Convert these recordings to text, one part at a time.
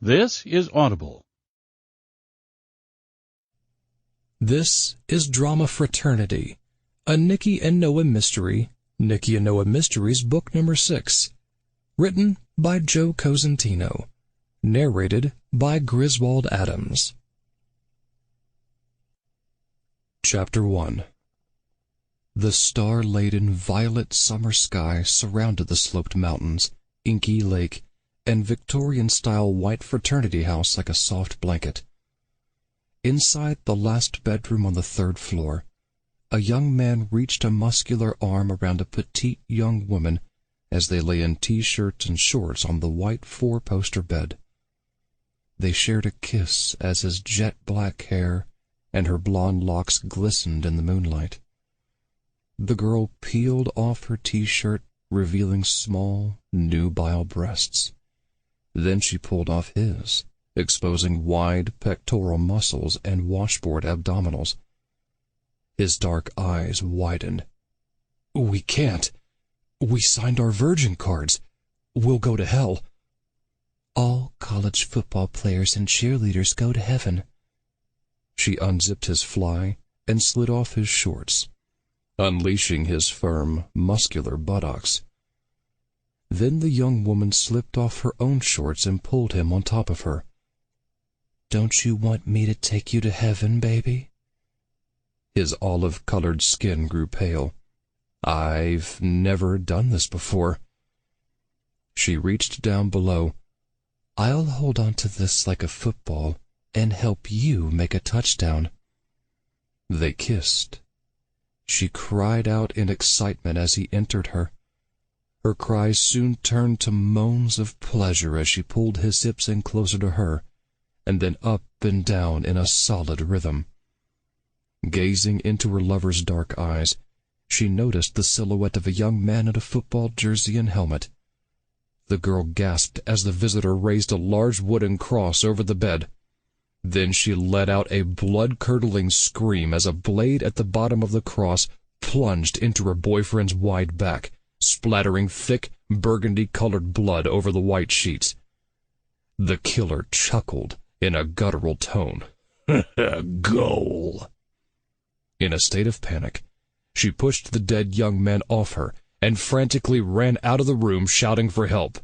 This is Audible. This is Drama Fraternity, a Nicky and Noah mystery, Nicky and Noah Mysteries, book number 6, written by Joe Cosentino, narrated by Griswold Adams. Chapter 1. The star-laden violet summer sky surrounded the sloped mountains, inky lake, and Victorian-style white fraternity house like a soft blanket. Inside the last bedroom on the 3rd floor, a young man reached a muscular arm around a petite young woman as they lay in T-shirts and shorts on the white 4-poster bed. They shared a kiss as his jet-black hair and her blonde locks glistened in the moonlight. The girl peeled off her T-shirt, revealing small, nubile breasts. Then she pulled off his, exposing wide pectoral muscles and washboard abdominals. His dark eyes widened. "We can't. We signed our virgin cards. We'll go to hell." "All college football players and cheerleaders go to heaven." She unzipped his fly and slid off his shorts, unleashing his firm, muscular buttocks. Then the young woman slipped off her own shorts and pulled him on top of her. "Don't you want me to take you to heaven, baby?" His olive-colored skin grew pale. "I've never done this before." She reached down below. "I'll hold on to this like a football and help you make a touchdown." They kissed. She cried out in excitement as he entered her. Her cries soon turned to moans of pleasure as she pulled his hips in closer to her, and then up and down in a solid rhythm. Gazing into her lover's dark eyes, she noticed the silhouette of a young man in a football jersey and helmet. The girl gasped as the visitor raised a large wooden cross over the bed. Then she let out a blood-curdling scream as a blade at the bottom of the cross plunged into her boyfriend's wide back, splattering thick, burgundy-colored blood over the white sheets. The killer chuckled in a guttural tone. "Goal!" In a state of panic, she pushed the dead young man off her and frantically ran out of the room shouting for help.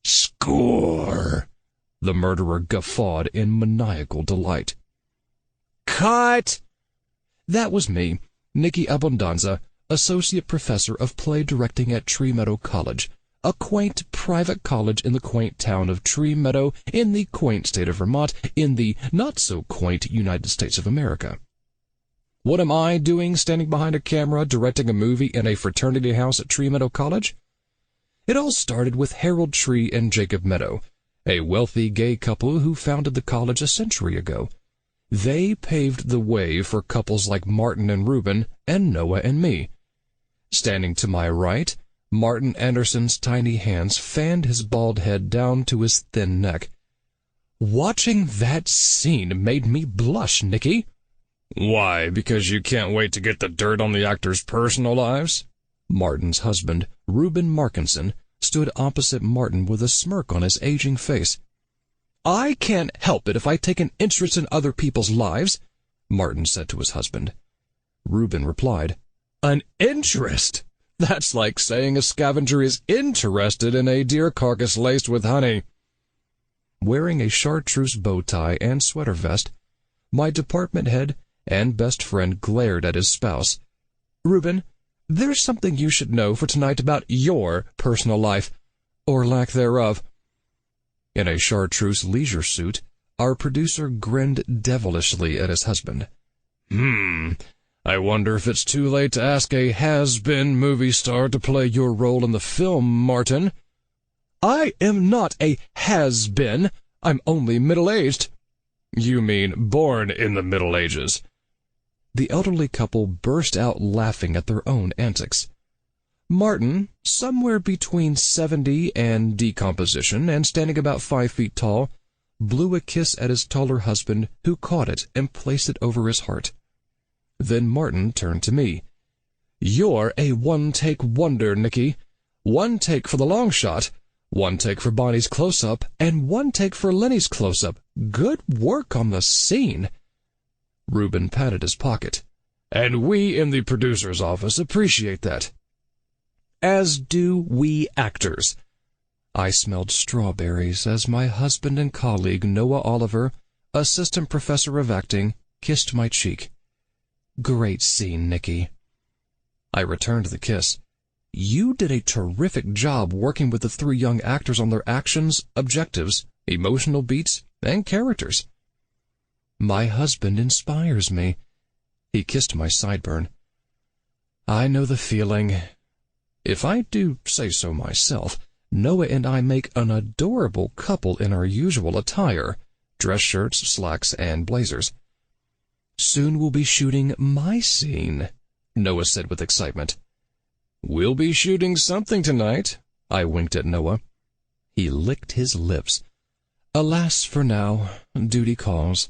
"Score!" The murderer guffawed in maniacal delight. "Cut!" That was me, Nicky Abundanza, Associate Professor of Play Directing at Tree Meadow College, a quaint private college in the quaint town of Tree Meadow in the quaint state of Vermont in the not-so-quaint United States of America. What am I doing standing behind a camera directing a movie in a fraternity house at Tree Meadow College? It all started with Harold Tree and Jacob Meadow, a wealthy gay couple who founded the college a century ago. They paved the way for couples like Martin and Reuben and Noah and me. Standing to my right, Martin Anderson's tiny hands fanned his bald head down to his thin neck. Watching that scene made me blush, Nicky. "Why, because you can't wait to get the dirt on the actors' personal lives?" Martin's husband, Reuben Markinson, stood opposite Martin with a smirk on his aging face. "I can't help it if I take an interest in other people's lives," Martin said to his husband. Reuben replied, "An interest? That's like saying a scavenger is interested in a deer carcass laced with honey." Wearing a chartreuse bow tie and sweater vest, my department head and best friend glared at his spouse. "Reuben, there's something you should know for tonight about your personal life, or lack thereof." In a chartreuse leisure suit, our producer grinned devilishly at his husband. I wonder if it's too late to ask a has-been movie star to play your role in the film, Martin." "I am not a has-been. I'm only middle-aged." "You mean born in the Middle Ages." The elderly couple burst out laughing at their own antics. Martin, somewhere between 70 and decomposition and standing about 5 feet tall, blew a kiss at his taller husband, who caught it and placed it over his heart. Then Martin turned to me. "You're a one-take wonder, Nicky. One take for the long shot, One take for Bonnie's close-up, and one take for Lenny's close-up. Good work on the scene. Reuben patted his pocket. And we in the producer's office appreciate that. As do we actors. I smelled strawberries as my husband and colleague Noah Oliver, assistant professor of acting, kissed my cheek. Great scene, Nicky. I returned the kiss. You did a terrific job working with the three young actors on their actions, objectives, emotional beats, and characters. My husband inspires me. He kissed my sideburn. I know the feeling. If I do say so myself, Noah and I make an adorable couple in our usual attire, dress shirts, slacks, and blazers. Soon we'll be shooting my scene, Noah said with excitement. We'll be shooting something tonight, I winked at Noah. He licked his lips. Alas, for now, duty calls.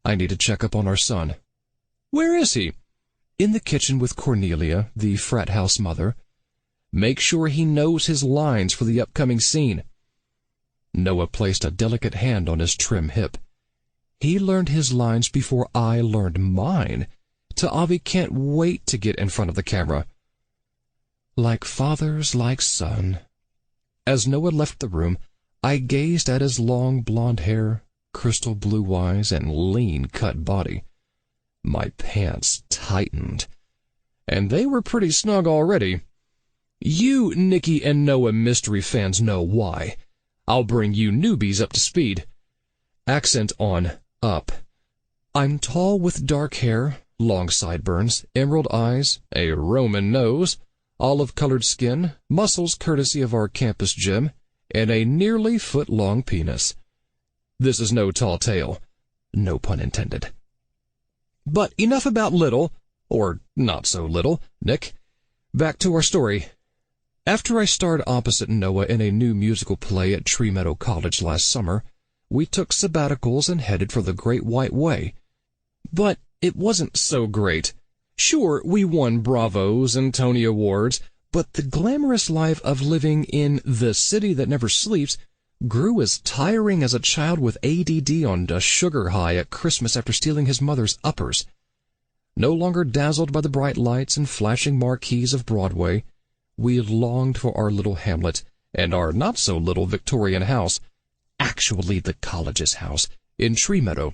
I need to check up on our son. Where is he? In the kitchen with Cornelia, the frat house mother. Make sure he knows his lines for the upcoming scene. Noah placed a delicate hand on his trim hip. He learned his lines before I learned mine. Ta'avi can't wait to get in front of the camera. Like fathers, like son. As Noah left the room, I gazed at his long blonde hair, crystal blue eyes, and lean-cut body. My pants tightened. And they were pretty snug already. You Nicky and Noah mystery fans know why. I'll bring you newbies up to speed. Accent on up. I'm tall with dark hair, long sideburns, emerald eyes, a Roman nose, olive-colored skin, muscles courtesy of our campus gym, and a nearly foot-long penis. This is no tall tale. No pun intended. But enough about little, or not so little, Nick. Back to our story. After I starred opposite Noah in a new musical play at Tree Meadow College last summer, we took sabbaticals and headed for the Great White Way. But it wasn't so great. Sure, we won Bravos and Tony Awards, but the glamorous life of living in the city that never sleeps grew as tiring as a child with ADD on a sugar high at Christmas after stealing his mother's uppers. No longer dazzled by the bright lights and flashing marquees of Broadway, we longed for our little hamlet and our not-so-little Victorian house, actually the college's house, in Tree Meadow,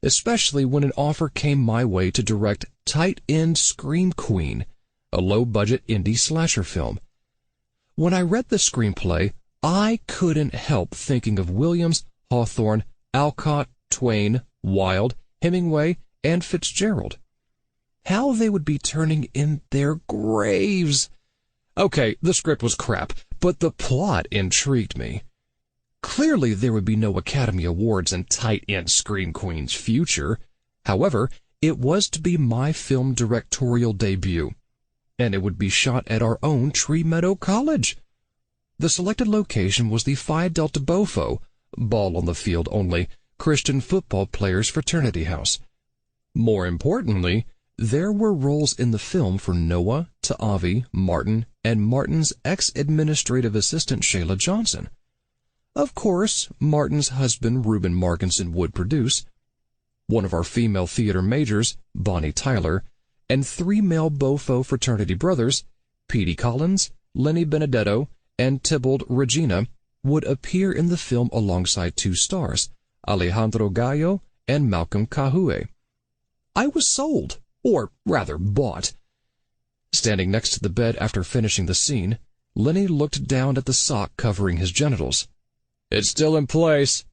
especially when an offer came my way to direct Tight-End Scream Queen, a low-budget indie slasher film. When I read the screenplay, I couldn't help thinking of Williams, Hawthorne, Alcott, Twain, Wilde, Hemingway, and Fitzgerald. How they would be turning in their graves. Okay, the script was crap, but the plot intrigued me. Clearly there would be no Academy Awards in Tight-End Scream Queen's future. However, it was to be my film directorial debut, and it would be shot at our own Tree Meadow College. The selected location was the Phi Delta Bofo, ball on the field only, Christian football players' fraternity house. More importantly, there were roles in the film for Noah, Ta'avi, Martin, and Martin's ex-administrative assistant Shayla Johnson. Of course, Martin's husband Reuben Markinson would produce, one of our female theater majors, Bonnie Tyler, and three male Bofo fraternity brothers, Petey Collins, Lenny Benedetto, and Tybalt Regina, would appear in the film alongside two stars, Alejandro Gallo and Malcolm Kahue. I was sold, or rather bought. Standing next to the bed after finishing the scene, Lenny looked down at the sock covering his genitals. It's still in place.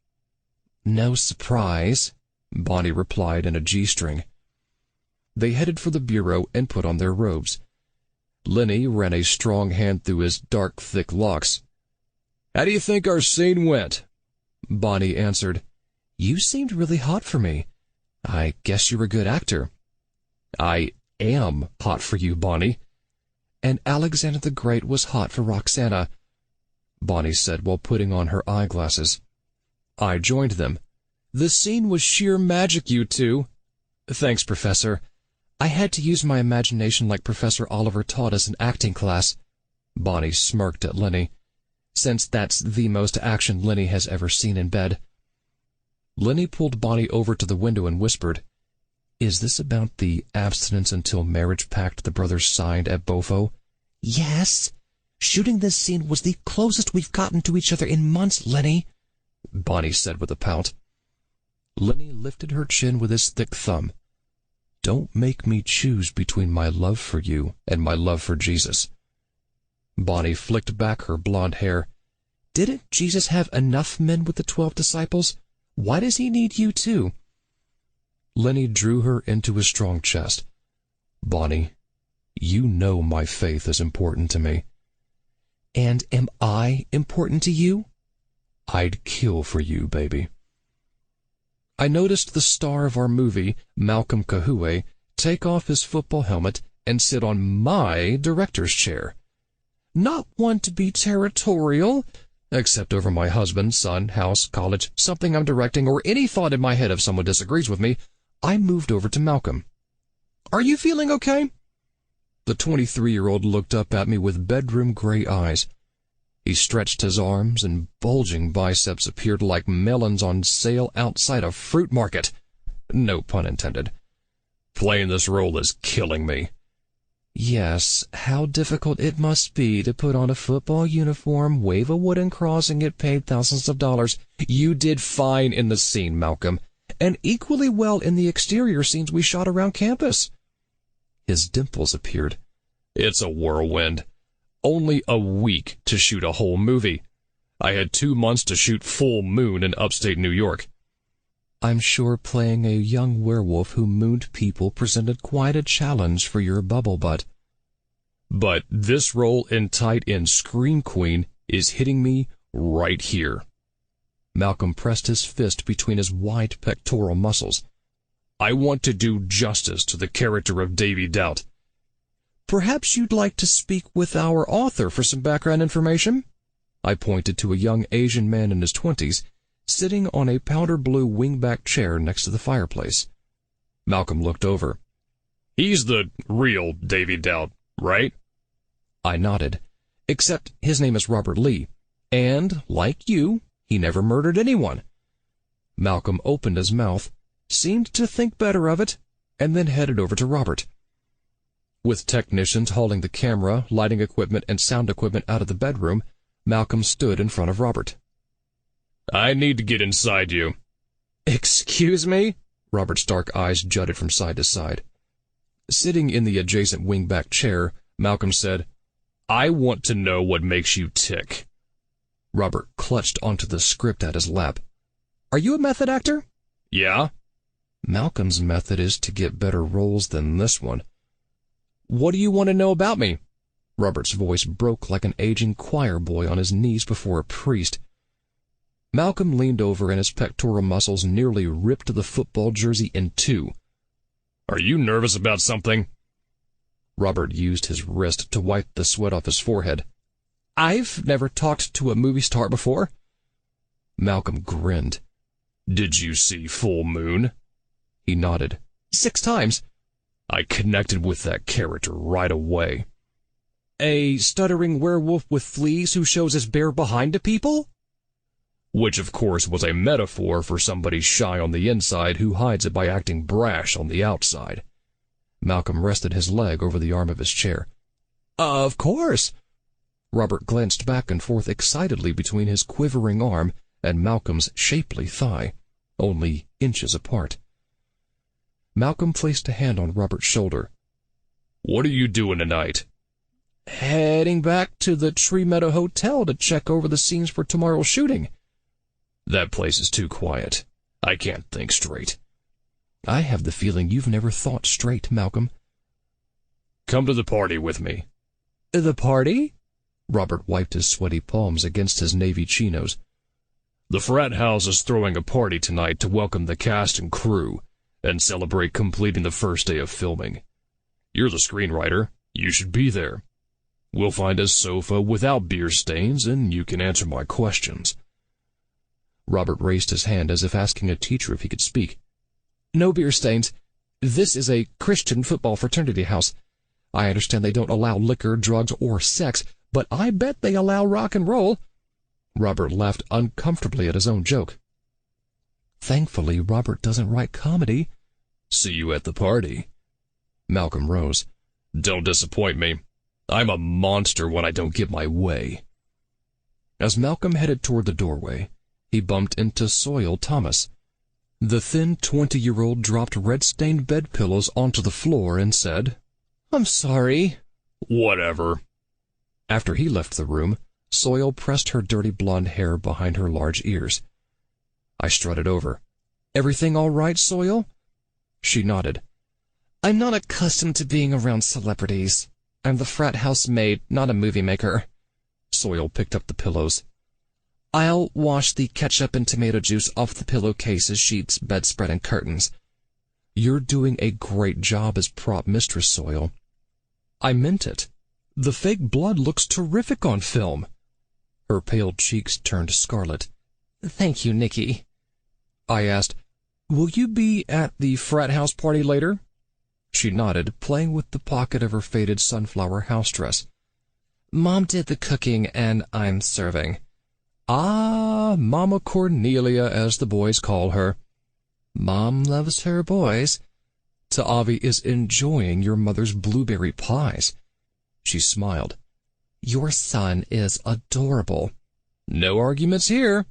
No surprise, Bonnie replied in a G-string. They headed for the bureau and put on their robes. Lenny ran a strong hand through his dark, thick locks. How do you think our scene went? Bonnie answered, You seemed really hot for me. I guess you're a good actor. I am hot for you, Bonnie. And Alexander the Great was hot for Roxana, Bonnie said while putting on her eyeglasses. I joined them. The scene was sheer magic, you two. Thanks, Professor. I had to use my imagination like Professor Oliver taught us in acting class. Bonnie smirked at Lenny. since that's the most action Lenny has ever seen in bed. Lenny pulled Bonnie over to the window and whispered, "Is this about the abstinence until marriage pact the brothers signed at Bofo?" "Yes. Shooting this scene was the closest we've gotten to each other in months, Lenny," Bonnie said with a pout. Lenny lifted her chin with his thick thumb. "Don't make me choose between my love for you and my love for Jesus." Bonnie flicked back her blonde hair. "Didn't Jesus have enough men with the 12 disciples? Why does he need you too?" Lenny drew her into his strong chest. "Bonnie, you know my faith is important to me." "And am I important to you?" "I'd kill for you, baby." I noticed the star of our movie, Malcolm Kahue, take off his football helmet and sit on my director's chair. Not one to be territorial, except over my husband, son, house, college, something I'm directing, or any thought in my head if someone disagrees with me, I moved over to Malcolm. "Are you feeling okay?" The 23-year-old looked up at me with bedroom gray eyes. He stretched his arms, and bulging biceps appeared like melons on sale outside a fruit market. No pun intended. "Playing this role is killing me." "Yes, how difficult it must be to put on a football uniform, wave a wooden cross, and get paid thousands of dollars. You did fine in the scene, Malcolm, and equally well in the exterior scenes we shot around campus." His dimples appeared. "It's a whirlwind. Only a week to shoot a whole movie. I had 2 months to shoot Full Moon in upstate New York." "I'm sure playing a young werewolf who mooned people presented quite a challenge for your bubble butt." "But this role in Tight End Scream Queen is hitting me right here." Malcolm pressed his fist between his wide pectoral muscles. "I want to do justice to the character of Davy Doubt." "Perhaps you'd like to speak with our author for some background information?" I pointed to a young Asian man in his 20s, sitting on a powder blue wingback chair next to the fireplace. Malcolm looked over. "He's the real Davy Doubt, right?" I nodded. "Except his name is Robert Lee, and, like you, he never murdered anyone." Malcolm opened his mouth, seemed to think better of it, and then headed over to Robert. With technicians hauling the camera, lighting equipment, and sound equipment out of the bedroom, Malcolm stood in front of Robert. "I need to get inside you." "Excuse me?" Robert's dark eyes jutted from side to side. Sitting in the adjacent wingback chair, Malcolm said, "I want to know what makes you tick." Robert clutched onto the script at his lap. "Are you a method actor?" "Yeah." "Malcolm's method is to get better roles than this one." "What do you want to know about me?" Robert's voice broke like an aging choir boy on his knees before a priest. Malcolm leaned over and his pectoral muscles nearly ripped the football jersey in two. "Are you nervous about something?" Robert used his wrist to wipe the sweat off his forehead. "I've never talked to a movie star before." Malcolm grinned. "Did you see Full Moon?" He nodded. 6 times. "I connected with that character right away." "A stuttering werewolf with fleas who shows his bare behind to people?" Which, of course, was a metaphor for somebody shy on the inside who hides it by acting brash on the outside. Malcolm rested his leg over the arm of his chair. "Of course." Robert glanced back and forth excitedly between his quivering arm and Malcolm's shapely thigh, only inches apart. Malcolm placed a hand on Robert's shoulder. "What are you doing tonight?" "Heading back to the Tree Meadow Hotel to check over the scenes for tomorrow's shooting." "That place is too quiet. I can't think straight." "I have the feeling you've never thought straight, Malcolm." "Come to the party with me." "The party?" Robert wiped his sweaty palms against his navy chinos. "The frat house is throwing a party tonight to welcome the cast and crew and celebrate completing the first day of filming. You're the screenwriter. You should be there. We'll find a sofa without beer stains, and you can answer my questions." Robert raised his hand as if asking a teacher if he could speak. "No beer stains. This is a Christian football fraternity house. I understand they don't allow liquor, drugs, or sex, but I bet they allow rock and roll." Robert laughed uncomfortably at his own joke. Thankfully, Robert doesn't write comedy. See you at the party. Malcolm rose. Don't disappoint me. I'm a monster when I don't get my way. As Malcolm headed toward the doorway, he bumped into Soil Thomas. The thin 20-year-old dropped red-stained bed pillows onto the floor and said, I'm sorry. Whatever. After he left the room, Soil pressed her dirty blonde hair behind her large ears. I strutted over. Everything all right, Soil? She nodded. I'm not accustomed to being around celebrities. I'm the frat house maid, not a movie maker. Soil picked up the pillows. I'll wash the ketchup and tomato juice off the pillowcases, sheets, bedspread, and curtains. You're doing a great job as prop mistress, Soil. I meant it. The fake blood looks terrific on film. Her pale cheeks turned scarlet. Thank you, Nicky. I asked, will you be at the frat house party later? She nodded, playing with the pocket of her faded sunflower house dress. Mom did the cooking, and I'm serving. Ah, Mama Cornelia, as the boys call her. Mom loves her boys. Ta'avi is enjoying your mother's blueberry pies. She smiled. Your son is adorable. No arguments here.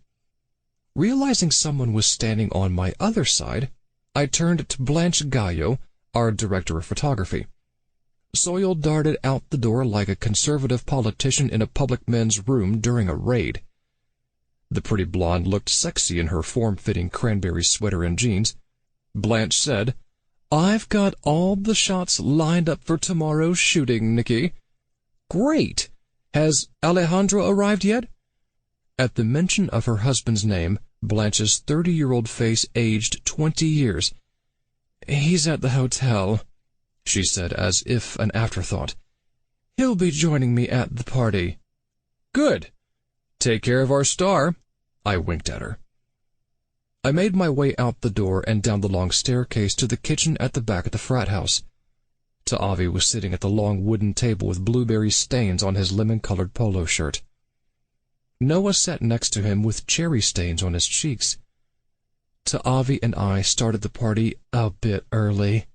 Realizing someone was standing on my other side, I turned to Blanche Gallo, our director of photography. Soil darted out the door like a conservative politician in a public men's room during a raid. The pretty blonde looked sexy in her form-fitting cranberry sweater and jeans. Blanche said, I've got all the shots lined up for tomorrow's shooting, Nicky. Great! Has Alejandro arrived yet? At the mention of her husband's name, Blanche's 30-year-old face aged 20 years. He's at the hotel, she said as if an afterthought. He'll be joining me at the party. Good. Take care of our star. I winked at her. I made my way out the door and down the long staircase to the kitchen at the back of the frat house. Ta'avi was sitting at the long wooden table with blueberry stains on his lemon-colored polo shirt. Noah sat next to him with cherry stains on his cheeks. Ta'avi and I started the party a bit early.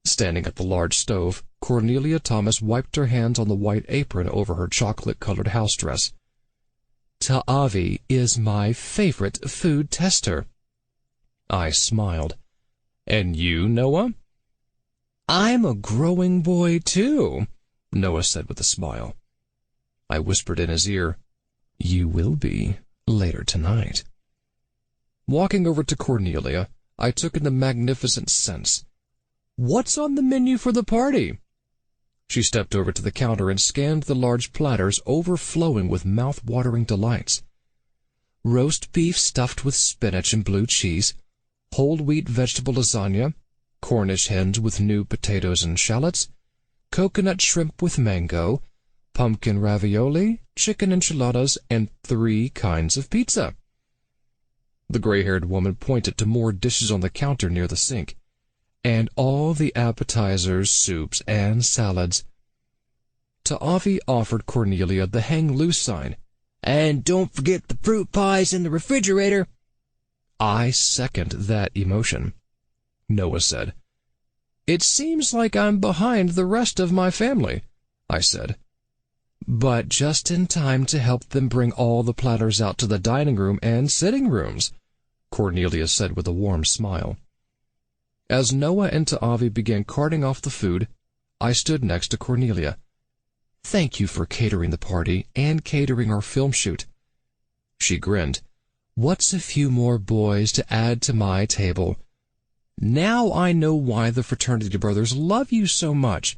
Standing at the large stove, Cornelia Thomas wiped her hands on the white apron over her chocolate-colored house dress. Ta'avi is my favorite food tester. I smiled. And you, Noah? I'm a growing boy, too, Noah said with a smile. I whispered in his ear, You will be later tonight. Walking over to Cornelia, I took in the magnificent scents. What's on the menu for the party? She stepped over to the counter and scanned the large platters overflowing with mouth-watering delights. Roast beef stuffed with spinach and blue cheese, whole wheat vegetable lasagna, Cornish hens with new potatoes and shallots, coconut shrimp with mango, pumpkin ravioli, chicken enchiladas, and 3 kinds of pizza. The gray-haired woman pointed to more dishes on the counter near the sink. And all the appetizers, soups, and salads. Ta'avi offered Cornelia the hang loose sign. And don't forget the fruit pies in the refrigerator. I second that emotion. Noah said. It seems like I'm behind the rest of my family, I said. But just in time to help them bring all the platters out to the dining room and sitting rooms, Cornelia said with a warm smile. As Noah and Ta'avi began carting off the food, I stood next to Cornelia. Thank you for catering the party and catering our film shoot. She grinned. What's a few more boys to add to my table? Now I know why the fraternity brothers love you so much.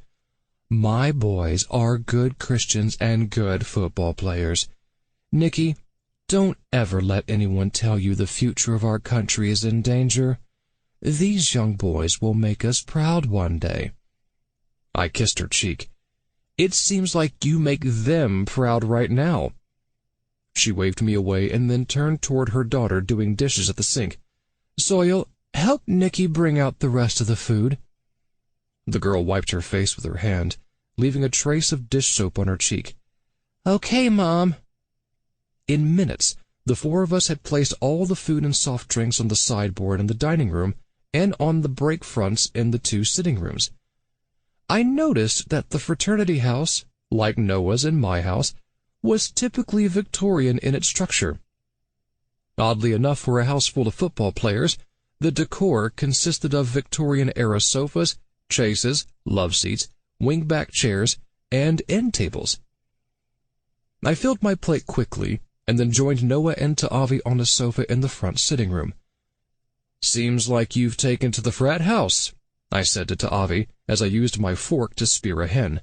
My boys are good Christians and good football players. Nicky, don't ever let anyone tell you the future of our country is in danger. These young boys will make us proud one day. I kissed her cheek. It seems like you make them proud right now. She waved me away and then turned toward her daughter doing dishes at the sink. Soil, help Nicky bring out the rest of the food. The girl wiped her face with her hand, leaving a trace of dish soap on her cheek. Okay, Mom. In minutes, the four of us had placed all the food and soft drinks on the sideboard in the dining room and on the break fronts in the two sitting rooms. I noticed that the fraternity house, like Noah's and my house, was typically Victorian in its structure. Oddly enough, for a house full of football players, the decor consisted of Victorian-era sofas, chases, love seats, wingback chairs, and end tables. I filled my plate quickly, and then joined Noah and Ta'avi on a sofa in the front sitting room. "Seems like you've taken to the frat house," I said to Ta'avi as I used my fork to spear a hen.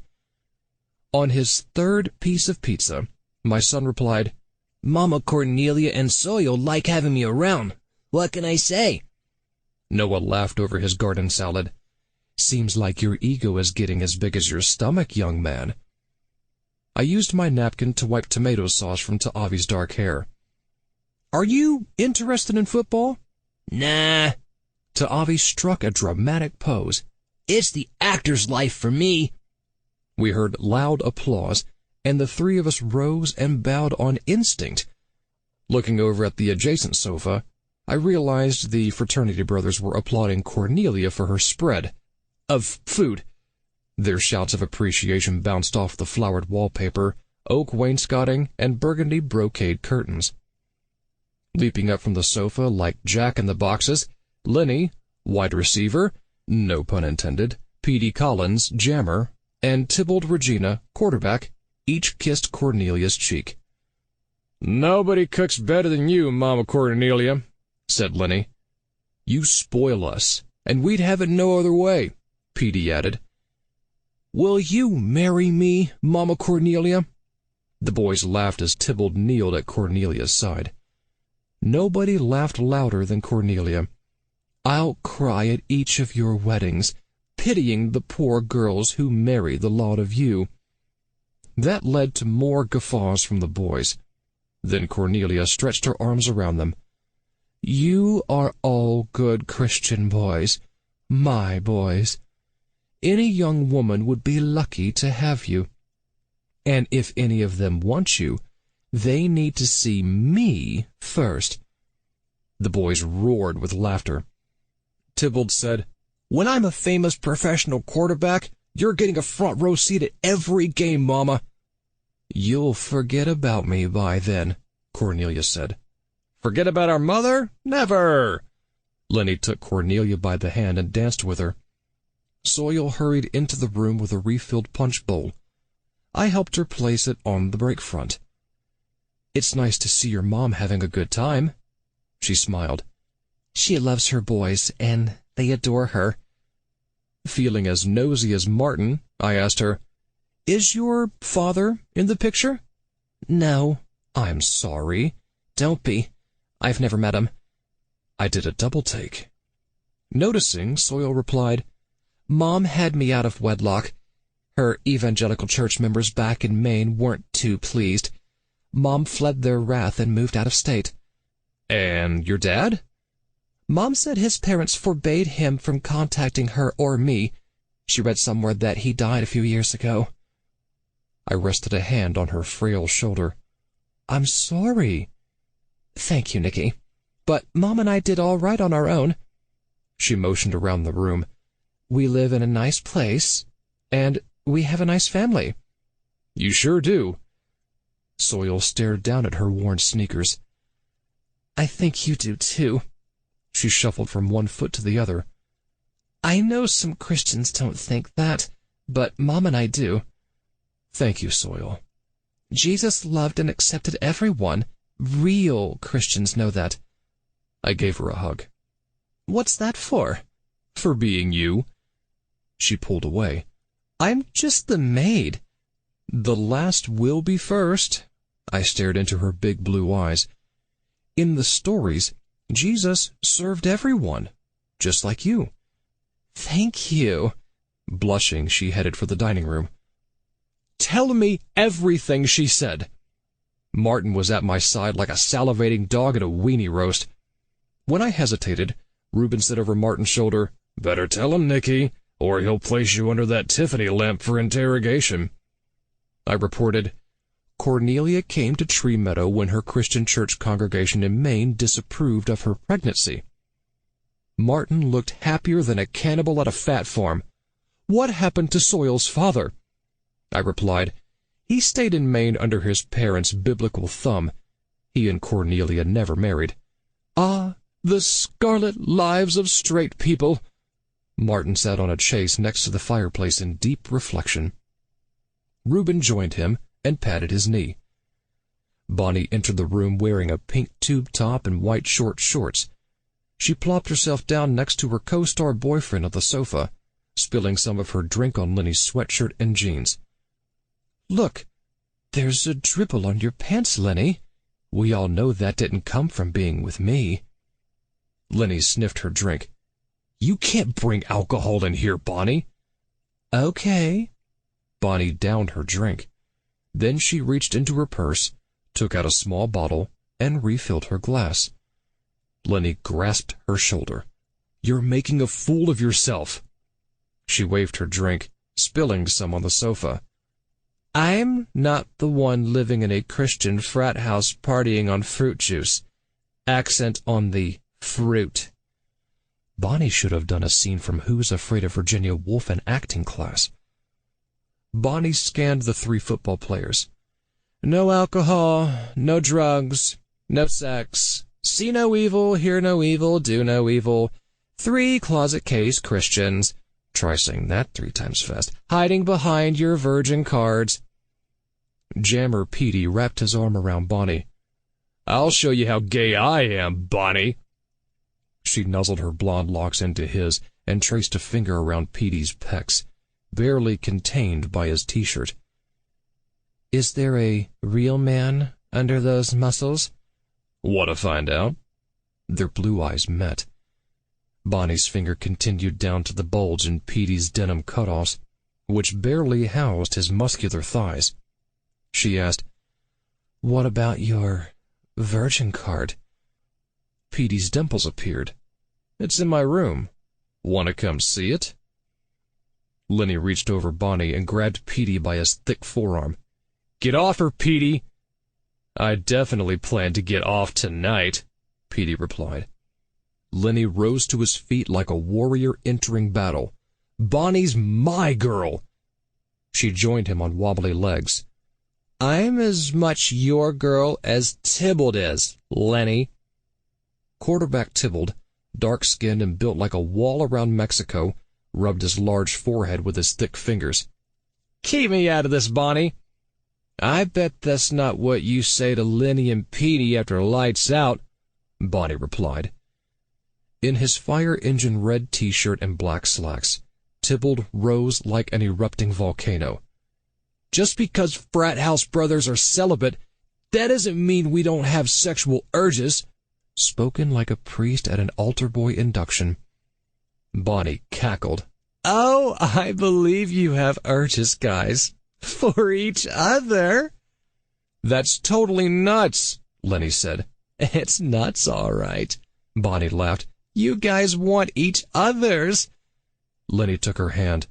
On his third piece of pizza, my son replied, "Mama Cornelia and Sawyer like having me around. What can I say?" Noah laughed over his garden salad. "Seems like your ego is getting as big as your stomach, young man." I used my napkin to wipe tomato sauce from Ta'avi's dark hair. "Are you interested in football?" "Nah." Ta'avi struck a dramatic pose. "It's the actor's life for me." We heard loud applause, and the three of us rose and bowed on instinct. Looking over at the adjacent sofa, I realized the fraternity brothers were applauding Cornelia for her spread of food. Their shouts of appreciation bounced off the flowered wallpaper, oak wainscoting, and burgundy brocade curtains. Leaping up from the sofa like Jack in the Boxes, Lenny, wide receiver, no pun intended, P.D. Collins, jammer, and Tybalt Regina, quarterback, each kissed Cornelia's cheek. "Nobody cooks better than you, Mama Cornelia," said Lenny. "You spoil us, and we'd have it no other way," P.D. added. "Will you marry me, Mama Cornelia?" The boys laughed as Tybalt kneeled at Cornelia's side. Nobody laughed louder than Cornelia. "I'll cry at each of your weddings, pitying the poor girls who marry the lot of you." That led to more guffaws from the boys. Then Cornelia stretched her arms around them. "You are all good Christian boys, my boys. Any young woman would be lucky to have you. And if any of them want you, they need to see me first." The boys roared with laughter. Tybalt said, "When I'm a famous professional quarterback, you're getting a front row seat at every game, Mama." "You'll forget about me by then," Cornelia said. "Forget about our mother? Never!" Lenny took Cornelia by the hand and danced with her. Sawyer hurried into the room with a refilled punch bowl. I helped her place it on the break front. "It's nice to see your mom having a good time." She smiled. "She loves her boys, and they adore her." Feeling as nosy as Martin, I asked her, "Is your father in the picture?" "No." "I'm sorry." "Don't be. I've never met him." I did a double take. Noticing, Sawyer replied, "Mom had me out of wedlock. Her evangelical church members back in Maine weren't too pleased. Mom fled their wrath and moved out of state." "And your dad?" "Mom said his parents forbade him from contacting her or me. She read somewhere that he died a few years ago." I rested a hand on her frail shoulder. "I'm sorry." "Thank you, Nicky. But Mom and I did all right on our own." She motioned around the room. "We live in a nice place, and we have a nice family." "You sure do." Sawyer stared down at her worn sneakers. "I think you do, too." She shuffled from one foot to the other. "I know some Christians don't think that, but Mom and I do." "Thank you, Sawyer." "Jesus loved and accepted everyone. Real Christians know that." I gave her a hug. "What's that for?" "For being you." She pulled away. "I'm just the maid." "The last will be first." I stared into her big blue eyes. "In the stories, Jesus served everyone, just like you." "Thank you." Blushing, she headed for the dining room. "Tell me everything she said." Martin was at my side like a salivating dog at a weenie roast. When I hesitated, Reuben said over Martin's shoulder, "Better tell him, Nicky, or he'll place you under that Tiffany lamp for interrogation." I reported, Cornelia came to Tree Meadow when her Christian church congregation in Maine disapproved of her pregnancy. Martin looked happier than a cannibal at a fat farm. "What happened to Soil's father?" I replied, "He stayed in Maine under his parents' biblical thumb. He and Cornelia never married." "Ah, the scarlet lives of straight people." Martin sat on a chaise next to the fireplace in deep reflection. Reuben joined him and patted his knee. Bonnie entered the room wearing a pink tube top and white short shorts. She plopped herself down next to her co-star boyfriend on the sofa, spilling some of her drink on Lenny's sweatshirt and jeans. "Look, there's a dribble on your pants, Lenny. We all know that didn't come from being with me." Lenny sniffed her drink. "You can't bring alcohol in here, Bonnie." "Okay." Bonnie downed her drink. Then she reached into her purse, took out a small bottle, and refilled her glass. Lenny grasped her shoulder. "You're making a fool of yourself." She waved her drink, spilling some on the sofa. "I'm not the one living in a Christian frat house partying on fruit juice." Accent on the fruit. Bonnie should have done a scene from Who's Afraid of Virginia Woolf in acting class. Bonnie scanned the 3 football players. "No alcohol, no drugs, no sex. See no evil, hear no evil, do no evil. 3 closet case Christians." Try saying that 3 times fast. "Hiding behind your virgin cards." Jammer Petey wrapped his arm around Bonnie. "I'll show you how gay I am, Bonnie." She nuzzled her blonde locks into his and traced a finger around Petey's pecs, barely contained by his t-shirt. "Is there a real man under those muscles?" "Want to find out?" Their blue eyes met. Bonnie's finger continued down to the bulge in Petey's denim cutoffs, which barely housed his muscular thighs. She asked, "What about your virgin card?" Petey's dimples appeared. "It's in my room. Want to come see it?" Lenny reached over Bonnie and grabbed Petey by his thick forearm. "Get off her, Petey!" "I definitely plan to get off tonight," Petey replied. Lenny rose to his feet like a warrior entering battle. "Bonnie's my girl!" She joined him on wobbly legs. "I'm as much your girl as Tybalt is, Lenny." Quarterback Tybalt, dark-skinned and built like a wall around Mexico, rubbed his large forehead with his thick fingers. "Keep me out of this, Bonnie." "I bet that's not what you say to Lenny and Petey after lights out," Bonnie replied. In his fire engine red t-shirt and black slacks, Tybalt rose like an erupting volcano. "Just because frat house brothers are celibate, that doesn't mean we don't have sexual urges." Spoken like a priest at an altar boy induction. Bonnie cackled. "Oh, I believe you have urges, guys. For each other." "That's totally nuts," Lenny said. "It's nuts, all right," Bonnie laughed. "You guys want each other's." Lenny took her hand.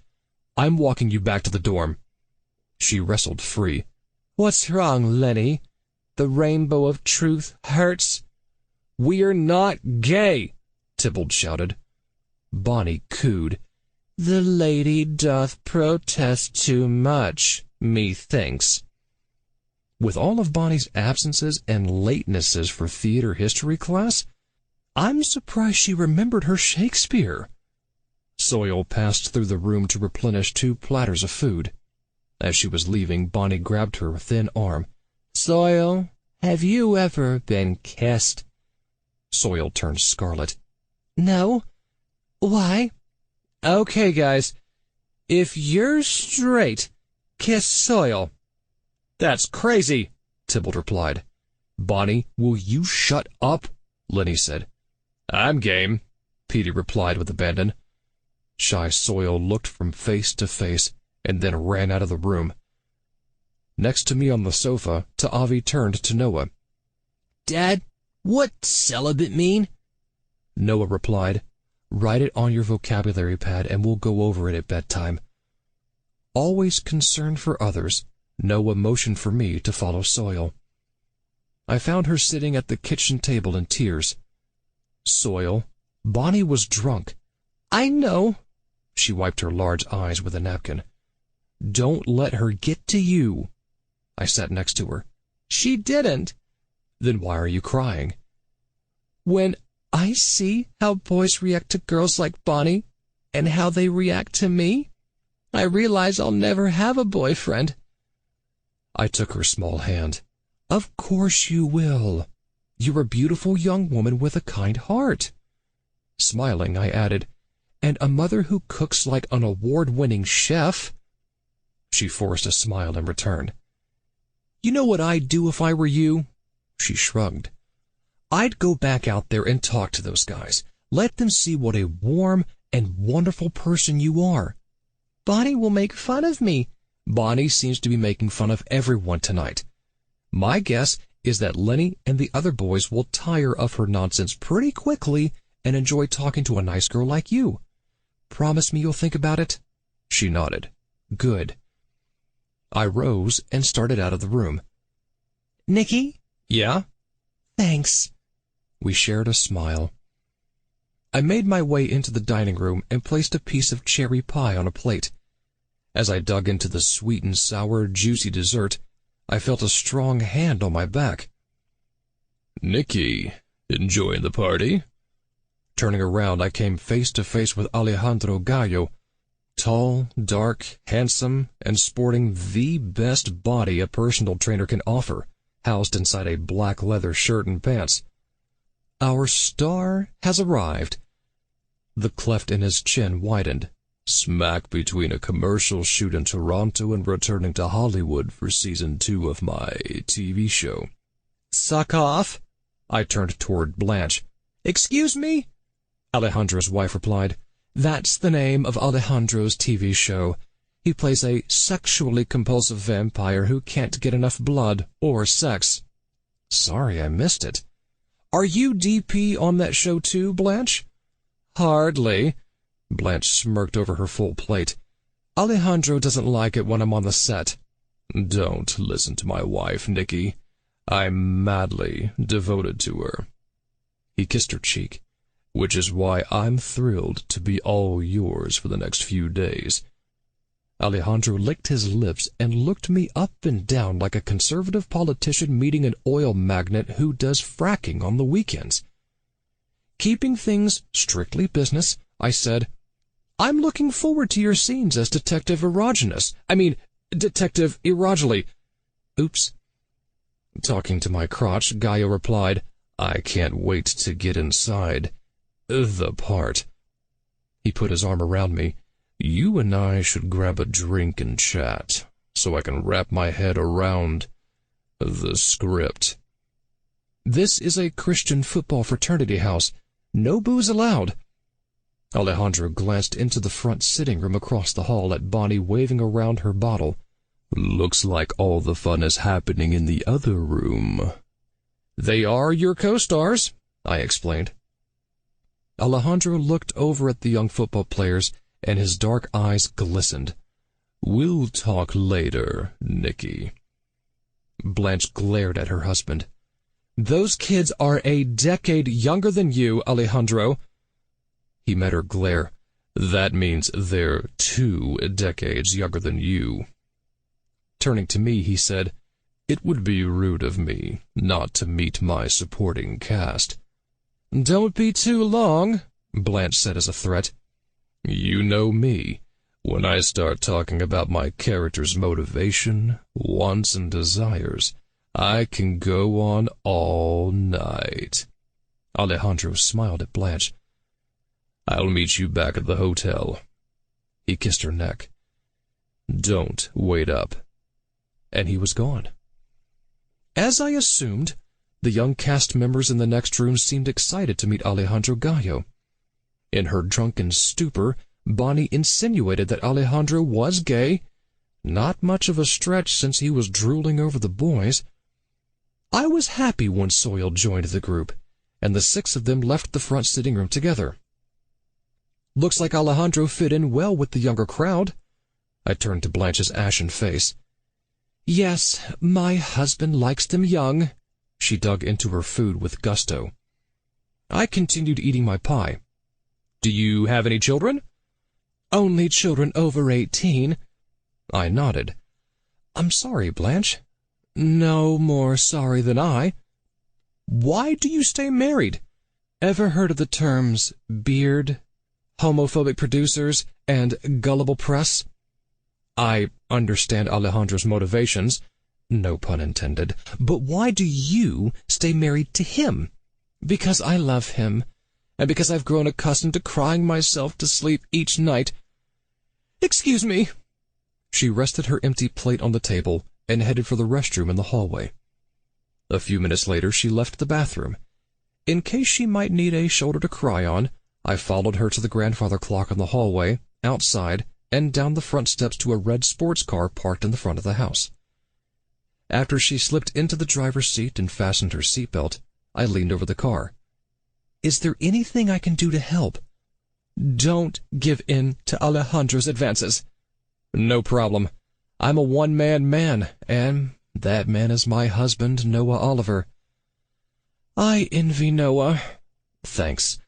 "I'm walking you back to the dorm." She wrestled free. "What's wrong, Lenny? The rainbow of truth hurts." "We're not gay," Tybalt shouted. Bonnie cooed. "The lady doth protest too much, methinks." With all of Bonnie's absences and latenesses for theater history class, I'm surprised she remembered her Shakespeare. Soil passed through the room to replenish 2 platters of food. As she was leaving, Bonnie grabbed her thin arm. "Soil, have you ever been kissed?" Soil turned scarlet. "No. Why?" "Okay, guys. If you're straight, kiss Soil." "That's crazy," Tybalt replied. "Bonnie, will you shut up?" Lenny said. "I'm game," Petey replied with abandon. Shy Soil looked from face to face and then ran out of the room. Next to me on the sofa, Ta'avi turned to Noah. "Dad, what's celibate mean?" Noah replied, "Write it on your vocabulary pad and we'll go over it at bedtime." Always concerned for others, no emotion for me to follow Soil. I found her sitting at the kitchen table in tears. Soil, Bonnie was drunk. I know. She wiped her large eyes with a napkin. Don't let her get to you. I sat next to her. She didn't. Then why are you crying? When I see how boys react to girls like Bonnie and how they react to me, I realize I'll never have a boyfriend. I took her small hand. Of course you will. You're a beautiful young woman with a kind heart. Smiling, I added, and a mother who cooks like an award-winning chef. She forced a smile in return. You know what I'd do if I were you? She shrugged. I'd go back out there and talk to those guys. Let them see what a warm and wonderful person you are. Bonnie will make fun of me. Bonnie seems to be making fun of everyone tonight. My guess is that Lenny and the other boys will tire of her nonsense pretty quickly and enjoy talking to a nice girl like you. Promise me you'll think about it? She nodded. Good. I rose and started out of the room. Nicky? Yeah? Thanks. We shared a smile. I made my way into the dining room and placed a piece of cherry pie on a plate. As I dug into the sweet and sour, juicy dessert, I felt a strong hand on my back. Nicky, enjoying the party? Turning around, I came face to face with Alejandro Gallo, tall, dark, handsome, and sporting the best body a personal trainer can offer, housed inside a black leather shirt and pants. Our star has arrived. The cleft in his chin widened. Smack between a commercial shoot in Toronto and returning to Hollywood for season 2 of my TV show. Suck off. I turned toward Blanche. Excuse me? Alejandro's wife replied. That's the name of Alejandro's TV show. He plays a sexually compulsive vampire who can't get enough blood or sex. Sorry, I missed it. Are you DP on that show too, Blanche? Hardly. Blanche smirked over her full plate. Alejandro doesn't like it when I'm on the set. Don't listen to my wife, Nicky. I'm madly devoted to her. He kissed her cheek, which is why I'm thrilled to be all yours for the next few days. Alejandro licked his lips and looked me up and down like a conservative politician meeting an oil magnate who does fracking on the weekends. Keeping things strictly business, I said, I'm looking forward to your scenes as Detective Detective Irajali. Oops. Talking to my crotch, Gallo replied, I can't wait to get inside the part. He put his arm around me. You and I should grab a drink and chat, so I can wrap my head around the script. This is a Christian football fraternity house. No booze allowed. Alejandro glanced into the front sitting room across the hall at Bonnie waving around her bottle. Looks like all the fun is happening in the other room. They are your co-stars, I explained. Alejandro looked over at the young football players, and his dark eyes glistened. We'll talk later, Nicky. Blanche glared at her husband. Those kids are a decade younger than you, Alejandro. He met her glare. That means they're 2 decades younger than you. Turning to me, he said, It would be rude of me not to meet my supporting cast. Don't be too long, Blanche said as a threat. You know me. When I start talking about my character's motivation, wants, and desires, I can go on all night. Alejandro smiled at Blanche. I'll meet you back at the hotel. He kissed her neck. Don't wait up. And he was gone. As I assumed, the young cast members in the next room seemed excited to meet Alejandro Gallo. In her drunken stupor, Bonnie insinuated that Alejandro was gay. Not much of a stretch since he was drooling over the boys. I was happy when Soil joined the group, and the 6 of them left the front sitting room together. Looks like Alejandro fit in well with the younger crowd. I turned to Blanche's ashen face. Yes, my husband likes them young. She dug into her food with gusto. I continued eating my pie. Do you have any children? Only children over 18. I nodded. I'm sorry, Blanche. No more sorry than I. Why do you stay married? Ever heard of the terms beard, homophobic producers, and gullible press? I understand Alejandro's motivations, no pun intended, but why do you stay married to him? Because I love him, and because I've grown accustomed to crying myself to sleep each night. Excuse me. She rested her empty plate on the table and headed for the restroom in the hallway. A few minutes later, she left the bathroom. In case she might need a shoulder to cry on, I followed her to the grandfather clock in the hallway, outside, and down the front steps to a red sports car parked in the front of the house. After she slipped into the driver's seat and fastened her seatbelt, I leaned over the car. Is there anything I can do to help? Don't give in to Alejandro's advances. No problem. I'm a one-man man, and that man is my husband, Noah Oliver. I envy Noah. Thanks.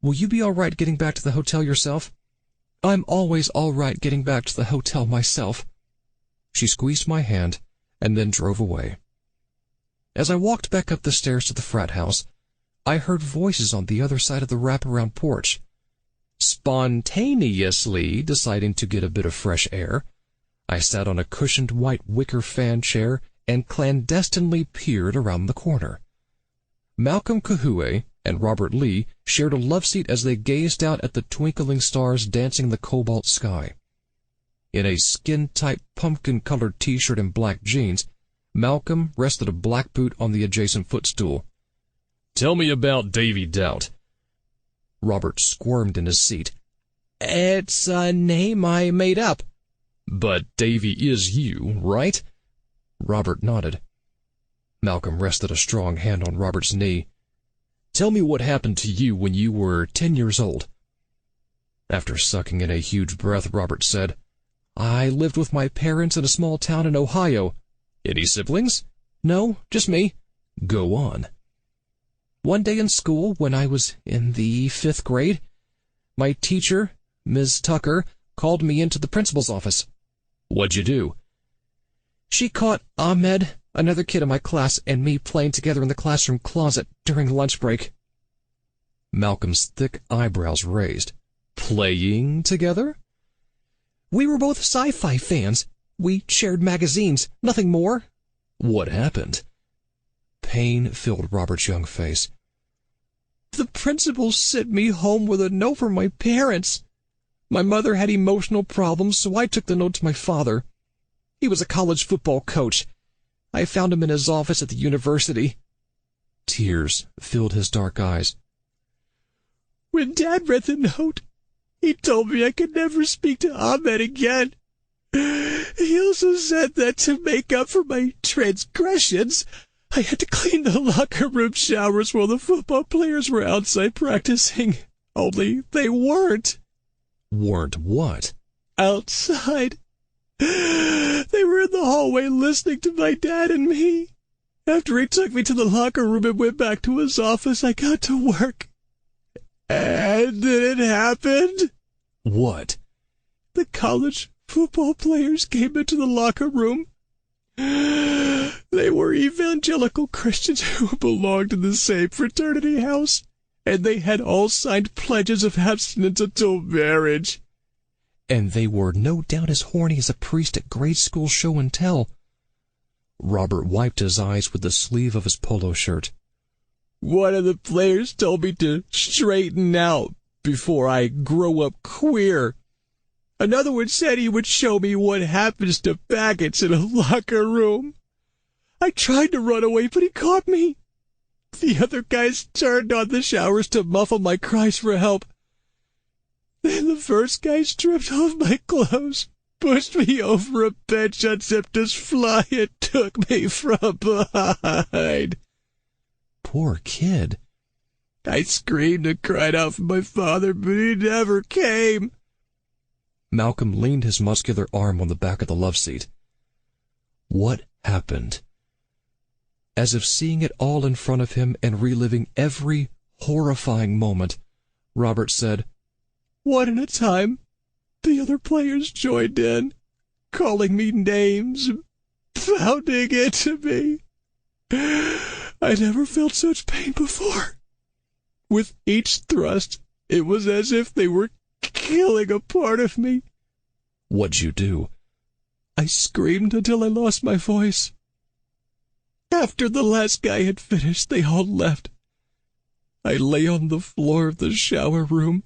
Will you be all right getting back to the hotel yourself? I'm always all right getting back to the hotel myself. She squeezed my hand and then drove away. As I walked back up the stairs to the frat house, I heard voices on the other side of the wraparound porch. Spontaneously deciding to get a bit of fresh air, I sat on a cushioned white wicker fan chair and clandestinely peered around the corner. Malcolm Kahue and Robert Lee shared a love seat as they gazed out at the twinkling stars dancing in the cobalt sky. In a skin-tight pumpkin-colored t-shirt and black jeans, Malcolm rested a black boot on the adjacent footstool. Tell me about Davy Doubt. Robert squirmed in his seat. It's a name I made up. But Davy is you, right? Robert nodded. Malcolm rested a strong hand on Robert's knee. Tell me what happened to you when you were 10 years old. After sucking in a huge breath, Robert said, I lived with my parents in a small town in Ohio. Any siblings? No, just me. Go on. One day in school, when I was in the 5th grade, my teacher, Ms. Tucker, called me into the principal's office. What'd you do? She caught Ahmed, another kid in my class, and me playing together in the classroom closet during lunch break. Malcolm's thick eyebrows raised. Playing together? We were both sci-fi fans. We shared magazines, nothing more. What happened? Pain filled Robert's young face. The principal sent me home with a note from my parents. My mother had emotional problems, so I took the note to my father. He was a college football coach. I found him in his office at the university. Tears filled his dark eyes. When Dad read the note, he told me I could never speak to Ahmed again. He also said that to make up for my transgressions, I had to clean the locker room showers while the football players were outside practicing. Only they weren't. Weren't what? Outside. They were in the hallway listening to my dad and me. After he took me to the locker room and went back to his office, I got to work. And then it happened. What? The college football players came into the locker room. They were evangelical Christians who belonged to the same fraternity house, and they had all signed pledges of abstinence until marriage. And they were no doubt as horny as a priest at grade school show and tell. Robert wiped his eyes with the sleeve of his polo shirt. One of the players told me to straighten out before I grow up queer. Another one said he would show me what happens to faggots in a locker room. I tried to run away, but he caught me. The other guys turned on the showers to muffle my cries for help. Then the first guy stripped off my clothes, pushed me over a bench, unzipped his fly, and took me from behind. Poor kid. I screamed and cried out for my father, but he never came. Malcolm leaned his muscular arm on the back of the love seat. What happened? As if seeing it all in front of him and reliving every horrifying moment, Robert said, "One at a time, the other players joined in, calling me names, pounding into me. I never felt such pain before. With each thrust, it was as if they were killing a part of me." "What'd you do?" "I screamed until I lost my voice. After the last guy had finished, they all left. I lay on the floor of the shower room,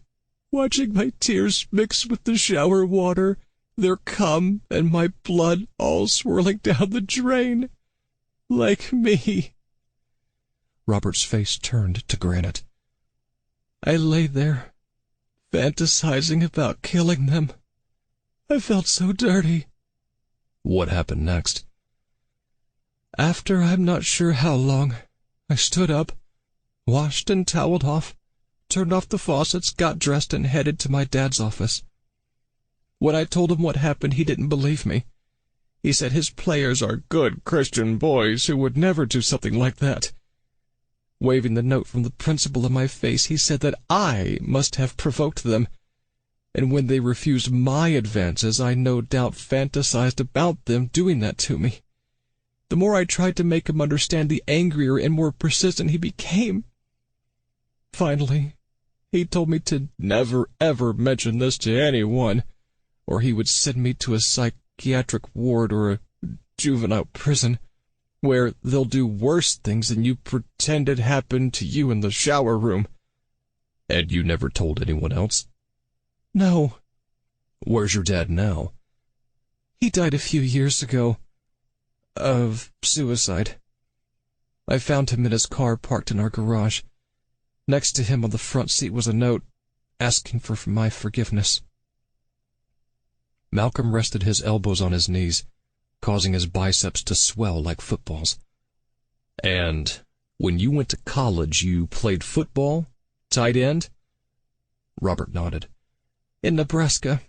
watching my tears mix with the shower water, their cum and my blood all swirling down the drain. Like me." Robert's face turned to granite. "I lay there, fantasizing about killing them. I felt so dirty." "What happened next?" "After I'm not sure how long, I stood up, washed and toweled off, turned off the faucets, got dressed, and headed to my dad's office. When I told him what happened, he didn't believe me. He said his players are good Christian boys who would never do something like that. Waving the note from the principal in my face, he said that I must have provoked them, and when they refused my advances, I no doubt fantasized about them doing that to me. The more I tried to make him understand, the angrier and more persistent he became. Finally, he told me to never ever mention this to anyone, or he would send me to a psychiatric ward or a juvenile prison, where they'll do worse things than you pretended happened to you in the shower room." "And you never told anyone else?" "No." "Where's your dad now?" "He died a few years ago. Of suicide. I found him in his car parked in our garage. Next to him on the front seat was a note asking for my forgiveness." Malcolm rested his elbows on his knees, causing his biceps to swell like footballs. "And when you went to college, you played football? Tight end?" Robert nodded. "In Nebraska.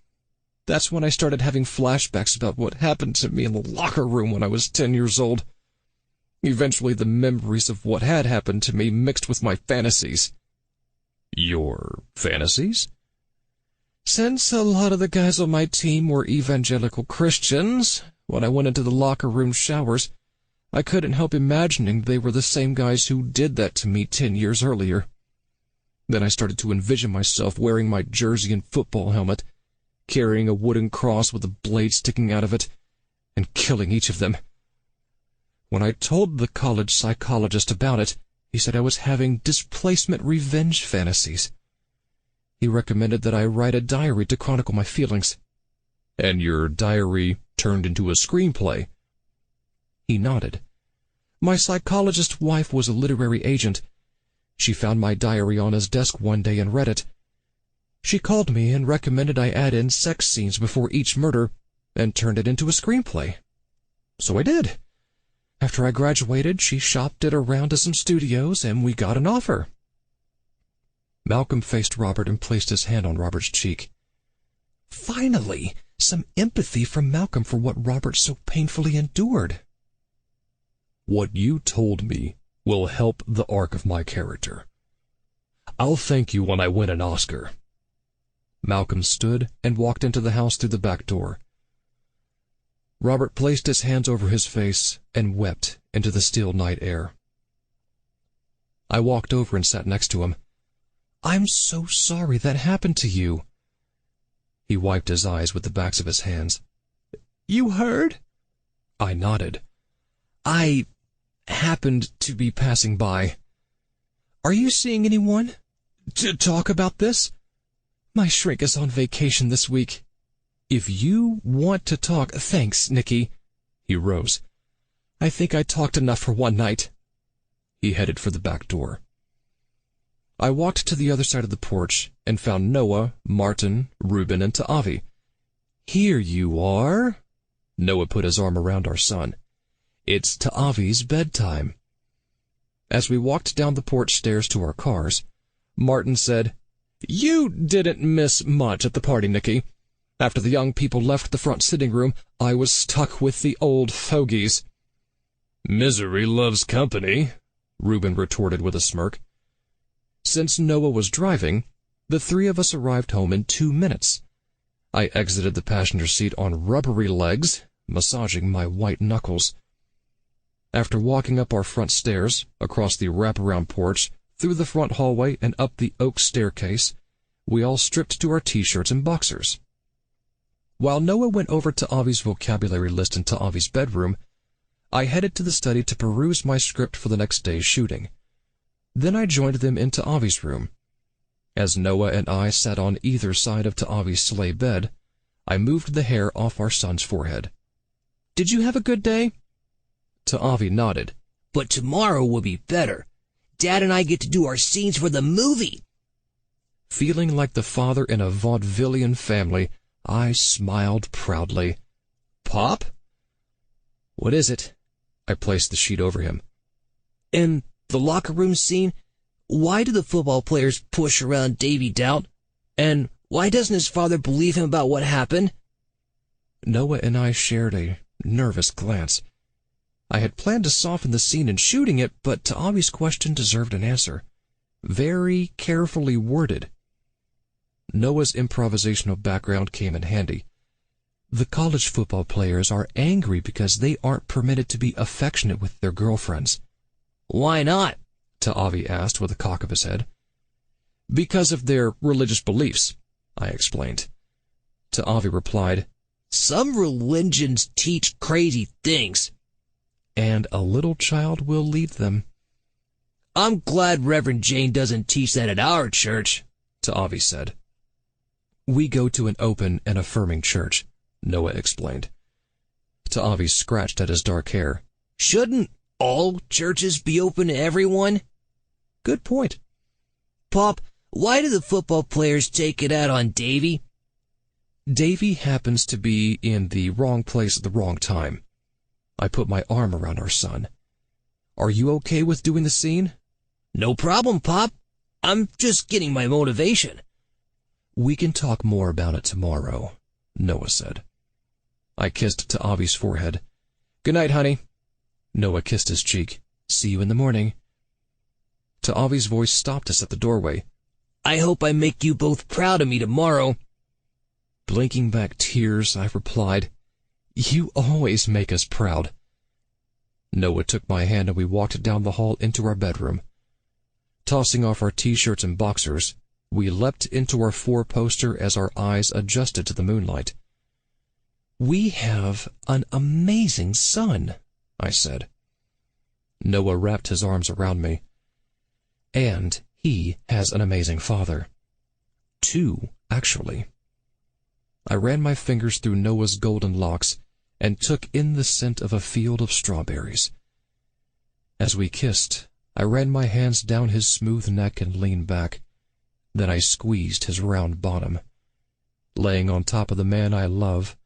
That's when I started having flashbacks about what happened to me in the locker room when I was 10 years old. Eventually the memories of what had happened to me mixed with my fantasies." "Your fantasies?" "Since a lot of the guys on my team were evangelical Christians, when I went into the locker room showers, I couldn't help imagining they were the same guys who did that to me 10 years earlier. Then I started to envision myself wearing my jersey and football helmet, carrying a wooden cross with a blade sticking out of it, and killing each of them. When I told the college psychologist about it, he said I was having displacement revenge fantasies. He recommended that I write a diary to chronicle my feelings." "And your diary turned into a screenplay?" He nodded. "My psychologist wife was a literary agent. She found my diary on his desk one day and read it. She called me and recommended I add in sex scenes before each murder and turned it into a screenplay. So I did. After I graduated, she shopped it around to some studios, and we got an offer." Malcolm faced Robert and placed his hand on Robert's cheek. Finally, some empathy from Malcolm for what Robert so painfully endured. "What you told me will help the arc of my character. I'll thank you when I win an Oscar." Malcolm stood and walked into the house through the back door. Robert placed his hands over his face and wept into the still night air. I walked over and sat next to him. "I'm so sorry that happened to you." He wiped his eyes with the backs of his hands. "You heard?" I nodded. "I happened to be passing by." "Are you seeing anyone to talk about this? My shrink is on vacation this week." "If you want to talk, thanks, Nicky." He rose. "I think I talked enough for one night." He headed for the back door. I walked to the other side of the porch and found Noah, Martin, Reuben, and Ta'avi. "Here you are." Noah put his arm around our son. "It's Ta'avi's bedtime." As we walked down the porch stairs to our cars, Martin said, "You didn't miss much at the party, Nicky. After the young people left the front sitting room, I was stuck with the old fogies. "Misery loves company," Reuben retorted with a smirk. Since Noah was driving, the three of us arrived home in 2 minutes. I exited the passenger seat on rubbery legs, massaging my white knuckles. After walking up our front stairs, across the wraparound porch, through the front hallway and up the oak staircase, we all stripped to our t-shirts and boxers. While Noah went over to Avi's vocabulary list into Avi's bedroom, I headed to the study to peruse my script for the next day's shooting. Then I joined them into Avi's room. As Noah and I sat on either side of Ta'avi's sleigh bed, I moved the hair off our son's forehead. "Did you have a good day?" Ta'avi nodded. "But tomorrow will be better. Dad and I get to do our scenes for the movie." Feeling like the father in a vaudevillian family, I smiled proudly. "Pop?" "What is it?" I placed the sheet over him. "In the locker room scene, why do the football players push around Davy Doubt? And why doesn't his father believe him about what happened?" Noah and I shared a nervous glance. I had planned to soften the scene in shooting it, but Ta'avi's question deserved an answer. Very carefully worded. Noah's improvisational background came in handy. "The college football players are angry because they aren't permitted to be affectionate with their girlfriends." "Why not?" Ta'avi asked with a cock of his head. "Because of their religious beliefs," I explained. Ta'avi replied, "Some religions teach crazy things." "And a little child will lead them." "I'm glad Reverend Jane doesn't teach that at our church," Ta'avi said. "We go to an open and affirming church," Noah explained. Ta'avi scratched at his dark hair. "Shouldn't all churches be open to everyone?" "Good point." "Pop, why do the football players take it out on Davy?" "Davy happens to be in the wrong place at the wrong time." I put my arm around our son. "Are you okay with doing the scene?" "No problem, Pop. I'm just getting my motivation." "We can talk more about it tomorrow," Noah said. I kissed Ta'avi's forehead. "Good night, honey." Noah kissed his cheek. "See you in the morning." Ta'avi's voice stopped us at the doorway. "I hope I make you both proud of me tomorrow." Blinking back tears, I replied, "You always make us proud." Noah took my hand and we walked down the hall into our bedroom. Tossing off our t-shirts and boxers, we leapt into our four-poster as our eyes adjusted to the moonlight. "We have an amazing son," I said. Noah wrapped his arms around me. "And he has an amazing father. 2, actually." I ran my fingers through Noah's golden locks and took in the scent of a field of strawberries. As we kissed, I ran my hands down his smooth neck and leaned back. Then I squeezed his round bottom. Laying on top of the man I love,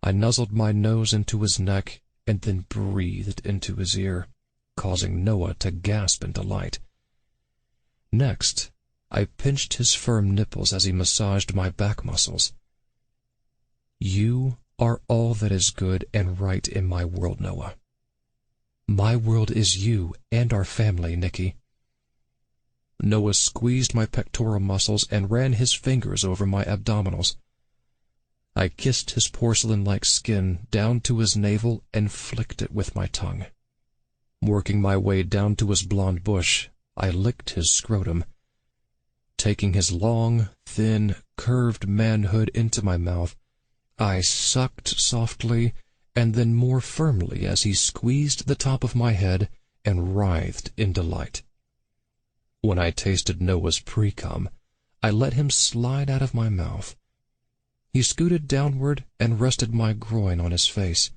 I nuzzled my nose into his neck and then breathed into his ear, causing Noah to gasp in delight. Next, I pinched his firm nipples as he massaged my back muscles. "You are all that is good and right in my world, Noah. My world is you and our family, Nicky." Noah squeezed my pectoral muscles and ran his fingers over my abdominals. I kissed his porcelain-like skin down to his navel and flicked it with my tongue. Working my way down to his blonde bush, I licked his scrotum. Taking his long, thin, curved manhood into my mouth, I sucked softly and then more firmly as he squeezed the top of my head and writhed in delight. When I tasted Noah's pre-cum, I let him slide out of my mouth. He scooted downward and rested my groin on his face.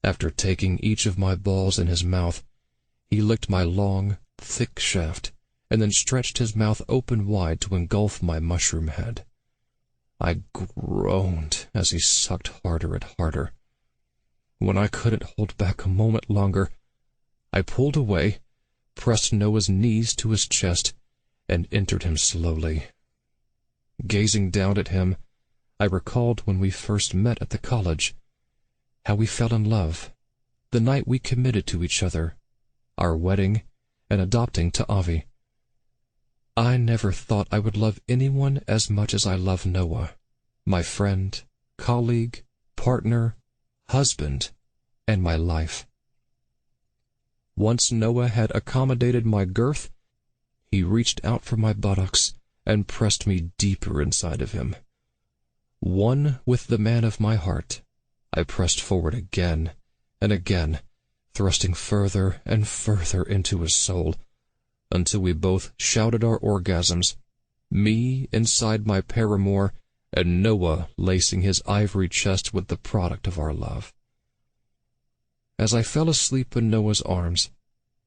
After taking each of my balls in his mouth, he licked my long, thick shaft and then stretched his mouth open wide to engulf my mushroom head. I groaned as he sucked harder and harder. When I couldn't hold back a moment longer, I pulled away, pressed Noah's knees to his chest, and entered him slowly. Gazing down at him, I recalled when we first met at the college, how we fell in love, the night we committed to each other, our wedding, and adopting Ta'avi. I never thought I would love anyone as much as I love Noah, my friend, colleague, partner, husband, and my life. Once Noah had accommodated my girth, he reached out for my buttocks and pressed me deeper inside of him. One with the man of my heart, I pressed forward again and again, thrusting further and further into his soul, until we both shouted our orgasms, me inside my paramour, and Noah lacing his ivory chest with the product of our love. As I fell asleep in Noah's arms,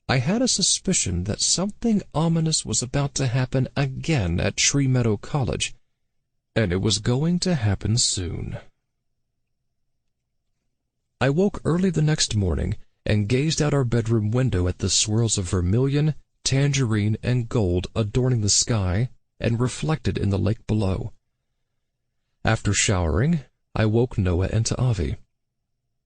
I had a suspicion that something ominous was about to happen again at Tree Meadow College, and it was going to happen soon. I woke early the next morning and gazed out our bedroom window at the swirls of vermilion, tangerine, and gold adorning the sky and reflected in the lake below. After showering, I woke Noah and Ta'avi.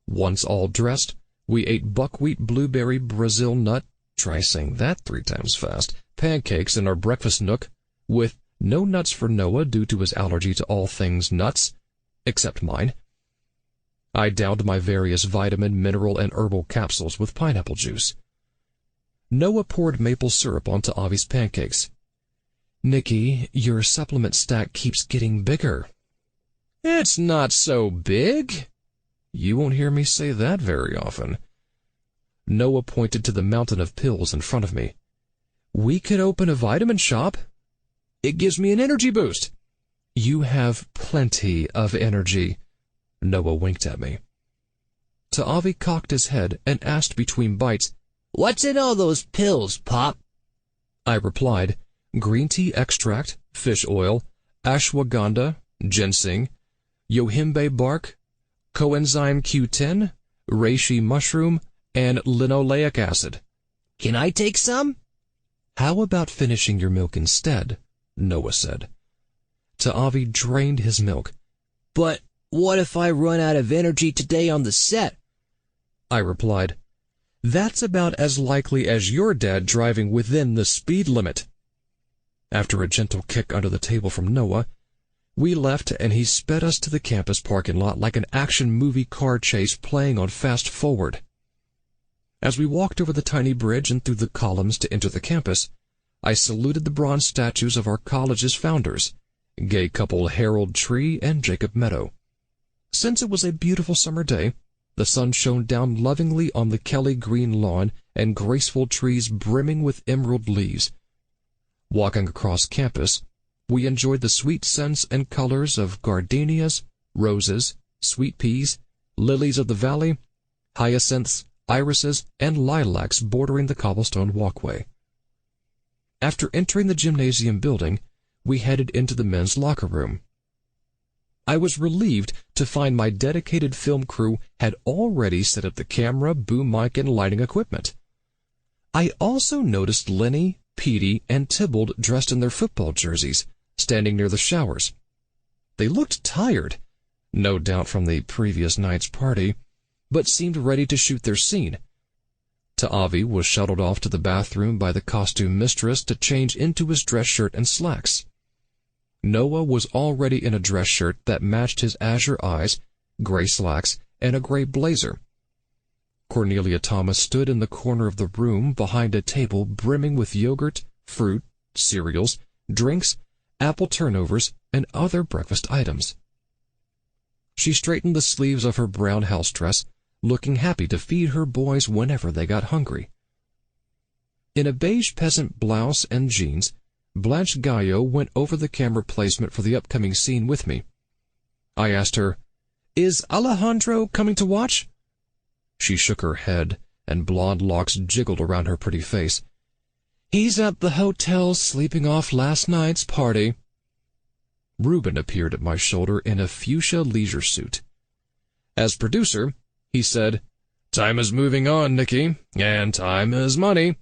Once all dressed, we ate buckwheat blueberry Brazil nut, try saying that 3 times fast, pancakes in our breakfast nook, with no nuts for Noah due to his allergy to all things nuts, except mine. I downed my various vitamin, mineral, and herbal capsules with pineapple juice. Noah poured maple syrup onto Avi's pancakes. "Nicky, your supplement stack keeps getting bigger." "It's not so big." You won't hear me say that very often. Noah pointed to the mountain of pills in front of me. "We could open a vitamin shop. It gives me an energy boost." "You have plenty of energy." Noah winked at me. Ta'avi cocked his head and asked between bites, "What's in all those pills, Pop?" I replied, "Green tea extract, fish oil, ashwagandha, ginseng, yohimbe bark, coenzyme Q10, reishi mushroom, and linoleic acid." "Can I take some?" "How about finishing your milk instead?" Noah said. Ta'avi drained his milk. "But what if I run out of energy today on the set?" I replied, "That's about as likely as your dad driving within the speed limit." After a gentle kick under the table from Noah, we left and he sped us to the campus parking lot like an action movie car chase playing on fast forward. As we walked over the tiny bridge and through the columns to enter the campus, I saluted the bronze statues of our college's founders, gay couple Harold Tree and Jacob Meadow. Since it was a beautiful summer day, the sun shone down lovingly on the Kelly green lawn and graceful trees brimming with emerald leaves. Walking across campus, we enjoyed the sweet scents and colors of gardenias, roses, sweet peas, lilies of the valley, hyacinths, irises, and lilacs bordering the cobblestone walkway. After entering the gymnasium building, we headed into the men's locker room. I was relieved to find my dedicated film crew had already set up the camera, boom mic, and lighting equipment. I also noticed Lenny, Petey, and Tybalt dressed in their football jerseys, standing near the showers. They looked tired, no doubt from the previous night's party, but seemed ready to shoot their scene. Ta'avi was shuttled off to the bathroom by the costume mistress to change into his dress shirt and slacks. Noah was already in a dress shirt that matched his azure eyes, gray slacks, and a gray blazer. Cornelia Thomas stood in the corner of the room behind a table brimming with yogurt, fruit, cereals, drinks, apple turnovers, and other breakfast items. She straightened the sleeves of her brown house dress, looking happy to feed her boys whenever they got hungry. In a beige peasant blouse and jeans, Blanche Gallo went over the camera placement for the upcoming scene with me. I asked her, "Is Alejandro coming to watch?" She shook her head, and blonde locks jiggled around her pretty face. "He's at the hotel sleeping off last night's party." Reuben appeared at my shoulder in a fuchsia leisure suit. As producer, he said, "Time is moving on, Nicky, and time is money."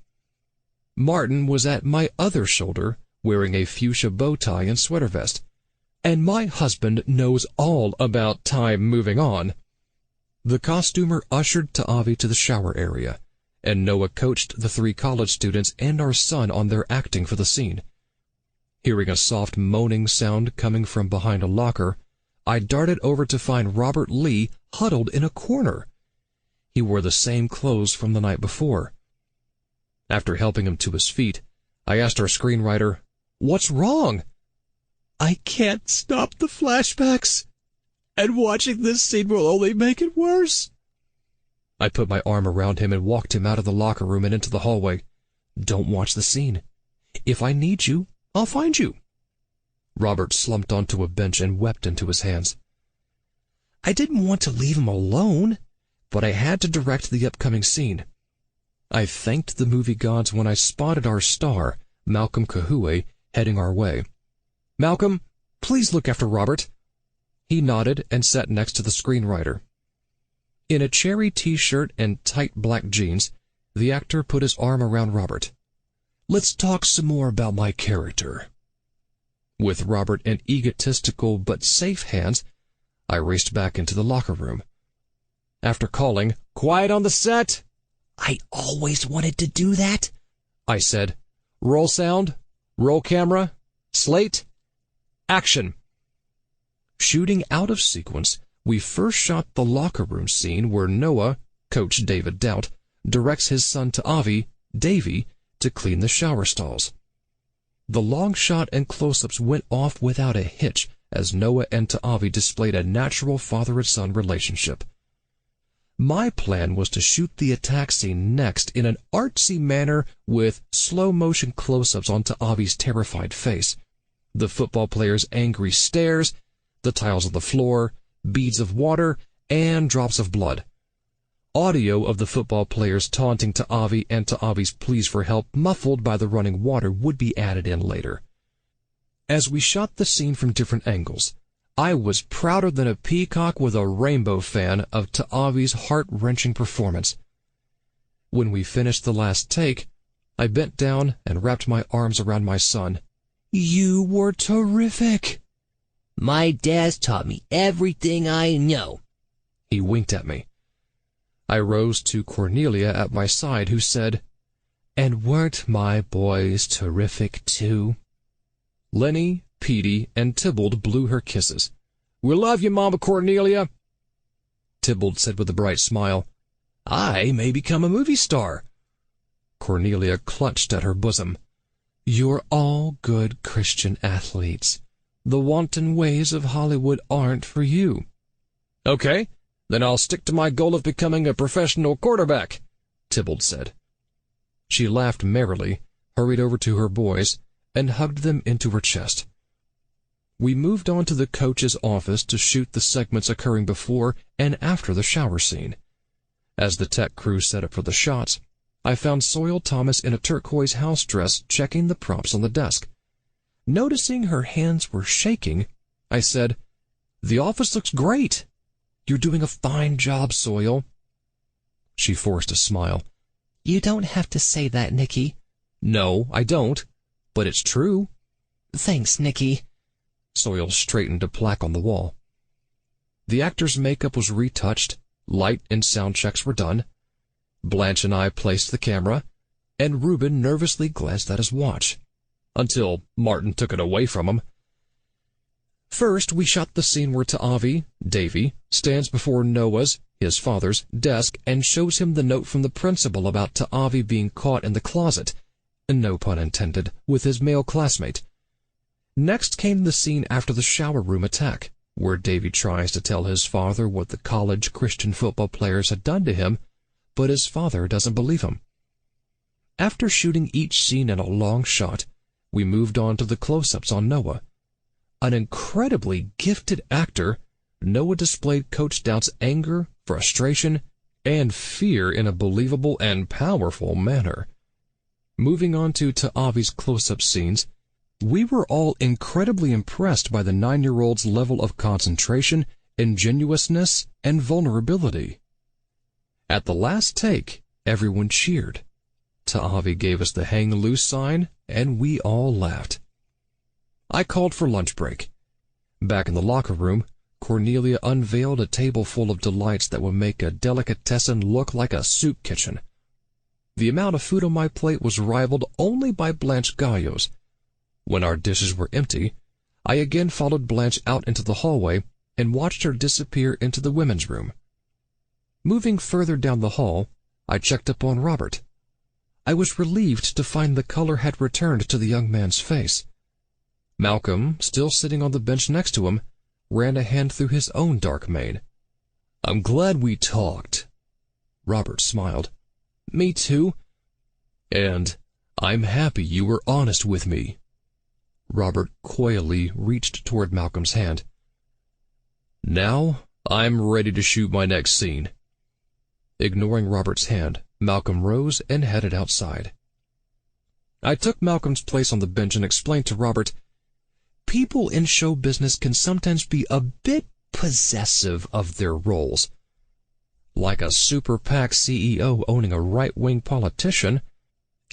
Martin was at my other shoulder, wearing a fuchsia bow tie and sweater vest. And my husband knows all about time moving on. The costumer ushered Ta'avi to the shower area, and Noah coached the 3 college students and our son on their acting for the scene. Hearing a soft moaning sound coming from behind a locker, I darted over to find Robert Lee huddled in a corner. He wore the same clothes from the night before. After helping him to his feet, I asked our screenwriter, "What's wrong?" "I can't stop the flashbacks, and watching this scene will only make it worse." I put my arm around him and walked him out of the locker room and into the hallway. "Don't watch the scene. If I need you, I'll find you." Robert slumped onto a bench and wept into his hands. I didn't want to leave him alone, but I had to direct the upcoming scene. I thanked the movie gods when I spotted our star, Malcolm Kahue, heading our way. "Malcolm, please look after Robert." He nodded and sat next to the screenwriter. In a cherry t-shirt and tight black jeans, the actor put his arm around Robert. "Let's talk some more about my character." With Robert in egotistical but safe hands, I raced back into the locker room. After calling, "Quiet on the set," "I always wanted to do that," I said. "Roll sound, roll camera, slate, action." Shooting out of sequence, we first shot the locker room scene where Noah, Coach David Doubt, directs his son Ta'avi, Davy, to clean the shower stalls. The long shot and close-ups went off without a hitch as Noah and Ta'avi displayed a natural father and son relationship. My plan was to shoot the attack scene next in an artsy manner with slow-motion close-ups on Ta'avi's terrified face, the football player's angry stares, the tiles of the floor, beads of water, and drops of blood. Audio of the football players taunting Ta'avi and Ta'avi's pleas for help, muffled by the running water, would be added in later. As we shot the scene from different angles, I was prouder than a peacock with a rainbow fan of Ta'avi's heart-wrenching performance. When we finished the last take, I bent down and wrapped my arms around my son. "You were terrific." "My dad's taught me everything I know." He winked at me. I rose to Cornelia at my side, who said, "And weren't my boys terrific, too?" Lenny, Petey, and Tybalt blew her kisses. "We love you, Mama Cornelia." Tybalt said with a bright smile, "I may become a movie star." Cornelia clutched at her bosom. "You're all good Christian athletes. The wanton ways of Hollywood aren't for you." "Okay, then I'll stick to my goal of becoming a professional quarterback," Tybalt said. She laughed merrily, hurried over to her boys, and hugged them into her chest. We moved on to the coach's office to shoot the segments occurring before and after the shower scene. As the tech crew set up for the shots, I found Soil Thomas in a turquoise house dress checking the props on the desk. Noticing her hands were shaking, I said, "The office looks great. You're doing a fine job, Soil." She forced a smile. "You don't have to say that, Nicky." "No, I don't, but it's true." "Thanks, Nicky." Soil straightened a plaque on the wall. The actor's makeup was retouched, light and sound checks were done. Blanche and I placed the camera, and Reuben nervously glanced at his watch, until Martin took it away from him. First, we shot the scene where Ta'avi, Davy, stands before Noah's, his father's, desk and shows him the note from the principal about Ta'avi being caught in the closet, no pun intended, with his male classmate. Next came the scene after the shower room attack, where Davy tries to tell his father what the college Christian football players had done to him, but his father doesn't believe him. After shooting each scene in a long shot, we moved on to the close-ups on Noah. An incredibly gifted actor, Noah displayed Coach Doubt's anger, frustration, and fear in a believable and powerful manner. Moving on to Ta'avi's close-up scenes, we were all incredibly impressed by the 9-year-old's level of concentration, ingenuousness, and vulnerability. At the last take, everyone cheered. Ta'avi gave us the hang loose sign, and we all laughed. I called for lunch break. Back in the locker room, Cornelia unveiled a table full of delights that would make a delicatessen look like a soup kitchen. The amount of food on my plate was rivaled only by Blanche Gallo's. When our dishes were empty, I again followed Blanche out into the hallway and watched her disappear into the women's room. Moving further down the hall, I checked up on Robert. I was relieved to find the color had returned to the young man's face. Malcolm, still sitting on the bench next to him, ran a hand through his own dark mane. "I'm glad we talked." Robert smiled. "Me too." "And I'm happy you were honest with me." Robert coyly reached toward Malcolm's hand. "Now I'm ready to shoot my next scene." Ignoring Robert's hand, Malcolm rose and headed outside. I took Malcolm's place on the bench and explained to Robert, "People in show business can sometimes be a bit possessive of their roles. Like a super PAC CEO owning a right-wing politician,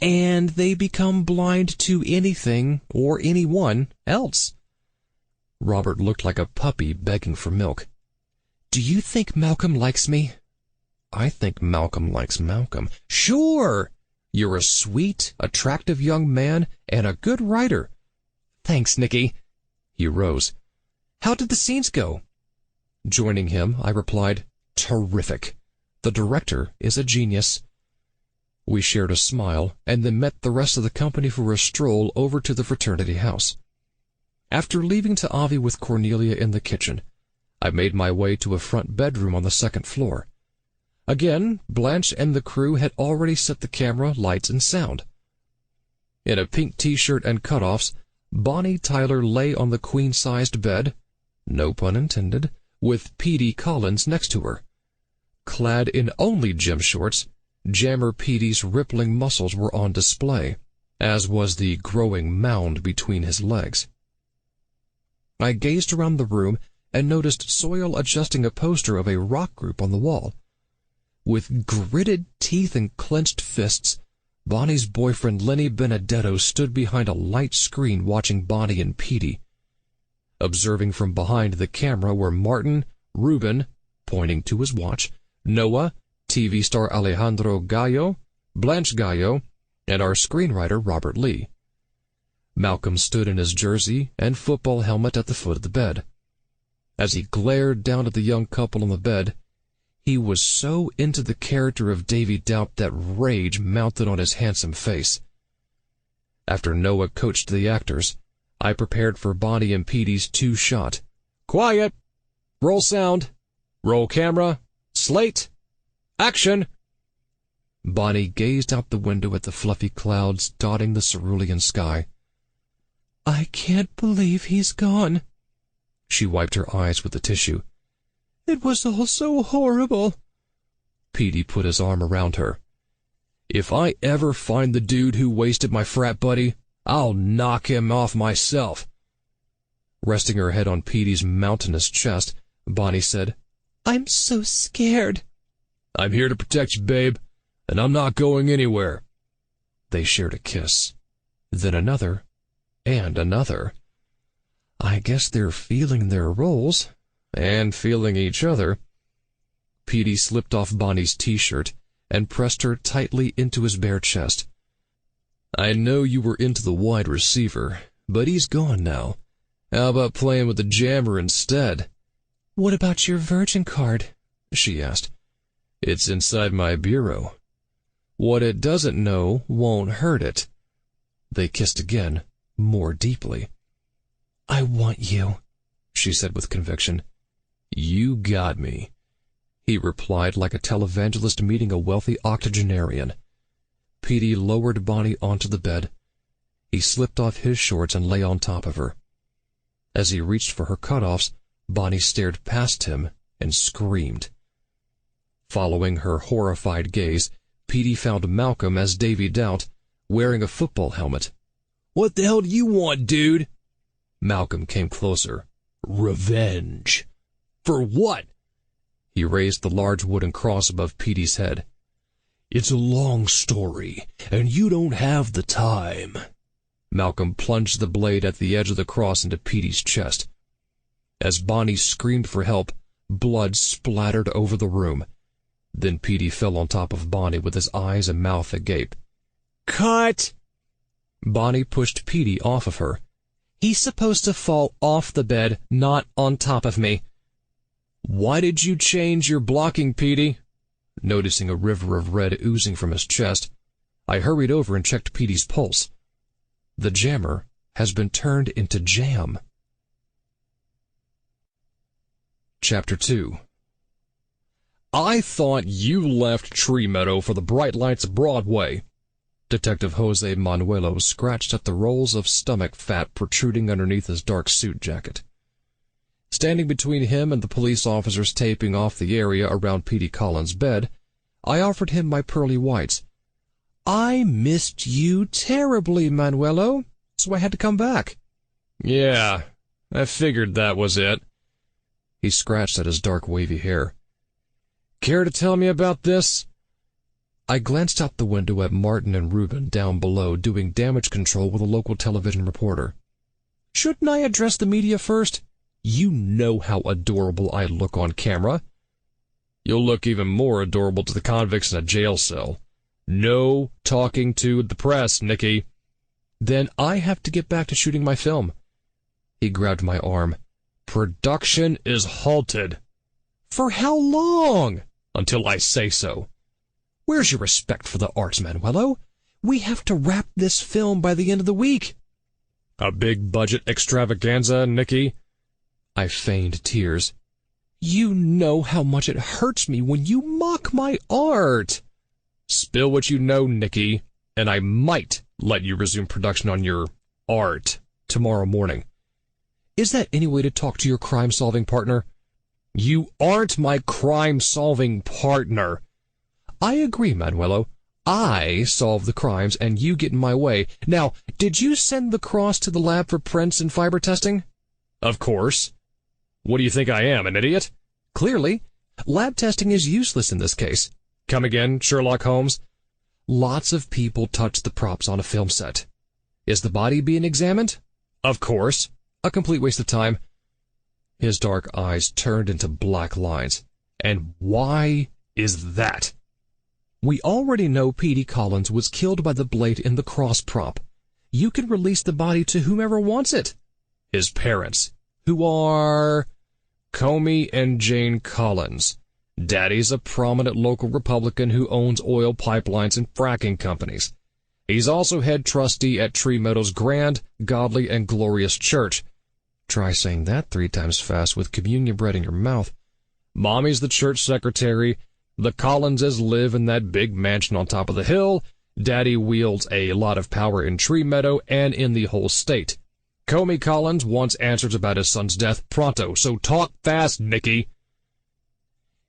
and they become blind to anything or anyone else." Robert looked like a puppy begging for milk. "Do you think Malcolm likes me?" "I think Malcolm likes Malcolm." "Sure! You're a sweet, attractive young man and a good writer." "Thanks, Nicky." He rose. "How did the scenes go?" Joining him, I replied, "Terrific. The director is a genius." We shared a smile and then met the rest of the company for a stroll over to the fraternity house. After leaving to Avi with Cornelia in the kitchen, I made my way to a front bedroom on the second floor. Again, Blanche and the crew had already set the camera, lights, and sound. In a pink t-shirt and cutoffs, Bonnie Tyler lay on the queen-sized bed, no pun intended, with Petey Collins next to her. Clad in only gym shorts, Jammer Petey's rippling muscles were on display, as was the growing mound between his legs. I gazed around the room and noticed Soil adjusting a poster of a rock group on the wall. With gritted teeth and clenched fists, Bonnie's boyfriend Lenny Benedetto stood behind a light screen watching Bonnie and Petey. Observing from behind the camera were Martin, Ruben, pointing to his watch, Noah, TV star Alejandro Gallo, Blanche Gallo, and our screenwriter Robert Lee. Malcolm stood in his jersey and football helmet at the foot of the bed. As he glared down at the young couple on the bed, he was so into the character of Davy Doubt that rage mounted on his handsome face. After Noah coached the actors, I prepared for Bonnie and Petey's two-shot. "Quiet! Roll sound! Roll camera! Slate! Action!" Bonnie gazed out the window at the fluffy clouds dotting the cerulean sky. "I can't believe he's gone." She wiped her eyes with the tissue. "It was all so horrible." Petey put his arm around her. "If I ever find the dude who wasted my frat buddy, I'll knock him off myself." Resting her head on Petey's mountainous chest, Bonnie said, "I'm so scared." "I'm here to protect you, babe, and I'm not going anywhere." They shared a kiss, then another, and another. I guess they're feeling their roles, and feeling each other. Petey slipped off Bonnie's t-shirt and pressed her tightly into his bare chest. "I know you were into the wide receiver, but he's gone now. How about playing with the jammer instead?" "What about your virgin card?" she asked. "It's inside my bureau. What it doesn't know won't hurt it." They kissed again, more deeply. "I want you," she said with conviction. "You got me," he replied like a televangelist meeting a wealthy octogenarian. Petey lowered Bonnie onto the bed. He slipped off his shorts and lay on top of her. As he reached for her cutoffs, Bonnie stared past him and screamed. Following her horrified gaze, Petey found Malcolm as Davy Doubt, wearing a football helmet. "What the hell do you want, dude?" Malcolm came closer. "Revenge." "For what?" He raised the large wooden cross above Petey's head. "It's a long story, and you don't have the time." Malcolm plunged the blade at the edge of the cross into Petey's chest. As Bonnie screamed for help, blood splattered over the room. Then Petey fell on top of Bonnie with his eyes and mouth agape. Cut! Bonnie pushed Petey off of her. He's supposed to fall off the bed, not on top of me. Why did you change your blocking, Petey? Noticing a river of red oozing from his chest, I hurried over and checked Petey's pulse. The jammer has been turned into jam. Chapter 2. I thought you left Tree Meadow for the bright lights of Broadway. Detective Jose Manuelo scratched at the rolls of stomach fat protruding underneath his dark suit jacket. Standing between him and the police officers taping off the area around Petey Collins' bed, I offered him my pearly whites. I missed you terribly, Manuelo, so I had to come back. Yeah, I figured that was it. He scratched at his dark wavy hair. Care to tell me about this? I glanced out the window at Martin and Reuben down below doing damage control with a local television reporter. Shouldn't I address the media first? You know how adorable I look on camera. You'll look even more adorable to the convicts in a jail cell. No talking to the press, Nicky. Then I have to get back to shooting my film. He grabbed my arm. Production is halted. For how long? Until I say so. Where's your respect for the arts, Manuelo? We have to wrap this film by the end of the week. A big budget extravaganza, Nicky? I feigned tears. You know how much it hurts me when you mock my art. Spill what you know, Nicky, and I might let you resume production on your art tomorrow morning. Is that any way to talk to your crime-solving partner? You aren't my crime-solving partner. I agree, Manuelo. I solve the crimes and you get in my way. Now, did you send the cross to the lab for prints and fiber testing? Of course. What do you think I am, an idiot? Clearly. Lab testing is useless in this case. Come again, Sherlock Holmes? Lots of people touch the props on a film set. Is the body being examined? Of course. A complete waste of time. His dark eyes turned into black lines. And why is that? We already know Petey Collins was killed by the blade in the cross prop. You can release the body to whomever wants it. His parents, who are Comey and Jane Collins. Daddy's a prominent local Republican who owns oil pipelines and fracking companies. He's also head trustee at Tree Meadows Grand, Godly, and Glorious Church. Try saying that 3 times fast with communion bread in your mouth. Mommy's the church secretary. The Collinses live in that big mansion on top of the hill. Daddy wields a lot of power in Tree Meadow and in the whole state. Comey Collins wants answers about his son's death pronto, so talk fast, Nicky.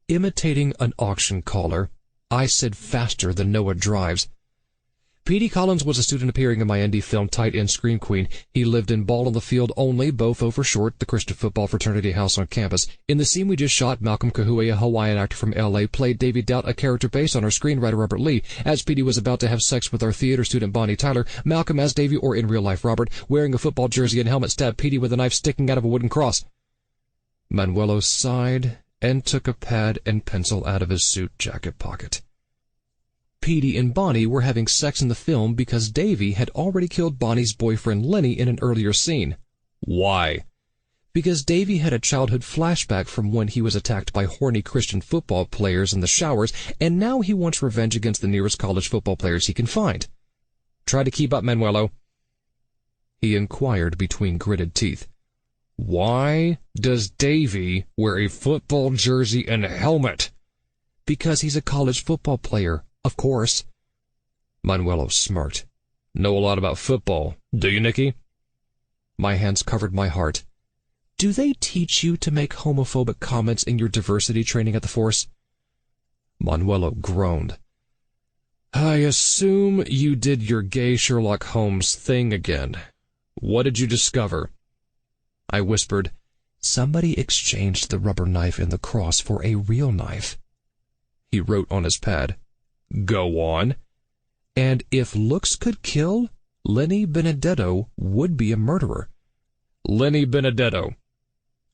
Imitating an auction caller, I said faster than Noah drives. Petey Collins was a student appearing in my indie film Tight End Scream Queen. He lived in Ball on the Field Only, Bofo for short, the Christian football fraternity house on campus. In the scene we just shot, Malcolm Kahue, a Hawaiian actor from L.A., played Davy Doubt, a character based on our screenwriter Robert Lee. As Petey was about to have sex with our theater student Bonnie Tyler, Malcolm as Davy, or in real life Robert, wearing a football jersey and helmet, stabbed Petey with a knife sticking out of a wooden cross. Manuelo sighed and took a pad and pencil out of his suit jacket pocket. Petey and Bonnie were having sex in the film because Davy had already killed Bonnie's boyfriend Lenny in an earlier scene. Why? Because Davy had a childhood flashback from when he was attacked by horny Christian football players in the showers, and now he wants revenge against the nearest college football players he can find. Try to keep up, Manuelo. He inquired between gritted teeth. Why does Davy wear a football jersey and a helmet? Because he's a college football player. Of course. Manuelo smirked. Know a lot about football, do you, Nicky? My hands covered my heart. Do they teach you to make homophobic comments in your diversity training at the force? Manuelo groaned. I assume you did your gay Sherlock Holmes thing again. What did you discover? I whispered, somebody exchanged the rubber knife in the cross for a real knife. He wrote on his pad. Go on. And if looks could kill, Lenny Benedetto would be a murderer. Lenny Benedetto.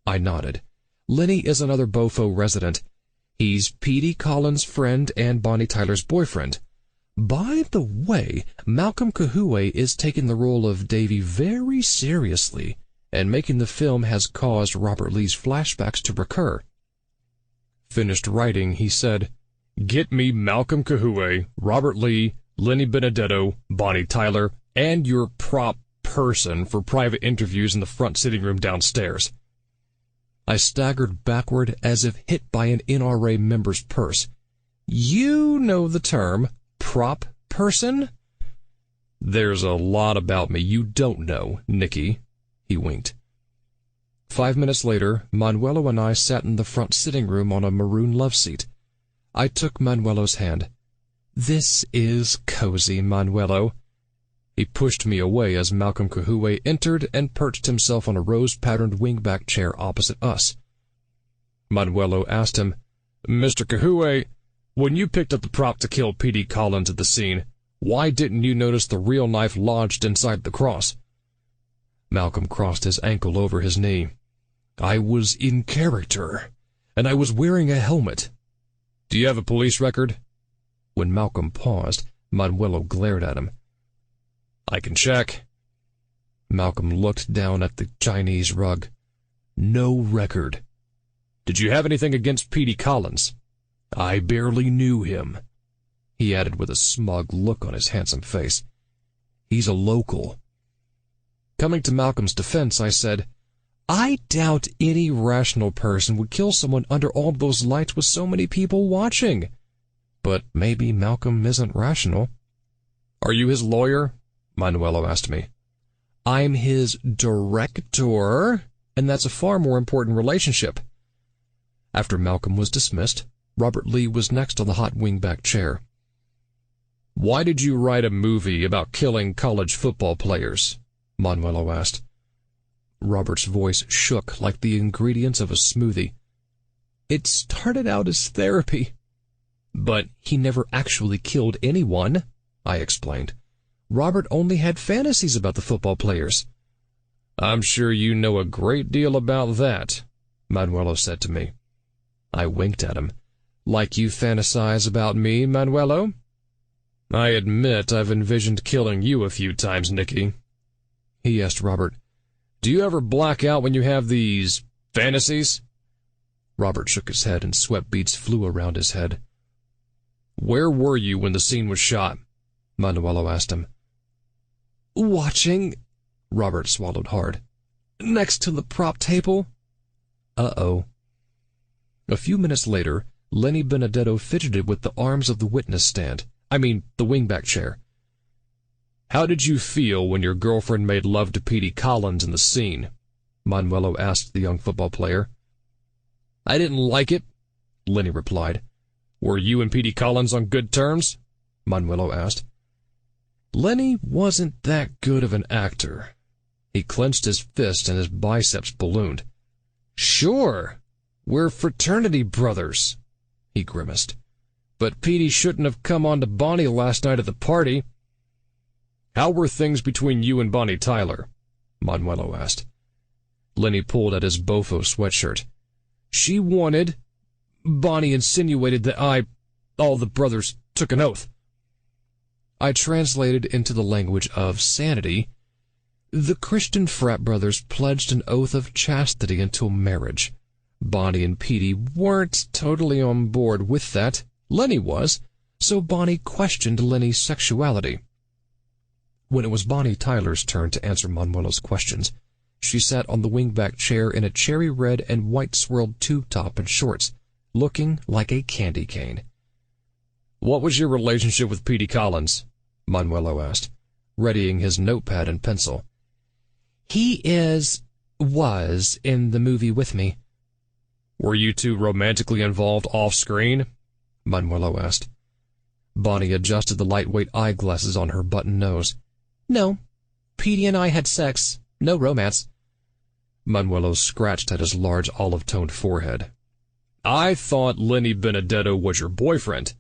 I nodded. Lenny is another Bofo resident. He's Petey Collins' friend and Bonnie Tyler's boyfriend. By the way, Malcolm Kahue is taking the role of Davy very seriously, and making the film has caused Robert Lee's flashbacks to recur. Finished writing, he said, "Get me Malcolm Kahue, Robert Lee, Lenny Benedetto, Bonnie Tyler, and your prop person for private interviews in the front sitting room downstairs." I staggered backward as if hit by an NRA member's purse. "You know the term, prop person?" "There's a lot about me you don't know, Nicky," he winked. 5 minutes later, Manuelo and I sat in the front sitting room on a maroon love seat. I took Manuelo's hand. "This is cozy, Manuelo." He pushed me away as Malcolm Kahue entered and perched himself on a rose-patterned wingback chair opposite us. Manuelo asked him, "Mr. Kahue, when you picked up the prop to kill Petey Collins at the scene, why didn't you notice the real knife lodged inside the cross?" Malcolm crossed his ankle over his knee. "I was in character, and I was wearing a helmet." "Do you have a police record?" When Malcolm paused, Manuelo glared at him. "I can check." Malcolm looked down at the Chinese rug. "No record." "Did you have anything against Petey Collins?" "I barely knew him," he added with a smug look on his handsome face. "He's a local." Coming to Malcolm's defense, I said, "I doubt any rational person would kill someone under all those lights with so many people watching. But maybe Malcolm isn't rational." "Are you his lawyer?" Manuelo asked me. "I'm his director, and that's a far more important relationship." After Malcolm was dismissed, Robert Lee was next on the hot wingback chair. "Why did you write a movie about killing college football players?" Manuelo asked. Robert's voice shook like the ingredients of a smoothie. "It started out as therapy." "But he never actually killed anyone," I explained. "Robert only had fantasies about the football players." "I'm sure you know a great deal about that," Manuelo said to me. I winked at him. "Like you fantasize about me, Manuelo?" "I admit I've envisioned killing you a few times, Nicky." He asked Robert, "Do you ever black out when you have these fantasies?" Robert shook his head and sweat beads flew around his head. "Where were you when the scene was shot?" Manuelo asked him. "Watching," Robert swallowed hard. "Next to the prop table." Uh-oh. A few minutes later, Lenny Benedetto fidgeted with the arms of the witness stand. The wingback chair. "How did you feel when your girlfriend made love to Petey Collins in the scene?" Manuelo asked the young football player. "I didn't like it," Lenny replied. "Were you and Petey Collins on good terms?" Manuelo asked. Lenny wasn't that good of an actor. He clenched his fist and his biceps ballooned. "Sure, we're fraternity brothers," he grimaced. "But Petey shouldn't have come on to Bonnie last night at the party." "How were things between you and Bonnie Tyler?" Manuelo asked. Lenny pulled at his Bofo sweatshirt. "She wanted. Bonnie insinuated that all the brothers took an oath." I translated into the language of sanity. "The Christian frat brothers pledged an oath of chastity until marriage. Bonnie and Petey weren't totally on board with that. Lenny was, so Bonnie questioned Lenny's sexuality." When it was Bonnie Tyler's turn to answer Manuelo's questions, she sat on the wingback chair in a cherry red and white swirled tube top and shorts, looking like a candy cane. "What was your relationship with Petey Collins?" Manuelo asked, readying his notepad and pencil. "He was in the movie with me." "Were you two romantically involved off-screen?" Manuelo asked. Bonnie adjusted the lightweight eyeglasses on her button nose. "No, Petey and I had sex. No romance." Manuelo scratched at his large olive-toned forehead. "I thought Lenny Benedetto was your boyfriend."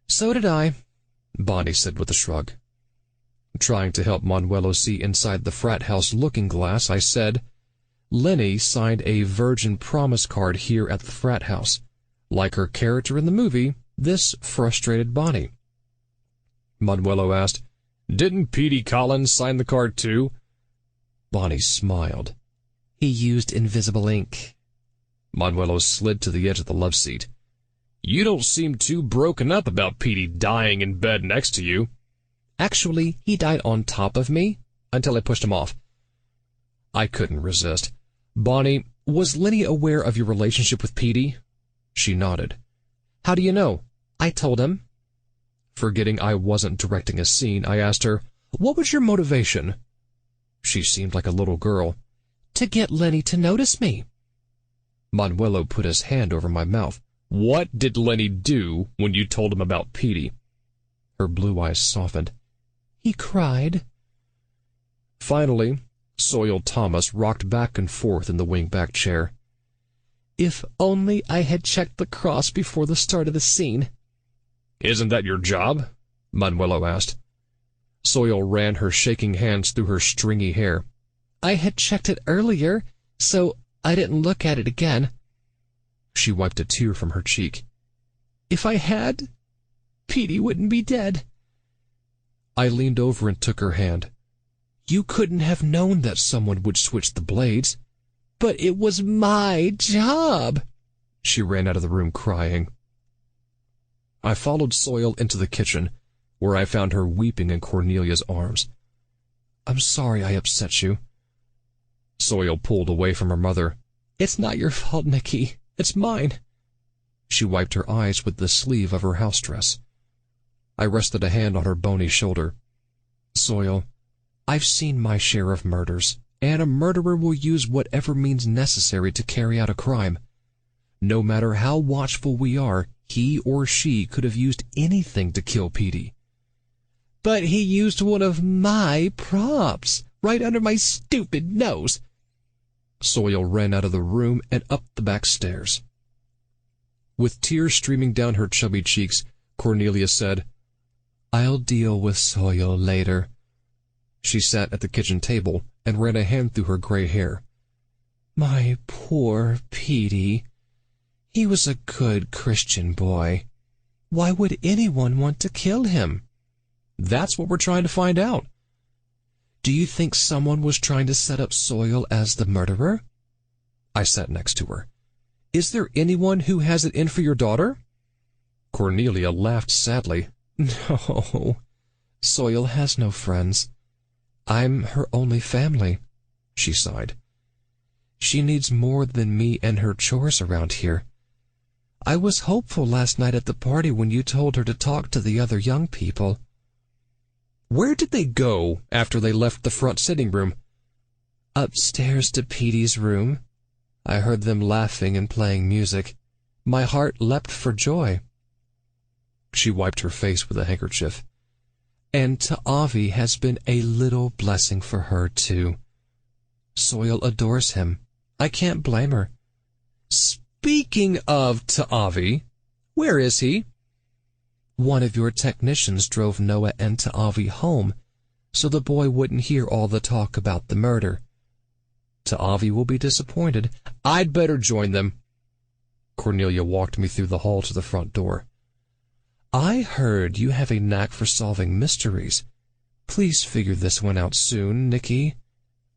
"So did I," Bonnie said with a shrug. Trying to help Manuelo see inside the frat house looking glass, I said, Lenny signed a virgin promise card here at the frat house. Like her character in the movie, this frustrated Bonnie. Manuelo asked, "Didn't Petey Collins sign the card too?" Bonnie smiled. "He used invisible ink." Manuelo slid to the edge of the love seat. "You don't seem too broken up about Petey dying in bed next to you." "Actually, he died on top of me, until I pushed him off." I couldn't resist. "Bonnie, was Lenny aware of your relationship with Petey?" She nodded. "How do you know?" "I told him." Forgetting I wasn't directing a scene, I asked her, "What was your motivation?" She seemed like a little girl. "To get Lenny to notice me." Manuelo put his hand over my mouth. "What did Lenny do when you told him about Petey?" Her blue eyes softened. "He cried." Finally, Soiled Thomas rocked back and forth in the wing-back chair. "If only I had checked the cross before the start of the scene." "Isn't that your job?" Manuelo asked. Soil ran her shaking hands through her stringy hair. "I had checked it earlier, so I didn't look at it again." She wiped a tear from her cheek. "If I had, Petey wouldn't be dead." I leaned over and took her hand. "You couldn't have known that someone would switch the blades." "But it was my job." She ran out of the room crying. I followed Soil into the kitchen, where I found her weeping in Cornelia's arms. "I'm sorry I upset you." Soil pulled away from her mother. "It's not your fault, Nicky. It's mine." She wiped her eyes with the sleeve of her house dress. I rested a hand on her bony shoulder. "Soil, I've seen my share of murders, and a murderer will use whatever means necessary to carry out a crime. No matter how watchful we are, he or she could have used anything to kill Petey." "But he used one of my props, right under my stupid nose." Soil ran out of the room and up the back stairs. With tears streaming down her chubby cheeks, Cornelia said, "I'll deal with Soil later." She sat at the kitchen table and ran a hand through her gray hair. "My poor Petey. He was a good Christian boy. Why would anyone want to kill him?" "That's what we're trying to find out." "Do you think someone was trying to set up Soil as the murderer?" I sat next to her. "Is there anyone who has it in for your daughter?" Cornelia laughed sadly. "No, Soil has no friends. I'm her only family," she sighed. "She needs more than me and her chores around here. I was hopeful last night at the party when you told her to talk to the other young people." "Where did they go after they left the front sitting room?" "Upstairs to Petey's room. I heard them laughing and playing music. My heart leapt for joy." She wiped her face with a handkerchief. "And Ta'avi has been a little blessing for her, too. Soil adores him. I can't blame her." "Speaking of Ta'avi, where is he?" "One of your technicians drove Noah and Ta'avi home, so the boy wouldn't hear all the talk about the murder. Ta'avi will be disappointed." "I'd better join them." Cornelia walked me through the hall to the front door. "I heard you have a knack for solving mysteries. Please figure this one out soon, Nicky.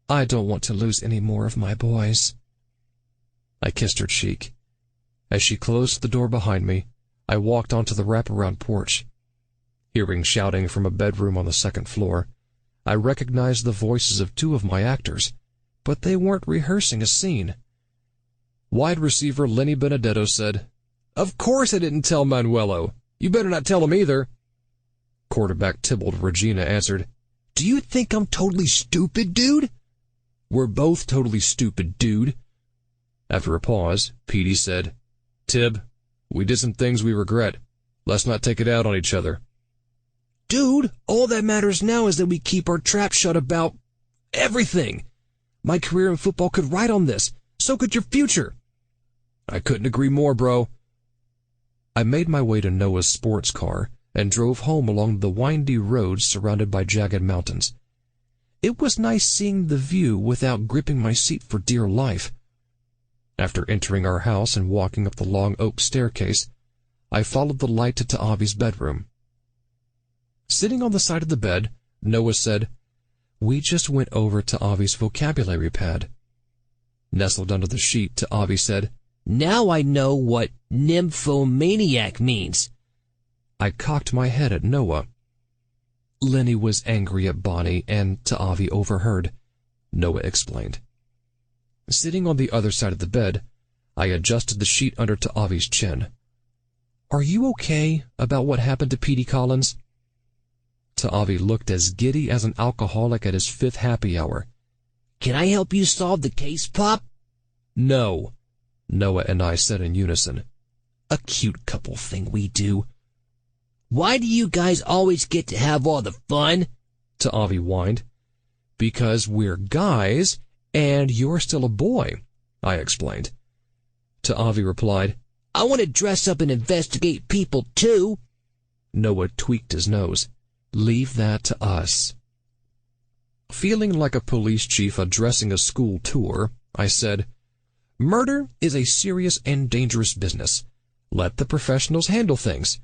I don't want to lose any more of my boys." I kissed her cheek. As she closed the door behind me, I walked onto the wraparound porch. Hearing shouting from a bedroom on the second floor, I recognized the voices of two of my actors, but they weren't rehearsing a scene. Wide receiver Lenny Benedetto said, "Of course I didn't tell Manuelo. You better not tell him either." Quarterback Tybalt Regina answered, "Do you think I'm totally stupid, dude?" "We're both totally stupid, dude." After a pause, Petey said, "Tib, we did some things we regret. Let's not take it out on each other." "Dude, all that matters now is that we keep our trap shut about everything. My career in football could ride on this. So could your future." "I couldn't agree more, bro." I made my way to Noah's sports car and drove home along the windy roads surrounded by jagged mountains. It was nice seeing the view without gripping my seat for dear life. After entering our house and walking up the long oak staircase, I followed the light to Avi's bedroom. Sitting on the side of the bed, Noah said, "We just went over to Avi's vocabulary pad." Nestled under the sheet, Avi said, "Now I know what nymphomaniac means." I cocked my head at Noah. Lenny was angry at Bonnie, and Avi overheard, Noah explained. Sitting on the other side of the bed, I adjusted the sheet under Avi's chin. "Are you okay about what happened to Petey Collins?" Avi looked as giddy as an alcoholic at his 5th happy hour. "Can I help you solve the case, Pop?" "No," Noah and I said in unison. "A cute couple thing we do." "Why do you guys always get to have all the fun?" Avi whined. "Because we're guys, and you're still a boy," I explained. Avi replied, "I want to dress up and investigate people, too." Noah tweaked his nose. "Leave that to us." Feeling like a police chief addressing a school tour, I said, "Murder is a serious and dangerous business. Let the professionals handle things."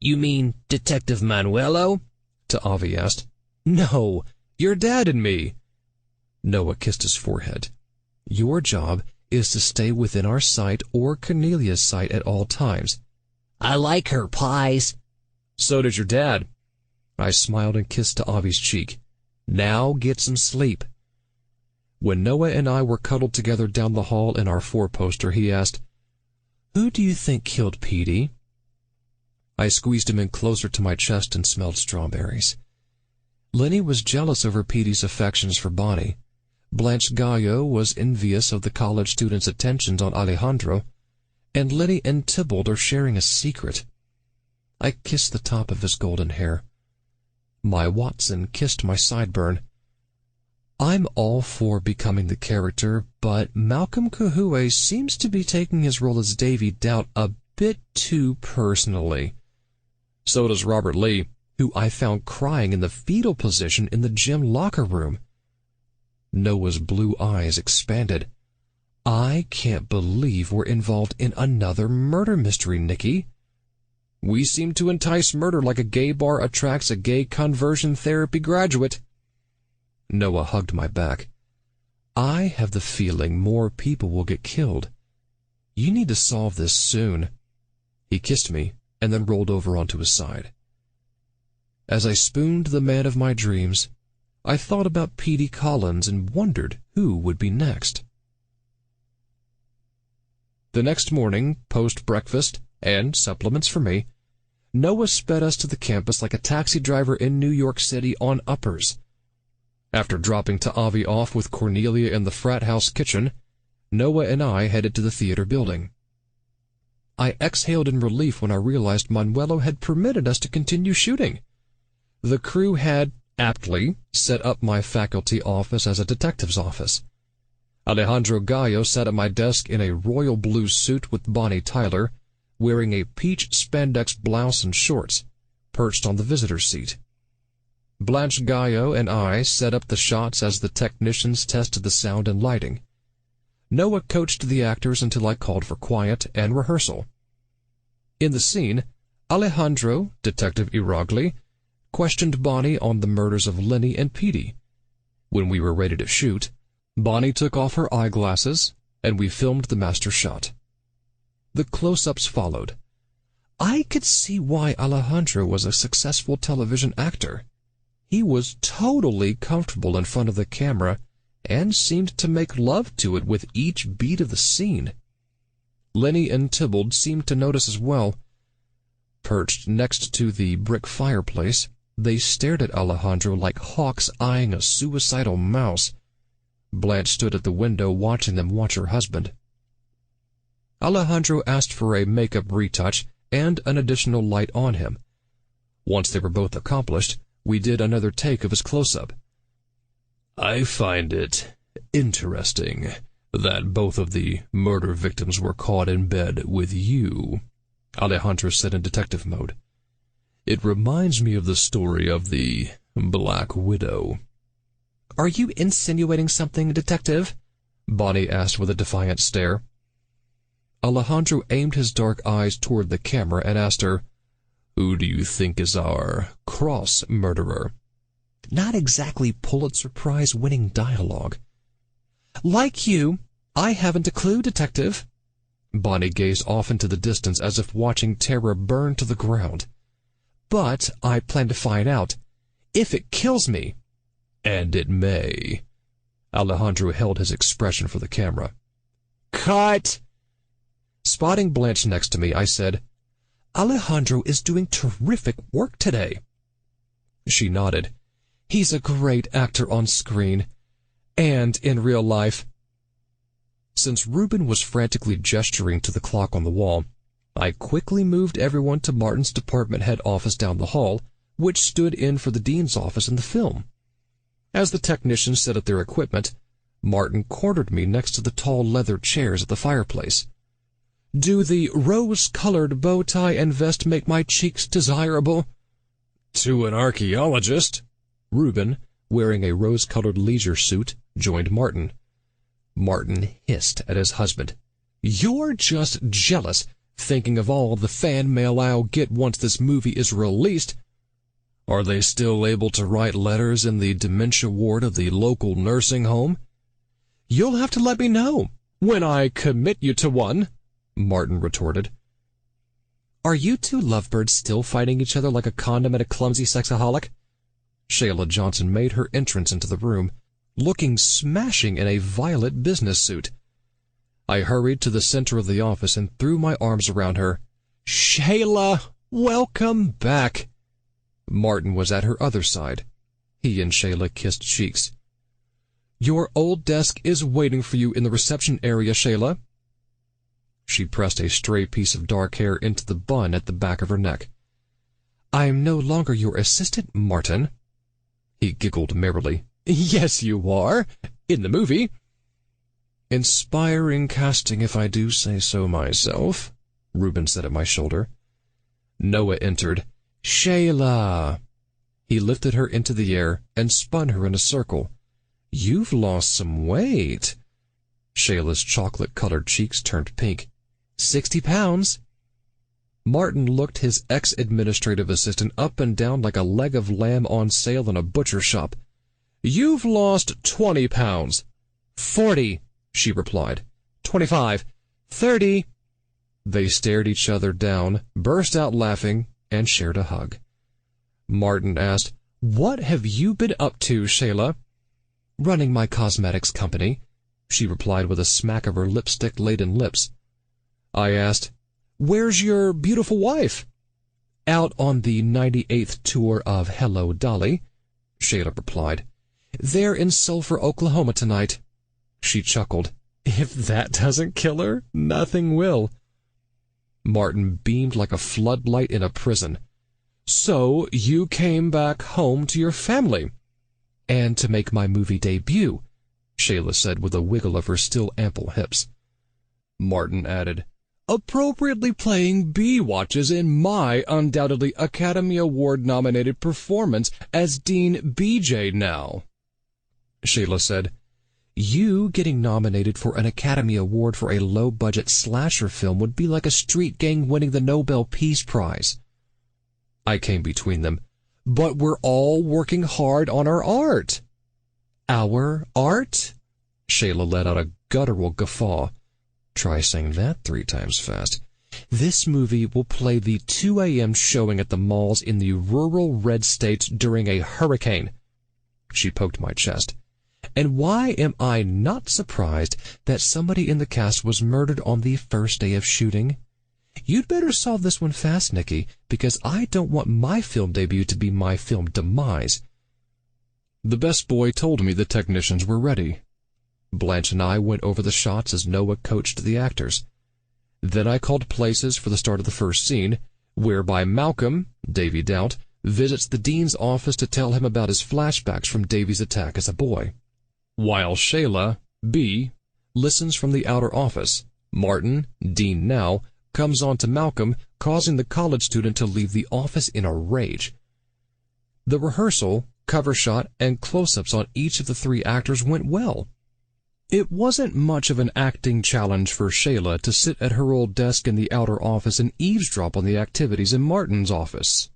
"You mean Detective Manuelo?" Avi asked. "No, your dad and me." Noah kissed his forehead. "Your job is to stay within our sight or Cornelia's sight at all times." "I like her pies." "So does your dad." I smiled and kissed Avi's cheek. "Now get some sleep." When Noah and I were cuddled together down the hall in our 4-poster, he asked, "Who do you think killed Petey?" I squeezed him in closer to my chest and smelled strawberries. Lenny was jealous over Petey's affections for Bonnie. Blanche Gallo was envious of the college student's attentions on Alejandro, and Lenny and Tybalt are sharing a secret. I kissed the top of his golden hair. My Watson kissed my sideburn. I'm all for becoming the character, but Malcolm Kahue seems to be taking his role as Davy Doubt a bit too personally. So does Robert Lee, who I found crying in the fetal position in the gym locker room. Noah's blue eyes expanded. "I can't believe we're involved in another murder mystery, Nicky." "We seem to entice murder like a gay bar attracts a gay conversion therapy graduate." Noah hugged my back. "I have the feeling more people will get killed. You need to solve this soon." He kissed me and then rolled over onto his side. As I spooned the man of my dreams, I thought about Petey Collins and wondered who would be next. The next morning, post-breakfast, and supplements for me, Noah sped us to the campus like a taxi driver in New York City on uppers. After dropping Avi off with Cornelia in the frat house kitchen, Noah and I headed to the theater building. I exhaled in relief when I realized Manuelo had permitted us to continue shooting. The crew had, aptly, set up my faculty office as a detective's office. Alejandro Gallo sat at my desk in a royal blue suit with Bonnie Tyler, wearing a peach spandex blouse and shorts, perched on the visitor's seat. Blanche Gallo and I set up the shots as the technicians tested the sound and lighting. Noah coached the actors until I called for quiet and rehearsal. In the scene, Alejandro, Detective Iragli, questioned Bonnie on the murders of Lenny and Petey. When we were ready to shoot, Bonnie took off her eyeglasses, and we filmed the master shot. The close-ups followed. I could see why Alejandro was a successful television actor. He was totally comfortable in front of the camera and seemed to make love to it with each beat of the scene. Lenny and Tybalt seemed to notice as well. Perched next to the brick fireplace, they stared at Alejandro like hawks eyeing a suicidal mouse. Blanche stood at the window watching them watch her husband. Alejandro asked for a makeup retouch and an additional light on him. Once they were both accomplished, we did another take of his close-up. I find it interesting that both of the murder victims were caught in bed with you, Alejandro said in detective mode. It reminds me of the story of the Black Widow. "Are you insinuating something, Detective?" Bonnie asked with a defiant stare. Alejandro aimed his dark eyes toward the camera and asked her, "Who do you think is our cross-murderer?" Not exactly Pulitzer Prize-winning dialogue. "Like you, I haven't a clue, Detective." Bonnie gazed off into the distance as if watching terror burn to the ground. "But I plan to find out, if it kills me." "And it may." Alejandro held his expression for the camera. "Cut!" Spotting Blanche next to me, I said, "Alejandro is doing terrific work today." She nodded. "He's a great actor on screen. And in real life." Since Reuben was frantically gesturing to the clock on the wall, I quickly moved everyone to Martin's department head office down the hall, which stood in for the dean's office in the film. As the technicians set up their equipment, Martin cornered me next to the tall leather chairs at the fireplace. "Do the rose-colored bow tie and vest make my cheeks desirable?" "To an archaeologist." Reuben, wearing a rose-colored leisure suit, joined Martin. Martin hissed at his husband. "You're just jealous, thinking of all the fan mail I'll get once this movie is released." "Are they still able to write letters in the dementia ward of the local nursing home?" "You'll have to let me know, when I commit you to one," Martin retorted. "Are you two lovebirds still fighting each other like a condom and a clumsy sexaholic?" Shayla Johnson made her entrance into the room, looking smashing in a violet business suit. I hurried to the center of the office and threw my arms around her. "Shayla, welcome back." Martin was at her other side. He and Shayla kissed cheeks. "Your old desk is waiting for you in the reception area, Shayla." She pressed a stray piece of dark hair into the bun at the back of her neck. "I'm no longer your assistant, Martin." He giggled merrily. "Yes, you are. In the movie." "Inspiring casting, if I do say so myself," Reuben said at my shoulder. Noah entered. "Shayla." He lifted her into the air and spun her in a circle. "You've lost some weight." Shayla's chocolate-colored cheeks turned pink. 60 pounds. Martin looked his ex-administrative assistant up and down like a leg of lamb on sale in a butcher shop. "You've lost 20 pounds. 40, she replied. 25, 30. They stared each other down, burst out laughing, and shared a hug. Martin asked, "What have you been up to, Shayla?" "Running my cosmetics company," she replied with a smack of her lipstick-laden lips. I asked, "Where's your beautiful wife?" "Out on the 98th tour of Hello, Dolly," Shayla replied. "They're in Sulphur, Oklahoma tonight." She chuckled. "If that doesn't kill her, nothing will." Martin beamed like a floodlight in a prison. "So you came back home to your family?" "And to make my movie debut," Shayla said with a wiggle of her still ample hips. Martin added, "Appropriately playing B-Watches in my undoubtedly Academy Award-nominated performance as Dean BJ now." Shayla said, "You getting nominated for an Academy Award for a low-budget slasher film would be like a street gang winning the Nobel Peace Prize." I came between them. "But we're all working hard on our art." "Our art?" Shayla let out a guttural guffaw. Try saying that 3 times fast. "This movie will play the 2 a.m. showing at the malls in the rural red states during a hurricane." She poked my chest. "And why am I not surprised that somebody in the cast was murdered on the first day of shooting? You'd better solve this one fast, Nicky, because I don't want my film debut to be my film demise." The best boy told me the technicians were ready. Blanche and I went over the shots as Noah coached the actors. Then I called places for the start of the first scene, whereby Malcolm, Davy Doubt, visits the dean's office to tell him about his flashbacks from Davy's attack as a boy. While Shayla, B, listens from the outer office, Martin, Dean now, comes on to Malcolm, causing the college student to leave the office in a rage. The rehearsal, cover shot, and close-ups on each of the three actors went well. It wasn't much of an acting challenge for Shayla to sit at her old desk in the outer office and eavesdrop on the activities in Martin's office.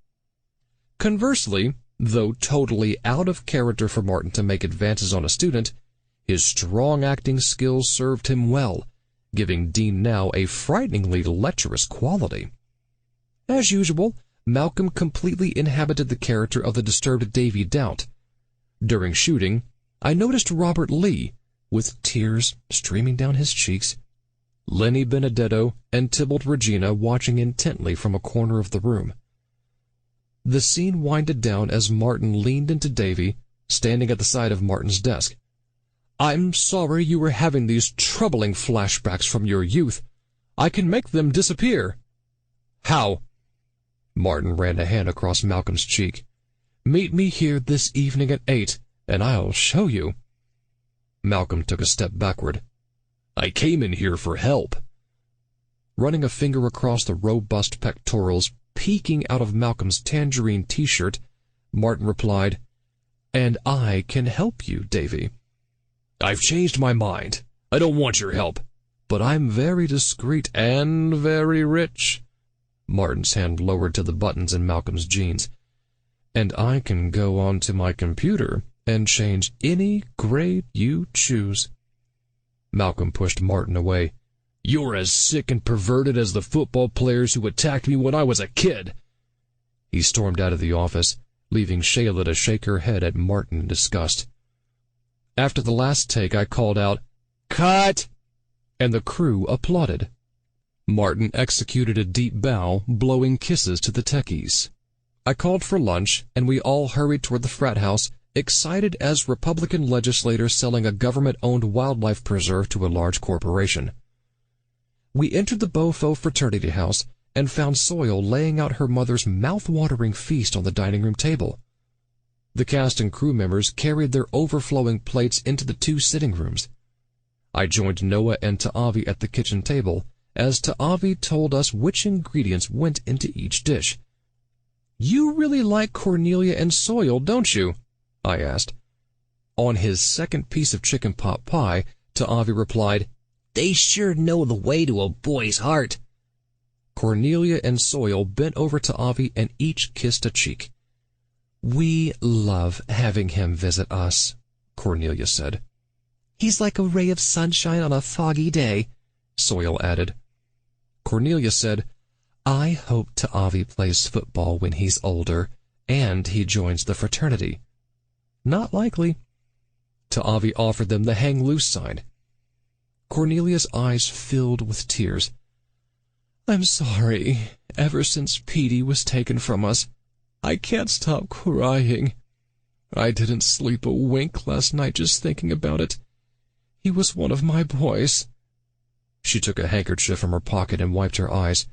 Conversely, though totally out of character for Martin to make advances on a student, his strong acting skills served him well, giving Dean now a frighteningly lecherous quality. As usual, Malcolm completely inhabited the character of the disturbed Davy Doubt. During shooting, I noticed Robert Lee, with tears streaming down his cheeks, Lenny Benedetto and Tybalt Regina watching intently from a corner of the room. The scene winded down as Martin leaned into Davy, standing at the side of Martin's desk. "I'm sorry you were having these troubling flashbacks from your youth. I can make them disappear." "How?" Martin ran a hand across Malcolm's cheek. "Meet me here this evening at 8, and I'll show you." Malcolm took a step backward. "I came in here for help." Running a finger across the robust pectorals peeking out of Malcolm's tangerine T-shirt, Martin replied, "And I can help you, Davy." "I've changed my mind. I don't want your help. But I'm very discreet and very rich." Martin's hand lowered to the buttons in Malcolm's jeans. "And I can go onto my computer and change any grade you choose." Malcolm pushed Martin away. "You're as sick and perverted as the football players who attacked me when I was a kid." He stormed out of the office, leaving Shayla to shake her head at Martin in disgust. After the last take, I called out, "Cut!" and the crew applauded. Martin executed a deep bow, blowing kisses to the techies. I called for lunch, and we all hurried toward the frat house, excited as Republican legislators selling a government-owned wildlife preserve to a large corporation. We entered the Beaufort Fraternity house and found Soil laying out her mother's mouth-watering feast on the dining room table. The cast and crew members carried their overflowing plates into the two sitting rooms. I joined Noah and Ta'avi at the kitchen table, as Ta'avi told us which ingredients went into each dish. "You really like Cornelia and Soil, don't you?" I asked. On his second piece of chicken pot pie, Ta'avi replied, "They sure know the way to a boy's heart." Cornelia and Soil bent over Ta'avi and each kissed a cheek. "We love having him visit us," Cornelia said. "He's like a ray of sunshine on a foggy day," Soil added. Cornelia said, "I hope Ta'avi plays football when he's older, and he joins the fraternity." "Not likely." Ta'avi offered them the hang loose sign. Cornelia's eyes filled with tears. "I'm sorry. Ever since Petey was taken from us, I can't stop crying. I didn't sleep a wink last night just thinking about it. He was one of my boys." She took a handkerchief from her pocket and wiped her eyes.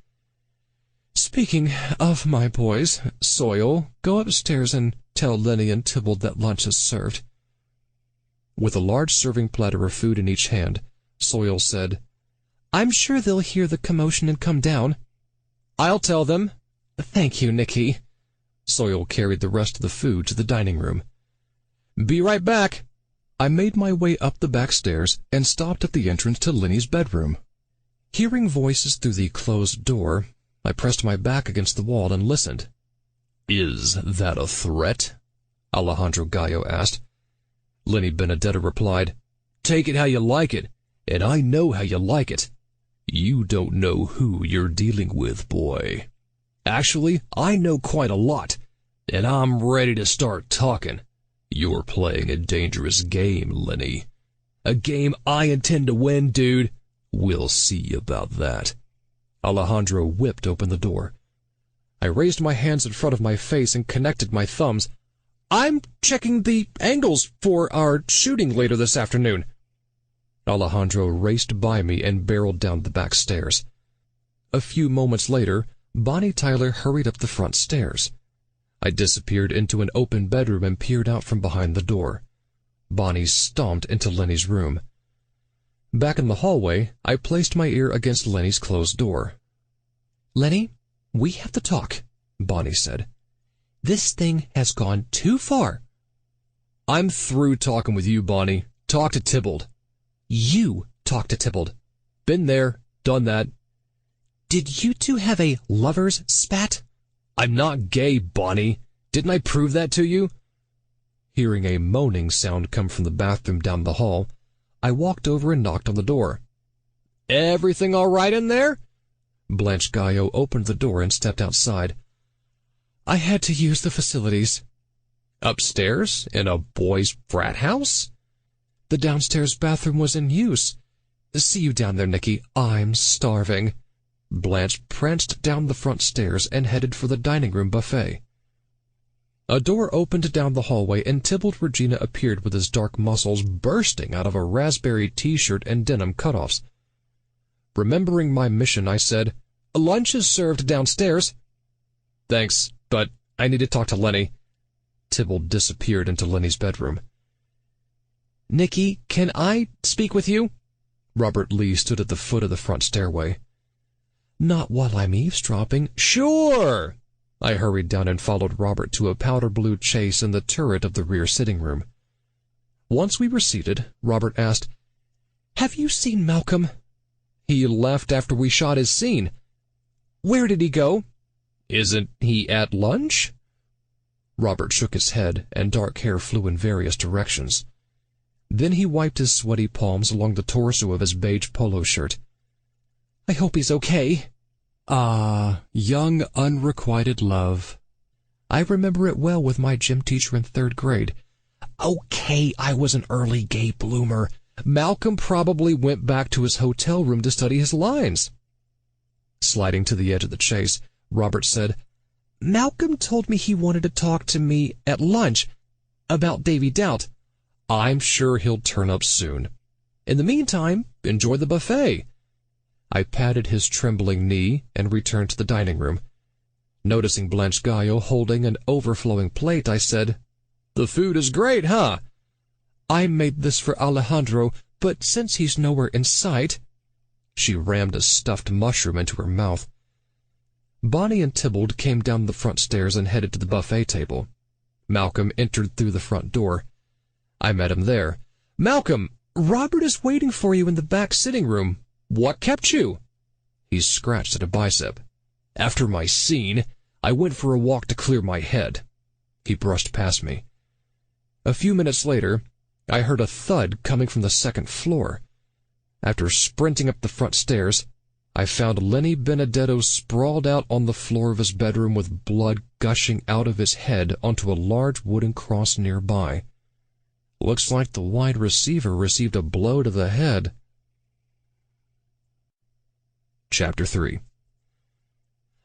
"Speaking of my boys, Soil, go upstairs and tell Lenny and Tybalt that lunch is served." With a large serving platter of food in each hand, Soil said, "I'm sure they'll hear the commotion and come down." "I'll tell them." "Thank you, Nicky." Soil carried the rest of the food to the dining room. "Be right back." I made my way up the back stairs and stopped at the entrance to Lenny's bedroom. Hearing voices through the closed door, I pressed my back against the wall and listened. "Is that a threat?" Alejandro Gallo asked. Lenny Benedetto replied, "Take it how you like it, and I know how you like it. You don't know who you're dealing with, boy. Actually, I know quite a lot, and I'm ready to start talking. You're playing a dangerous game, Lenny. A game I intend to win, dude. We'll see about that." Alejandro whipped open the door. I raised my hands in front of my face and connected my thumbs. "I'm checking the angles for our shooting later this afternoon." Alejandro raced by me and barreled down the back stairs. A few moments later, Bonnie Tyler hurried up the front stairs. I disappeared into an open bedroom and peered out from behind the door. Bonnie stomped into Lenny's room. Back in the hallway, I placed my ear against Lenny's closed door. "Lenny, we have to talk," Bonnie said. "This thing has gone too far. I'm through talking with you, Bonnie. Talk to Tybalt. You talk to Tybalt. Been there, done that. Did you two have a lover's spat? I'm not gay, Bonnie. Didn't I prove that to you? Hearing a moaning sound come from the bathroom down the hall, I walked over and knocked on the door. Everything all right in there? Blanche Guyot opened the door and stepped outside. I had to use the facilities. Upstairs? In a boys' frat house? The downstairs bathroom was in use. See you down there, Nicky. I'm starving. Blanche pranced down the front stairs and headed for the dining room buffet. A door opened down the hallway, and Tybalt Regina appeared with his dark muscles bursting out of a raspberry t-shirt and denim cutoffs. Remembering my mission, I said, "Lunch is served downstairs." "Thanks, but I need to talk to Lenny." Tybalt disappeared into Lenny's bedroom. "Nicky, can I speak with you?" Robert Lee stood at the foot of the front stairway. "Not while I'm eavesdropping." "Sure!" I hurried down and followed Robert to a powder blue chaise in the turret of the rear sitting room. Once we were seated, Robert asked, "Have you seen Malcolm?" "He left after we shot his scene." "Where did he go?" "Isn't he at lunch?" Robert shook his head, and dark hair flew in various directions. Then he wiped his sweaty palms along the torso of his beige polo shirt. "I hope he's okay." Ah, young unrequited love. I remember it well with my gym teacher in 3rd grade. Okay, I was an early gay bloomer. Malcolm probably went back to his hotel room to study his lines. Sliding to the edge of the chaise, Robert said, "Malcolm told me he wanted to talk to me at lunch about Davy Doubt." "I'm sure he'll turn up soon. In the meantime, enjoy the buffet." I patted his trembling knee and returned to the dining room. Noticing Blanche Guyot holding an overflowing plate, I said, "The food is great, huh?" "I made this for Alejandro, but since he's nowhere in sight—" She rammed a stuffed mushroom into her mouth. Bonnie and Tybalt came down the front stairs and headed to the buffet table. Malcolm entered through the front door. I met him there. "Malcolm, Robert is waiting for you in the back sitting room. What kept you?" He scratched at a bicep. "After my scene, I went for a walk to clear my head." He brushed past me. A few minutes later, I heard a thud coming from the 2nd floor. After sprinting up the front stairs, I found Lenny Benedetto sprawled out on the floor of his bedroom with blood gushing out of his head onto a large wooden cross nearby. Looks like the wide receiver received a blow to the head. Chapter 3.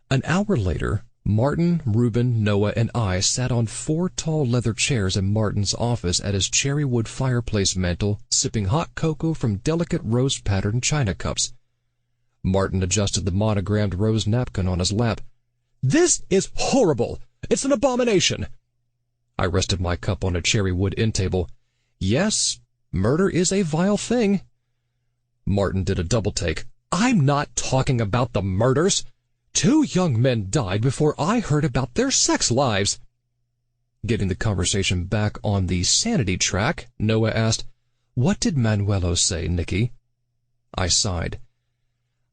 An hour later, Martin, Reuben, Noah, and I sat on 4 tall leather chairs in Martin's office at his cherry-wood fireplace mantel, sipping hot cocoa from delicate rose-patterned china cups. Martin adjusted the monogrammed rose napkin on his lap. "This is horrible! It's an abomination!" I rested my cup on a cherry-wood end table. "Yes, murder is a vile thing." Martin did a double-take. "I'm not talking about the murders. 2 young men died before I heard about their sex lives." Getting the conversation back on the sanity track, Noah asked, "What did Manuelo say, Nicky?" I sighed.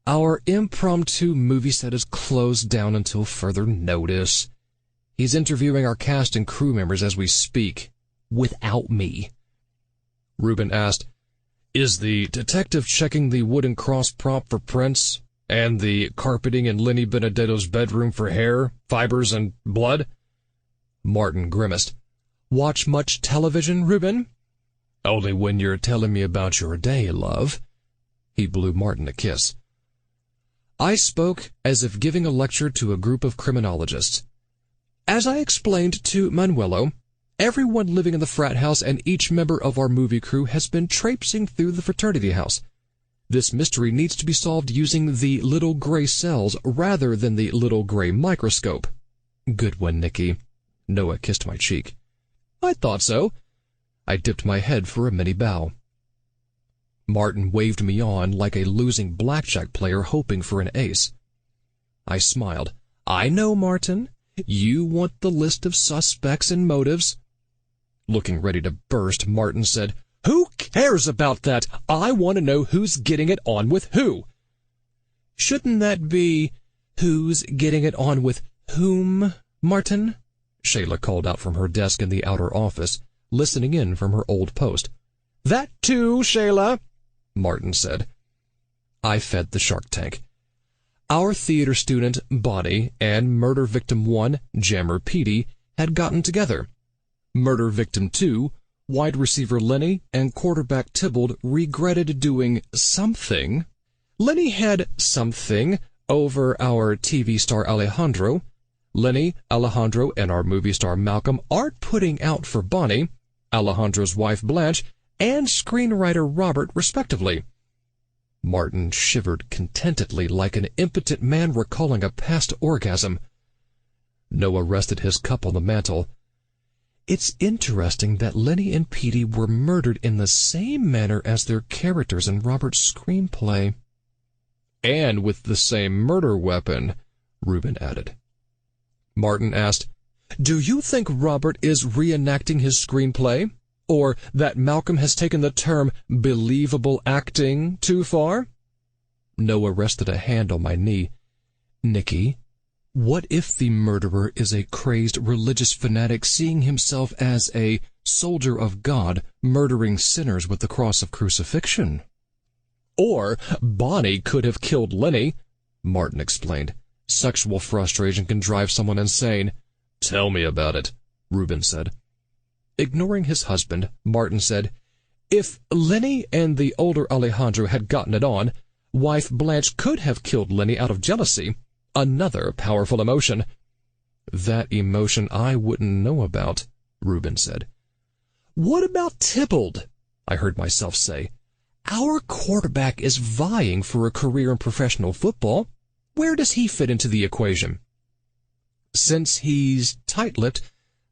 "Our impromptu movie set is closed down until further notice. He's interviewing our cast and crew members as we speak, without me." Reuben asked, "Is the detective checking the wooden cross prop for prints, and the carpeting in Lenny Benedetto's bedroom for hair, fibers, and blood?" Martin grimaced. "Watch much television, Reuben?" "Only when you're telling me about your day, love." He blew Martin a kiss. I spoke as if giving a lecture to a group of criminologists. "As I explained to Manuelo, everyone living in the frat house and each member of our movie crew has been traipsing through the fraternity house. This mystery needs to be solved using the little gray cells rather than the little gray microscope." "Good one, Nicky." Noah kissed my cheek. "I thought so." I dipped my head for a mini bow. Martin waved me on like a losing blackjack player hoping for an ace. I smiled. "I know, Martin. You want the list of suspects and motives." Looking ready to burst, Martin said, "Who cares about that? I want to know who's getting it on with who." "Shouldn't that be, who's getting it on with whom, Martin?" Shayla called out from her desk in the outer office, listening in from her old post. "That too, Shayla," Martin said. I fed the shark tank. Our theater student, Bonnie, and murder victim 1, Jammer Petey, had gotten together. Murder victim 2, wide receiver Lenny, and quarterback Tybalt regretted doing something. Lenny had something over our TV star Alejandro. Lenny, Alejandro, and our movie star Malcolm aren't putting out for Bonnie, Alejandro's wife Blanche, and screenwriter Robert, respectively. Martin shivered contentedly like an impotent man recalling a past orgasm. Noah rested his cup on the mantel. "It's interesting that Lenny and Petey were murdered in the same manner as their characters in Robert's screenplay." "And with the same murder weapon," Reuben added. Martin asked, "Do you think Robert is reenacting his screenplay? Or that Malcolm has taken the term believable acting too far?" Noah rested a hand on my knee. "Nicky, what if the murderer is a crazed religious fanatic seeing himself as a soldier of God murdering sinners with the cross of crucifixion?" "Or Bonnie could have killed Lenny," Martin explained. "Sexual frustration can drive someone insane." "Tell me about it," Reuben said. Ignoring his husband, Martin said, "If Lenny and the older Alejandro had gotten it on, wife Blanche could have killed Lenny out of jealousy, another powerful emotion." "That emotion I wouldn't know about," Reuben said. "What about Tybalt?" I heard myself say. "Our quarterback is vying for a career in professional football. Where does he fit into the equation?" "Since he's tight-lipped,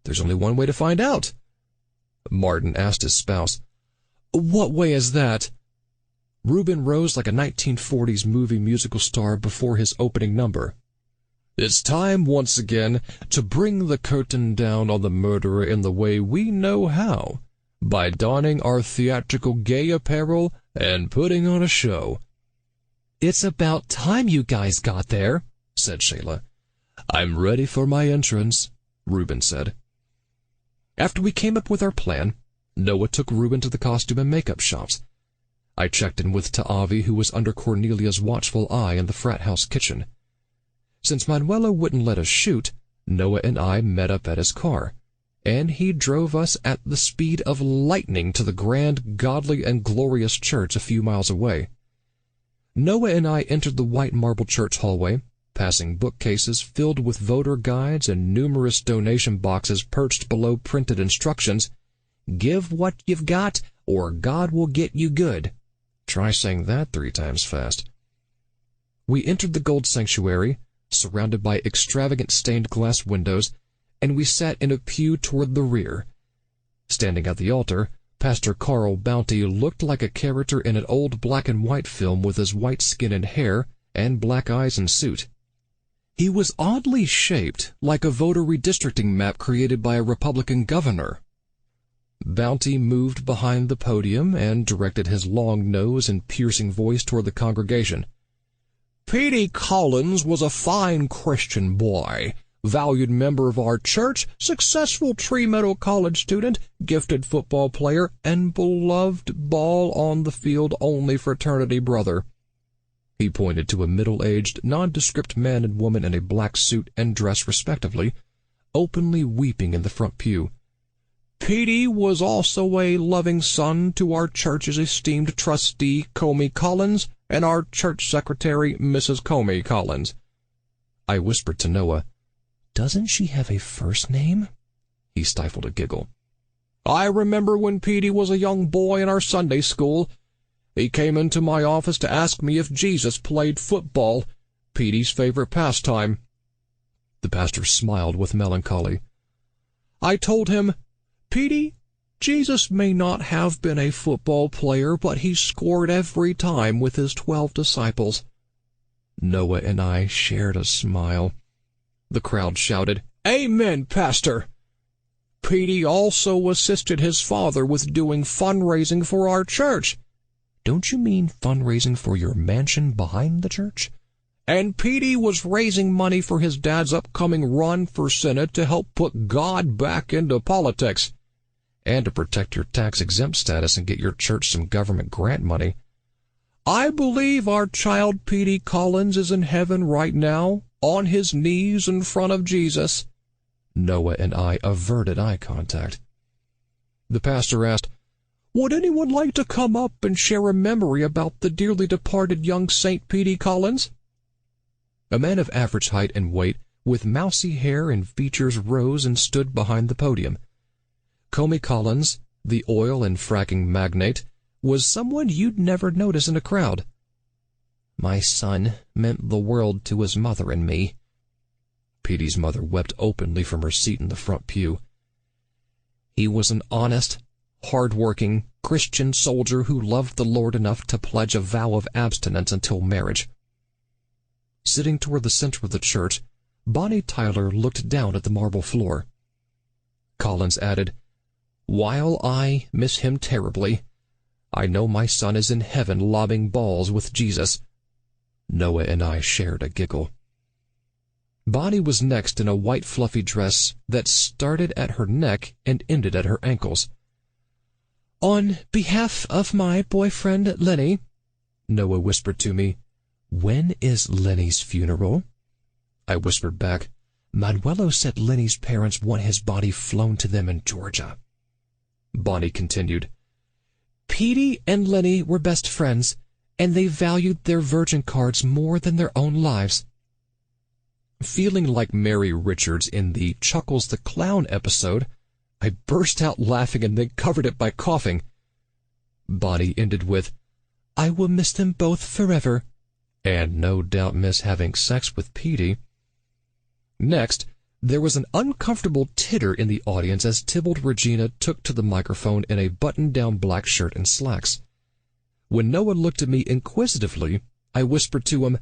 there's only one way to find out." Martin asked his spouse. "What way is that?" Reuben rose like a 1940s movie musical star before his opening number. "It's time once again to bring the curtain down on the murderer in the way we know how, by donning our theatrical gay apparel and putting on a show." "It's about time you guys got there," said Shayla. "I'm ready for my entrance," Reuben said. After we came up with our plan, Noah took Reuben to the costume and makeup shops. I checked in with Ta'avi, who was under Cornelia's watchful eye in the frat house kitchen. Since Manuela wouldn't let us shoot, Noah and I met up at his car, and he drove us at the speed of lightning to the grand, godly, and glorious church a few miles away. Noah and I entered the white marble church hallway, passing bookcases filled with voter guides and numerous donation boxes perched below printed instructions. "Give what you've got, or God will get you good." Try saying that 3 times fast. We entered the gold sanctuary, surrounded by extravagant stained glass windows, and we sat in a pew toward the rear. Standing at the altar, Pastor Carl Bounty looked like a character in an old black and white film with his white skin and hair and black eyes and suit. He was oddly shaped, like a voter redistricting map created by a Republican governor. Bounty moved behind the podium and directed his long nose and piercing voice toward the congregation. "Petey Collins was a fine Christian boy, valued member of our church, successful Tree Meadow College student, gifted football player, and beloved ball-on-the-field-only fraternity brother." He pointed to a middle-aged, nondescript man and woman in a black suit and dress respectively, openly weeping in the front pew. "Petey was also a loving son to our church's esteemed trustee, Comey Collins, and our church secretary, Mrs. Comey Collins." I whispered to Noah, "Doesn't she have a first name?" He stifled a giggle. "I remember when Petey was a young boy in our Sunday school. He came into my office to ask me if Jesus played football, Petey's favorite pastime." The pastor smiled with melancholy. "I told him, 'Petey, Jesus may not have been a football player, but he scored every time with his 12 disciples.'" Noah and I shared a smile. The crowd shouted, "Amen, Pastor!" Petey also assisted his father with doing fundraising for our church. Don't you mean fundraising for your mansion behind the church? And Petey was raising money for his dad's upcoming run for Senate to help put God back into politics. And to protect your tax-exempt status and get your church some government grant money. I believe our child Petey Collins is in heaven right now, on his knees in front of Jesus. Noah and I averted eye contact. The pastor asked, would anyone like to come up and share a memory about the dearly departed young Saint Petey Collins? A man of average height and weight, with mousy hair and features, rose and stood behind the podium. Comey Collins, the oil and fracking magnate, was someone you'd never notice in a crowd. My son meant the world to his mother and me. Petey's mother wept openly from her seat in the front pew. He was an honest, hard-working, Christian soldier who loved the Lord enough to pledge a vow of abstinence until marriage. Sitting toward the center of the church, Bonnie Tyler looked down at the marble floor. Collins added, while I miss him terribly, I know my son is in heaven lobbing balls with Jesus. Noah and I shared a giggle. Bonnie was next in a white fluffy dress that started at her neck and ended at her ankles. On behalf of my boyfriend Lenny, Noah whispered to me, when is Lenny's funeral? I whispered back, Manuelo said Lenny's parents want his body flown to them in Georgia. Bonnie continued, Petey and Lenny were best friends, and they valued their virgin cards more than their own lives. Feeling like Mary Richards in the Chuckles the Clown episode, I burst out laughing and then covered it by coughing. Bonnie ended with, I will miss them both forever, and no doubt miss having sex with Petey. Next, there was an uncomfortable titter in the audience as Tybalt Regina took to the microphone in a button-down black shirt and slacks. When Noah looked at me inquisitively, I whispered to him,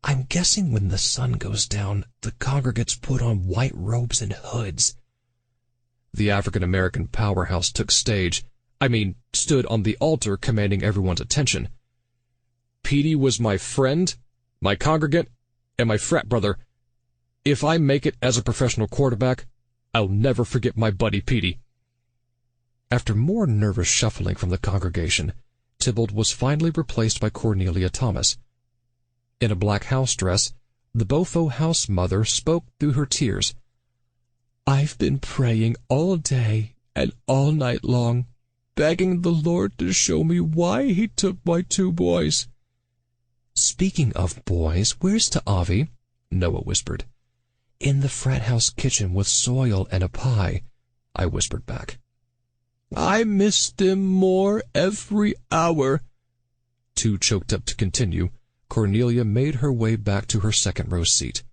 I'm guessing when the sun goes down, the congregants put on white robes and hoods. The African-American powerhouse took stood on the altar commanding everyone's attention. Petey was my friend, my congregant, and my frat brother. If I make it as a professional quarterback, I'll never forget my buddy Petey. After more nervous shuffling from the congregation, Tybalt was finally replaced by Cornelia Thomas. In a black house dress, the Bofo house mother spoke through her tears. I've been praying all day and all night long, begging the Lord to show me why he took my 2 boys. Speaking of boys, where's Ta'avi? Noah whispered. In the frat house kitchen with soil and a pie, I whispered back. I miss them more every hour. Too choked up to continue, Cornelia made her way back to her second-row seat.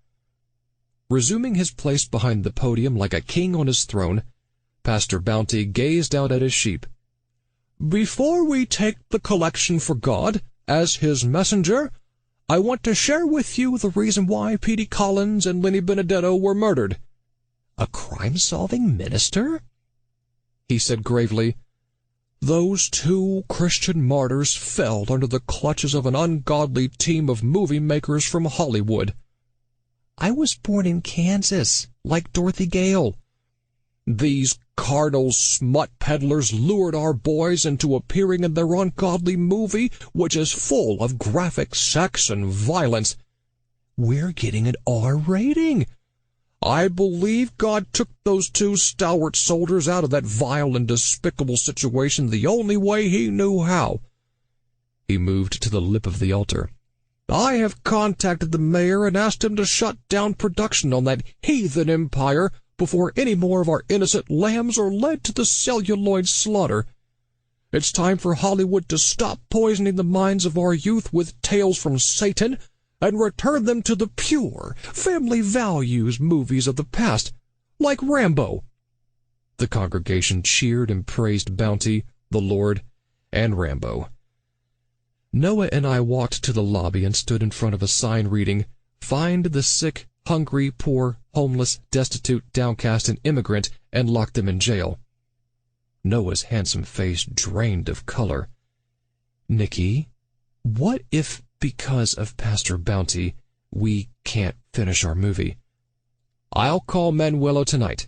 Resuming his place behind the podium like a king on his throne, Pastor Bounty gazed out at his sheep. Before we take the collection for God, as his messenger, I want to share with you the reason why Petey Collins and Lenny Benedetto were murdered. A crime-solving minister? He said gravely, Those 2 Christian martyrs fell under the clutches of an ungodly team of movie makers from Hollywood. I was born in Kansas, like Dorothy Gale. These carnal smut peddlers lured our boys into appearing in their ungodly movie, which is full of graphic sex and violence. We're getting an R rating. I believe God took those 2 stalwart soldiers out of that vile and despicable situation the only way he knew how. He moved to the lip of the altar. I have contacted the mayor and asked him to shut down production on that heathen empire before any more of our innocent lambs are led to the celluloid slaughter. It's time for Hollywood to stop poisoning the minds of our youth with tales from Satan and return them to the pure, family values movies of the past, like Rambo. The congregation cheered and praised Bounty, the Lord, and Rambo. Noah and I walked to the lobby and stood in front of a sign reading, Find the sick, hungry, poor, homeless, destitute, downcast, and immigrant and locked them in jail. Noah's handsome face drained of color. Nicky, what if, because of Pastor Bounty, we can't finish our movie? I'll call Manuelo tonight.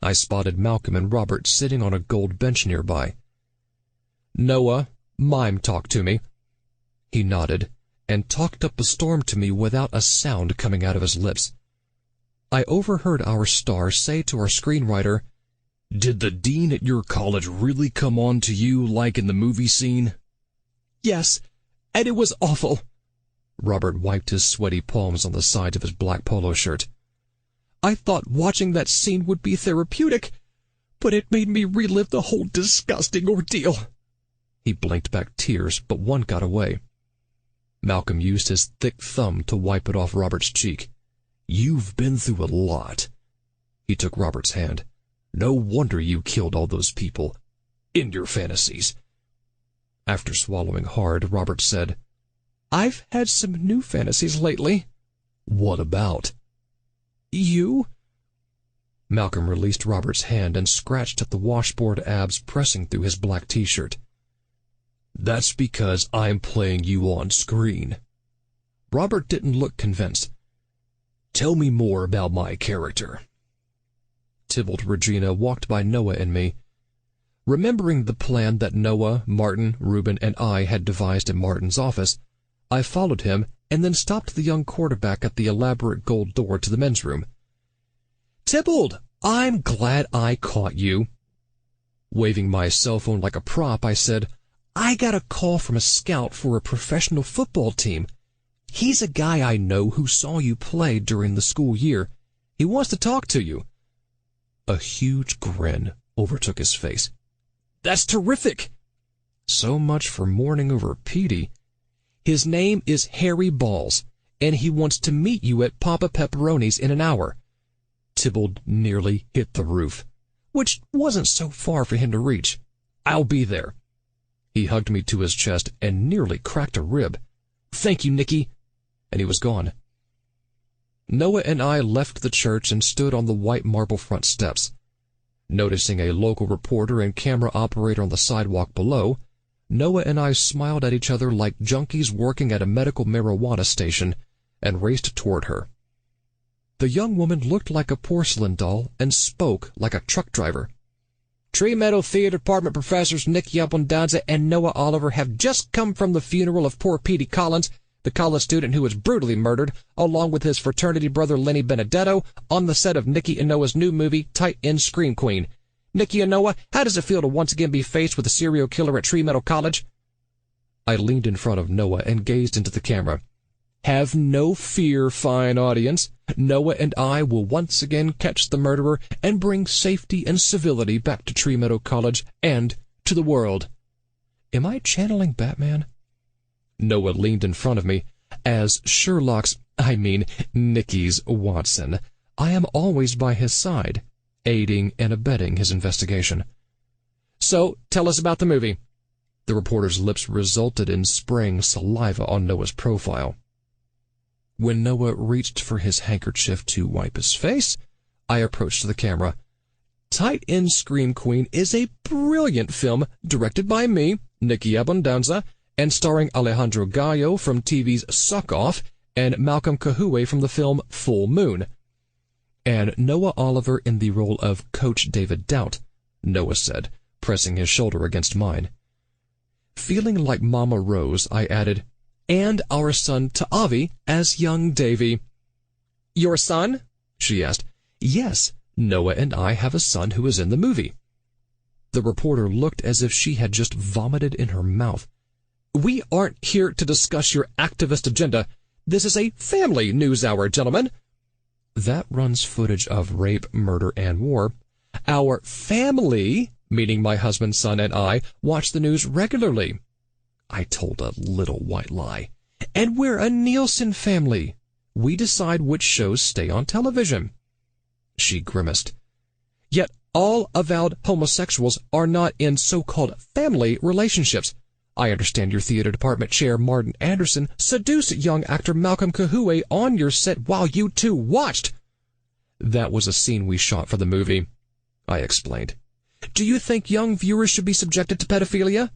I spotted Malcolm and Robert sitting on a gold bench nearby. Noah, mime talk to me. He nodded and talked up a storm to me without a sound coming out of his lips. I overheard our star say to our screenwriter, "Did the dean at your college really come on to you like in the movie scene?" "Yes, and it was awful." Robert wiped his sweaty palms on the sides of his black polo shirt. "I thought watching that scene would be therapeutic, but it made me relive the whole disgusting ordeal." He blinked back tears, but one got away. Malcolm used his thick thumb to wipe it off Robert's cheek. "You've been through a lot." He took Robert's hand. "No wonder you killed all those people. In your fantasies." After swallowing hard, Robert said, "I've had some new fantasies lately." "What about?" "You." Malcolm released Robert's hand and scratched at the washboard abs pressing through his black t-shirt. "That's because I'm playing you on screen." Robert didn't look convinced. "Tell me more about my character." Tybalt Regina walked by Noah and me. Remembering the plan that Noah, Martin, Reuben, and I had devised in Martin's office, I followed him and then stopped the young quarterback at the elaborate gold door to the men's room. "Tybalt, I'm glad I caught you." Waving my cell phone like a prop, I said, "I got a call from a scout for a professional football team. He's a guy I know who saw you play during the school year. He wants to talk to you." A huge grin overtook his face. "That's terrific." So much for mourning over Petey. "His name is Harry Balls, and he wants to meet you at Papa Pepperoni's in an hour." Tybalt nearly hit the roof, which wasn't so far for him to reach. "I'll be there." He hugged me to his chest and nearly cracked a rib. "Thank you, Nicky." And he was gone. Noah and I left the church and stood on the white marble front steps. Noticing a local reporter and camera operator on the sidewalk below, Noah and I smiled at each other like junkies working at a medical marijuana station and raced toward her. The young woman looked like a porcelain doll and spoke like a truck driver. "Tree Meadow Theater Department professors Nicky Abundanza and Noah Oliver have just come from the funeral of poor Petey Collins, the college student who was brutally murdered, along with his fraternity brother Lenny Benedetto, on the set of Nicky and Noah's new movie, Tight End Scream Queen. Nicky and Noah, how does it feel to once again be faced with a serial killer at Tree Meadow College?" I leaned in front of Noah and gazed into the camera. "Have no fear, fine audience. Noah and I will once again catch the murderer and bring safety and civility back to Tree Meadow College and to the world." Am I channeling Batman? Noah leaned in front of me. As Nicky's Watson, I am always by his side, aiding and abetting his investigation. "So, tell us about the movie." The reporter's lips resulted in spraying saliva on Noah's profile. When Noah reached for his handkerchief to wipe his face, I approached the camera. Tight End Scream Queen is a brilliant film directed by me, Nicky Abundanza, and starring Alejandro Gallo from TV's Suck Off and Malcolm Kahue from the film Full Moon. And Noah Oliver in the role of Coach David Doubt, Noah said, pressing his shoulder against mine. Feeling like Mama Rose, I added, "And our son Ta'avi as young Davy." "Your son?" she asked. "Yes, Noah and I have a son who is in the movie." The reporter looked as if she had just vomited in her mouth. "We aren't here to discuss your activist agenda. This is a family news hour, gentlemen." That runs footage of rape, murder, and war. "Our family," meaning my husband, son, and I, watch the news regularly. I told a little white lie. "And we're a Nielsen family. We decide which shows stay on television." She grimaced. "Yet all avowed homosexuals are not in so-called family relationships. I understand your theater department chair, Martin Anderson, seduced young actor Malcolm Kahue on your set while you two watched." That was a scene we shot for the movie. I explained. "Do you think young viewers should be subjected to pedophilia?"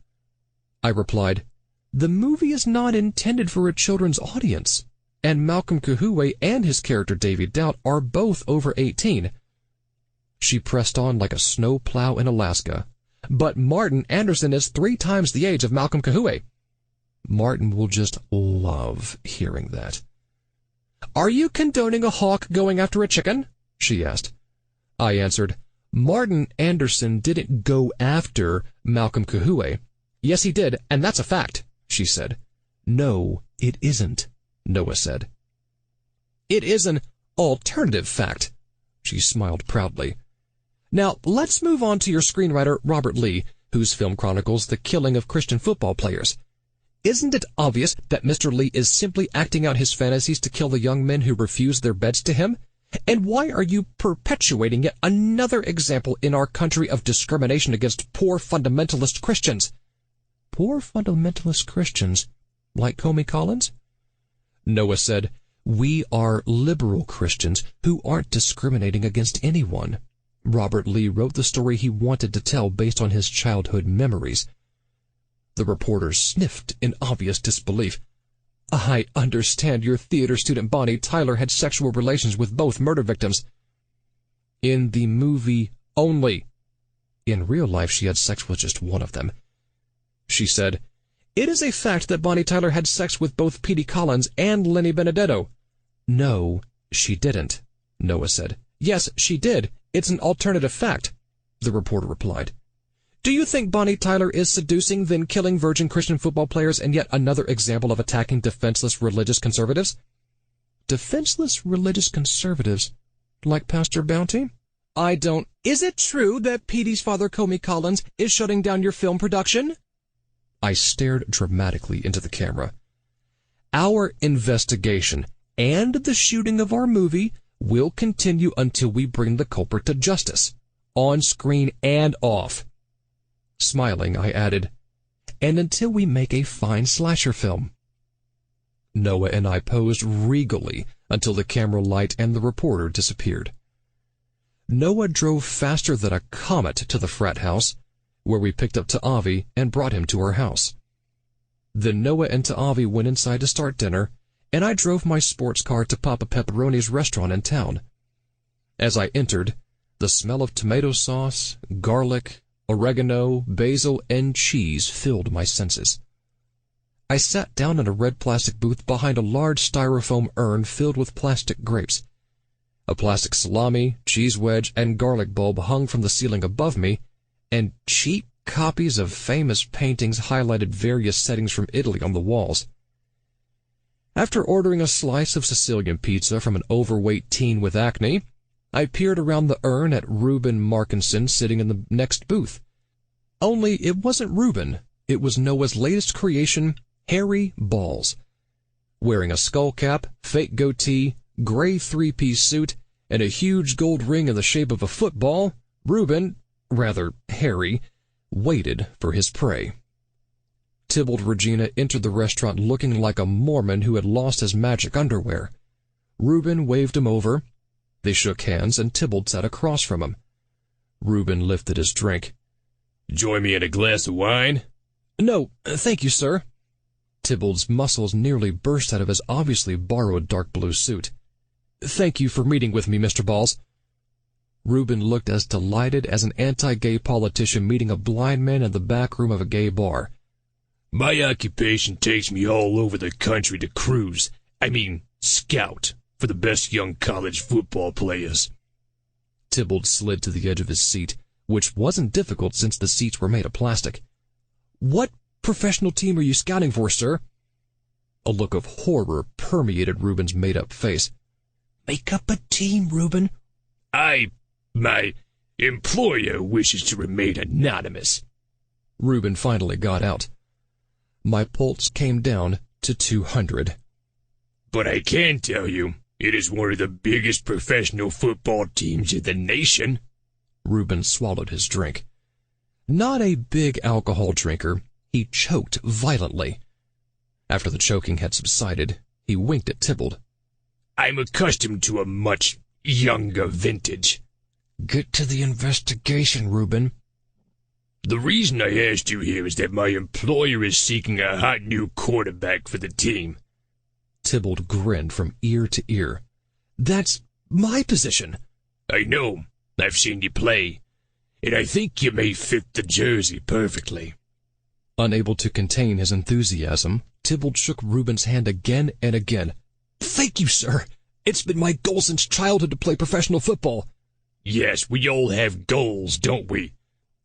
I replied, "The movie is not intended for a children's audience, and Malcolm Kahuwe and his character Davy Doubt are both over 18. She pressed on like a snow plow in Alaska. "But Martin Anderson is 3 times the age of Malcolm Kahuwe." Martin will just love hearing that. "Are you condoning a hawk going after a chicken?" she asked. I answered, "Martin Anderson didn't go after Malcolm Kahuwe." "Yes, he did, and that's a fact," she said. "No, it isn't," Noah said. "It is an alternative fact." She smiled proudly. "Now, let's move on to your screenwriter, Robert Lee, whose film chronicles the killing of Christian football players. Isn't it obvious that Mr. Lee is simply acting out his fantasies to kill the young men who refuse their beds to him? And why are you perpetuating yet another example in our country of discrimination against poor fundamentalist Christians?" "Poor fundamentalist Christians? Like Comey Collins?" Noah said, "We are liberal Christians who aren't discriminating against anyone. Robert Lee wrote the story he wanted to tell based on his childhood memories." The reporter sniffed in obvious disbelief. "I understand your theater student Bonnie Tyler had sexual relations with both murder victims." "In the movie only. In real life, she had sex with just one of them." She said, "It is a fact that Bonnie Tyler had sex with both Petey Collins and Lenny Benedetto." "No, she didn't," Noah said. "Yes, she did. It's an alternative fact," the reporter replied. "Do you think Bonnie Tyler is seducing, then killing virgin Christian football players and yet another example of attacking defenseless religious conservatives?" "Defenseless religious conservatives? Like Pastor Bounty?" "I don't—" "Is it true that Petey's father, Comey Collins, is shutting down your film production?" I stared dramatically into the camera. "Our investigation and the shooting of our movie will continue until we bring the culprit to justice, on screen and off." Smiling, I added, "And until we make a fine slasher film." Noah and I posed regally until the camera light and the reporter disappeared. Noah drove faster than a comet to the frat house, where we picked up Ta'avi and brought him to our house. Then Noah and Ta'avi went inside to start dinner, and I drove my sports car to Papa Pepperoni's restaurant in town. As I entered, the smell of tomato sauce, garlic, oregano, basil, and cheese filled my senses. I sat down in a red plastic booth behind a large styrofoam urn filled with plastic grapes. A plastic salami, cheese wedge, and garlic bulb hung from the ceiling above me, and cheap copies of famous paintings highlighted various settings from Italy on the walls. After ordering a slice of Sicilian pizza from an overweight teen with acne, I peered around the urn at Reuben Markinson sitting in the next booth. Only it wasn't Reuben. It was Noah's latest creation, Harry Balls. Wearing a skull cap, fake goatee, gray 3-piece suit, and a huge gold ring in the shape of a football, Harry, waited for his prey. Tybalt Regina entered the restaurant looking like a Mormon who had lost his magic underwear. Reuben waved him over. They shook hands, and Tybalt sat across from him. Reuben lifted his drink. "Join me in a glass of wine?" "No, thank you, sir." Tybalt's muscles nearly burst out of his obviously borrowed dark blue suit. "Thank you for meeting with me, Mr. Balls." Reuben looked as delighted as an anti-gay politician meeting a blind man in the back room of a gay bar. "My occupation takes me all over the country to cruise, scout, for the best young college football players." Tybalt slid to the edge of his seat, which wasn't difficult since the seats were made of plastic. "What professional team are you scouting for, sir?" A look of horror permeated Reuben's made-up face. "Make up a team, Reuben." My employer wishes to remain anonymous." Reuben finally got out. My pulse came down to 200. "But I can tell you, it is one of the biggest professional football teams in the nation." Reuben swallowed his drink. Not a big alcohol drinker, he choked violently. After the choking had subsided, he winked at Tybalt. "I'm accustomed to a much younger vintage." Get to the investigation, Reuben. The reason I asked you here is that my employer is seeking a hot new quarterback for the team. Tybalt grinned from ear to ear. That's my position. I know. I've seen you play. And I think you may fit the jersey perfectly. Unable to contain his enthusiasm, Tybalt shook Reuben's hand again and again. Thank you, sir. It's been my goal since childhood to play professional football. Yes, we all have goals, don't we?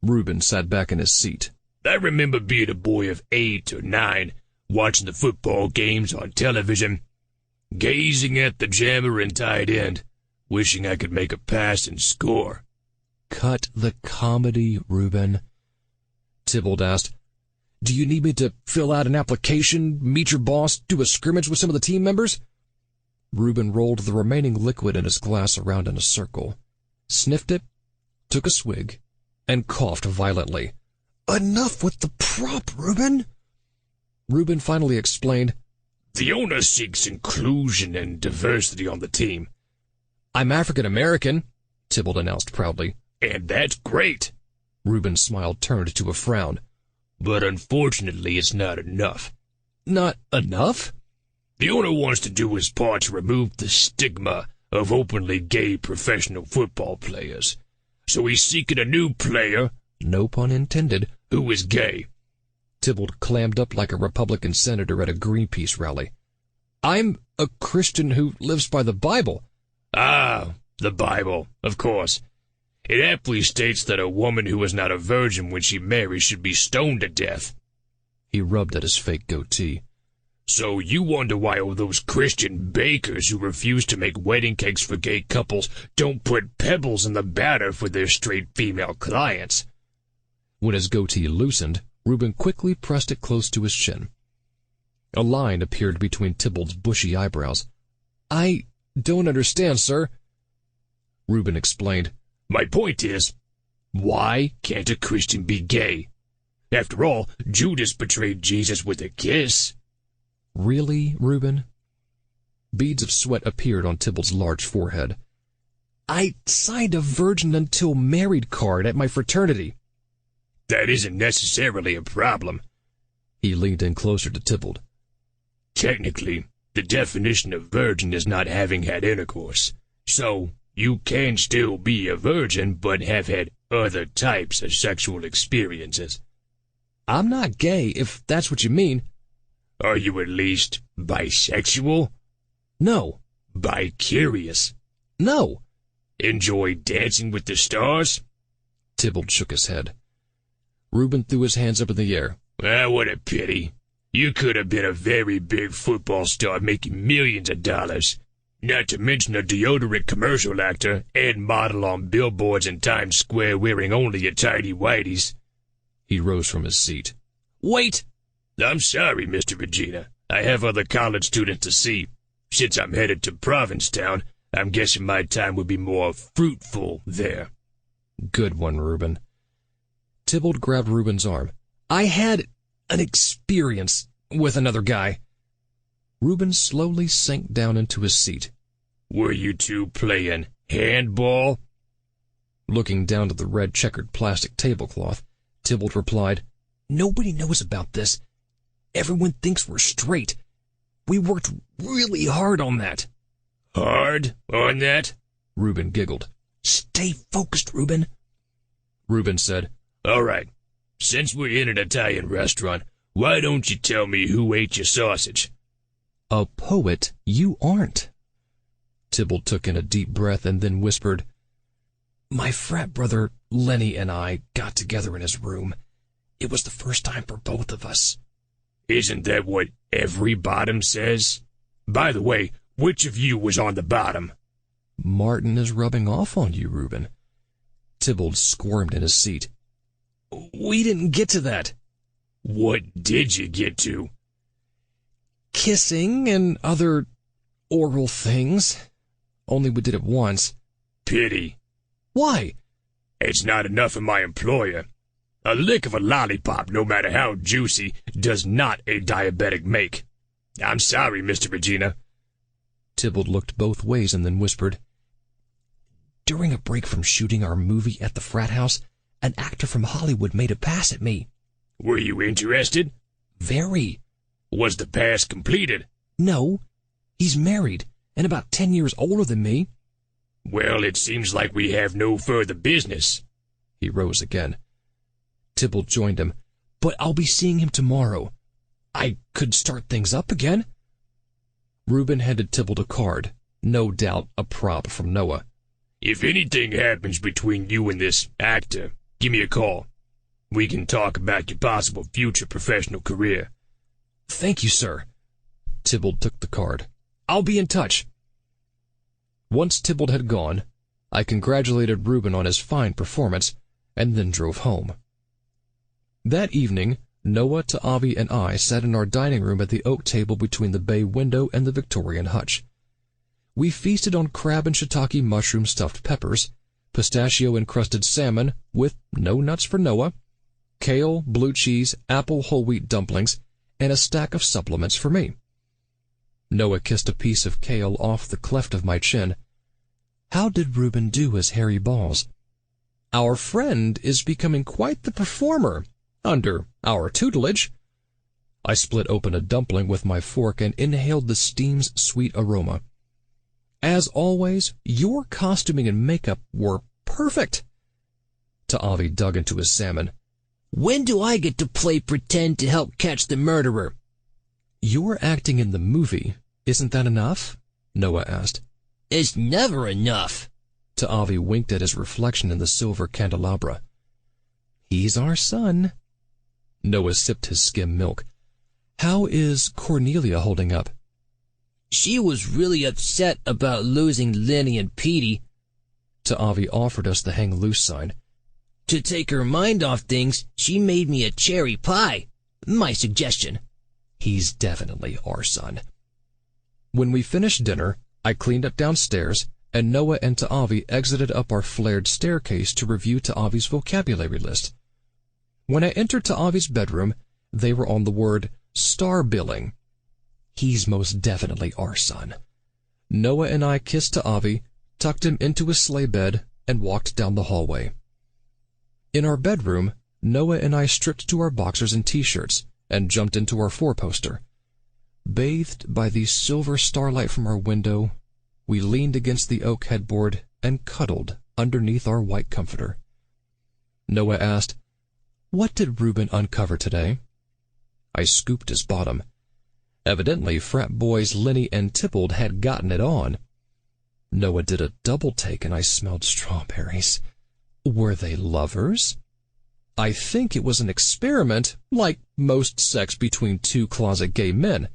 Reuben sat back in his seat. I remember being a boy of 8 or 9, watching the football games on television, gazing at the jammer and tight end, wishing I could make a pass and score. Cut the comedy, Reuben. Tybalt asked, Do you need me to fill out an application, meet your boss, do a scrimmage with some of the team members? Reuben rolled the remaining liquid in his glass around in a circle, sniffed it, took a swig, and coughed violently. Enough with the prop, Reuben! Reuben finally explained, The owner seeks inclusion and diversity on the team. I'm African-American, Tybalt announced proudly. And that's great. Reuben's smile turned to a frown. But unfortunately, it's not enough. Not enough? The owner wants to do his part to remove the stigma of openly gay professional football players. So he's seeking a new player, no pun intended, who is gay. Tybalt clammed up like a Republican senator at a Greenpeace rally. I'm a Christian who lives by the Bible. Ah, the Bible, of course. It aptly states that a woman who is not a virgin when she marries should be stoned to death. He rubbed at his fake goatee. So you wonder why all those Christian bakers who refuse to make wedding cakes for gay couples don't put pebbles in the batter for their straight female clients. When his goatee loosened, Reuben quickly pressed it close to his chin. A line appeared between Tybalt's bushy eyebrows. I don't understand, sir. Reuben explained. My point is, why can't a Christian be gay? After all, Judas betrayed Jesus with a kiss. Really, Reuben? Beads of sweat appeared on Tybalt's large forehead. I signed a virgin until married card at my fraternity. That isn't necessarily a problem. He leaned in closer to Tybalt. Technically, the definition of virgin is not having had intercourse. So, you can still be a virgin but have had other types of sexual experiences. I'm not gay, if that's what you mean. Are you at least bisexual? No. Bi-curious? No. Enjoy Dancing with the Stars? Tybalt shook his head. Reuben threw his hands up in the air. Ah, what a pity. You could have been a very big football star making millions of dollars. Not to mention a deodorant commercial actor and model on billboards in Times Square wearing only your tidy whities. He rose from his seat. Wait! I'm sorry, Mr. Regina. I have other college students to see. Since I'm headed to Provincetown, I'm guessing my time would be more fruitful there. Good one, Reuben. Tybalt grabbed Reuben's arm. I had an experience with another guy. Reuben slowly sank down into his seat. Were you two playing handball? Looking down at the red checkered plastic tablecloth, Tybalt replied, Nobody knows about this. Everyone thinks we're straight. We worked really hard on that. Hard on that? Reuben giggled. Stay focused, Reuben. Reuben said, All right. Since we're in an Italian restaurant, why don't you tell me who ate your sausage? A poet you aren't. Tybalt took in a deep breath and then whispered, My frat brother Lenny and I got together in his room. It was the first time for both of us. Isn't that what every bottom says? By the way, which of you was on the bottom? Martin is rubbing off on you, Reuben. Tybalt squirmed in his seat. We didn't get to that. What did you get to? Kissing and other oral things. Only we did it once. Pity. Why? It's not enough for my employer. A lick of a lollipop, no matter how juicy, does not a diabetic make. I'm sorry, Mr. Regina. Tybalt looked both ways and then whispered, During a break from shooting our movie at the frat house, an actor from Hollywood made a pass at me. Were you interested? Very. Was the pass completed? No. He's married, and about 10 years older than me. Well, it seems like we have no further business. He rose again. Tybalt joined him. But I'll be seeing him tomorrow. I could start things up again. Reuben handed Tybalt a card, no doubt a prop from Noah. If anything happens between you and this actor, give me a call. We can talk about your possible future professional career. Thank you, sir. Tybalt took the card. I'll be in touch. Once Tybalt had gone, I congratulated Reuben on his fine performance and then drove home. That evening, Noah, Ta'avi, and I sat in our dining room at the oak table between the bay window and the Victorian hutch. We feasted on crab and shiitake mushroom stuffed peppers, pistachio-encrusted salmon with no nuts for Noah, kale, blue cheese, apple whole wheat dumplings, and a stack of supplements for me. Noah kissed a piece of kale off the cleft of my chin. How did Reuben do his hairy balls? Our friend is becoming quite the performer, under our tutelage. I split open a dumpling with my fork and inhaled the steam's sweet aroma. As always, your costuming and makeup were perfect. Ta'avi dug into his salmon. When do I get to play pretend to help catch the murderer? You're acting in the movie. Isn't that enough? Noah asked. It's never enough. Ta'avi winked at his reflection in the silver candelabra. He's our son. Noah sipped his skim milk. How is Cornelia holding up? She was really upset about losing Lenny and Petey. Ta'avi offered us the hang loose sign. To take her mind off things, she made me a cherry pie. My suggestion. He's definitely our son. When we finished dinner, I cleaned up downstairs, and Noah and Ta'avi exited up our flared staircase to review Ta'avi's vocabulary list. When I entered Ta'avi's bedroom, they were on the word star billing. He's most definitely our son. Noah and I kissed Ta'avi, tucked him into his sleigh bed, and walked down the hallway. In our bedroom, Noah and I stripped to our boxers and T-shirts and jumped into our four-poster. Bathed by the silver starlight from our window, we leaned against the oak headboard and cuddled underneath our white comforter. Noah asked, "What did Reuben uncover today?" I scooped his bottom. Evidently, frat boys Lenny and Tybalt had gotten it on. Noah did a double take and I smelled strawberries. Were they lovers? I think it was an experiment, like most sex between two closet gay men.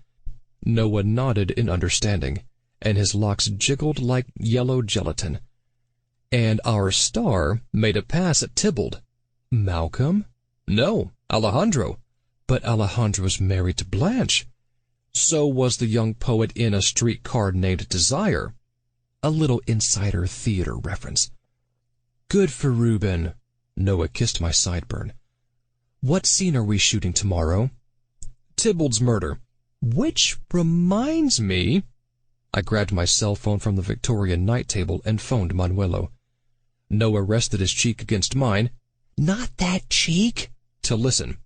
Noah nodded in understanding, and his locks jiggled like yellow gelatin. And our star made a pass at Tybalt. Malcolm? No, Alejandro. But Alejandro's married to Blanche. So was the young poet in A Streetcar Named Desire. A little insider theater reference. Good for Reuben. Noah kissed my sideburn. What scene are we shooting tomorrow? Tybalt's murder. Which reminds me... I grabbed my cell phone from the Victorian night table and phoned Manuelo. Noah rested his cheek against mine. Not that cheek. To listen.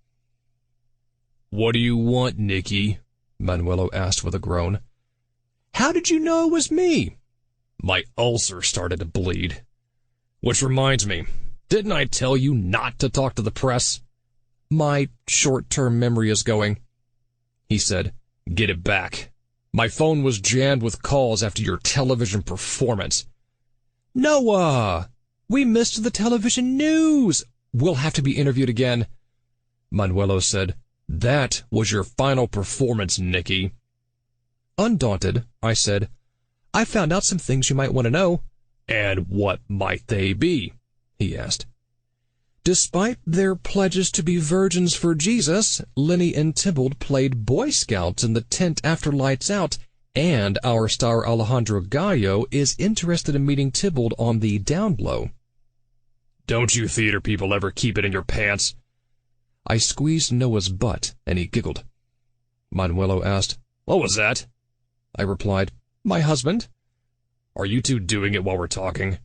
What do you want, Nicky? Manuelo asked with a groan. How did you know it was me? My ulcer started to bleed. Which reminds me, didn't I tell you not to talk to the press? My short-term memory is going. He said, get it back. My phone was jammed with calls after your television performance. Noah! We missed the television news. We'll have to be interviewed again. Manuelo said, that was your final performance, Nicky. Undaunted, I said, I found out some things you might want to know. And what might they be? He asked. Despite their pledges to be virgins for Jesus, Lenny and Tybalt played Boy Scouts in the tent after lights out, and our star Alejandro Gallo is interested in meeting Tybalt on the down low. Don't you theater people ever keep it in your pants? I squeezed Noah's butt, and he giggled. Manuelo asked, what was that? I replied, my husband. Are you two doing it while we're talking?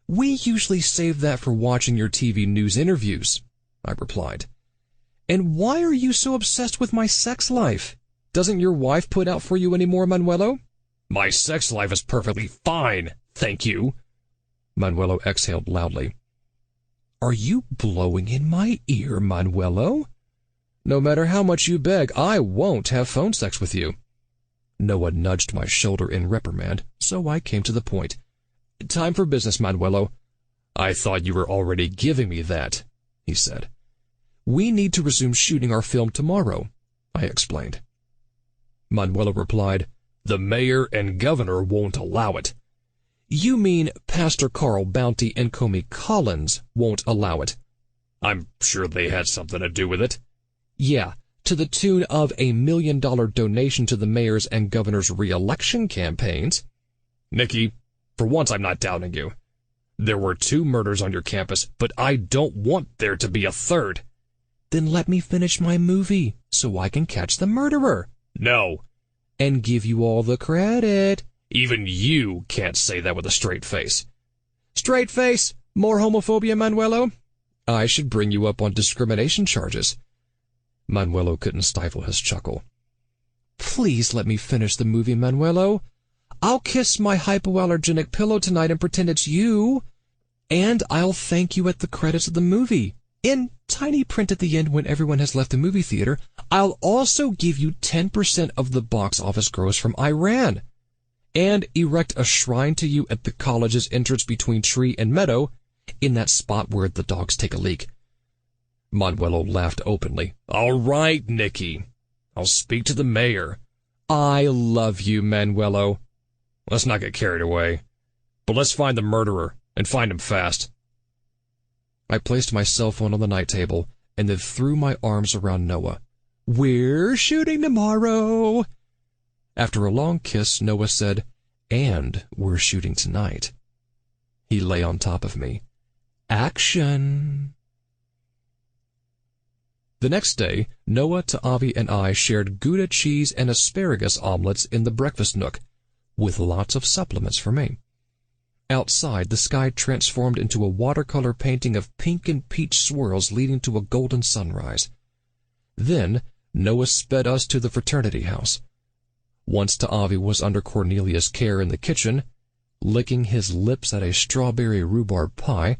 We usually save that for watching your TV news interviews, I replied. And why are you so obsessed with my sex life? Doesn't your wife put out for you anymore, Manuelo? My sex life is perfectly fine, thank you. Manuelo exhaled loudly. Are you blowing in my ear, Manuelo? No matter how much you beg, I won't have phone sex with you. Noah nudged my shoulder in reprimand, so I came to the point. Time for business, Manuelo. I thought you were already giving me that, he said. We need to resume shooting our film tomorrow, I explained. Manuelo replied, The mayor and governor won't allow it. You mean Pastor Carl Bounty and Comey Collins won't allow it? I'm sure they had something to do with it. Yeah, to the tune of $1 million donation to the mayor's and governor's re-election campaigns. Nicky, for once I'm not doubting you. There were 2 murders on your campus, but I don't want there to be a 3rd. Then let me finish my movie, so I can catch the murderer. No. And give you all the credit. Even you can't say that with a straight face. Straight face? More homophobia, Manuelo? I should bring you up on discrimination charges. Manuelo couldn't stifle his chuckle. Please let me finish the movie, Manuelo. I'll kiss my hypoallergenic pillow tonight and pretend it's you. And I'll thank you at the credits of the movie. In tiny print at the end when everyone has left the movie theater, I'll also give you 10% of the box office gross from Iran. And erect a shrine to you at the college's entrance between tree and meadow, in that spot where the dogs take a leak. Manuelo laughed openly. All right, Nicky. I'll speak to the mayor. I love you, Manuelo. Let's not get carried away. But let's find the murderer, and find him fast. I placed my cell phone on the night table, and then threw my arms around Noah. We're shooting tomorrow. After a long kiss, Noah said, and we're shooting tonight. He lay on top of me. Action. The next day, Noah, Ta'avi, and I shared Gouda cheese and asparagus omelets in the breakfast nook, with lots of supplements for me. Outside, the sky transformed into a watercolor painting of pink and peach swirls leading to a golden sunrise. Then, Noah sped us to the fraternity house. Once Ta'avi was under Cornelia's care in the kitchen, licking his lips at a strawberry rhubarb pie,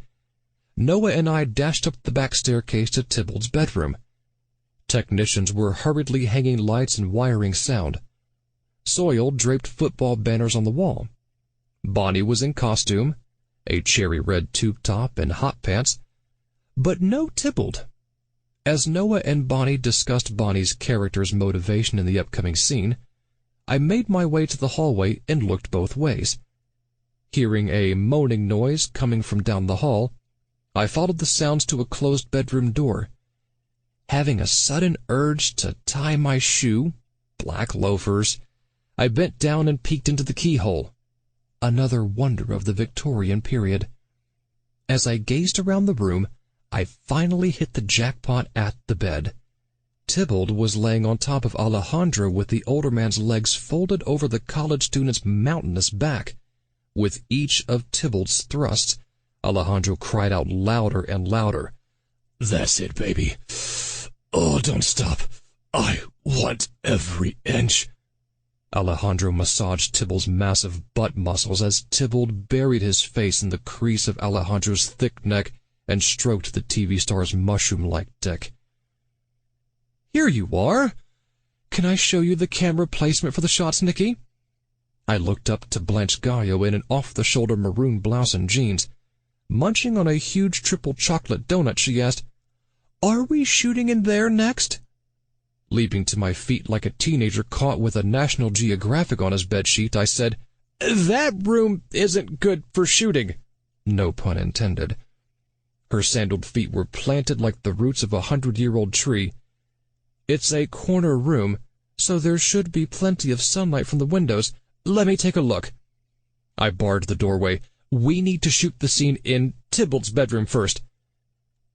Noah and I dashed up the back staircase to Tybalt's bedroom. Technicians were hurriedly hanging lights and wiring sound. Soil draped football banners on the wall. Bonnie was in costume, a cherry red tube top and hot pants, but no Tybalt. As Noah and Bonnie discussed Bonnie's character's motivation in the upcoming scene, I made my way to the hallway and looked both ways. Hearing a moaning noise coming from down the hall, I followed the sounds to a closed bedroom door. Having a sudden urge to tie my shoe, black loafers, I bent down and peeked into the keyhole. Another wonder of the Victorian period. As I gazed around the room, I finally hit the jackpot at the bed. Tybalt was laying on top of Alejandro with the older man's legs folded over the college student's mountainous back. With each of Tybalt's thrusts, Alejandro cried out louder and louder. That's it, baby. Oh, don't stop. I want every inch. Alejandro massaged Tybalt's massive butt muscles as Tybalt buried his face in the crease of Alejandro's thick neck and stroked the TV star's mushroom-like dick. Here you are. Can I show you the camera placement for the shots, Nicky? I looked up to Blanche Gallo in an off-the-shoulder maroon blouse and jeans. Munching on a huge triple chocolate donut, she asked, Are we shooting in there next? Leaping to my feet like a teenager caught with a National Geographic on his bedsheet, I said, That room isn't good for shooting. No pun intended. Her sandaled feet were planted like the roots of a 100-year-old tree. It's a corner room, so there should be plenty of sunlight from the windows. Let me take a look. I barred the doorway. We need to shoot the scene in Tybalt's bedroom first.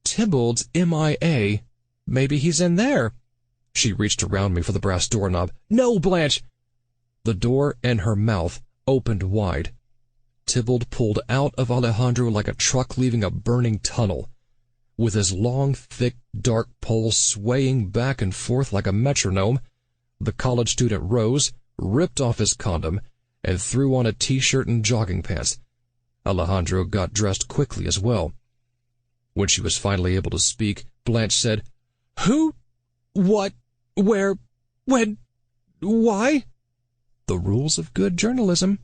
Tybalt's MIA. Maybe he's in there. She reached around me for the brass doorknob. No, Blanche! The door and her mouth opened wide. Tybalt pulled out of Alejandro like a truck leaving a burning tunnel, with his long, thick, dark pole swaying back and forth like a metronome. The college student rose, ripped off his condom, and threw on a t-shirt and jogging pants. Alejandro got dressed quickly as well. When she was finally able to speak, Blanche said, "Who? What? Where? When? Why?" The rules of good journalism.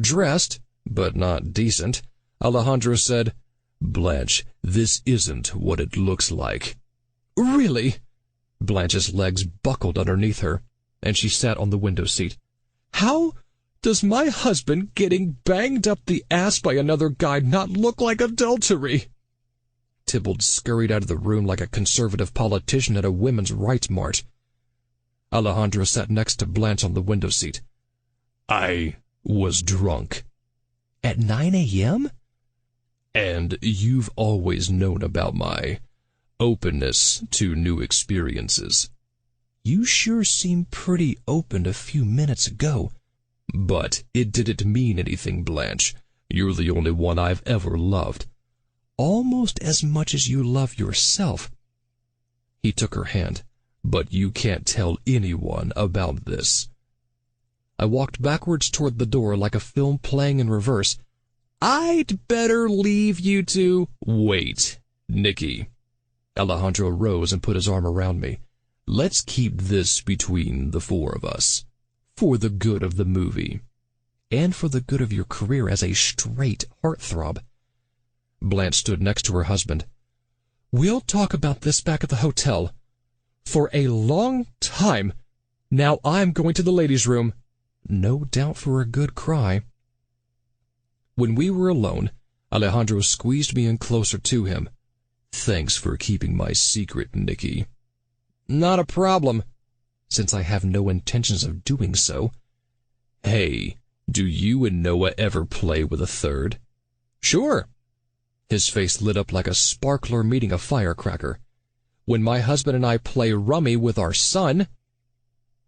Dressed, but not decent, Alejandro said, "Blanche, this isn't what it looks like." "Really?" Blanche's legs buckled underneath her, and she sat on the window seat. "How does my husband getting banged up the ass by another guy not look like adultery?" Tybalt scurried out of the room like a conservative politician at a women's rights march. Alejandro sat next to Blanche on the window seat. "I was drunk." "At 9 a.m.? "And you've always known about my openness to new experiences." "You sure seemed pretty open a few minutes ago." "But it didn't mean anything, Blanche. You're the only one I've ever loved. Almost as much as you love yourself." He took her hand. "But you can't tell anyone about this." I walked backwards toward the door like a film playing in reverse. "I'd better leave you to—" "Wait, Nicky." Alejandro rose and put his arm around me. "Let's keep this between the four of us. For the good of the movie. And for the good of your career as a straight heartthrob." Blanche stood next to her husband. "We'll talk about this back at the hotel. For a long time. Now I'm going to the ladies' room." No doubt for a good cry. When we were alone, Alejandro squeezed me in closer to him. "Thanks for keeping my secret, Nicky." "Not a problem, since I have no intentions of doing so." "Hey, do you and Noah ever play with a third?" "Sure." His face lit up like a sparkler meeting a firecracker. "When my husband and I play rummy with our son."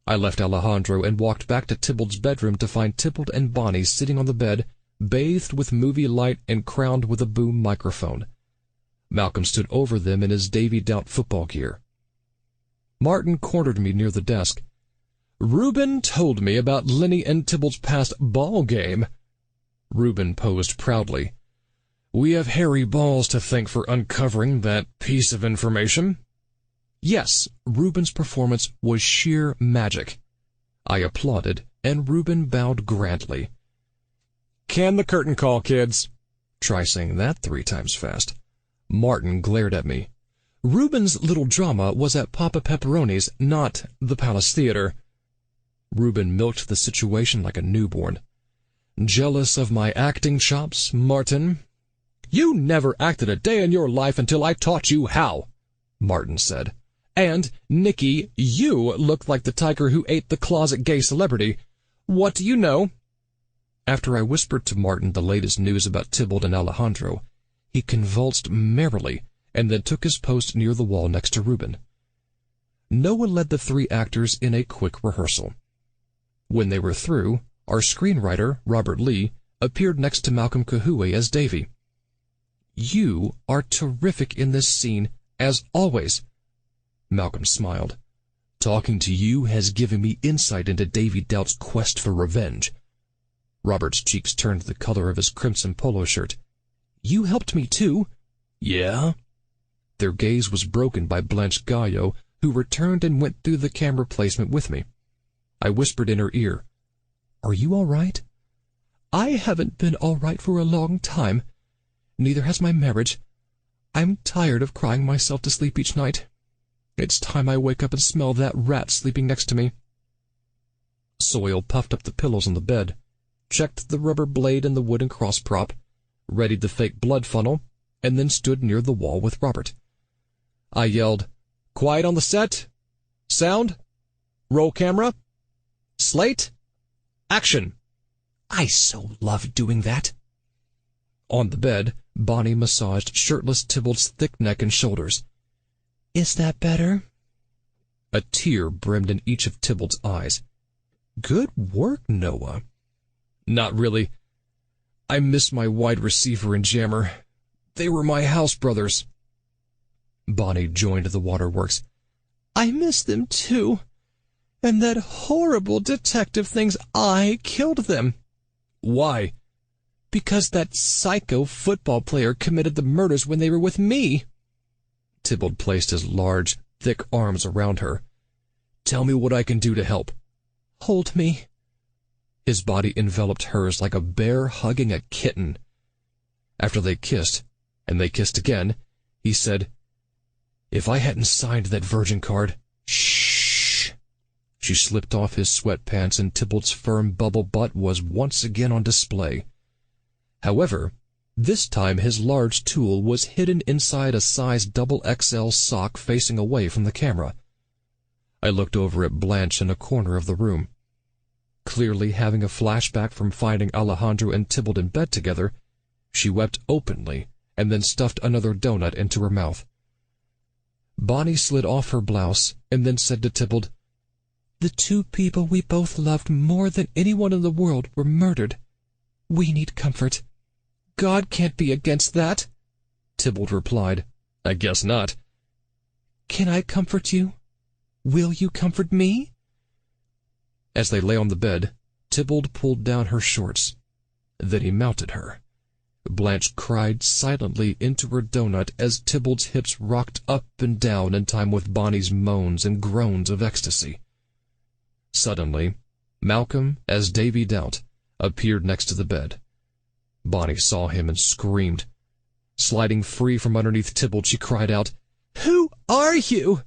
I left Alejandro and walked back to Tybalt's bedroom to find Tybalt and Bonnie sitting on the bed, bathed with movie light and crowned with a boom microphone. Malcolm stood over them in his Davy Doubt football gear. Martin cornered me near the desk. "Reuben told me about Lenny and Tybalt's past ball game." Reuben posed proudly. "We have hairy balls to thank for uncovering that piece of information." Yes, Reuben's performance was sheer magic. I applauded, and Reuben bowed grandly. "Can the curtain call, kids." Try saying that 3 times fast. Martin glared at me. "Reuben's little drama was at Papa Pepperoni's, not the Palace Theater." Reuben milked the situation like a newborn. "Jealous of my acting chops, Martin?" "You never acted a day in your life until I taught you how," Martin said. "And, Nicky, you looked like the tiger who ate the closet gay celebrity. What do you know?" After I whispered to Martin the latest news about Tybalt and Alejandro, he convulsed merrily and then took his post near the wall next to Reuben. Noah led the 3 actors in a quick rehearsal. When they were through, our screenwriter, Robert Lee, appeared next to Malcolm Kahue as Davy. "You are terrific in this scene, as always." Malcolm smiled. "Talking to you has given me insight into Davy Doubt's quest for revenge." Robert's cheeks turned the color of his crimson polo shirt. "You helped me too." "Yeah?" Their gaze was broken by Blanche Gallo, who returned and went through the camera placement with me. I whispered in her ear, "Are you all right?" "I haven't been all right for a long time. Neither has my marriage. I'm tired of crying myself to sleep each night. It's time I wake up and smell that rat sleeping next to me." Soil puffed up the pillows on the bed, checked the rubber blade in the wooden cross prop, readied the fake blood funnel, and then stood near the wall with Robert. I yelled, "Quiet on the set. Sound. Roll camera. Slate. Action." I so loved doing that. On the bed, Bonnie massaged shirtless Tybalt's thick neck and shoulders. "Is that better?" A tear brimmed in each of Tybalt's eyes. "Good work, Noah." "Not really. I miss my wide receiver and jammer. They were my house brothers. Bonnie joined the waterworks. I miss them too. And that horrible detective thinks I killed them. Why? Because that psycho football player committed the murders when they were with me. Tybalt placed his large, thick arms around her. Tell me what I can do to help. Hold me. His body enveloped hers like a bear hugging a kitten. After they kissed, and they kissed again, he said, If I hadn't signed that virgin card... Shh! She slipped off his sweatpants and Tybalt's firm bubble butt was once again on display. However, this time his large tool was hidden inside a size XXL sock facing away from the camera. I looked over at Blanche in a corner of the room. Clearly having a flashback from finding Alejandro and Tybalt in bed together, she wept openly and then stuffed another donut into her mouth. Bonnie slid off her blouse and then said to Tybalt, The two people we both loved more than anyone in the world were murdered. We need comfort. God can't be against that. Tybalt replied, I guess not. Can I comfort you? Will you comfort me? As they lay on the bed, Tybalt pulled down her shorts. Then he mounted her. Blanche cried silently into her donut as Tybalt's hips rocked up and down in time with Bonnie's moans and groans of ecstasy. Suddenly, Malcolm, as Davy Doubt, appeared next to the bed. Bonnie saw him and screamed. Sliding free from underneath Tybalt, she cried out, Who are you?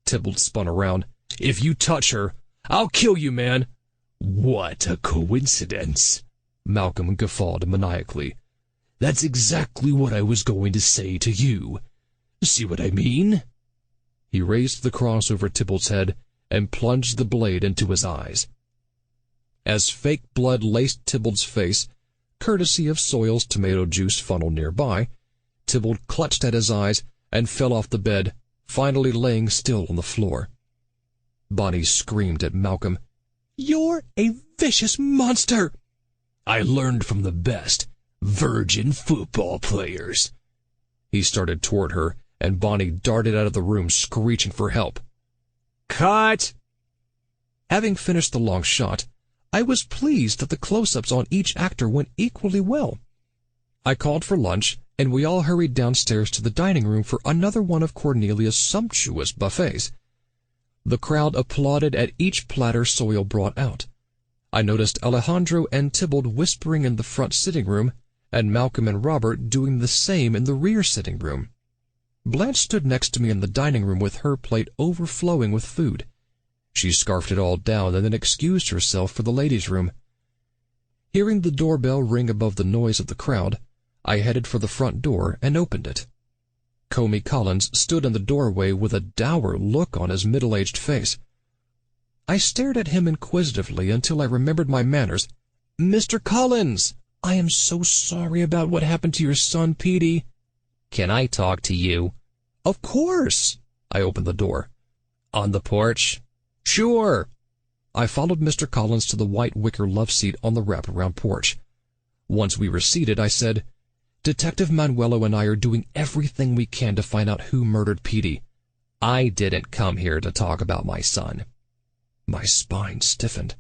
Tybalt spun around. If you touch her, I'll kill you, man. What a coincidence, Malcolm guffawed maniacally. That's exactly what I was going to say to you. See what I mean? He raised the cross over Tybalt's head and plunged the blade into his eyes. As fake blood laced Tybalt's face, courtesy of Soil's tomato juice funnel nearby, Tybalt clutched at his eyes and fell off the bed, finally laying still on the floor. Bonnie screamed at Malcolm, You're a vicious monster! I learned from the best virgin football players. He started toward her, and Bonnie darted out of the room, screeching for help. Cut! Having finished the long shot, I was pleased that the close-ups on each actor went equally well. I called for lunch, and we all hurried downstairs to the dining room for another one of Cornelia's sumptuous buffets. The crowd applauded at each platter Soil brought out. I noticed Alejandro and Tybalt whispering in the front sitting room, and Malcolm and Robert doing the same in the rear sitting room. Blanche stood next to me in the dining room with her plate overflowing with food. She scarfed it all down and then excused herself for the ladies' room. Hearing the doorbell ring above the noise of the crowd, I headed for the front door and opened it. Comey Collins stood in the doorway with a dour look on his middle-aged face. I stared at him inquisitively until I remembered my manners. Mr. Collins, I am so sorry about what happened to your son, Petey. Can I talk to you? Of course. I opened the door. On the porch? Sure. I followed Mr. Collins to the white wicker love seat on the wraparound porch. Once we were seated, I said, Detective Manuelo and I are doing everything we can to find out who murdered Petey. I didn't come here to talk about my son. My spine stiffened.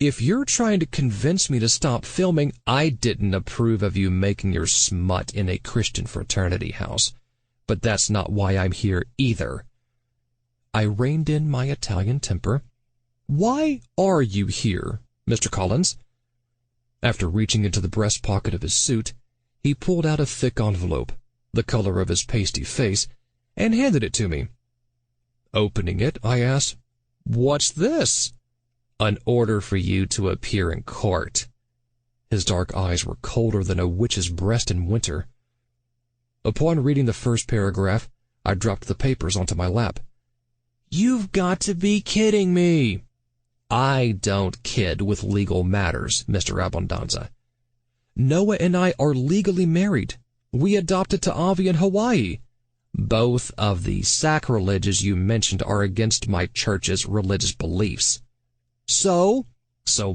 If you're trying to convince me to stop filming, I didn't approve of you making your smut in a Christian fraternity house. But that's not why I'm here either. I reined in my Italian temper. Why are you here, Mr. Collins? After reaching into the breast pocket of his suit, he pulled out a thick envelope, the color of his pasty face, and handed it to me. Opening it, I asked, What's this? An order for you to appear in court. His dark eyes were colder than a witch's breast in winter. Upon reading the first paragraph, I dropped the papers onto my lap. You've got to be kidding me. I don't kid with legal matters, Mr. Abundanza. Noah and I are legally married. We adopted Ta'avi in Hawaii. Both of the sacrileges you mentioned are against my church's religious beliefs. So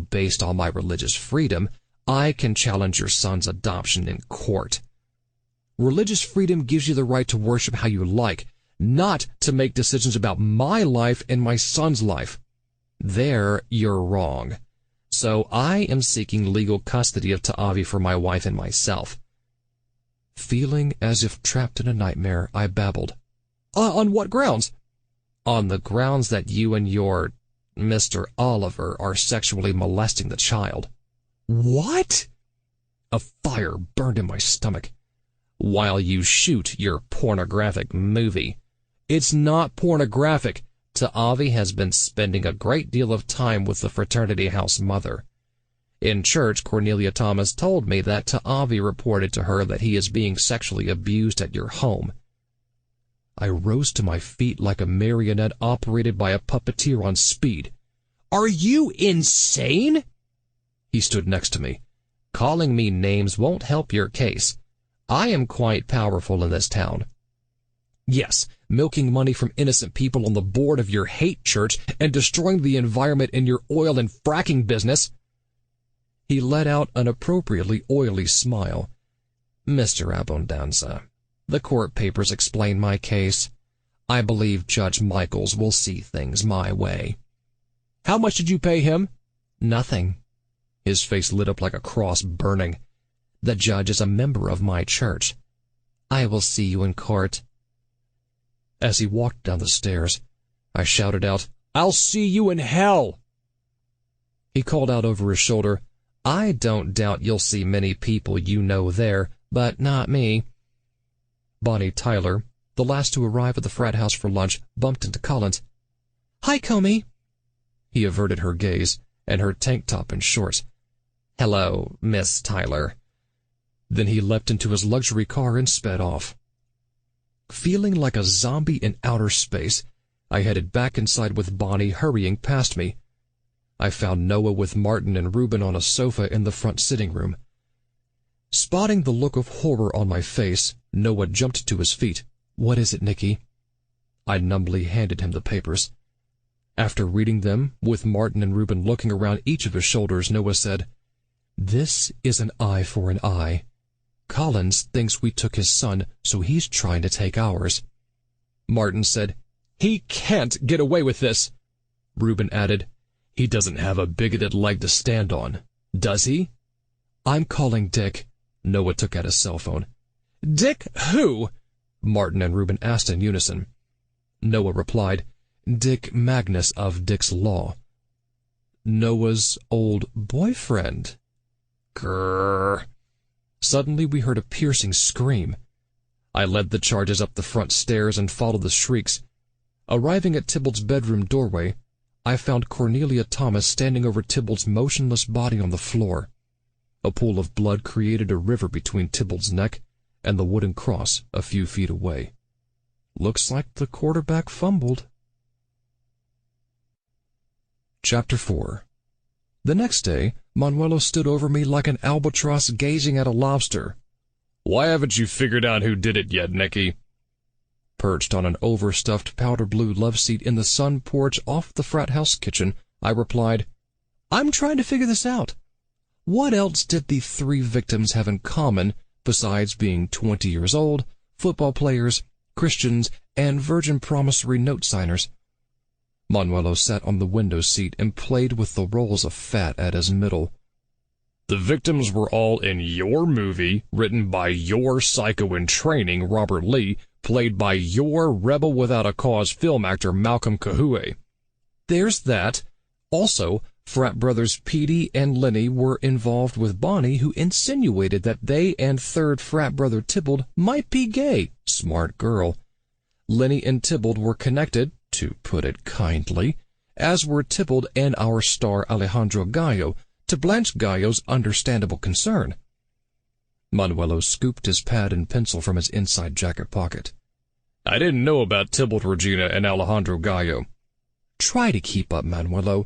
based on my religious freedom, I can challenge your son's adoption in court. Religious freedom gives you the right to worship how you like, not to make decisions about my life and my son's life. There, you're wrong. So I am seeking legal custody of Ta'avi for my wife and myself." Feeling as if trapped in a nightmare, I babbled, "On what grounds?" "On the grounds that you and your Mr. Oliver are sexually molesting the child." "What?" A fire burned in my stomach. "While you shoot your pornographic movie." "It's not pornographic. Ta'avi has been spending a great deal of time with the fraternity house mother. In church, Cornelia Thomas told me that Ta'avi reported to her that he is being sexually abused at your home." I rose to my feet like a marionette operated by a puppeteer on speed. "Are you insane?" He stood next to me. "Calling me names won't help your case. I am quite powerful in this town." "Yes, milking money from innocent people on the board of your hate church and destroying the environment in your oil and fracking business." He let out an appropriately oily smile. "Mr. Abundanza, the court papers explain my case. I believe Judge Michaels will see things my way." "How much did you pay him?" "Nothing." His face lit up like a cross burning. "The judge is a member of my church. I will see you in court." As he walked down the stairs, I shouted out, "I'll see you in hell!" He called out over his shoulder, "I don't doubt you'll see many people you know there, but not me." Bonnie Tyler, the last to arrive at the frat house for lunch, bumped into Collins. "Hi, Comey." He averted her gaze, and her tank top and shorts. "Hello, Miss Tyler." Then he leapt into his luxury car and sped off. Feeling like a zombie in outer space, I headed back inside with Bonnie hurrying past me. I found Noah with Martin and Reuben on a sofa in the front sitting room. Spotting the look of horror on my face, Noah jumped to his feet. "What is it, Nicky?" I numbly handed him the papers. After reading them, with Martin and Reuben looking around each of his shoulders, Noah said, "This is an eye for an eye. Collins thinks we took his son, so he's trying to take ours." Martin said, "He can't get away with this." Reuben added, "He doesn't have a bigoted leg to stand on, does he?" "I'm calling Dick." Noah took out his cell phone. "Dick who?" Martin and Reuben asked in unison. Noah replied, "Dick Magnus of Dick's Law." Noah's old boyfriend. Grrr. Suddenly we heard a piercing scream. I led the charges up the front stairs and followed the shrieks. Arriving at Tybalt's bedroom doorway, I found Cornelia Thomas standing over Tybalt's motionless body on the floor. A pool of blood created a river between Tybalt's neck and the wooden cross a few feet away. Looks like the quarterback fumbled. Chapter 4. The next day, Manuelo stood over me like an albatross gazing at a lobster. "Why haven't you figured out who did it yet, Nicky?" Perched on an overstuffed powder blue love seat in the sun porch off the frat house kitchen, I replied, "I'm trying to figure this out. What else did the three victims have in common besides being 20 years old, football players, Christians, and virgin promissory note signers?" Manuelo sat on the window seat and played with the rolls of fat at his middle. "The victims were all in your movie, written by your psycho in training, Robert Lee, played by your rebel without a cause film actor, Malcolm Kahue." "There's that. Also, frat brothers Petey and Lenny were involved with Bonnie, who insinuated that they and third frat brother Tybalt might be gay. Smart girl. Lenny and Tybalt were connected, to put it kindly, as were Tybalt and our star Alejandro Gallo, to Blanche Gallo's understandable concern." Manuelo scooped his pad and pencil from his inside jacket pocket. "I didn't know about Tybalt, Regina, and Alejandro Gallo." "Try to keep up, Manuelo.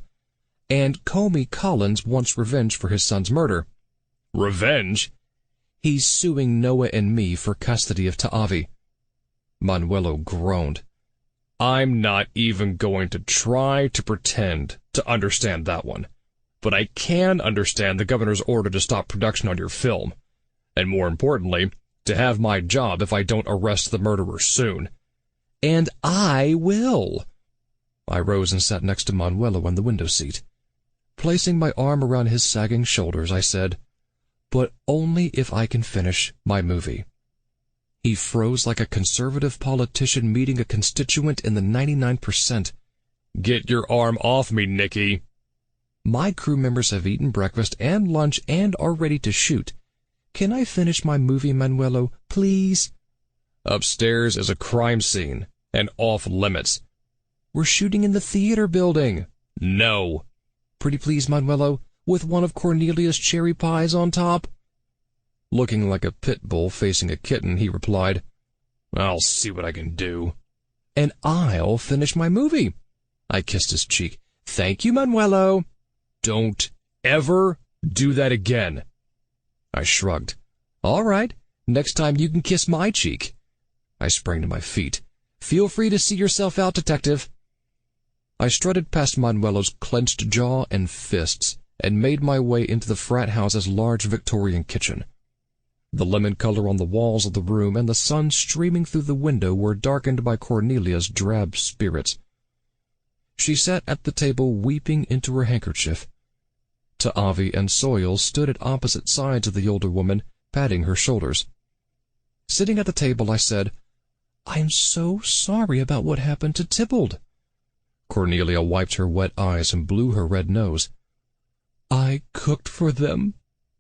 And Comey Collins wants revenge for his son's murder." "Revenge?" "He's suing Noah and me for custody of Ta'avi." Manuelo groaned. "I'm not even going to try to pretend to understand that one. but I can understand the governor's order to stop production on your film. And more importantly, to have my job if I don't arrest the murderer soon. And I will. I rose and sat next to Manuelo on the window seat. Placing my arm around his sagging shoulders, I said, "But only if I can finish my movie." He froze like a conservative politician meeting a constituent in the 99%. "Get your arm off me, Nicky." "My crew members have eaten breakfast and lunch and are ready to shoot. Can I finish my movie, Manuelo, please?" "Upstairs is a crime scene, and off limits." "We're shooting in the theater building." "No." "Pretty please, Manuelo, with one of Cornelia's cherry pies on top?" Looking like a pit bull facing a kitten, he replied, "I'll see what I can do." "And I'll finish my movie." I kissed his cheek. "Thank you, Manuelo." "Don't ever do that again." I shrugged. "All right, next time you can kiss my cheek." I sprang to my feet. "Feel free to see yourself out, detective." I strutted past Manuelo's clenched jaw and fists and made my way into the frat house's large Victorian kitchen. The lemon color on the walls of the room and the sun streaming through the window were darkened by Cornelia's drab spirits. She sat at the table weeping into her handkerchief. Ta'avi and Soil stood at opposite sides of the older woman, patting her shoulders. Sitting at the table, I said, "I'm so sorry about what happened to Tybalt." Cornelia wiped her wet eyes and blew her red nose. "I cooked for them,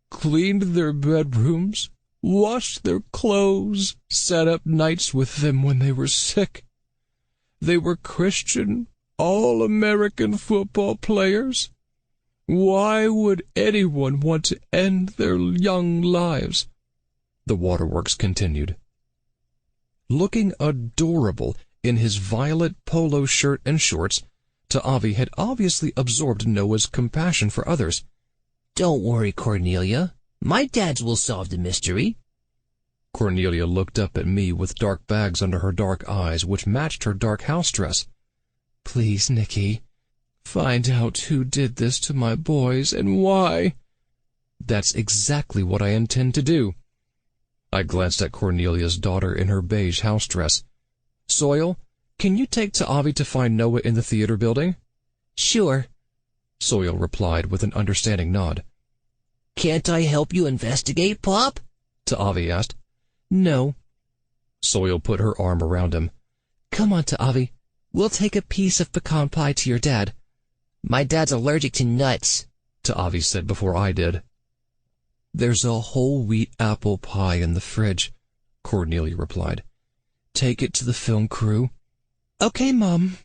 cleaned their bedrooms, washed their clothes, sat up nights with them when they were sick. They were Christian, all-American football players. Why would anyone want to end their young lives?" The waterworks continued. Looking adorable in his violet polo shirt and shorts, Ta'avi had obviously absorbed Noah's compassion for others. "Don't worry, Cornelia. My dads will solve the mystery." Cornelia looked up at me with dark bags under her dark eyes, which matched her dark house dress. "Please, Nicky, find out who did this to my boys and why." "That's exactly what I intend to do." I glanced at Cornelia's daughter in her beige house dress. "Soil, can you take Ta'avi to find Noah in the theater building?" "Sure," Soil replied with an understanding nod. "Can't I help you investigate, Pop?" Ta'avi asked. "No." Soil put her arm around him. "Come on, Ta'avi. We'll take a piece of pecan pie to your dad." "My dad's allergic to nuts," Ta'avi said before I did. "There's a whole wheat apple pie in the fridge," Cornelia replied. "Take it to the film crew." "Okay, Mom."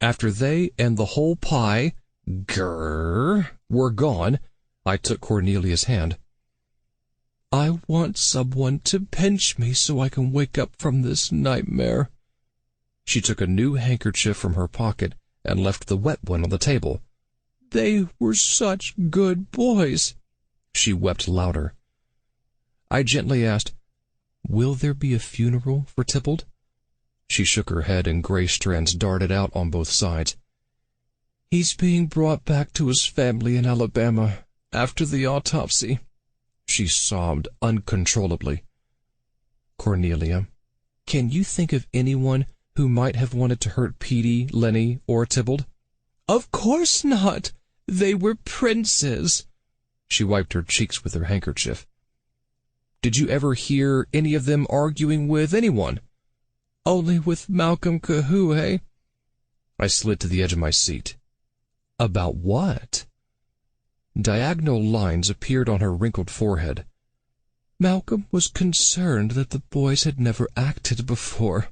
After they and the whole pie, were gone, I took Cornelia's hand. "I want someone to pinch me so I can wake up from this nightmare." She took a new handkerchief from her pocket and left the wet one on the table. "They were such good boys." She wept louder. I gently asked, "Will there be a funeral for Tybalt?" She shook her head and gray strands darted out on both sides. "He's being brought back to his family in Alabama after the autopsy." She sobbed uncontrollably. "Cornelia, can you think of anyone who might have wanted to hurt Petey, Lenny, or Tybalt?" "Of course not. They were princes." She wiped her cheeks with her handkerchief. "Did you ever hear any of them arguing with anyone?" "Only with Malcolm Kahue." I slid to the edge of my seat. "About what?" Diagonal lines appeared on her wrinkled forehead. "Malcolm was concerned that the boys had never acted before.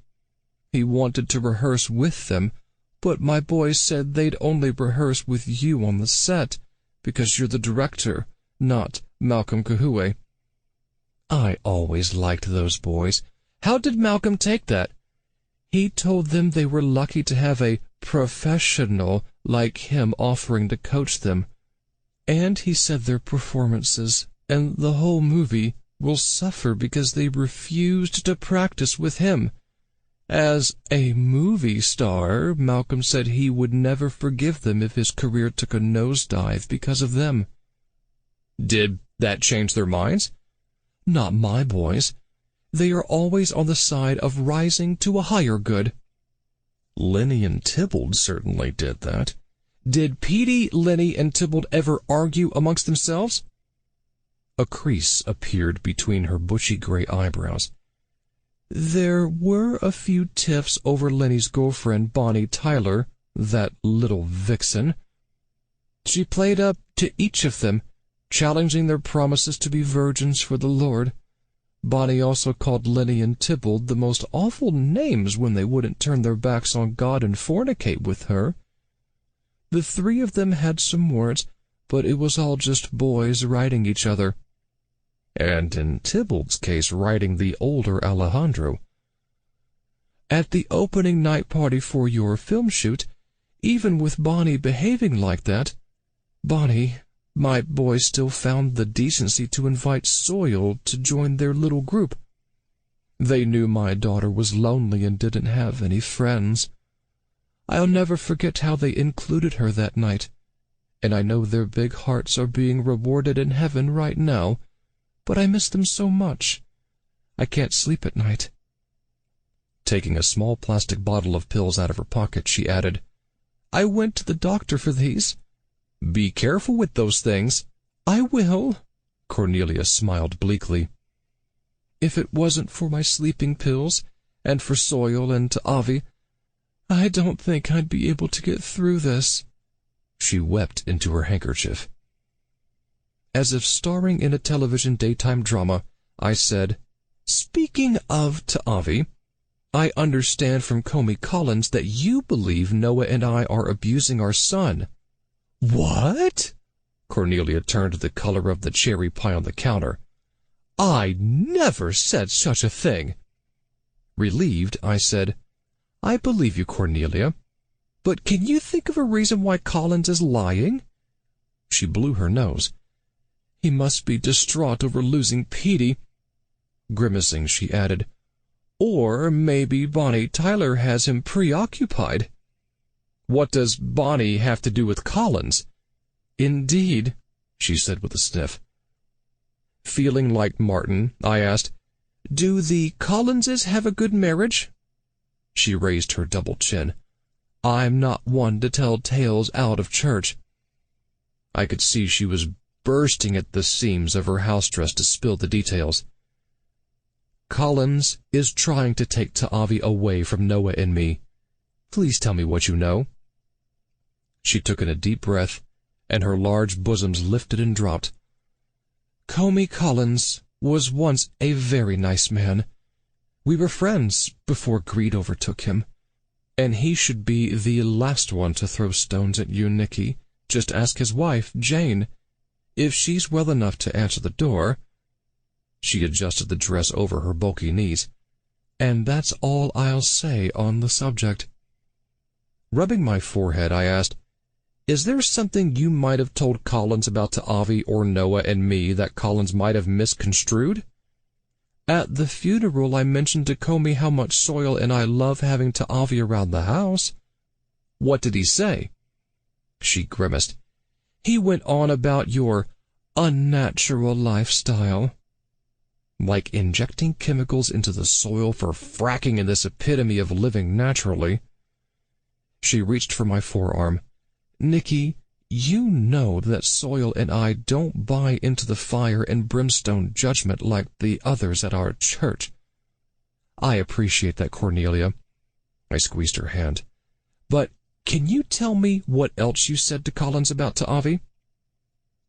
He wanted to rehearse with them, but my boys said they'd only rehearse with you on the set, because you're the director, not Malcolm Kahue." I always liked those boys. How did Malcolm take that? He told them they were lucky to have a professional like him offering to coach them. And he said their performances and the whole movie will suffer because they refused to practice with him. As a movie star, Malcolm said he would never forgive them if his career took a nosedive because of them. Did that change their minds? Not my boys. They are always on the side of rising to a higher good. Lenny and Tybalt certainly did that. Did Petey, Lenny, and Tybalt ever argue amongst themselves? A crease appeared between her bushy gray eyebrows. There were a few tiffs over Lenny's girlfriend, Bonnie Tyler, that little vixen. She played up to each of them, challenging their promises to be virgins for the Lord. Bonnie also called Lenny and Tybalt the most awful names when they wouldn't turn their backs on God and fornicate with her. The three of them had some words, but it was all just boys writing each other. And in Tybalt's case, writing the older Alejandro. At the opening night party for your film shoot, even with Bonnie behaving like that, Bonnie, my boy, still found the decency to invite Soil to join their little group. They knew my daughter was lonely and didn't have any friends. I'll never forget how they included her that night, and I know their big hearts are being rewarded in heaven right now, but I miss them so much. I can't sleep at night. Taking a small plastic bottle of pills out of her pocket, she added, I went to the doctor for these. Be careful with those things. I will. Cornelia smiled bleakly. If it wasn't for my sleeping pills, and for Soil and to Avi, I don't think I'd be able to get through this. She wept into her handkerchief. As if starring in a television daytime drama, I said, Speaking of to Avi, I understand from Comey Collins that you believe Noah and I are abusing our son. What? Cornelia turned the color of the cherry pie on the counter. I never said such a thing. Relieved, I said, I believe you, Cornelia, but can you think of a reason why Collins is lying? She blew her nose. He must be distraught over losing Petey. Grimacing, she added, or maybe Bonnie Tyler has him preoccupied. What does Bonnie have to do with Collins? Indeed, she said with a sniff. Feeling like Martin, I asked, Do the Collinses have a good marriage? She raised her double chin. I'm not one to tell tales out of church. I could see she was bursting at the seams of her house dress to spill the details. Collins is trying to take Ta'avi away from Noah and me. Please tell me what you know. She took in a deep breath, and her large bosoms lifted and dropped. Comey Collins was once a very nice man. We were friends before greed overtook him. And he should be the last one to throw stones at you, Nicky. Just ask his wife, Jane. If she's well enough to answer the door. She adjusted the dress over her bulky knees. And that's all I'll say on the subject. Rubbing my forehead, I asked, Is there something you might have told Collins about Ta'avi or Noah and me that Collins might have misconstrued? At the funeral, I mentioned to Comey how much Soil and I love having Ta'avi around the house. What did he say? She grimaced. He went on about your unnatural lifestyle. Like injecting chemicals into the soil for fracking in this epitome of living naturally. She reached for my forearm. Nicky, you know that Soil and I don't buy into the fire and brimstone judgment like the others at our church. I appreciate that, Cornelia. I squeezed her hand. But can you tell me what else you said to Collins about Ta'avi?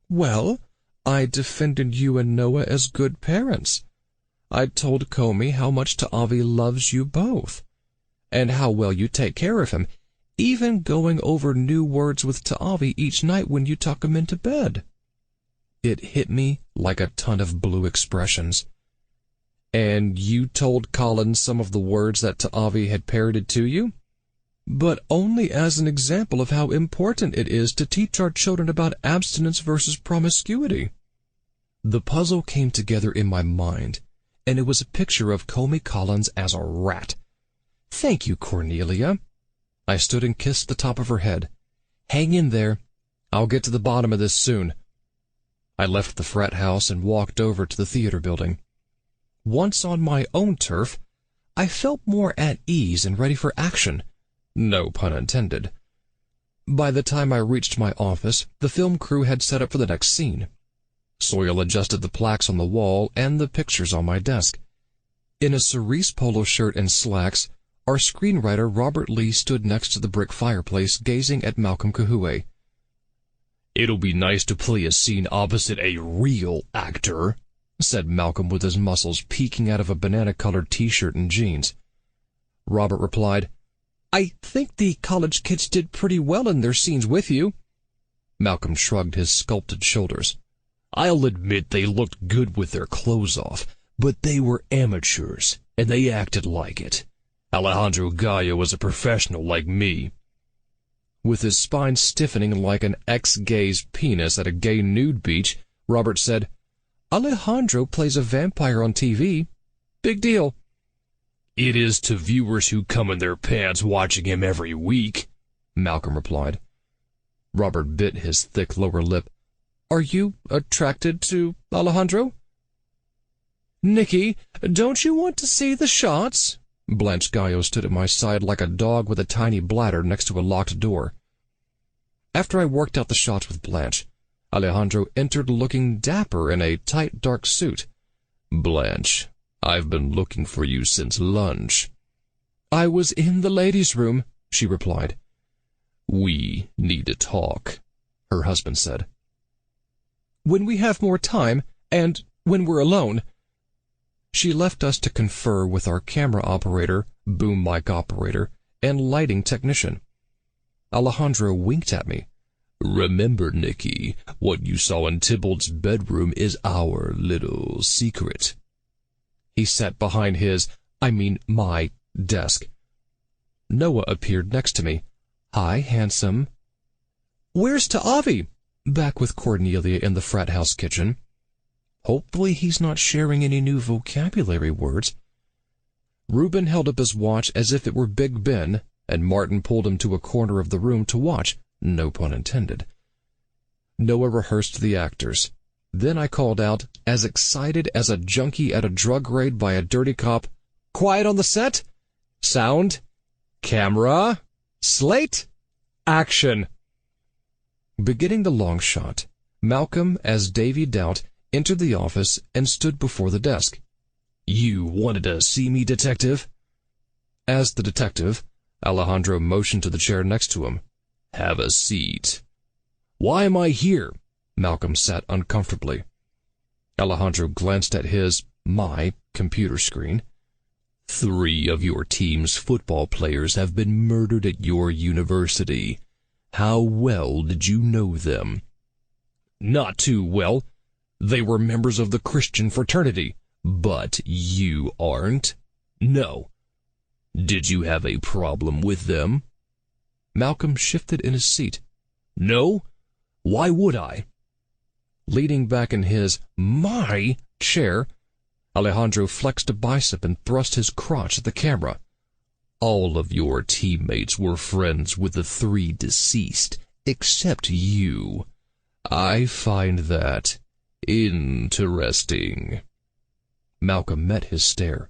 Well, I defended you and Noah as good parents. I told Comey how much Ta'avi loves you both, and how well you take care of him, even going over new words with Ta'avi each night when you tuck him into bed. It hit me like a ton of blue expressions. And you told Collins some of the words that Ta'avi had parroted to you? But only as an example of how important it is to teach our children about abstinence versus promiscuity. The puzzle came together in my mind, and it was a picture of Comey Collins as a rat, "Thank you, Cornelia." I stood and kissed the top of her head. "Hang in there. I'll get to the bottom of this soon." I left the frat house and walked over to the theater building. Once on my own turf, I felt more at ease and ready for action. No pun intended. By the time I reached my office, the film crew had set up for the next scene. Soil adjusted the plaques on the wall and the pictures on my desk. In a cerise polo shirt and slacks, our screenwriter Robert Lee stood next to the brick fireplace gazing at Malcolm Kahue. "It'll be nice to play a scene opposite a real actor," said Malcolm with his muscles peeking out of a banana-colored t-shirt and jeans. Robert replied, "I think the college kids did pretty well in their scenes with you." Malcolm shrugged his sculpted shoulders. "I'll admit they looked good with their clothes off, but they were amateurs, and they acted like it. Alejandro Gallo was a professional like me." With his spine stiffening like an ex-gay's penis at a gay nude beach, Robert said, "Alejandro plays a vampire on TV. Big deal." "It is to viewers who come in their pants watching him every week," Malcolm replied. Robert bit his thick lower lip. "Are you attracted to Alejandro?" "Nicky, don't you want to see the shots?" Blanche Gallo stood at my side like a dog with a tiny bladder next to a locked door. After I worked out the shots with Blanche, Alejandro entered looking dapper in a tight dark suit. "Blanche, I've been looking for you since lunch." "I was in the ladies' room," she replied. "We need to talk," her husband said. "When we have more time, and when we're alone." She left us to confer with our camera operator, boom mic operator, and lighting technician. Alejandro winked at me. "Remember, Nicky, what you saw in Tybalt's bedroom is our little secret." He sat behind my desk. Noah appeared next to me. "Hi, handsome." "Where's Ta'avi?" Back with Cornelia in the frat house kitchen. Hopefully he's not sharing any new vocabulary words. Reuben held up his watch as if it were Big Ben, and Martin pulled him to a corner of the room to watch. No pun intended. Noah rehearsed the actors. Then I called out, as excited as a junkie at a drug raid by a dirty cop, "Quiet on the set! Sound! Camera! Slate! Action!" Beginning the long shot, Malcolm, as Davy Doubt, entered the office and stood before the desk. "You wanted to see me, detective?" As the detective, Alejandro motioned to the chair next to him. "Have a seat." "Why am I here?" Malcolm sat uncomfortably. Alejandro glanced at my computer screen. 3 of your team's football players have been murdered at your university. How well did you know them?" "Not too well. They were members of the Christian Fraternity." "But you aren't?" "No." "Did you have a problem with them?" Malcolm shifted in his seat. "No? Why would I?" Leaning back in my chair, Alejandro flexed a bicep and thrust his crotch at the camera. "All of your teammates were friends with the 3 deceased, except you. I find that interesting." Malcolm met his stare.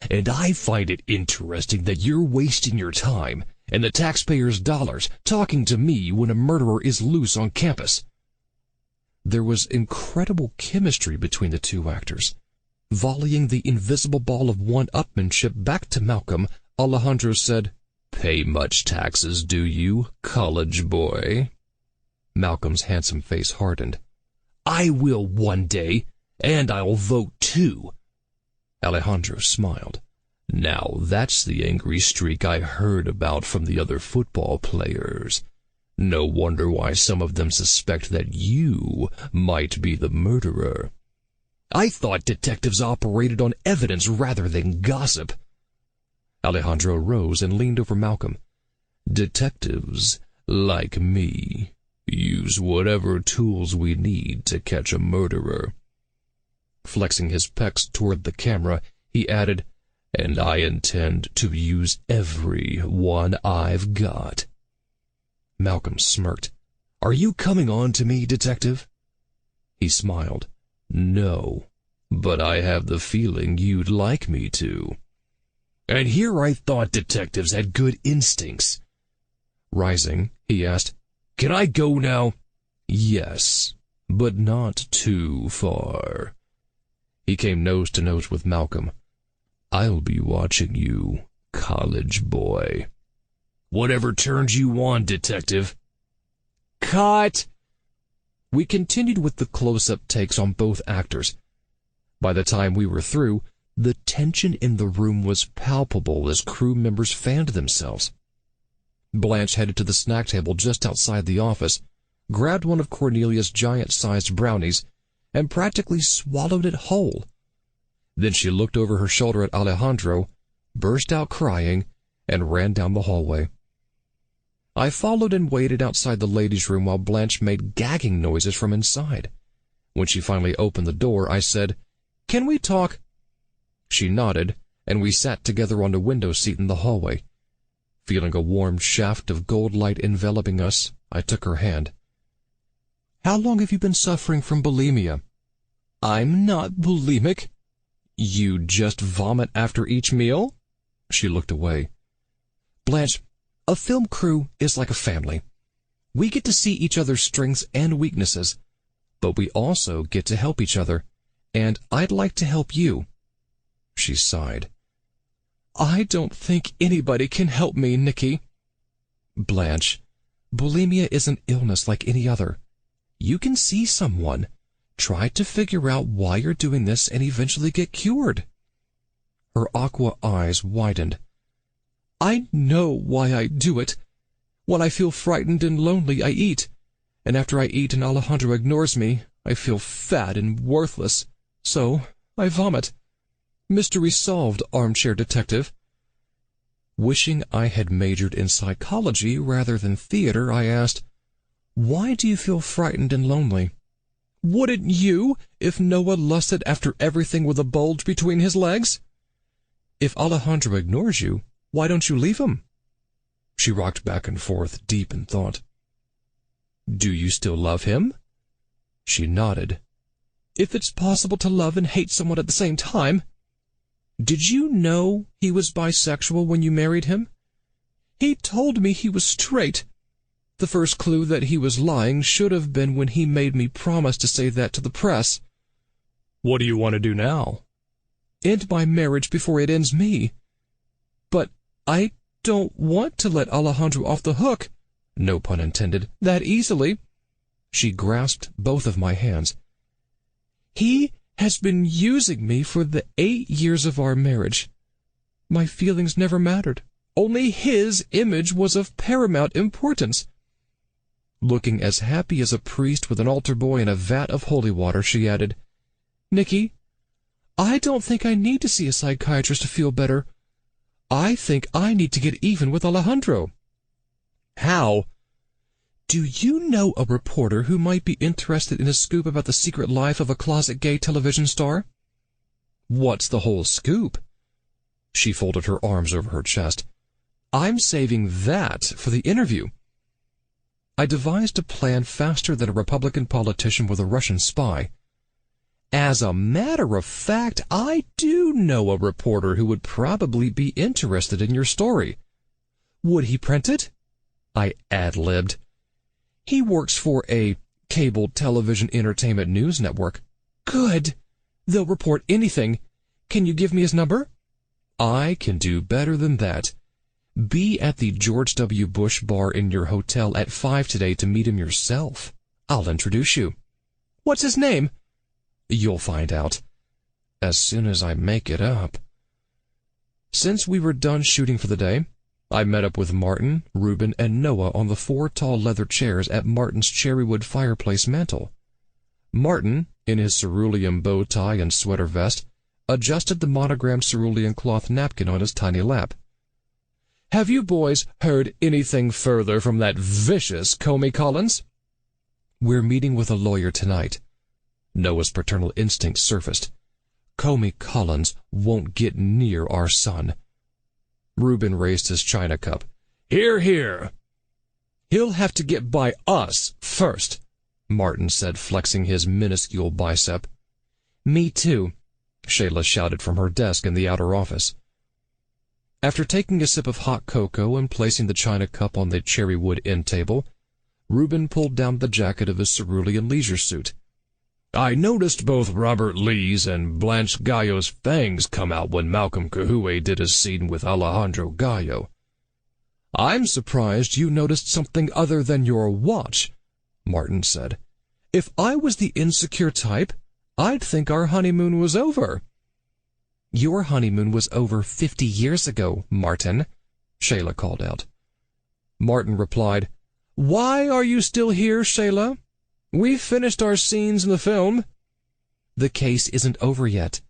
"And I find it interesting that you're wasting your time and the taxpayers' dollars talking to me when a murderer is loose on campus." There was incredible chemistry between the two actors. Volleying the invisible ball of one-upmanship back to Malcolm, Alejandro said, "Pay much taxes, do you, college boy?" Malcolm's handsome face hardened. "I will one day, and I'll vote too." Alejandro smiled. "Now that's the angry streak I heard about from the other football players. No wonder why some of them suspect that you might be the murderer." "I thought detectives operated on evidence rather than gossip." Alejandro rose and leaned over Malcolm. "Detectives, like me, use whatever tools we need to catch a murderer." Flexing his pecs toward the camera, he added, and I intend to use every one I've got." Malcolm smirked. "Are you coming on to me, detective?" He smiled. "No, but I have the feeling you'd like me to." "And here I thought detectives had good instincts." Rising, he asked, "Can I go now?" "Yes, but not too far." He came nose to nose with Malcolm. "I'll be watching you, college boy." "Whatever turns you on, detective." "Cut!" We continued with the close-up takes on both actors. By the time we were through, the tension in the room was palpable as crew members fanned themselves. Blanche headed to the snack table just outside the office, grabbed one of Cornelia's giant-sized brownies, and practically swallowed it whole. Then she looked over her shoulder at Alejandro, burst out crying, and ran down the hallway. I followed and waited outside the ladies' room while Blanche made gagging noises from inside. When she finally opened the door, I said, "Can we talk?" She nodded, and we sat together on the window seat in the hallway. Feeling a warm shaft of gold light enveloping us, I took her hand. "How long have you been suffering from bulimia?" "I'm not bulimic." "You just vomit after each meal?" She looked away. "Blanche, a film crew is like a family. We get to see each other's strengths and weaknesses, but we also get to help each other, and I'd like to help you." She sighed. "I don't think anybody can help me, Nicky." "Blanche, bulimia is an illness like any other. You can see someone, try to figure out why you're doing this, and eventually get cured." Her aqua eyes widened. "I know why I do it. When I feel frightened and lonely, I eat. And after I eat and Alejandro ignores me, I feel fat and worthless. So I vomit. Mystery solved, armchair detective." Wishing I had majored in psychology rather than theater, I asked, "Why do you feel frightened and lonely?" "Wouldn't you, if Noah lusted after everything with a bulge between his legs?" "If Alejandro ignores you, why don't you leave him?" She rocked back and forth, deep in thought. "Do you still love him?" She nodded. "If it's possible to love and hate someone at the same time." "Did you know he was bisexual when you married him?" "He told me he was straight. The first clue that he was lying should have been when he made me promise to say that to the press." "What do you want to do now?" "End my marriage before it ends me. But I don't want to let Alejandro off the hook," no pun intended, "that easily." She grasped both of my hands. "He has been using me for the 8 years of our marriage. My feelings never mattered. Only his image was of paramount importance." Looking as happy as a priest with an altar boy in a vat of holy water, she added, "Nicky, I don't think I need to see a psychiatrist to feel better. I think I need to get even with Alejandro." "How?" "Do you know a reporter who might be interested in a scoop about the secret life of a closet gay television star?" "What's the whole scoop?" She folded her arms over her chest. "I'm saving that for the interview." I devised a plan faster than a Republican politician with a Russian spy. "As a matter of fact, I do know a reporter who would probably be interested in your story." "Would he print it?" I ad-libbed. "He works for a cable television entertainment news network." "Good. They'll report anything. Can you give me his number?" "I can do better than that. Be at the George W. Bush bar in your hotel at 5 today to meet him yourself. I'll introduce you." "What's his name?" "You'll find out as soon as I make it up." Since we were done shooting for the day, I met up with Martin, Reuben, and Noah on the 4 tall leather chairs at Martin's cherrywood fireplace mantel. Martin, in his cerulean bow tie and sweater vest, adjusted the monogrammed cerulean cloth napkin on his tiny lap. "Have you boys heard anything further from that vicious Comey Collins?" "We're meeting with a lawyer tonight." Noah's paternal instinct surfaced. Comey Collins won't get near our son." Reuben raised his china cup. "Hear, hear." "He'll have to get by us first," Martin said, flexing his minuscule bicep. "Me too," Shayla shouted from her desk in the outer office. After taking a sip of hot cocoa and placing the china cup on the cherry wood end table, Reuben pulled down the jacket of his cerulean leisure suit. "I noticed both Robert Lee's and Blanche Gallo's fangs come out when Malcolm Cahue did a scene with Alejandro Gallo." "I'm surprised you noticed something other than your watch," Martin said. "If I was the insecure type, I'd think our honeymoon was over." "Your honeymoon was over 50 years ago, Martin," Shayla called out. Martin replied, "Why are you still here, Shayla? We've finished our scenes in the film." "The case isn't over yet.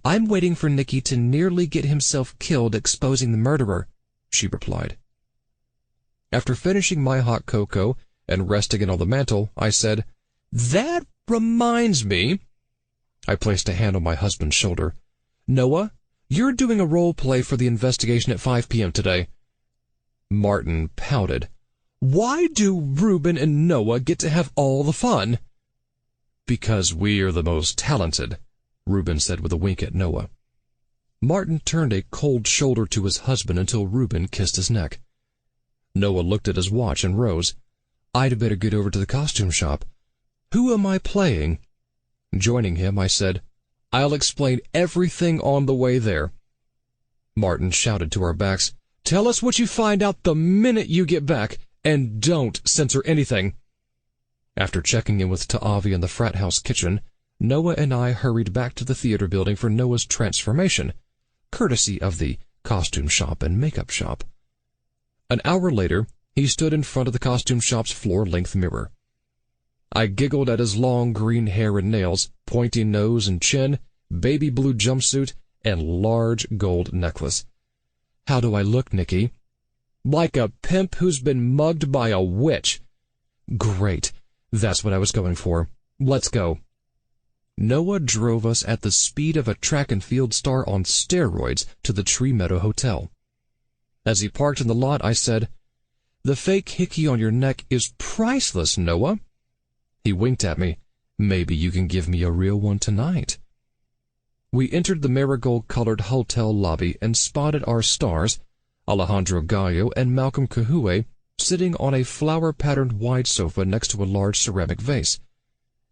I'm waiting for Nicky to nearly get himself killed exposing the murderer," she replied. After finishing my hot cocoa and resting it on the mantel, I said, "That reminds me." I placed a hand on my husband's shoulder. "Noah, you're doing a role play for the investigation at 5 p.m. today." Martin pouted. "Why do Reuben and Noah get to have all the fun?" "Because we are the most talented," Reuben said with a wink at Noah. Martin turned a cold shoulder to his husband until Reuben kissed his neck. Noah looked at his watch and rose. "I'd better get over to the costume shop. Who am I playing?" Joining him, I said, "I'll explain everything on the way there." Martin shouted to our backs, "Tell us what you find out the minute you get back, and don't censor anything." After checking in with Ta'avi in the frat house kitchen, Noah and I hurried back to the theater building for Noah's transformation, courtesy of the costume shop and makeup shop. An hour later, he stood in front of the costume shop's floor-length mirror. I giggled at his long green hair and nails, pointy nose and chin, baby blue jumpsuit, and large gold necklace. "How do I look, Nicky?" "Like a pimp who's been mugged by a witch." "Great. That's what I was going for. Let's go." Noah drove us at the speed of a track and field star on steroids to the Tree Meadow Hotel. As he parked in the lot, I said, "The fake hickey on your neck is priceless, Noah." He winked at me. "Maybe you can give me a real one tonight." We entered the marigold-colored hotel lobby and spotted our stars, Alejandro Gallo and Malcolm Cahue, sitting on a flower-patterned wide sofa next to a large ceramic vase.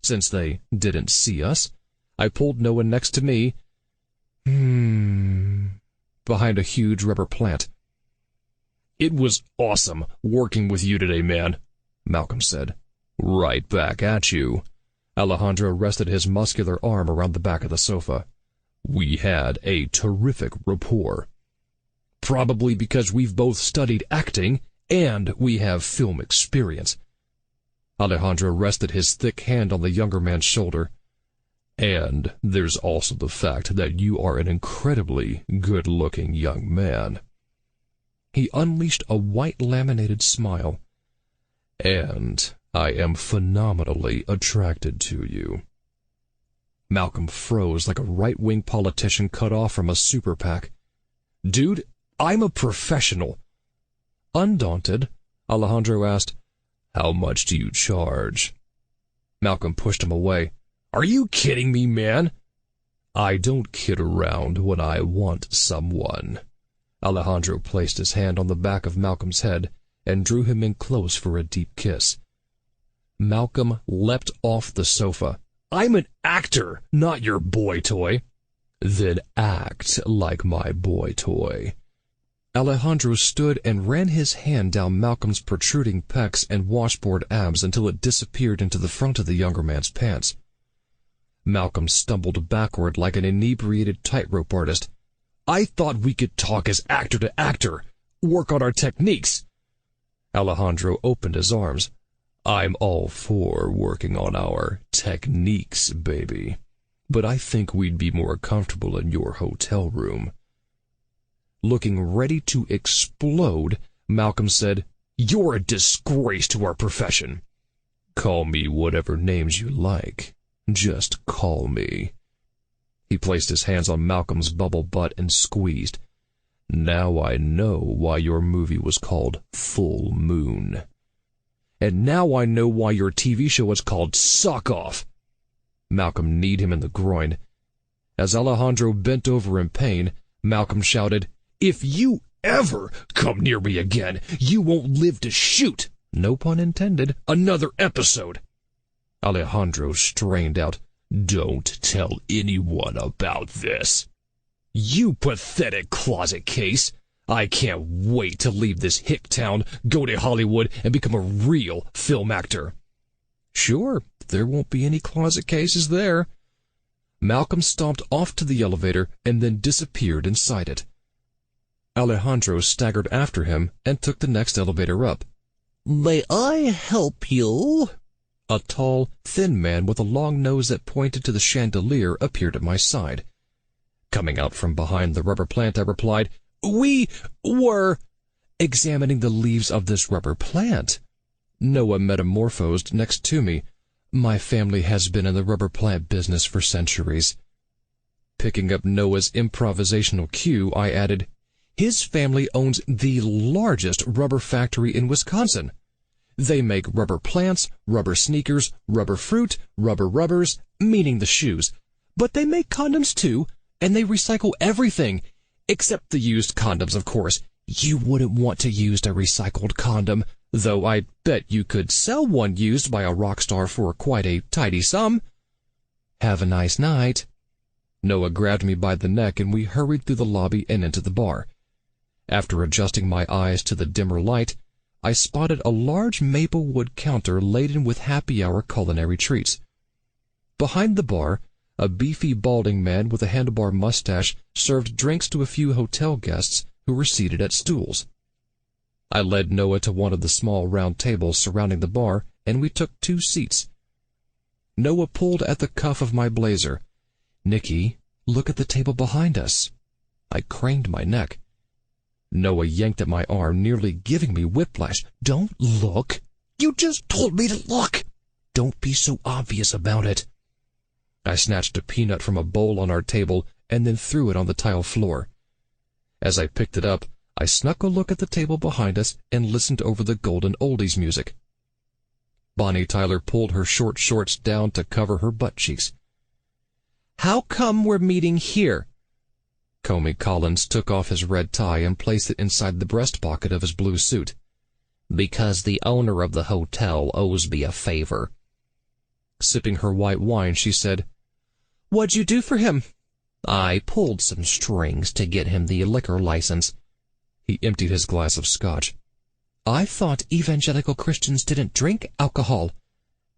Since they didn't see us, I pulled Noah next to me, behind a huge rubber plant. "It was awesome working with you today, man," Malcolm said. "Right back at you." Alejandro rested his muscular arm around the back of the sofa. "We had a terrific rapport. Probably because we've both studied acting and we have film experience." Alejandro rested his thick hand on the younger man's shoulder. "And there's also the fact that you are an incredibly good-looking young man." He unleashed a white laminated smile. "And I am phenomenally attracted to you." Malcolm froze like a right-wing politician cut off from a super PAC. "Dude, I'm a professional." Undaunted, Alejandro asked, "How much do you charge?" Malcolm pushed him away. "Are you kidding me, man?" "I don't kid around when I want someone." Alejandro placed his hand on the back of Malcolm's head and drew him in close for a deep kiss. Malcolm leapt off the sofa. "I'm an actor, not your boy toy." "Then act like my boy toy." Alejandro stood and ran his hand down Malcolm's protruding pecs and washboard abs until it disappeared into the front of the younger man's pants. Malcolm stumbled backward like an inebriated tightrope artist. "I thought we could talk as actor to actor, work on our techniques." Alejandro opened his arms. "I'm all for working on our techniques, baby, but I think we'd be more comfortable in your hotel room." Looking ready to explode, Malcolm said, "You're a disgrace to our profession." "Call me whatever names you like. Just call me." He placed his hands on Malcolm's bubble butt and squeezed. "Now I know why your movie was called Full Moon. And now I know why your TV show was called Suck Off." Malcolm kneed him in the groin. As Alejandro bent over in pain, Malcolm shouted, "If you ever come near me again, you won't live to shoot," no pun intended, "another episode." Alejandro strained out, "Don't tell anyone about this." "You pathetic closet case. I can't wait to leave this hick town, go to Hollywood, and become a real film actor." "Sure, there won't be any closet cases there." Malcolm stomped off to the elevator and then disappeared inside it. Alejandro staggered after him and took the next elevator up. "May I help you?" A tall, thin man with a long nose that pointed to the chandelier appeared at my side. Coming out from behind the rubber plant, I replied, "We were examining the leaves of this rubber plant." Noah metamorphosed next to me. "My family has been in the rubber plant business for centuries." Picking up Noah's improvisational cue, I added, "His family owns the largest rubber factory in Wisconsin. They make rubber plants, rubber sneakers, rubber fruit, rubber rubbers, meaning the shoes. But they make condoms too, and they recycle everything, except the used condoms, of course. You wouldn't want to use a recycled condom, though I bet you could sell one used by a rock star for quite a tidy sum." "Have a nice night." Noah grabbed me by the neck and we hurried through the lobby and into the bar. After adjusting my eyes to the dimmer light, I spotted a large maple wood counter laden with happy hour culinary treats. Behind the bar, a beefy balding man with a handlebar mustache served drinks to a few hotel guests who were seated at stools. I led Noah to one of the small round tables surrounding the bar, and we took 2 seats. Noah pulled at the cuff of my blazer. "Nicky, look at the table behind us." I craned my neck. Noah yanked at my arm, nearly giving me whiplash. "Don't look." "You just told me to look." "Don't be so obvious about it." I snatched a peanut from a bowl on our table and then threw it on the tile floor. As I picked it up, I snuck a look at the table behind us and listened over the golden oldies music. Bonnie Tyler pulled her short shorts down to cover her butt cheeks. "How come we're meeting here?" Comey Collins took off his red tie and placed it inside the breast pocket of his blue suit. "Because the owner of the hotel owes me a favor." Sipping her white wine, she said, "What'd you do for him?" "I pulled some strings to get him the liquor license." He emptied his glass of scotch. "I thought evangelical Christians didn't drink alcohol."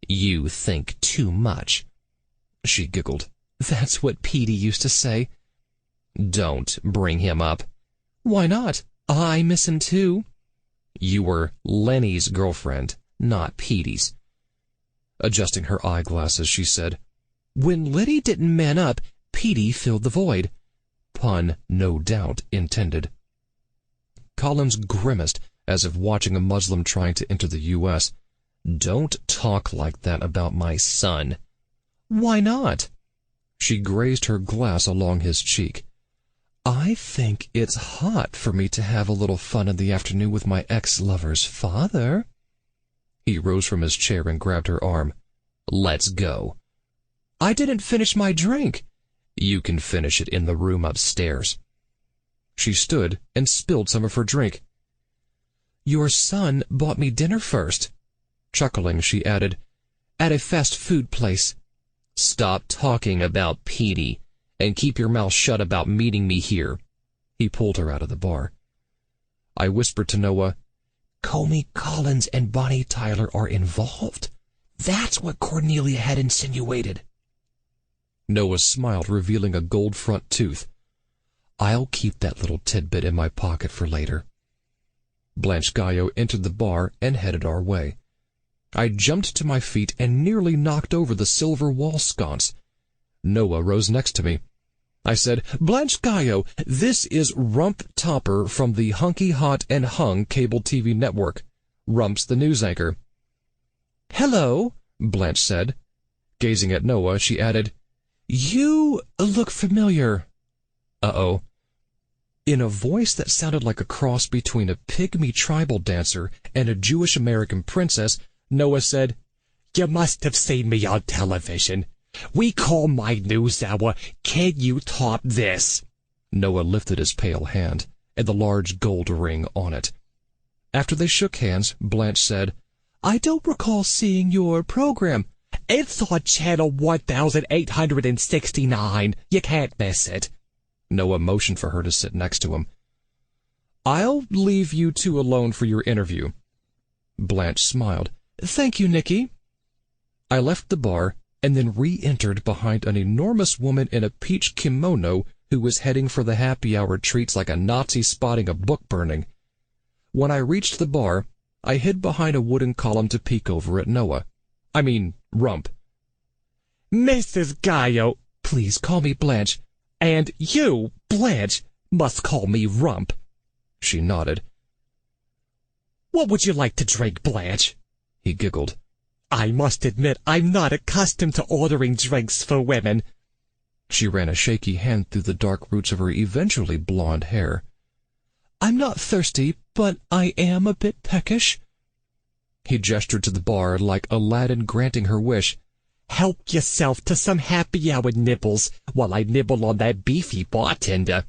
"You think too much." She giggled. "That's what Petey used to say." "Don't bring him up." "Why not? I miss him too." "You were Lenny's girlfriend, not Petey's." Adjusting her eyeglasses, she said, "When Liddy didn't man up, Petey filled the void." Pun, no doubt, intended. Collins grimaced, as if watching a Muslim trying to enter the U.S. "Don't talk like that about my son." "Why not?" She grazed her glass along his cheek. "I think it's hot for me to have a little fun in the afternoon with my ex-lover's father." He rose from his chair and grabbed her arm. "Let's go." "I didn't finish my drink." "You can finish it in the room upstairs." She stood and spilled some of her drink. "Your son bought me dinner first." Chuckling, she added, "At a fast food place." "Stop talking about Petey, and keep your mouth shut about meeting me here." He pulled her out of the bar. I whispered to Noah, "Comey Collins and Bonnie Tyler are involved. That's what Cornelia had insinuated." Noah smiled, revealing a gold front tooth. "I'll keep that little tidbit in my pocket for later." Blanche Gallo entered the bar and headed our way. I jumped to my feet and nearly knocked over the silver wall sconce. Noah rose next to me. I said, "Blanche Gallo, this is Rump Topper from the Hunky Hot and Hung cable TV network. Rump's the news anchor." "Hello," Blanche said. Gazing at Noah, she added, You look familiar. Uh-oh. In a voice that sounded like a cross between a pygmy tribal dancer and a Jewish American princess, Noah said, "You must have seen me on television. We call my news hour, Can You Top This?" Noah lifted his pale hand, and the large gold ring on it. After they shook hands, Blanche said, "I don't recall seeing your program." "It's on channel 1869. You can't miss it." Noah motioned for her to sit next to him. "I'll leave you two alone for your interview." Blanche smiled. "Thank you, Nicky." I left the bar and then re-entered behind an enormous woman in a peach kimono who was heading for the happy hour treats like a Nazi spotting a book burning. When I reached the bar, I hid behind a wooden column to peek over at Noah. Rump. "Mrs. Gallo," "Please call me Blanche." "And you, Blanche, must call me Rump." She nodded. "What would you like to drink, Blanche?" He giggled. "I must admit I'm not accustomed to ordering drinks for women." She ran a shaky hand through the dark roots of her eventually blonde hair. "I'm not thirsty, but I am a bit peckish." He gestured to the bar like Aladdin granting her wish. "Help yourself to some happy hour nibbles while I nibble on that beefy bartender."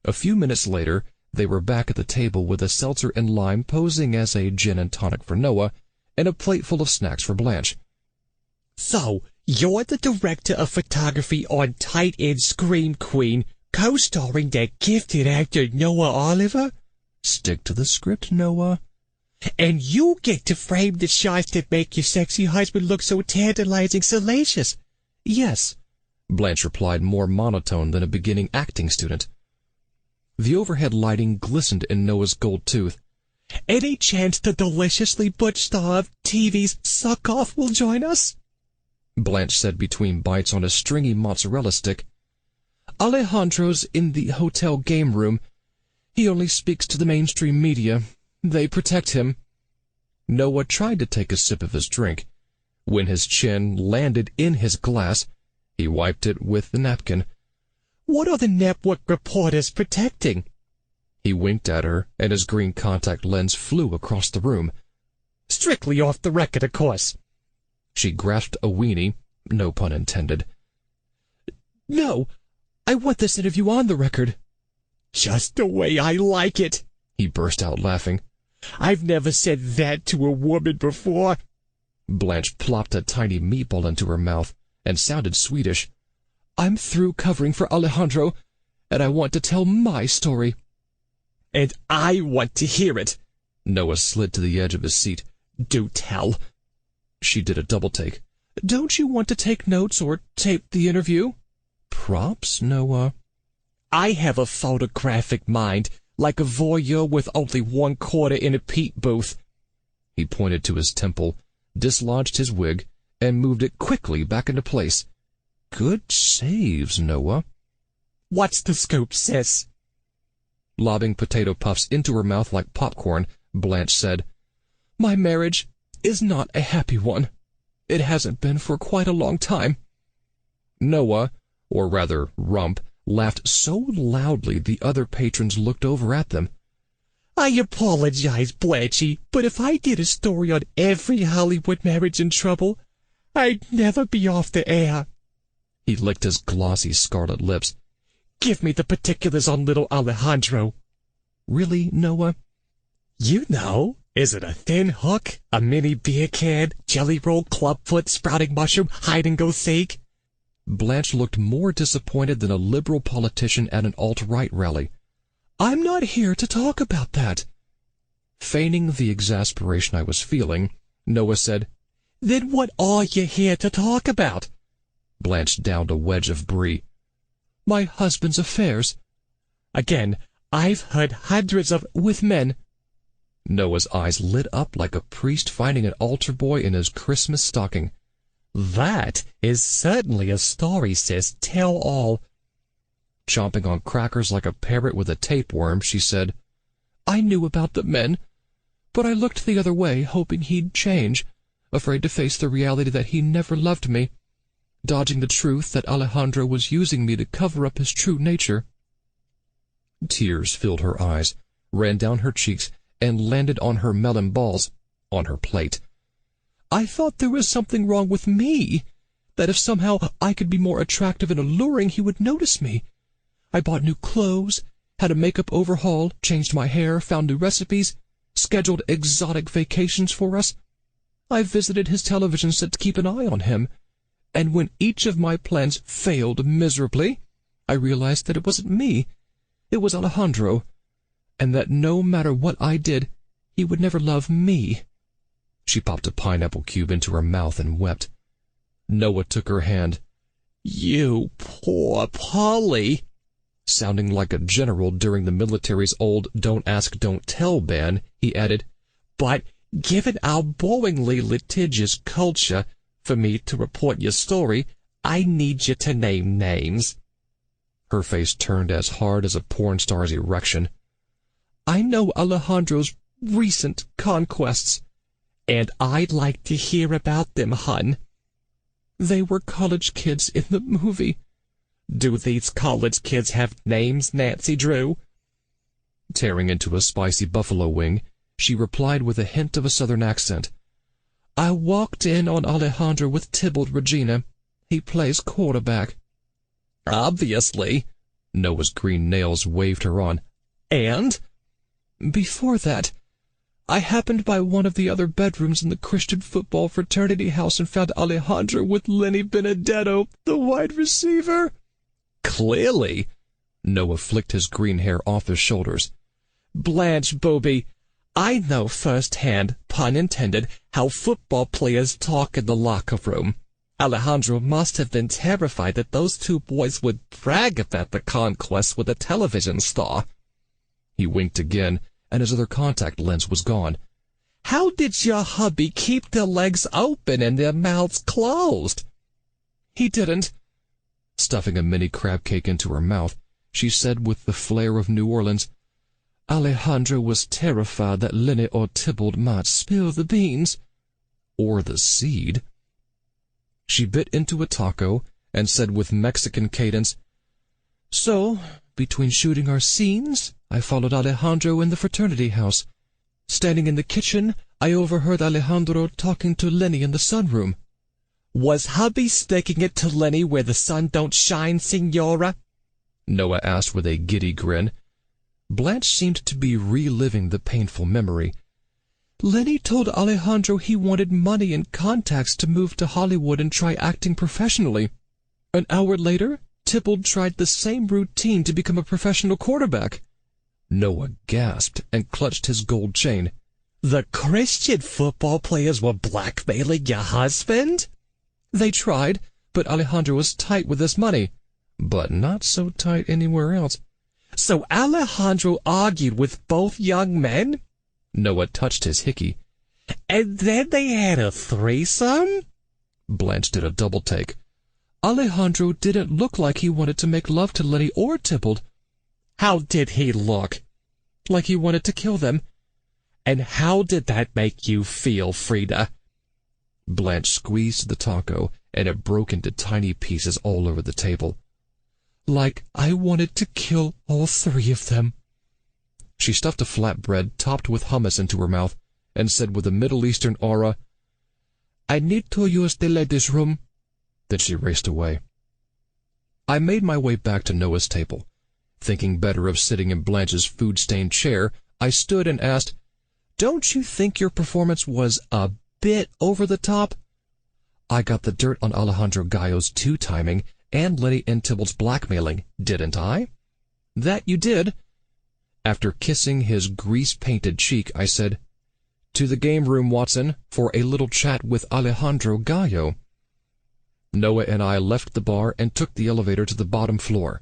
A few minutes later, they were back at the table with a seltzer and lime posing as a gin and tonic for Noah, and a plate full of snacks for Blanche. "So, you're the director of photography on Tight End Scream Queen, co-starring that gifted actor Noah Oliver?" "Stick to the script, Noah." "And you get to frame the shots that make your sexy husband look so tantalizing salacious?" "Yes," Blanche replied, more monotone than a beginning acting student. The overhead lighting glistened in Noah's gold tooth. "Any chance the deliciously butch star of TV's Suck Off will join us?" Blanche said between bites on a stringy mozzarella stick. "Alejandro's in the hotel game room. He only speaks to the mainstream media. They protect him." Noah tried to take a sip of his drink. When his chin landed in his glass, he wiped it with the napkin. "What are the network reporters protecting?" He winked at her, and his green contact lens flew across the room. "Strictly off the record, of course." She grasped a weenie, no pun intended. "No, I want this interview on the record." "Just the way I like it," he burst out laughing. "I've never said that to a woman before." Blanche plopped a tiny meatball into her mouth and sounded Swedish. "I'm through covering for Alejandro, and I want to tell my story." "And I want to hear it." Noah slid to the edge of his seat. "Do tell." She did a double take. "Don't you want to take notes or tape the interview?" "Props, Noah." "I have a photographic mind, like a voyeur with only 1/4 in a peat booth." He pointed to his temple, dislodged his wig, and moved it quickly back into place. "Good saves, Noah." "What's the scoop, sis?" Lobbing potato puffs into her mouth like popcorn, Blanche said, "My marriage is not a happy one. It hasn't been for quite a long time." Noah, or rather Rump, laughed so loudly the other patrons looked over at them. "I apologize, Blanchy, but if I did a story on every Hollywood marriage in trouble, I'd never be off the air." He licked his glossy scarlet lips. "Give me the particulars on little Alejandro." "Really, Noah?" "You know. Is it a thin hook, a mini beer can, jelly roll, clubfoot, sprouting mushroom, hide-and-go-seek?" Blanche looked more disappointed than a liberal politician at an alt-right rally. "I'm not here to talk about that." Feigning the exasperation I was feeling, Noah said, "Then what are you here to talk about?" Blanche downed a wedge of brie. "My husband's affairs." "Again, I've heard hundreds of with men." Noah's eyes lit up like a priest finding an altar boy in his Christmas stocking. "That is certainly a story, sis. Tell all." Chomping on crackers like a parrot with a tapeworm, she said, "I knew about the men, but I looked the other way, hoping he'd change, afraid to face the reality that he never loved me. dodging the truth that Alejandro was using me to cover up his true nature. Tears filled her eyes, ran down her cheeks, and landed on her melon balls, on her plate. I thought there was something wrong with me, that if somehow I could be more attractive and alluring, he would notice me. I bought new clothes, had a makeup overhaul, changed my hair, found new recipes, scheduled exotic vacations for us. I visited his television set to keep an eye on him, and when each of my plans failed miserably, I realized that it wasn't me, it was Alejandro, and that no matter what I did, he would never love me. She popped a pineapple cube into her mouth and wept. Noah took her hand. "You poor Polly," sounding like a general during the military's old don't ask, don't tell ban, he added, "but given our boringly litigious culture, for me to report your story, I need you to name names." Her face turned as hard as a porn star's erection. "I know Alejandro's recent conquests, and I'd like to hear about them, hun." "They were college kids in the movie." "Do these college kids have names, Nancy Drew?" Tearing into a spicy buffalo wing, she replied with a hint of a southern accent. "I walked in on Alejandro with Tybalt Regina. He plays quarterback." "Obviously." Noah's green nails waved her on. "And?" "Before that, I happened by one of the other bedrooms in the Christian football fraternity house and found Alejandro with Lenny Benedetto, the wide receiver." "Clearly." Noah flicked his green hair off his shoulders. "Blanche, Bobby, I know firsthand, pun intended, how football players talk in the locker room. Alejandro must have been terrified that those two boys would brag about the conquest with a television star." He winked again, and his other contact lens was gone. "How did your hubby keep their legs open and their mouths closed?" "He didn't." Stuffing a mini crab cake into her mouth, she said with the flair of New Orleans, "Alejandro was terrified that Lenny or Tybalt might spill the beans." Or the seed. She bit into a taco and said with Mexican cadence, "So, between shooting our scenes, I followed Alejandro in the fraternity house. Standing in the kitchen, I overheard Alejandro talking to Lenny in the sunroom." "Was hubby sticking it to Lenny where the sun don't shine, Signora?" Noah asked with a giddy grin. Blanche seemed to be reliving the painful memory. "Lenny told Alejandro he wanted money and contacts to move to Hollywood and try acting professionally. An hour later, Tybalt tried the same routine to become a professional quarterback." Noah gasped and clutched his gold chain. "The Christian football players were blackmailing your husband?" "They tried, but Alejandro was tight with his money, but not so tight anywhere else." "So Alejandro argued with both young men?" Noah touched his hickey. "And then they had a threesome?" Blanche did a double take. "Alejandro didn't look like he wanted to make love to Lenny or Tybalt." "How did he look?" "Like he wanted to kill them." "And how did that make you feel, Frida?" Blanche squeezed the taco, and it broke into tiny pieces all over the table. "Like I wanted to kill all three of them." She stuffed a flatbread topped with hummus into her mouth and said with a Middle Eastern aura, "I need to use the ladies' room." Then she raced away. I made my way back to Noah's table. Thinking better of sitting in Blanche's food-stained chair, I stood and asked, "Don't you think your performance was a bit over the top?" "I got the dirt on Alejandro Gallo's two-timing and Lenny and Tybalt's blackmailing, didn't I?" "That you did." After kissing his grease-painted cheek, I said, "To the game room, Watson, for a little chat with Alejandro Gallo." Noah and I left the bar and took the elevator to the bottom floor.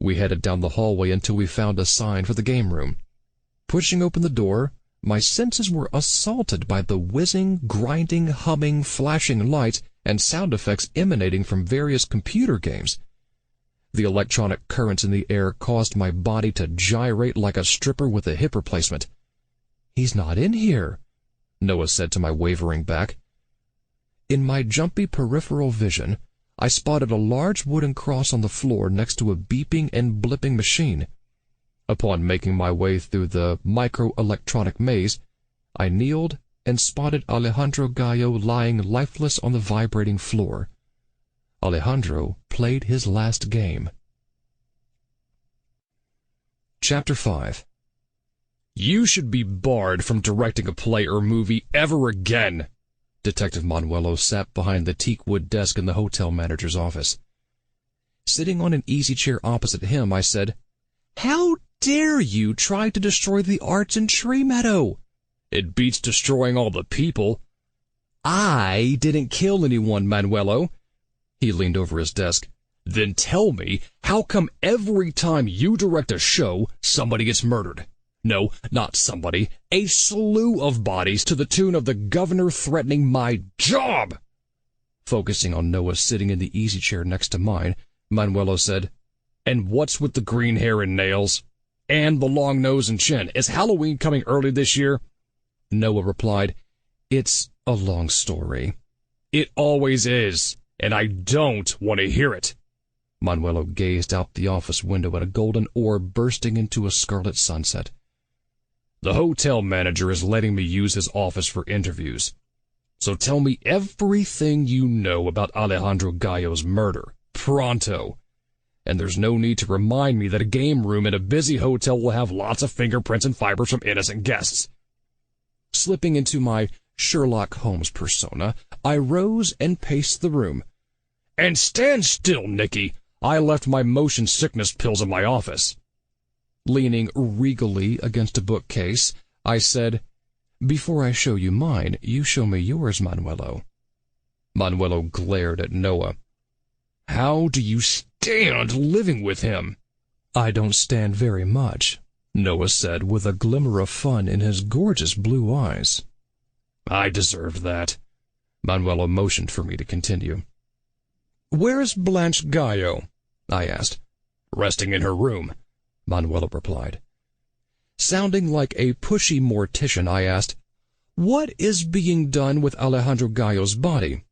We headed down the hallway until we found a sign for the game room. Pushing open the door, my senses were assaulted by the whizzing, grinding, humming, flashing lights and sound effects emanating from various computer games. The electronic currents in the air caused my body to gyrate like a stripper with a hip replacement. "He's not in here," Noah said to my wavering back. In my jumpy peripheral vision, I spotted a large wooden cross on the floor next to a beeping and blipping machine. Upon making my way through the microelectronic maze, I kneeled and spotted Alejandro Gallo lying lifeless on the vibrating floor. Alejandro played his last game. Chapter 5. You should be barred from directing a play or movie ever again. Detective Manuelo sat behind the teakwood desk in the hotel manager's office. Sitting on an easy chair opposite him, I said, "How dare you try to destroy the arts in Tree Meadow?" It beats destroying all the people. I didn't kill anyone, Manuelo. He leaned over his desk. Then tell me, how come every time you direct a show, somebody gets murdered? No, not somebody. A slew of bodies to the tune of the governor threatening my job. Focusing on Noah sitting in the easy chair next to mine, Manuelo said, "And what's with the green hair and nails? And the long nose and chin? Is Halloween coming early this year?" Noah replied, "It's a long story." "It always is, and I don't want to hear it." Manuelo gazed out the office window at a golden orb bursting into a scarlet sunset. "The hotel manager is letting me use his office for interviews. So tell me everything you know about Alejandro Gallo's murder, pronto. And there's no need to remind me that a game room in a busy hotel will have lots of fingerprints and fibers from innocent guests." Slipping into my Sherlock Holmes persona, I rose and paced the room. "And stand still, Nicky. I left my motion sickness pills in my office." Leaning regally against a bookcase, I said, "Before I show you mine, you show me yours, Manuelo." Manuelo glared at Noah. "How do you stand living with him?" "I don't stand very much," Noah said with a glimmer of fun in his gorgeous blue eyes. "I deserved that." Manuelo motioned for me to continue. "Where's Blanche Gallo?" I asked. "Resting in her room," Manuelo replied. Sounding like a pushy mortician, I asked, "What is being done with Alejandro Gallo's body?"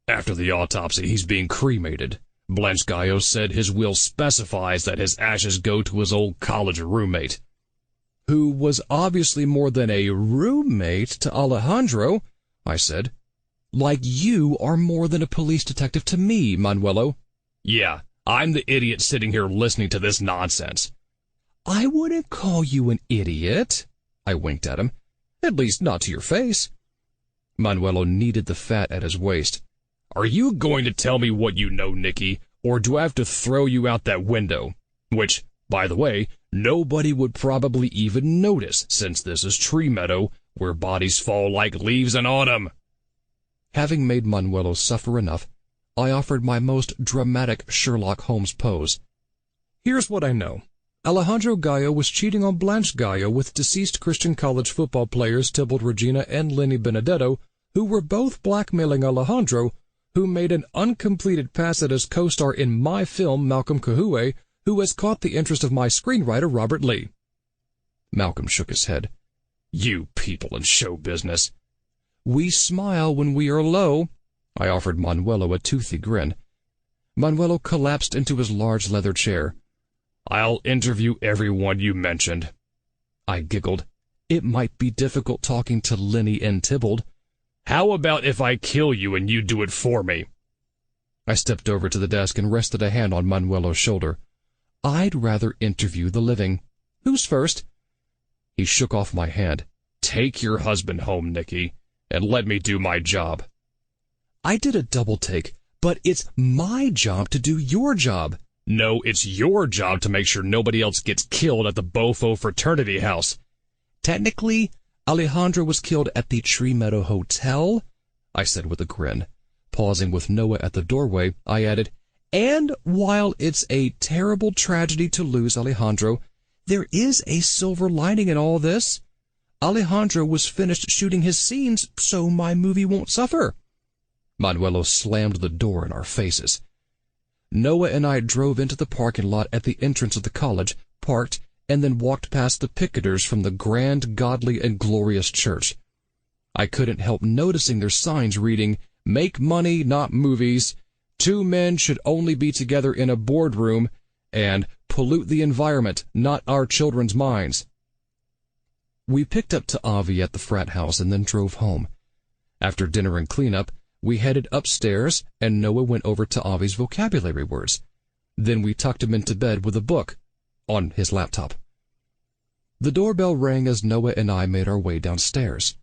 "After the autopsy, he's being cremated. Blanche Gallo said his will specifies that his ashes go to his old college roommate." "Who was obviously more than a roommate to Alejandro," I said. "Like you are more than a police detective to me, Manuelo." "Yeah, I'm the idiot sitting here listening to this nonsense." "I wouldn't call you an idiot," I winked at him. "At least not to your face." Manuelo kneaded the fat at his waist. "Are you going to tell me what you know, Nicky, or do I have to throw you out that window? Which, by the way, nobody would probably even notice, since this is Tree Meadow, where bodies fall like leaves in autumn." Having made Manuelo suffer enough, I offered my most dramatic Sherlock Holmes pose. "Here's what I know. Alejandro Gallo was cheating on Blanche Gallo with deceased Christian college football players Tybalt Regina and Lenny Benedetto, who were both blackmailing Alejandro, who made an uncompleted pass at his co-star in my film, Malcolm Kahue, who has caught the interest of my screenwriter, Robert Lee." Malcolm shook his head. "You people in show business." "We smile when we are low." I offered Manuelo a toothy grin. Manuelo collapsed into his large leather chair. "I'll interview everyone you mentioned." I giggled. It might be difficult talking to Lenny and Tybalt. "How about if I kill you and you do it for me?" I stepped over to the desk and rested a hand on Manuelo's shoulder. "I'd rather interview the living. Who's first?" He shook off my hand. "Take your husband home, Nicky, and let me do my job." I did a double take, but it's my job to do your job. "No, it's your job to make sure nobody else gets killed at the Bofo Fraternity house." "Technically, Alejandro was killed at the Tree Meadow Hotel," I said with a grin. Pausing with Noah at the doorway, I added, "And while it's a terrible tragedy to lose Alejandro, there is a silver lining in all this. Alejandro was finished shooting his scenes, so my movie won't suffer." Manuelo slammed the door in our faces. Noah and I drove into the parking lot at the entrance of the college, parked, and then walked past the picketers from the grand, godly, and glorious church. I couldn't help noticing their signs reading, "Make money, not movies," Two men should only be together in a boardroom and pollute the environment, not our children's minds. We picked up to Avi at the frat house and then drove home. After dinner and cleanup, we headed upstairs and Noah went over to Avi's vocabulary words. Then we tucked him into bed with a book on his laptop. The doorbell rang as Noah and I made our way downstairs.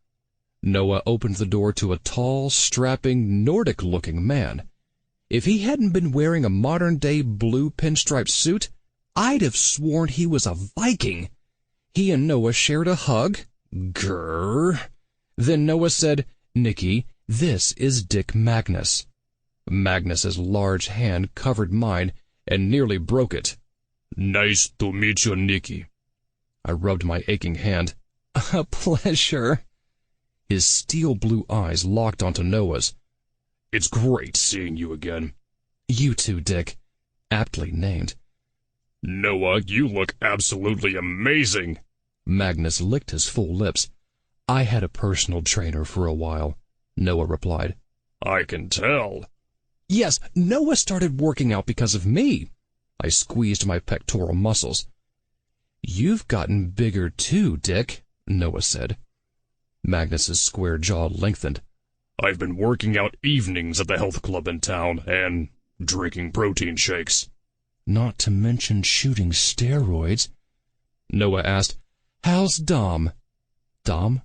Noah opened the door to a tall, strapping, Nordic-looking man. If he hadn't been wearing a modern-day blue pinstripe suit, I'd have sworn he was a Viking. He and Noah shared a hug. Grrr. Then Noah said, "Nicky, this is Dick Magnus." Magnus's large hand covered mine and nearly broke it. Nice to meet you, Nicky. I rubbed my aching hand. "A pleasure." His steel blue eyes locked onto Noah's. It's great seeing you again. "You too, Dick." Aptly named. Noah, you look absolutely amazing. Magnus licked his full lips. "I had a personal trainer for a while," Noah replied. I can tell. "Yes, Noah started working out because of me." I squeezed my pectoral muscles. "You've gotten bigger too, Dick," Noah said. Magnus's square jaw lengthened. I've been working out evenings at the health club in town and drinking protein shakes. "Not to mention shooting steroids." Noah asked, "How's Dom?" "Dom?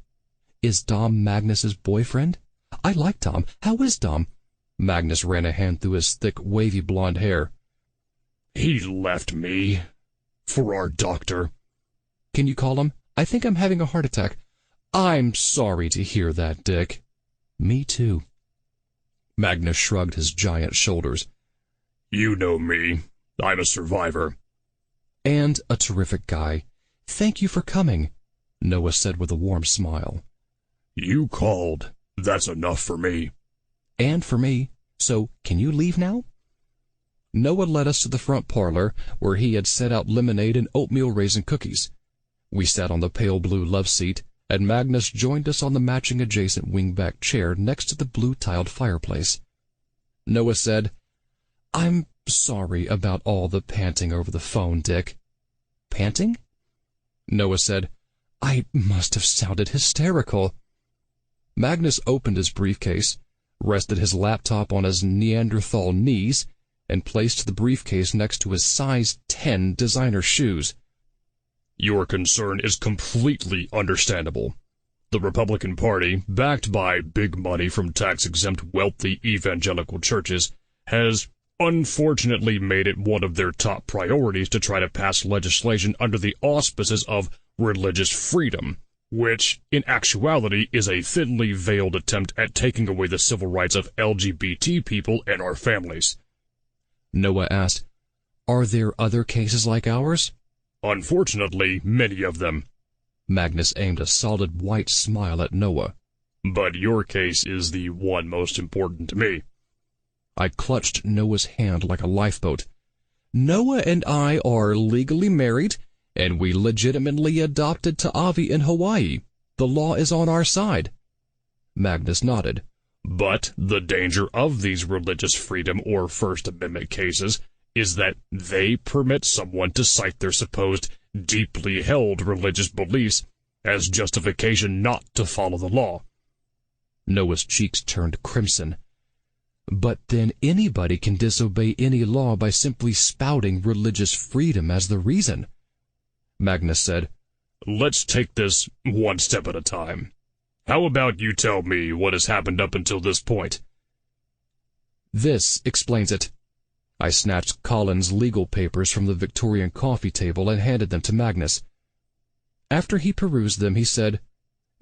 Is Dom Magnus's boyfriend? I like Dom. How is Dom?" Magnus ran a hand through his thick, wavy blonde hair. He left me. For our doctor. "Can you call him? I think I'm having a heart attack." "I'm sorry to hear that, Dick." "Me too." Magnus shrugged his giant shoulders. You know me. I'm a survivor. "And a terrific guy. Thank you for coming," Noah said with a warm smile. You called. That's enough for me. "And for me. So, can you leave now?" Noah led us to the front parlor, where he had set out lemonade and oatmeal raisin cookies. We sat on the pale blue love seat, and Magnus joined us on the matching adjacent wingback chair next to the blue-tiled fireplace. Noah said, "I'm sorry about all the panting over the phone, Dick." "Panting?" Noah said, "I must have sounded hysterical." Magnus opened his briefcase, rested his laptop on his Neanderthal knees, and placed the briefcase next to his size 10 designer shoes. Your concern is completely understandable. The Republican Party, backed by big money from tax-exempt wealthy evangelical churches, has unfortunately made it one of their top priorities to try to pass legislation under the auspices of religious freedom, which, in actuality, is a thinly veiled attempt at taking away the civil rights of LGBT people and our families. Noah asked, "Are there other cases like ours?" Unfortunately, many of them. Magnus aimed a solid white smile at Noah. But your case is the one most important to me. I clutched Noah's hand like a lifeboat. "Noah and I are legally married, and we legitimately adopted Ta'avi in Hawaii. The law is on our side." Magnus nodded. But the danger of these religious freedom or First Amendment cases is that they permit someone to cite their supposed deeply held religious beliefs as justification not to follow the law. Noah's cheeks turned crimson. "But then anybody can disobey any law by simply spouting religious freedom as the reason." Magnus said, Let's take this one step at a time. How about you tell me what has happened up until this point? "This explains it." I snatched Colin's legal papers from the Victorian coffee table and handed them to Magnus. After he perused them, he said,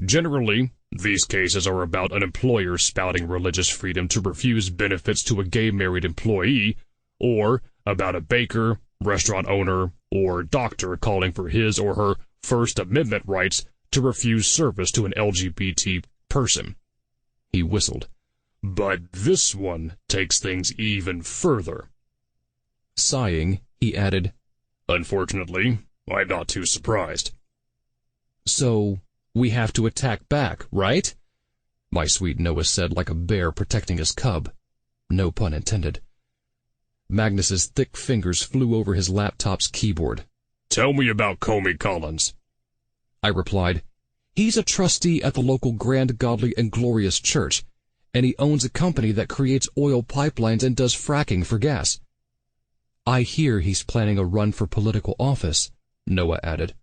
Generally, these cases are about an employer spouting religious freedom to refuse benefits to a gay married employee, or about a baker, restaurant owner, or doctor calling for his or her First Amendment rights to refuse service to an LGBT person. He whistled. But this one takes things even further. Sighing, he added, Unfortunately, I'm not too surprised. "So, we have to attack back, right?" my sweet Noah said like a bear protecting his cub. No pun intended. Magnus's thick fingers flew over his laptop's keyboard. Tell me about Comey Collins. I replied, He's a trustee at the local Grand Godly and Glorious Church, and he owns a company that creates oil pipelines and does fracking for gas. I hear he's planning a run for political office, Noah added.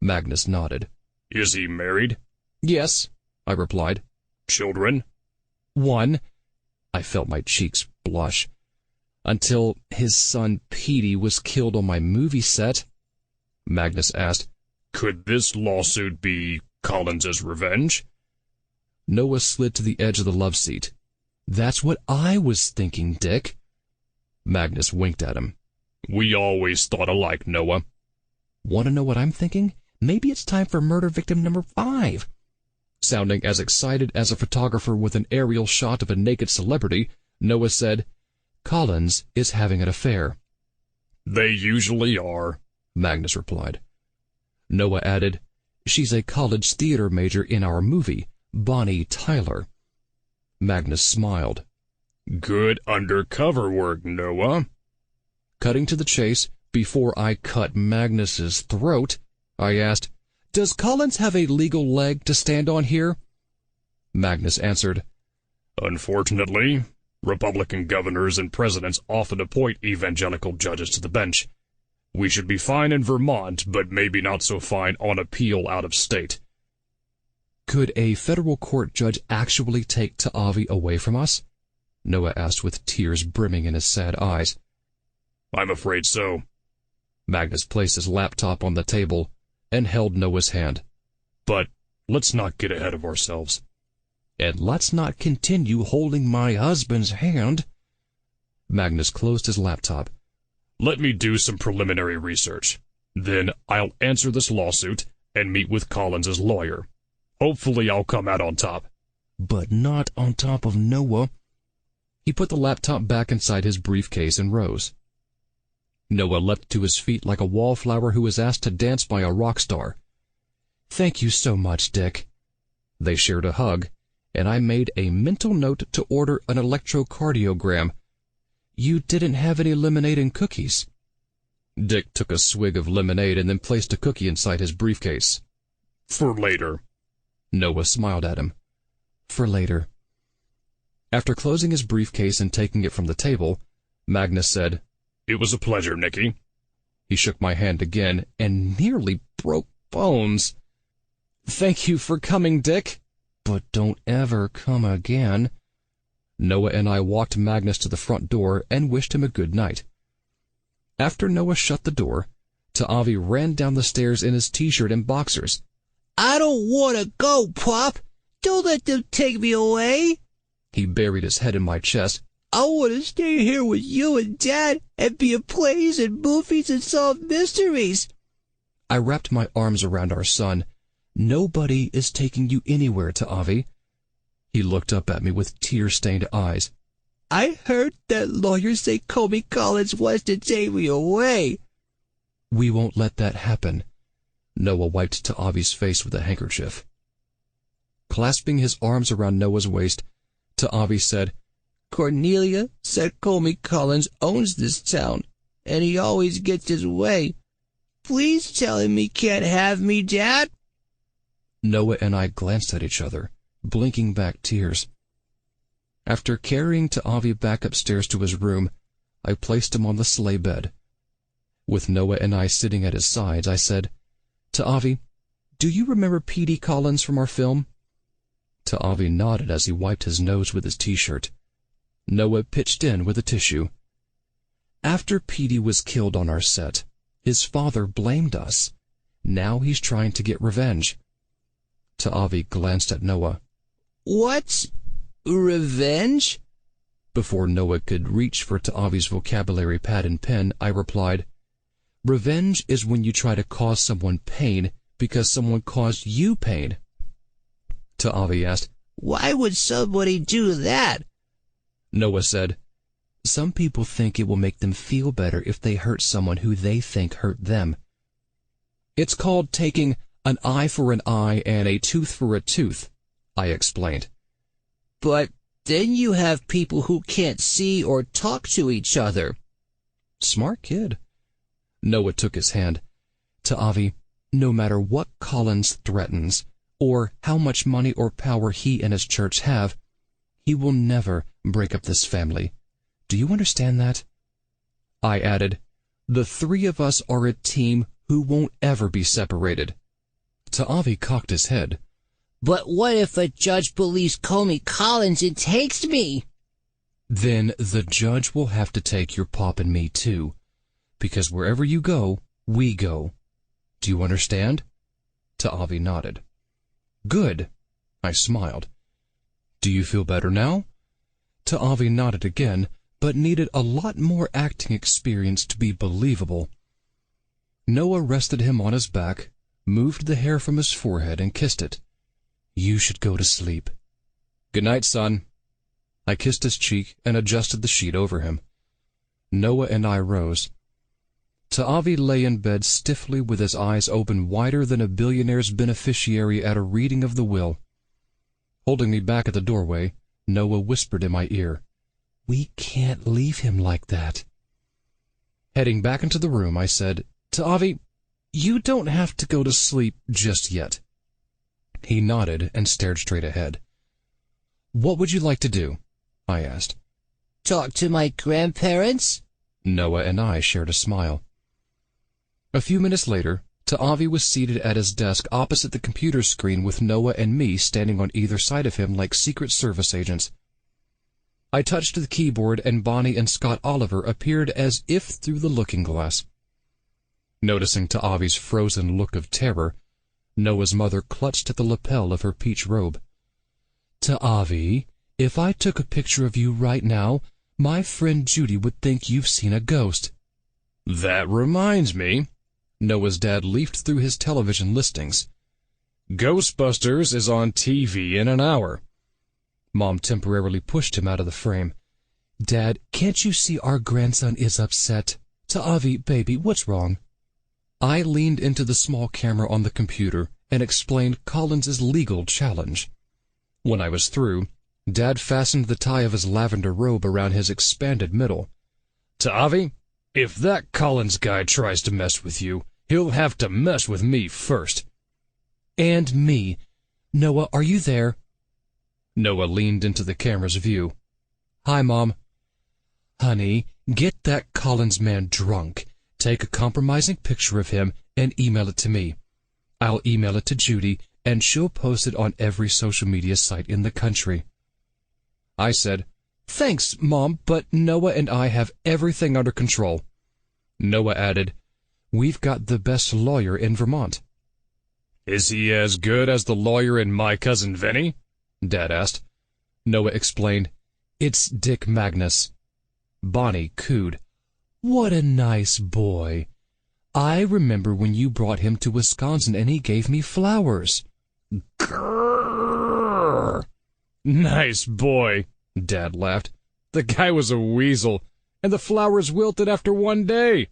Magnus nodded. Is he married? Yes, I replied. Children? One. I felt my cheeks blush. Until his son Petey was killed on my movie set. Magnus asked, Could this lawsuit be Collins's revenge? Noah slid to the edge of the love seat. That's what I was thinking, Dick. Magnus winked at him. We always thought alike, Noah. Want to know what I'm thinking? Maybe it's time for murder victim number 5. Sounding as excited as a photographer with an aerial shot of a naked celebrity, Noah said, Collins is having an affair. They usually are, Magnus replied. Noah added, She's a college theater major in our movie, Bonnie Tyler. Magnus smiled. Good undercover work, Noah. Cutting to the chase, before I cut Magnus's throat, I asked, Does Collins have a legal leg to stand on here? Magnus answered, Unfortunately, Republican governors and presidents often appoint evangelical judges to the bench. We should be fine in Vermont, but maybe not so fine on appeal out of state. Could a federal court judge actually take Ta'avi away from us? Noah asked with tears brimming in his sad eyes. I'm afraid so. Magnus placed his laptop on the table and held Noah's hand. But let's not get ahead of ourselves. And let's not continue holding my husband's hand. Magnus closed his laptop. Let me do some preliminary research. Then I'll answer this lawsuit and meet with Collins's lawyer. Hopefully I'll come out on top. But not on top of Noah. He put the laptop back inside his briefcase and rose. Noah leapt to his feet like a wallflower who is asked to dance by a rock star. Thank you so much, Dick. They shared a hug, and I made a mental note to order an electrocardiogram. You didn't have any lemonade and cookies. Dick took a swig of lemonade and then placed a cookie inside his briefcase. For later. Noah smiled at him. For later. After closing his briefcase and taking it from the table, Magnus said, It was a pleasure, Nicky. He shook my hand again and nearly broke bones. Thank you for coming, Dick. But don't ever come again. Noah and I walked Magnus to the front door and wished him a good night. After Noah shut the door, Ta'avi ran down the stairs in his t-shirt and boxers. I don't want to go, Pop. Don't let them take me away. He buried his head in my chest. I want to stay here with you and Dad and be in plays and movies and solve mysteries. I wrapped my arms around our son. Nobody is taking you anywhere, Ta'avi. He looked up at me with tear-stained eyes. I heard that lawyers say Comey Collins wants to take me away. We won't let that happen. Noah wiped Ta'avi's face with a handkerchief. Clasping his arms around Noah's waist, Ta'avi said, Cornelia said Comey Collins owns this town, and he always gets his way. Please tell him he can't have me, Dad. Noah and I glanced at each other, blinking back tears. After carrying Ta'avi back upstairs to his room, I placed him on the sleigh bed. With Noah and I sitting at his sides, I said, Ta'avi, do you remember Petey Collins from our film? Ta'avi nodded as he wiped his nose with his t-shirt. Noah pitched in with a tissue. After Petey was killed on our set, his father blamed us. Now he's trying to get revenge. Ta'avi glanced at Noah. What's revenge? Before Noah could reach for Ta'avi's vocabulary pad and pen, I replied, Revenge is when you try to cause someone pain because someone caused you pain. Ta'avi asked, Why would somebody do that? Noah said, Some people think it will make them feel better if they hurt someone who they think hurt them. It's called taking an eye for an eye and a tooth for a tooth, I explained. But then you have people who can't see or talk to each other, Smart kid. Noah took his hand. To Avi, no matter what Collins threatens, or how much money or power he and his church have, he will never break up this family. Do you understand that? I added, the three of us are a team who won't ever be separated. Ta'avi cocked his head. But what if a judge believes Comey Collins and takes me? Then the judge will have to take your pop and me too, because wherever you go, we go. Do you understand? Ta'avi nodded. Good. I smiled. Do you feel better now? Ta'avi nodded again, but needed a lot more acting experience to be believable. Noah rested him on his back, moved the hair from his forehead, and kissed it. You should go to sleep. Good night, son. I kissed his cheek and adjusted the sheet over him. Noah and I rose. Ta'avi lay in bed stiffly with his eyes open wider than a billionaire's beneficiary at a reading of the will. Holding me back at the doorway, Noah whispered in my ear, We can't leave him like that. Heading back into the room, I said, Ta'avi, you don't have to go to sleep just yet. He nodded and stared straight ahead. What would you like to do? I asked. Talk to my grandparents? Noah and I shared a smile. A few minutes later, Ta'avi was seated at his desk opposite the computer screen with Noah and me standing on either side of him like Secret Service agents. I touched the keyboard and Bonnie and Scott Oliver appeared as if through the looking glass. Noticing Ta'avi's frozen look of terror, Noah's mother clutched at the lapel of her peach robe. Ta'avi, if I took a picture of you right now, my friend Judy would think you've seen a ghost. That reminds me. Noah's dad leafed through his television listings. Ghostbusters is on TV in an hour. Mom temporarily pushed him out of the frame. Dad, can't you see our grandson is upset? Ta'avi, baby, what's wrong? I leaned into the small camera on the computer and explained Collins's legal challenge. When I was through, Dad fastened the tie of his lavender robe around his expanded middle. Ta'avi, if that Collins guy tries to mess with you, he'll have to mess with me first. And me. Noah, are you there? Noah leaned into the camera's view. Hi, Mom. Honey, get that Collins man drunk. Take a compromising picture of him and email it to me. I'll email it to Judy, and she'll post it on every social media site in the country. I said, Thanks, Mom, but Noah and I have everything under control. Noah added, We've got the best lawyer in Vermont. Is he as good as the lawyer in My Cousin Vinny? Dad asked. Noah explained, It's Dick Magnus. Bonnie cooed, What a nice boy. I remember when you brought him to Wisconsin and he gave me flowers. Grrr. Nice boy, Dad laughed. The guy was a weasel, and the flowers wilted after one day.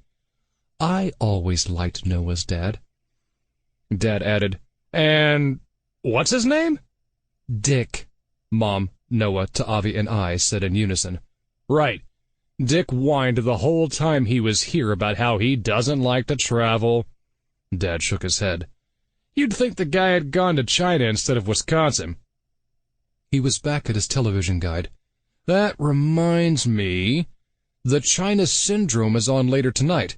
I always liked Noah's dad. Dad added, And what's his name? Dick. Mom, Noah, Ta'avi, and I said in unison. Right. Dick whined the whole time he was here about how he doesn't like to travel. Dad shook his head. You'd think the guy had gone to China instead of Wisconsin. He was back at his television guide. That reminds me, the China Syndrome is on later tonight.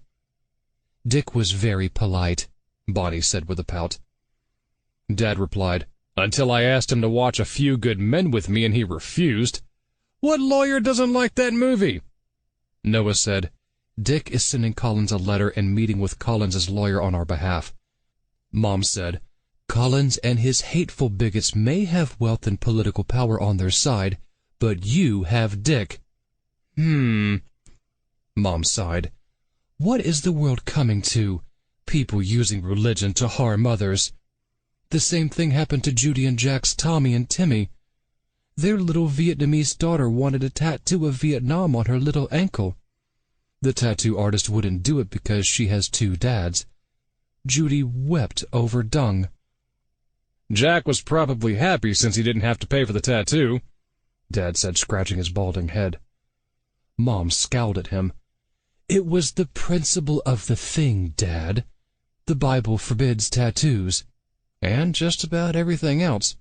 Dick was very polite, Bonnie said with a pout. Dad replied, Until I asked him to watch A Few Good Men with me and he refused. What lawyer doesn't like that movie? Noah said, Dick is sending Collins a letter and meeting with Collins's lawyer on our behalf. Mom said, Collins and his hateful bigots may have wealth and political power on their side, but you have Dick. Mom sighed. What is the world coming to? People using religion to harm others. The same thing happened to Judy and Jack's Tommy and Timmy. Their little Vietnamese daughter wanted a tattoo of Vietnam on her little ankle. The tattoo artist wouldn't do it because she has two dads. Judy wept over dung. Jack was probably happy since he didn't have to pay for the tattoo, Dad said, scratching his balding head. Mom scowled at him. It was the principle of the thing, Dad. The Bible forbids tattoos, and just about everything else.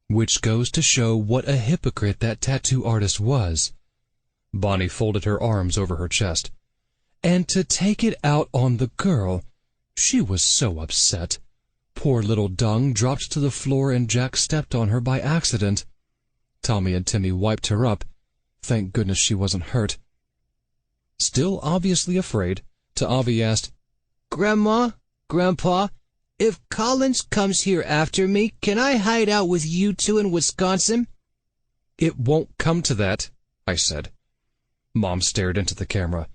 Which goes to show what a hypocrite that tattoo artist was. Bonnie folded her arms over her chest. And to take it out on the girl, she was so upset. Poor little dung dropped to the floor and Jack stepped on her by accident. Tommy and Timmy wiped her up. Thank goodness she wasn't hurt. Still obviously afraid, Ta'avi asked, Grandma, Grandpa, if Collins comes here after me, can I hide out with you two in Wisconsin? It won't come to that, I said. Mom stared into the camera.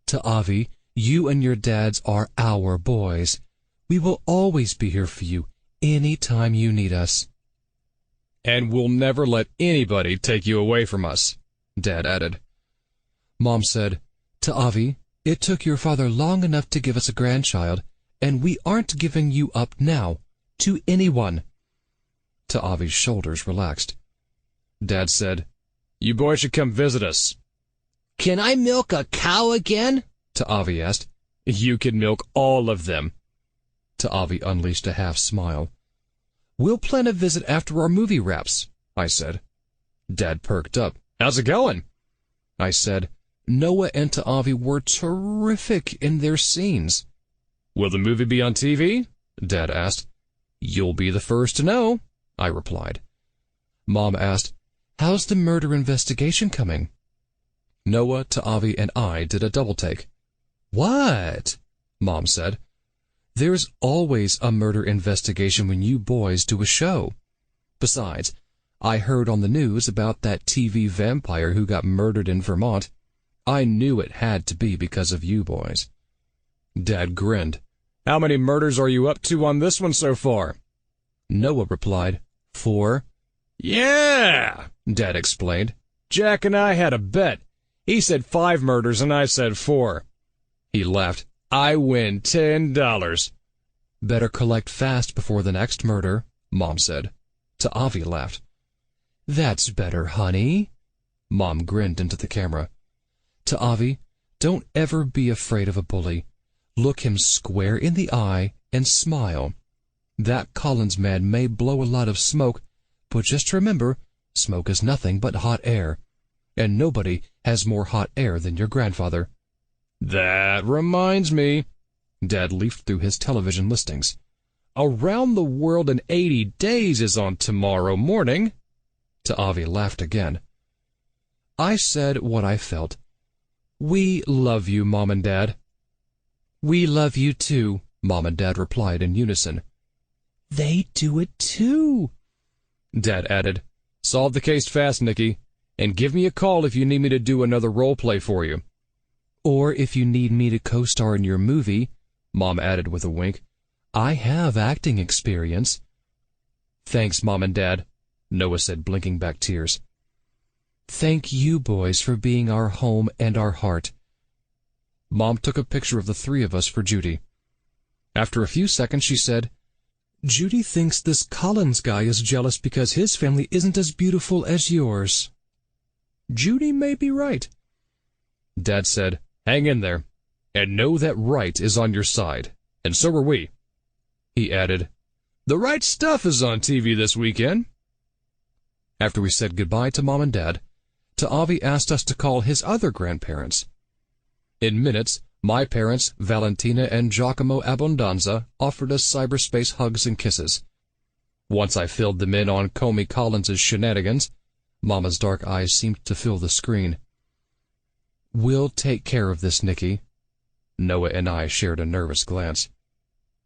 Ta'avi, you and your dads are our boys. We will always be here for you, any time you need us. And we'll never let anybody take you away from us, Dad added. Mom said, Ta'avi, it took your father long enough to give us a grandchild, and we aren't giving you up now, to anyone. Ta'avi's shoulders relaxed. Dad said, You boys should come visit us. Can I milk a cow again? Ta'avi asked. You can milk all of them. Ta'avi unleashed a half-smile. We'll plan a visit after our movie wraps, I said. Dad perked up. How's it going? I said. Noah and Ta'avi were terrific in their scenes. Will the movie be on TV? Dad asked. You'll be the first to know, I replied. Mom asked, How's the murder investigation coming? Noah, Ta'avi, and I did a double-take. What? Mom said. There's always a murder investigation when you boys do a show. Besides, I heard on the news about that TV vampire who got murdered in Vermont. I knew it had to be because of you boys. Dad grinned. How many murders are you up to on this one so far? Noah replied, 4. Yeah, Dad explained. Jack and I had a bet. He said 5 murders and I said 4. He laughed. I win $10. Better collect fast before the next murder, Mom said. Ta'avi laughed. That's better, honey. Mom grinned into the camera. Ta'avi, don't ever be afraid of a bully. Look him square in the eye and smile. That Collins man may blow a lot of smoke, but just remember, smoke is nothing but hot air, and nobody has more hot air than your grandfather. That reminds me. Dad leafed through his television listings. Around the World in 80 Days is on tomorrow morning. Ta'avi laughed again. I said what I felt. We love you, Mom and Dad. We love you too, Mom and Dad replied in unison. They do it too, Dad added. Solve the case fast, Nicky, and give me a call if you need me to do another role play for you. Or if you need me to co-star in your movie, Mom added with a wink. I have acting experience. Thanks, Mom and Dad, Noah said, blinking back tears. Thank you boys for being our home and our heart. Mom took a picture of the 3 of us for Judy. After a few seconds, she said, Judy thinks this Collins guy is jealous because his family isn't as beautiful as yours. Judy may be right. Dad said, Hang in there, and know that right is on your side, and so are we. He added, The Right Stuff is on TV this weekend. After we said goodbye to Mom and Dad, Ta'avi asked us to call his other grandparents. In minutes, my parents, Valentina and Giacomo Abbondanza, offered us cyberspace hugs and kisses. Once I filled them in on Comey Collins's shenanigans, Mama's dark eyes seemed to fill the screen. We'll take care of this, Nicky. Noah and I shared a nervous glance.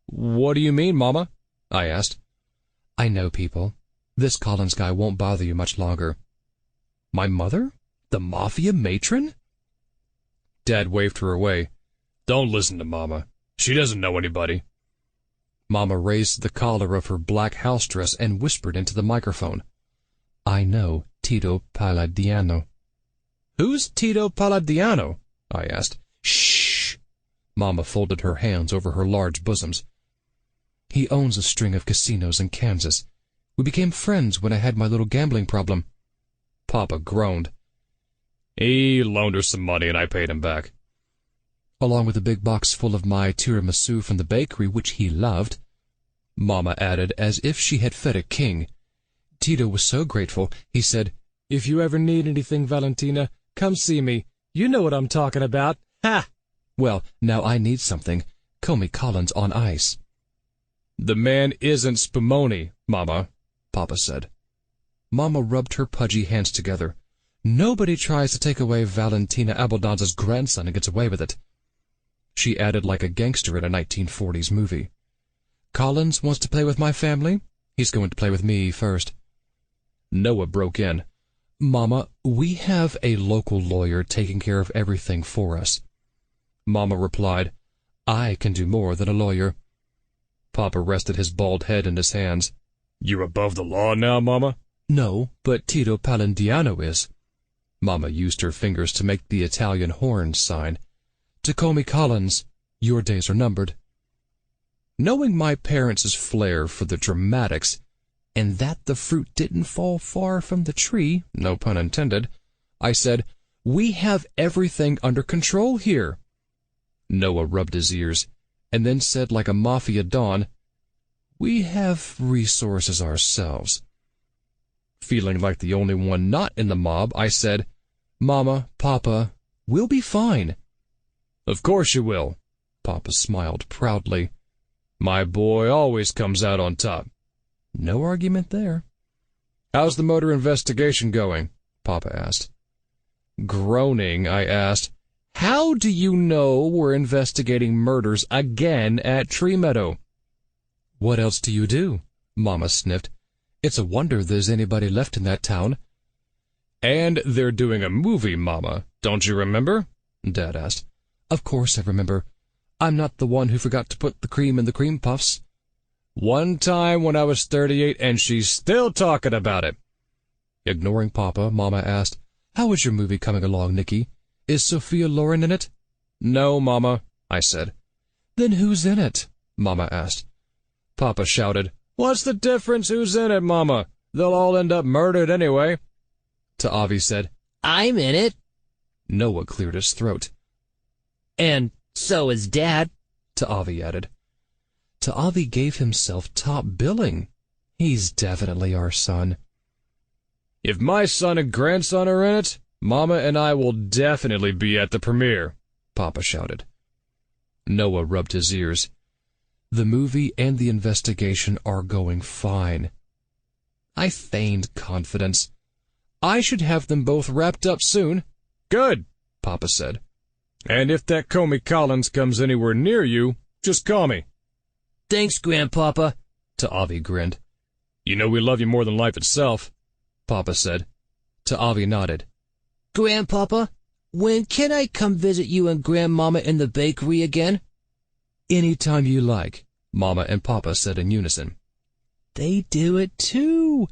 What do you mean, Mama? I asked. I know, people. This Collins guy won't bother you much longer. My mother? The mafia matron? Dad waved her away. Don't listen to Mama. She doesn't know anybody. Mama raised the collar of her black house dress and whispered into the microphone. I know Tito Palladiano. Who's Tito Palladiano? I asked. Shh! Mama folded her hands over her large bosoms. He owns a string of casinos in Kansas. We became friends when I had my little gambling problem. Papa groaned. He loaned her some money and I paid him back. along with a big box full of my tiramisu from the bakery, which he loved," Mama added, as if she had fed a king. Tito was so grateful, he said, "If you ever need anything, Valentina, come see me. You know what I'm talking about. Ha!" "Well, now I need something. Comey Collins on ice." "The man isn't Spumoni, Mama," Papa said. Mama rubbed her pudgy hands together. "Nobody tries to take away Valentina Abeldanza's grandson and gets away with it." She added like a gangster in a 1940s movie. "Collins wants to play with my family. He's going to play with me first." Noah broke in. "Mama, we have a local lawyer taking care of everything for us." Mama replied, "I can do more than a lawyer." Papa rested his bald head in his hands. "You're above the law now, Mama?" "No, but Tito Palandiano is." Mama used her fingers to make the Italian horn sign. "To Comey Collins, your days are numbered." Knowing my parents' flair for the dramatics, and that the fruit didn't fall far from the tree, no pun intended, I said, "We have everything under control here." Noah rubbed his ears, and then said like a mafia don, "We have resources ourselves." Feeling like the only one not in the mob, I said, "Mama, Papa, we'll be fine." "Of course you will," Papa smiled proudly. "My boy always comes out on top." No argument there. "How's the murder investigation going?" Papa asked. Groaning, I asked, "How do you know we're investigating murders again at Tree Meadow?" "What else do you do?" Mama sniffed. "It's a wonder there's anybody left in that town." "And they're doing a movie, Mama. Don't you remember?" Dad asked. "Of course I remember. I'm not the one who forgot to put the cream in the cream puffs." "One time when I was 38 and she's still talking about it." Ignoring Papa, Mama asked, "How is your movie coming along, Nicky? Is Sophia Loren in it?" "No, Mama," I said. "Then who's in it?" Mama asked. Papa shouted, "What's the difference who's in it, Mama? They'll all end up murdered anyway." Avi said, I'm in it. Noah cleared his throat. And so is Dad, Avi added. Avi gave himself top billing. He's definitely our son. "If my son and grandson are in it, Mama and I will definitely be at the premiere," Papa shouted. Noah rubbed his ears. "The movie and the investigation are going fine." I feigned confidence. "I should have them both wrapped up soon." "Good," Papa said. "And if that Comey Collins comes anywhere near you, just call me." Thanks, Grandpapa, Avi grinned. "You know we love you more than life itself," Papa said. Avi nodded. Grandpapa, when can I come visit you and Grandmama in the bakery again? Anytime you like, Mama and Papa said in unison. They do it too.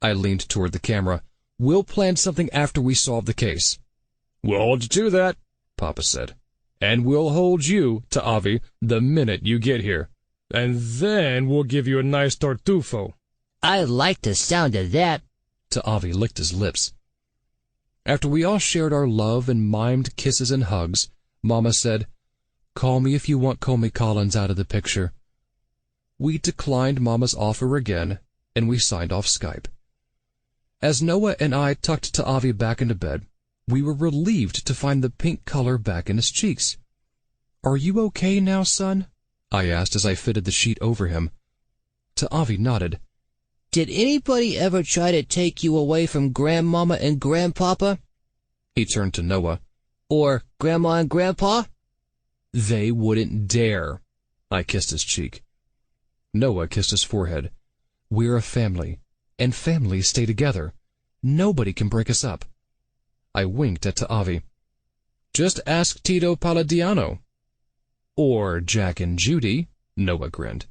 I leaned toward the camera. "We'll plan something after we solve the case." "We'll hold you to that," Papa said. "And we'll hold you, Avi, the minute you get here. And then we'll give you a nice tartufo." I like the sound of that. Avi licked his lips. After we all shared our love and mimed kisses and hugs, Mama said, "Call me if you want Comey Collins out of the picture." We declined Mama's offer again, and we signed off Skype. As Noah and I tucked Avi back into bed, we were relieved to find the pink color back in his cheeks. "Are you okay now, son?" I asked as I fitted the sheet over him. Avi nodded. Did anybody ever try to take you away from Grandmama and Grandpapa? He turned to Noah. Or Grandma and Grandpa? They wouldn't dare. I kissed his cheek. Noah kissed his forehead. We're a family, and families stay together. Nobody can break us up. I winked at Avi. Just ask Tito Paladiano. Or Jack and Judy, Noah grinned.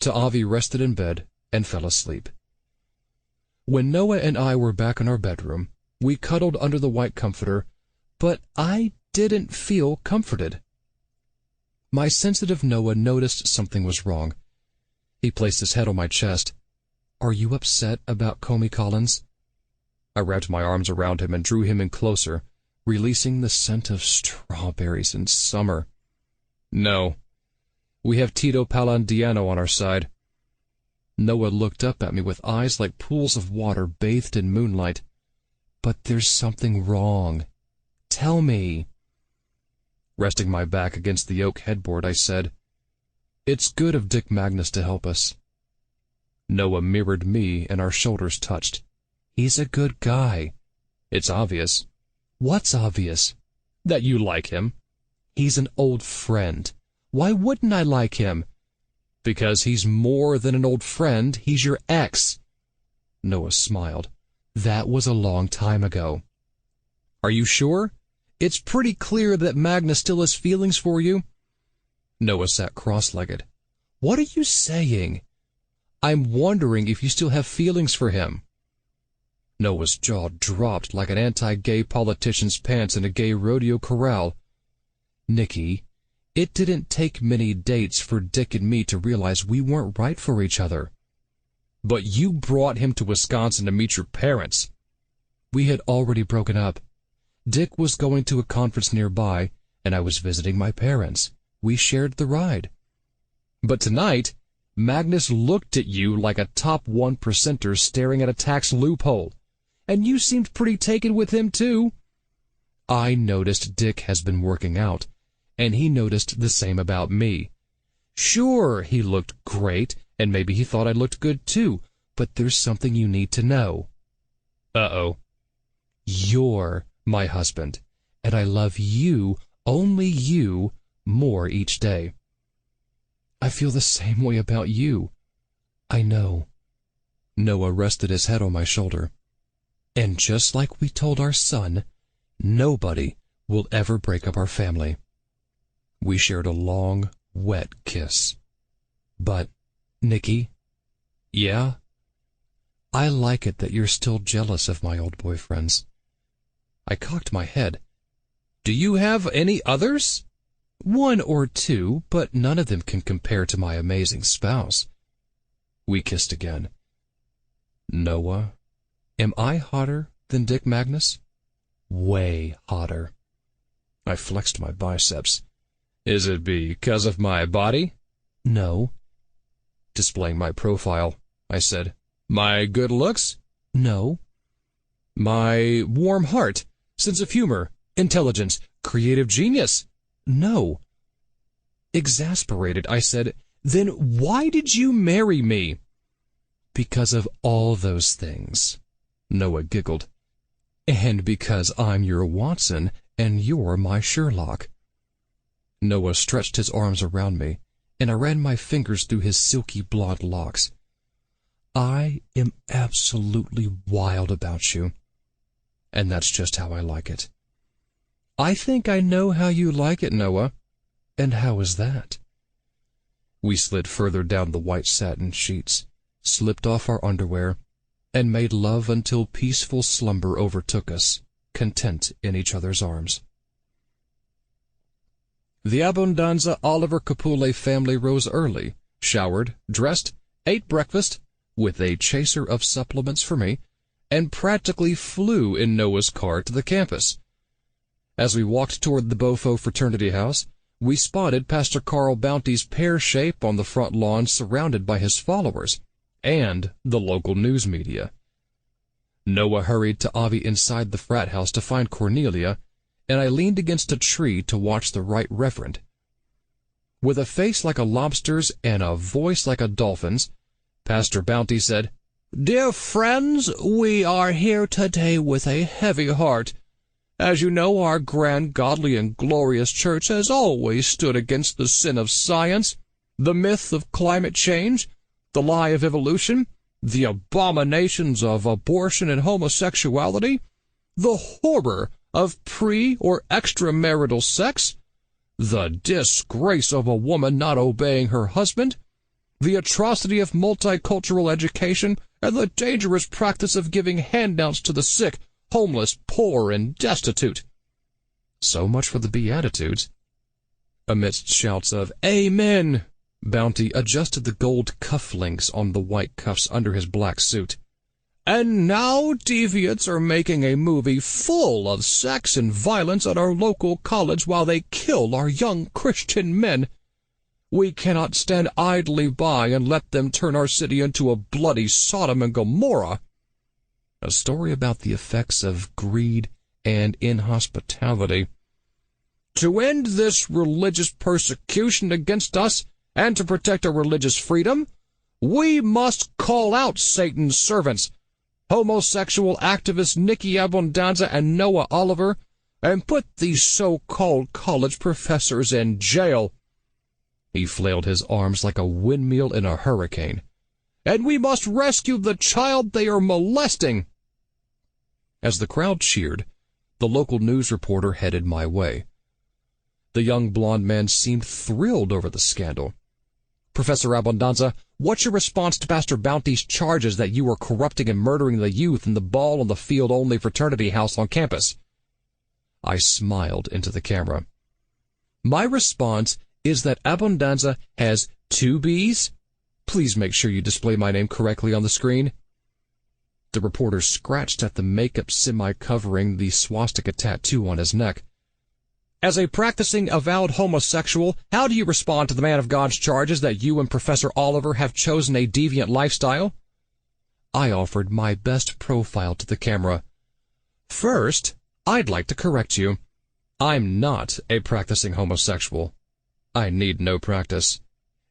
Avi rested in bed and fell asleep. When Noah and I were back in our bedroom, we cuddled under the white comforter, but I didn't feel comforted. My sensitive Noah noticed something was wrong. He placed his head on my chest. "Are you upset about Comey Collins?" I wrapped my arms around him and drew him in closer, releasing the scent of strawberries in summer. No, we have Tito Palandiano on our side. Noah looked up at me with eyes like pools of water bathed in moonlight. But there's something wrong. Tell me. Resting my back against the oak headboard, I said, "It's good of Dick Magnus to help us." Noah mirrored me and our shoulders touched. "He's a good guy." "It's obvious." "What's obvious?" "That you like him." "He's an old friend. Why wouldn't I like him?" "Because he's more than an old friend. He's your ex." Noah smiled. "That was a long time ago." "Are you sure? It's pretty clear that Magnus still has feelings for you." Noah sat cross-legged. "What are you saying?" "I'm wondering if you still have feelings for him." Noah's jaw dropped like an anti-gay politician's pants in a gay rodeo corral. "Nicky, it didn't take many dates for Dick and me to realize we weren't right for each other." "But you brought him to Wisconsin to meet your parents." "We had already broken up. Dick was going to a conference nearby, and I was visiting my parents. We shared the ride." "But tonight, Magnus looked at you like a top 1%er staring at a tax loophole, and you seemed pretty taken with him, too." "I noticed Dick has been working out, and he noticed the same about me. Sure, he looked great, and maybe he thought I looked good, too, but there's something you need to know." "Uh-oh." "You're my husband, and I love you, only you, more each day." "I feel the same way about you." "I know." Noah rested his head on my shoulder. "And just like we told our son, nobody will ever break up our family." We shared a long, wet kiss. "But, Nicky." "Yeah?" "I like it that you're still jealous of my old boyfriends." I cocked my head. "Do you have any others?" "One or two, but none of them can compare to my amazing spouse." We kissed again. "Noah, am I hotter than Dick Magnus?" "Way hotter." I flexed my biceps. "Is it because of my body?" "No." Displaying my profile, I said, "My good looks?" "No." "My warm heart, sense of humor, intelligence, creative genius?" "No." Exasperated, I said, "Then why did you marry me?" "Because of all those things." Noah giggled. "And because I'm your Watson and you're my Sherlock." Noah stretched his arms around me, and I ran my fingers through his silky blonde locks. "I am absolutely wild about you, and that's just how I like it." "I think I know how you like it, Noah." "And how is that?" We slid further down the white satin sheets, slipped off our underwear, and made love until peaceful slumber overtook us, content in each other's arms. The Abbondanza Oliver Capule family rose early, showered, dressed, ate breakfast, with a chaser of supplements for me, and practically flew in Noah's car to the campus. As we walked toward the Bofo fraternity house, we spotted Pastor Carl Bounty's pear shape on the front lawn surrounded by his followers, and the local news media. Noah hurried to Avi inside the frat house to find Cornelia, and I leaned against a tree to watch the Right Reverend. With a face like a lobster's and a voice like a dolphin's, Pastor Bounty said, "Dear friends, we are here today with a heavy heart. As you know, our grand, godly, and glorious church has always stood against the sin of science, the myth of climate change, the lie of evolution, the abominations of abortion and homosexuality, the horror of pre- or extramarital sex, the disgrace of a woman not obeying her husband, the atrocity of multicultural education, and the dangerous practice of giving handouts to the sick, homeless, poor, and destitute." So much for the Beatitudes. Amidst shouts of "Amen," Bounty adjusted the gold cufflinks on the white cuffs under his black suit. And now deviants are making a movie full of sex and violence at our local college while they kill our young Christian men. We cannot stand idly by and let them turn our city into a bloody Sodom and Gomorrah. A story about the effects of greed and inhospitality. To end this religious persecution against us and to protect our religious freedom, we must call out Satan's servants, homosexual activists Nicky and Noah Oliver, and put these so-called college professors in jail. He flailed his arms like a windmill in a hurricane. And we must rescue the child they are molesting. As the crowd cheered, the local news reporter headed my way. The young blond man seemed thrilled over the scandal. Professor Abundanza, what's your response to Pastor Bounty's charges that you were corrupting and murdering the youth in the ball-on-the-field-only fraternity house on campus? I smiled into the camera. My response is that Abundanza has 2 B's. Please make sure you display my name correctly on the screen. The reporter scratched at the makeup semi-covering the swastika tattoo on his neck. As a practicing avowed homosexual, how do you respond to the man of God's charges that you and Professor Oliver have chosen a deviant lifestyle? I offered my best profile to the camera. First, I'd like to correct you. I'm not a practicing homosexual. I need no practice.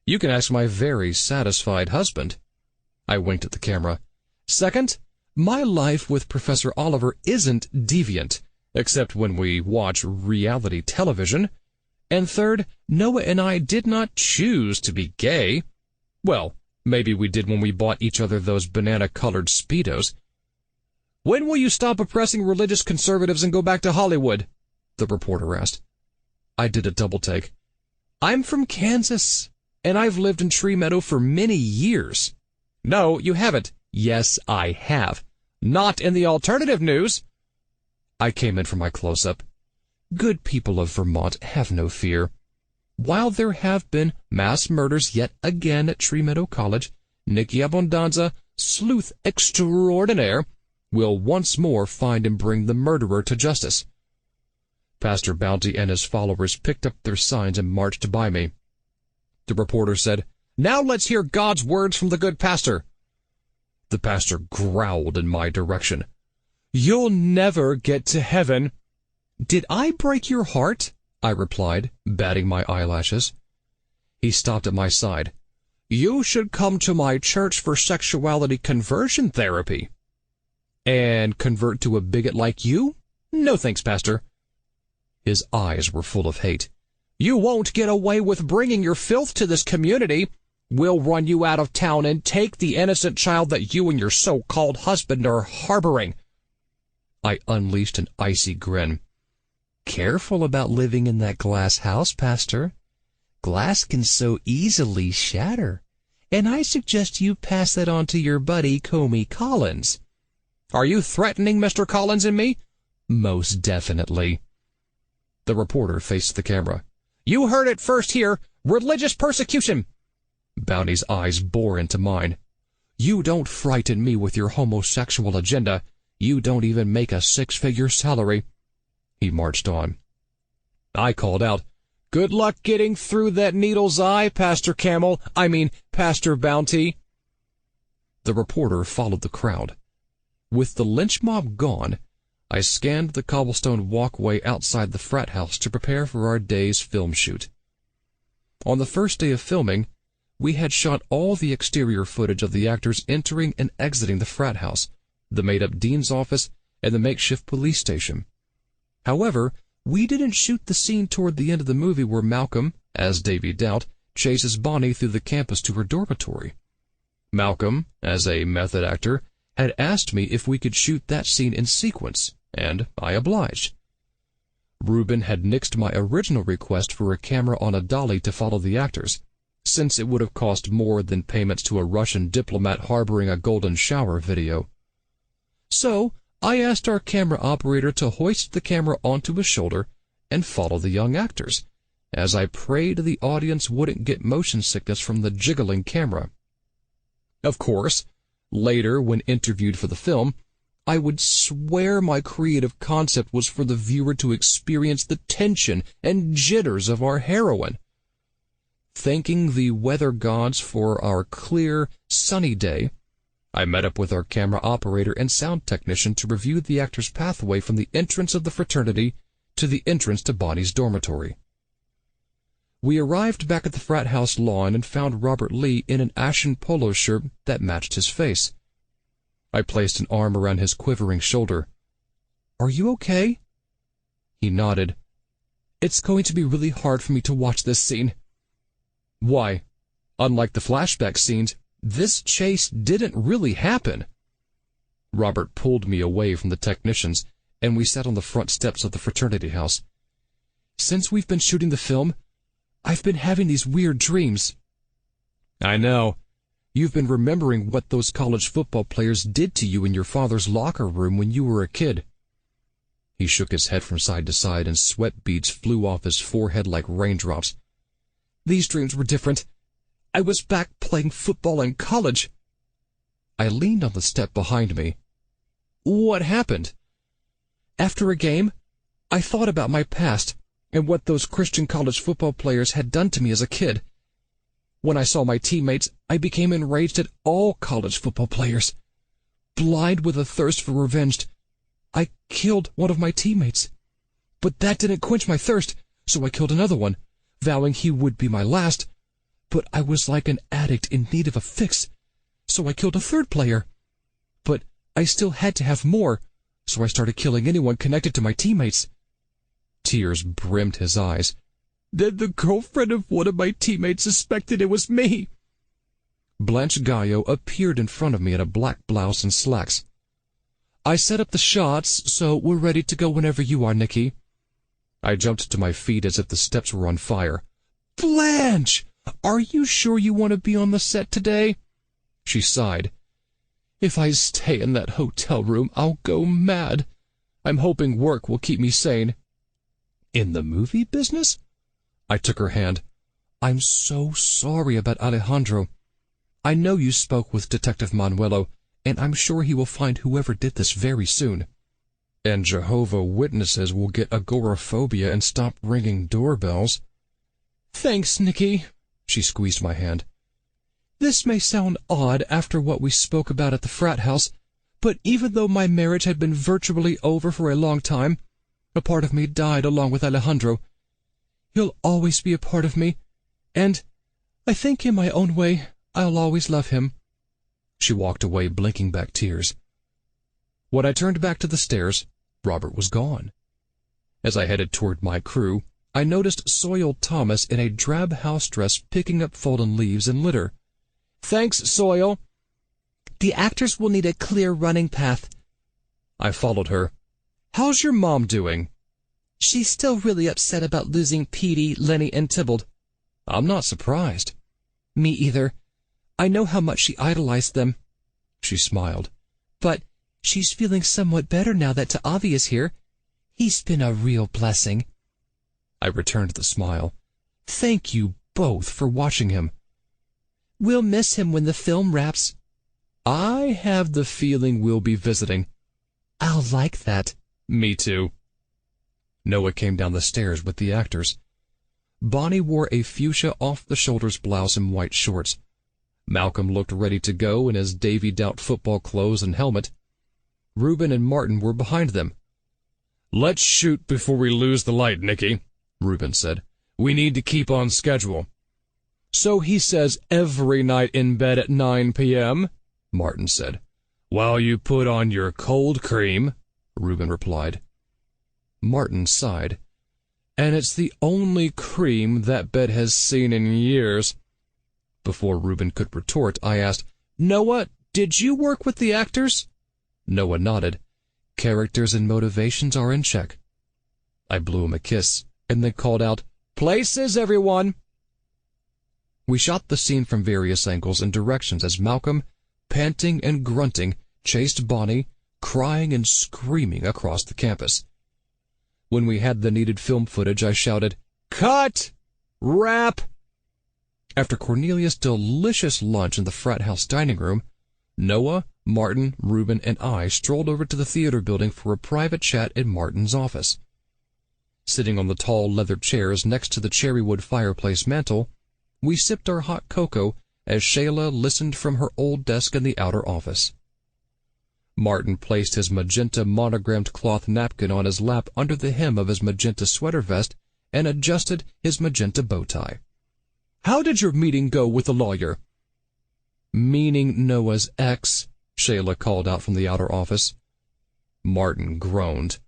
You can ask my very satisfied husband. I winked at the camera. Second, my life with Professor Oliver isn't deviant, except when we watch reality television. And third, Noah and I did not choose to be gay. Well, maybe we did when we bought each other those banana-colored Speedos. When will you stop oppressing religious conservatives and go back to Hollywood? The reporter asked. I did a double take. I'm from Kansas, and I've lived in Tree Meadow for many years. No, you haven't. Yes, I have. Not in the alternative news. I came in for my close-up. Good people of Vermont, have no fear. While there have been mass murders yet again at Tree Meadow College, Nicky Abundanza, sleuth extraordinaire, will once more find and bring the murderer to justice. Pastor Bounty and his followers picked up their signs and marched by me. The reporter said, "Now let's hear God's words from the good pastor." The pastor growled in my direction. "You'll never get to heaven." "Did I break your heart?" I replied, batting my eyelashes. He stopped at my side. "You should come to my church for sexuality conversion therapy." "And convert to a bigot like you? No thanks, Pastor." His eyes were full of hate. "You won't get away with bringing your filth to this community. We'll run you out of town and take the innocent child that you and your so-called husband are harboring." I unleashed an icy grin. "Careful about living in that glass house, Pastor. Glass can so easily shatter, and I suggest you pass that on to your buddy Comey Collins." "Are you threatening Mr. Collins and me?" "Most definitely." The reporter faced the camera. "You heard it first here. Religious persecution." Bounty's eyes bore into mine. "You don't frighten me with your homosexual agenda. You don't even make a 6-figure salary." He marched on. I called out, "Good luck getting through that needle's eye, Pastor Bounty." The reporter followed the crowd. With the lynch mob gone, I scanned the cobblestone walkway outside the frat house to prepare for our day's film shoot. On the first day of filming, we had shot all the exterior footage of the actors entering and exiting the frat house, the made-up dean's office, and the makeshift police station. However, we didn't shoot the scene toward the end of the movie where Malcolm, as Davy Doubt, chases Bonnie through the campus to her dormitory. Malcolm, as a method actor, had asked me if we could shoot that scene in sequence, and I obliged. Reuben had nixed my original request for a camera on a dolly to follow the actors, since it would have cost more than payments to a Russian diplomat harboring a golden shower video. So, I asked our camera operator to hoist the camera onto his shoulder and follow the young actors, as I prayed the audience wouldn't get motion sickness from the jiggling camera. Of course, Later, when interviewed for the film, I would swear my creative concept was for the viewer to experience the tension and jitters of our heroine. Thanking the weather gods for our clear, sunny day, I met up with our camera operator and sound technician to review the actor's pathway from the entrance of the fraternity to the entrance to Bonnie's dormitory. We arrived back at the frat house lawn and found Robert Lee in an ashen polo shirt that matched his face. I placed an arm around his quivering shoulder. "Are you okay?" He nodded. "It's going to be really hard for me to watch this scene." "Why? Unlike the flashback scenes, this chase didn't really happen." Robert pulled me away from the technicians, and we sat on the front steps of the fraternity house. "Since we've been shooting the film, I've been having these weird dreams." "I know. You've been remembering what those college football players did to you in your father's locker room when you were a kid." He shook his head from side to side, and sweat beads flew off his forehead like raindrops. "These dreams were different. I was back playing football in college." I leaned on the step behind me. "What happened?" "After a game, I thought about my past and what those Christian college football players had done to me as a kid. When I saw my teammates, I became enraged at all college football players. Blind with a thirst for revenge, I killed one of my teammates. But that didn't quench my thirst, so I killed another one, vowing he would be my last. But I was like an addict in need of a fix, so I killed a third player. But I still had to have more, so I started killing anyone connected to my teammates." Tears brimmed his eyes. "Then the girlfriend of one of my teammates suspected it was me." Blanche Gallo appeared in front of me in a black blouse and slacks. "I set up the shots, so we're ready to go whenever you are, Nicky." I jumped to my feet as if the steps were on fire. "Blanche! Are you sure you want to be on the set today?" She sighed. "If I stay in that hotel room, I'll go mad. I'm hoping work will keep me sane." "In the movie business?" I took her hand. "I'm so sorry about Alejandro. I know you spoke with Detective Manuelo, and I'm sure he will find whoever did this very soon. And Jehovah's Witnesses will get agoraphobia and stop ringing doorbells." "Thanks, Nicky." She squeezed my hand. "This may sound odd after what we spoke about at the frat house, but even though my marriage had been virtually over for a long time, a part of me died along with Alejandro. He'll always be a part of me, and I think in my own way I'll always love him." She walked away, blinking back tears. When I turned back to the stairs, Robert was gone. As I headed toward my crew, I noticed Soil Thomas in a drab house dress picking up fallen leaves and litter. "Thanks, Soil." "The actors will need a clear running path." I followed her. "How's your mom doing?" "She's still really upset about losing Petey, Lenny, and Tybalt." "I'm not surprised." "Me either. I know how much she idolized them." She smiled. "But she's feeling somewhat better now that Ta'avi is here. He's been a real blessing." I returned the smile. "Thank you both for watching him." "We'll miss him when the film wraps." "I have the feeling we'll be visiting." "I'll like that." "Me too." Noah came down the stairs with the actors. Bonnie wore a fuchsia off-the-shoulders blouse and white shorts. Malcolm looked ready to go in his Davy Doubt football clothes and helmet. Reuben and Martin were behind them. "Let's shoot before we lose the light, Nicky," Reuben said. "We need to keep on schedule." "So he says every night in bed at 9 p.m., Martin said. "While you put on your cold cream," Reuben replied. Martin sighed. "And it's the only cream that bed has seen in years." Before Reuben could retort, I asked, "Noah, did you work with the actors?" Noah nodded. "Characters and motivations are in check." I blew him a kiss, and then called out, "Places, everyone!" We shot the scene from various angles and directions as Malcolm, panting and grunting, chased Bonnie, crying and screaming across the campus. When we had the needed film footage, I shouted, "Cut! Wrap!" After Cornelia's delicious lunch in the frat house dining room, Noah, Martin, Reuben, and I strolled over to the theater building for a private chat in Martin's office. Sitting on the tall leather chairs next to the cherrywood fireplace mantel, we sipped our hot cocoa as Shayla listened from her old desk in the outer office. Martin placed his magenta monogrammed cloth napkin on his lap under the hem of his magenta sweater vest and adjusted his magenta bow tie. "How did your meeting go with the lawyer?" "Meaning Noah's ex," Shayla called out from the outer office. Martin groaned.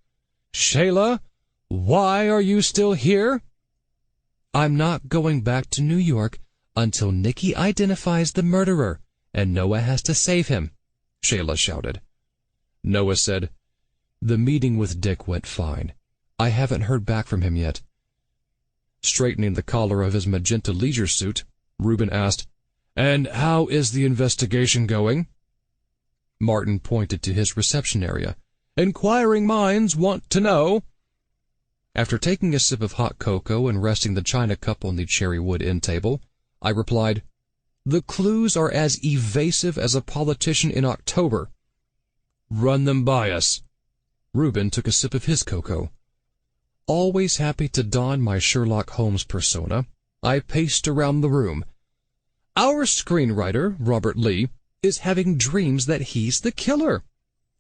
"Shayla, why are you still here?" "I'm not going back to New York until Nicky identifies the murderer, and Noah has to save him," Shayla shouted. Noah said, "The meeting with Dick went fine. I haven't heard back from him yet." Straightening the collar of his magenta leisure suit, Reuben asked, "And how is the investigation going?" Martin pointed to his reception area. "Inquiring minds want to know." After taking a sip of hot cocoa and resting the china cup on the cherry wood end table, I replied, "The clues are as evasive as a politician in October." "Run them by us." Reuben took a sip of his cocoa. Always happy to don my Sherlock Holmes persona, I paced around the room. "Our screenwriter, Robert Lee, is having dreams that he's the killer.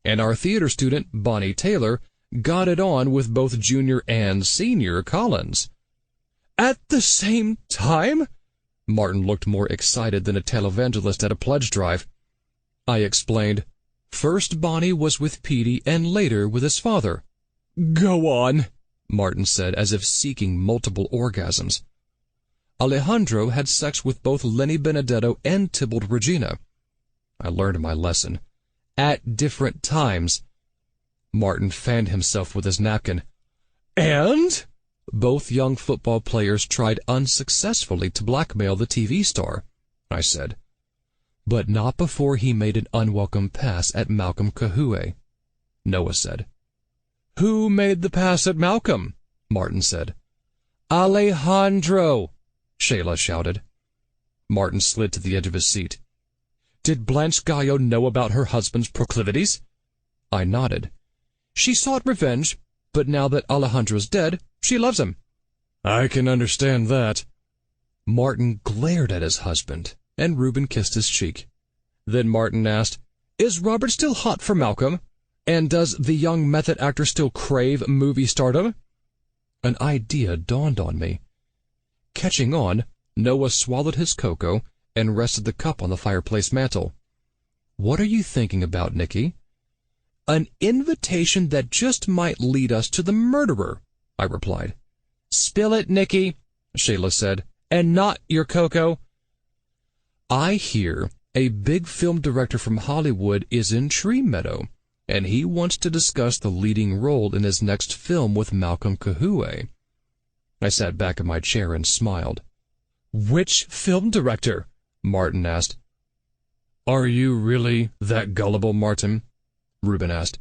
And our theater student, Bonnie Taylor, got it on with both junior and senior Collins." "At the same time?" Martin looked more excited than a televangelist at a pledge drive. I explained, "First Bonnie was with Petey and later with his father." "Go on," Martin said, as if seeking multiple orgasms. "Alejandro had sex with both Lenny Benedetto and Tybalt Regina." I learned my lesson. "At different times." Martin fanned himself with his napkin. "And?" "Both young football players tried unsuccessfully to blackmail the TV star," I said. "But not before he made an unwelcome pass at Malcolm Kahue," Noah said. "Who made the pass at Malcolm?" Martin said. "Alejandro," Shayla shouted. Martin slid to the edge of his seat. "Did Blanche Gallo know about her husband's proclivities?" I nodded. "She sought revenge, but now that Alejandro's dead, she loves him." "I can understand that." Martin glared at his husband, and Reuben kissed his cheek. Then Martin asked, "Is Robert still hot for Malcolm? And does the young method actor still crave movie stardom?" An idea dawned on me. Catching on, Noah swallowed his cocoa and rested the cup on the fireplace mantel. "What are you thinking about, Nicky?" "An invitation that just might lead us to the murderer," I replied. "Spill it, Nicky," Shayla said, "and not your cocoa." "I hear a big film director from Hollywood is in Tree Meadow, and he wants to discuss the leading role in his next film with Malcolm Kahue." I sat back in my chair and smiled. "Which film director?" Martin asked. "Are you really that gullible, Martin?" Reuben asked.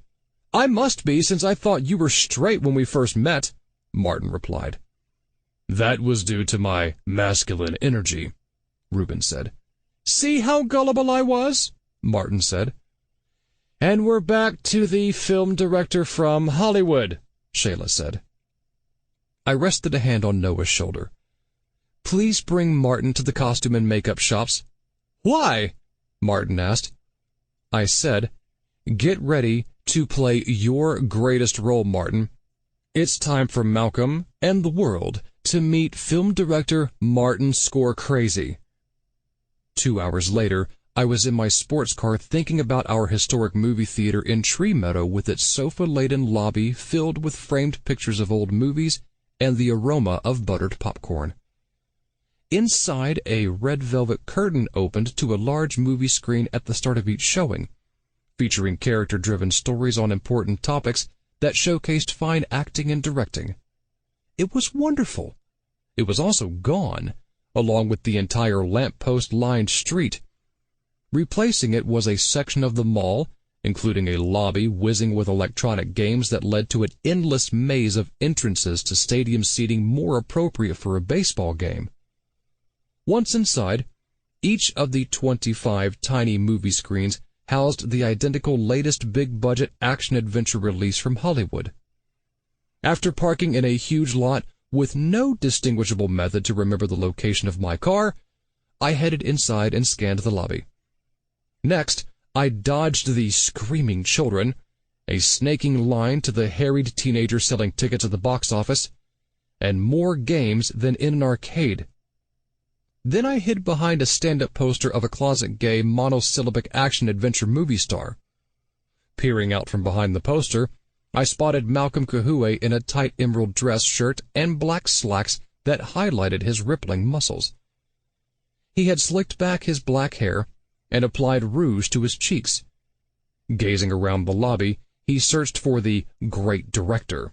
"I must be, since I thought you were straight when we first met," Martin replied. "That was due to my masculine energy," Reuben said. "See how gullible I was?" Martin said. "And we're back to the film director from Hollywood," Shayla said. I rested a hand on Noah's shoulder. "Please bring Martin to the costume and makeup shops." "Why?" Martin asked. I said, "Get ready to play your greatest role, Martin. It's time for Malcolm and the world to meet film director Martin Scorecrazy." 2 hours later, I was in my sports car thinking about our historic movie theater in Tree Meadow with its sofa-laden lobby filled with framed pictures of old movies and the aroma of buttered popcorn. Inside, a red velvet curtain opened to a large movie screen at the start of each showing, featuring character-driven stories on important topics that showcased fine acting and directing. It was wonderful. It was also gone, along with the entire lamppost-lined street. Replacing it was a section of the mall, including a lobby whizzing with electronic games that led to an endless maze of entrances to stadium seating more appropriate for a baseball game. Once inside, each of the 25 tiny movie screens housed the identical latest big-budget action-adventure release from Hollywood. After parking in a huge lot with no distinguishable method to remember the location of my car, I headed inside and scanned the lobby. Next, I dodged the screaming children, a snaking line to the harried teenager selling tickets at the box office, and more games than in an arcade. Then I hid behind a stand-up poster of a closet-gay monosyllabic action-adventure movie star. Peering out from behind the poster, I spotted Malcolm Kahue in a tight emerald dress shirt and black slacks that highlighted his rippling muscles. He had slicked back his black hair and applied rouge to his cheeks. Gazing around the lobby, he searched for the great director.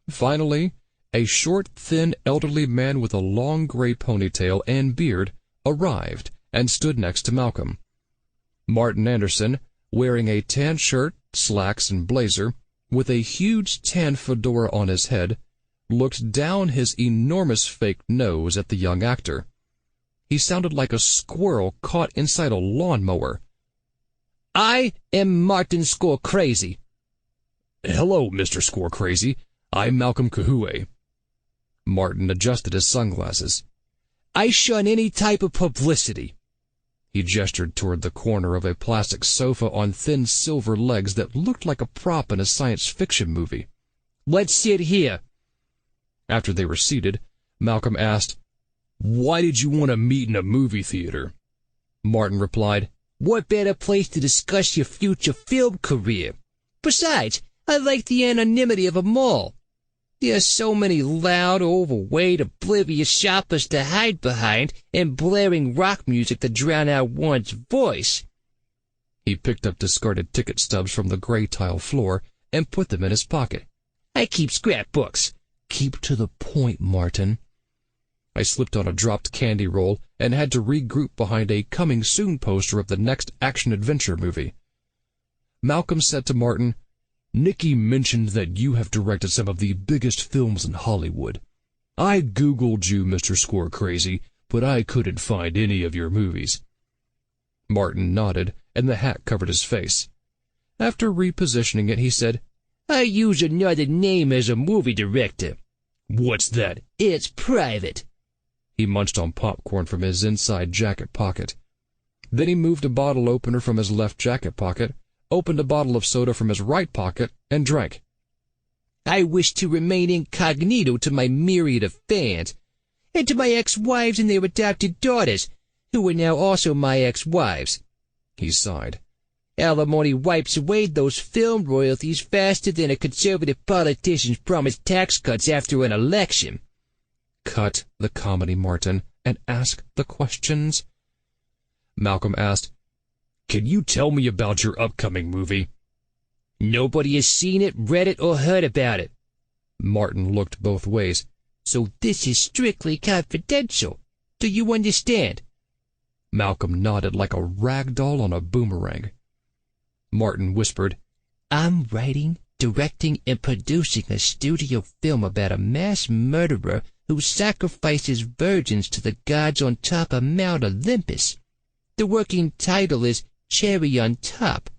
Finally, a short, thin, elderly man with a long gray ponytail and beard arrived and stood next to Malcolm. Martin Anderson, wearing a tan shirt, slacks, and blazer, with a huge tan fedora on his head, looked down his enormous fake nose at the young actor. He sounded like a squirrel caught inside a lawnmower. I am Martin Scorecrazy. Hello, Mr. Scorecrazy. I'm Malcolm Kahue. Martin adjusted his sunglasses. I shun any type of publicity. He gestured toward the corner of a plastic sofa on thin silver legs that looked like a prop in a science fiction movie. Let's sit here. After they were seated, Malcolm asked, "Why did you want to meet in a movie theater?" Martin replied, "What better place to discuss your future film career? Besides, I like the anonymity of a mall. There are so many loud, overweight, oblivious shoppers to hide behind and blaring rock music to drown out one's voice." He picked up discarded ticket stubs from the gray tile floor and put them in his pocket. I keep scrapbooks. Keep to the point, Martin. I slipped on a dropped candy roll and had to regroup behind a coming soon poster of the next action-adventure movie. Malcolm said to Martin, "Nicky mentioned that you have directed some of the biggest films in Hollywood. I Googled you, Mr. Scorecrazy, but I couldn't find any of your movies." Martin nodded, and the hat covered his face. After repositioning it, he said, I use another name as a movie director. What's that? It's private. He munched on popcorn from his inside jacket pocket. Then he moved a bottle opener from his left jacket pocket, opened a bottle of soda from his right pocket, and drank. I wish to remain incognito to my myriad of fans, and to my ex-wives and their adopted daughters, who are now also my ex-wives. He sighed. Alimony wipes away those film royalties faster than a conservative politician's promised tax cuts after an election. Cut the comedy, Martin, and ask the questions. Malcolm asked, "Can you tell me about your upcoming movie?" Nobody has seen it, read it, or heard about it. Martin looked both ways. So this is strictly confidential. Do you understand? Malcolm nodded like a rag doll on a boomerang. Martin whispered, I'm writing, directing, and producing a studio film about a mass murderer who sacrifices virgins to the gods on top of Mount Olympus. The working title is Cherry on Top.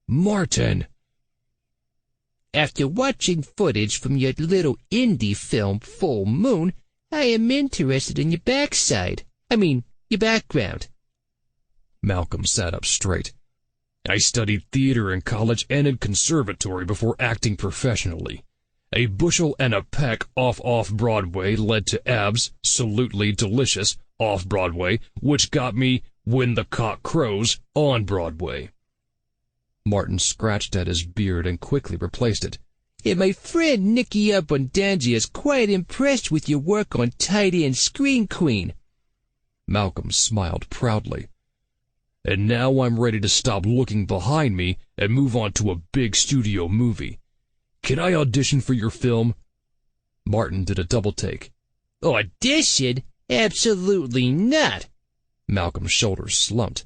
Martin! After watching footage from your little indie film, Full Moon, I am interested in your your background. Malcolm sat up straight. I studied theater in college and in conservatory before acting professionally. A bushel and a peck off-Broadway led to abs, salutely delicious, off-Broadway, which got me When the Cock Crows on Broadway. Martin scratched at his beard and quickly replaced it. And my friend Nicky Abundangia is quite impressed with your work on Tight End Screen Queen. Malcolm smiled proudly. And now I'm ready to stop looking behind me and move on to a big studio movie. Can I audition for your film? Martin did a double take. Audition? Absolutely not. Malcolm's shoulders slumped.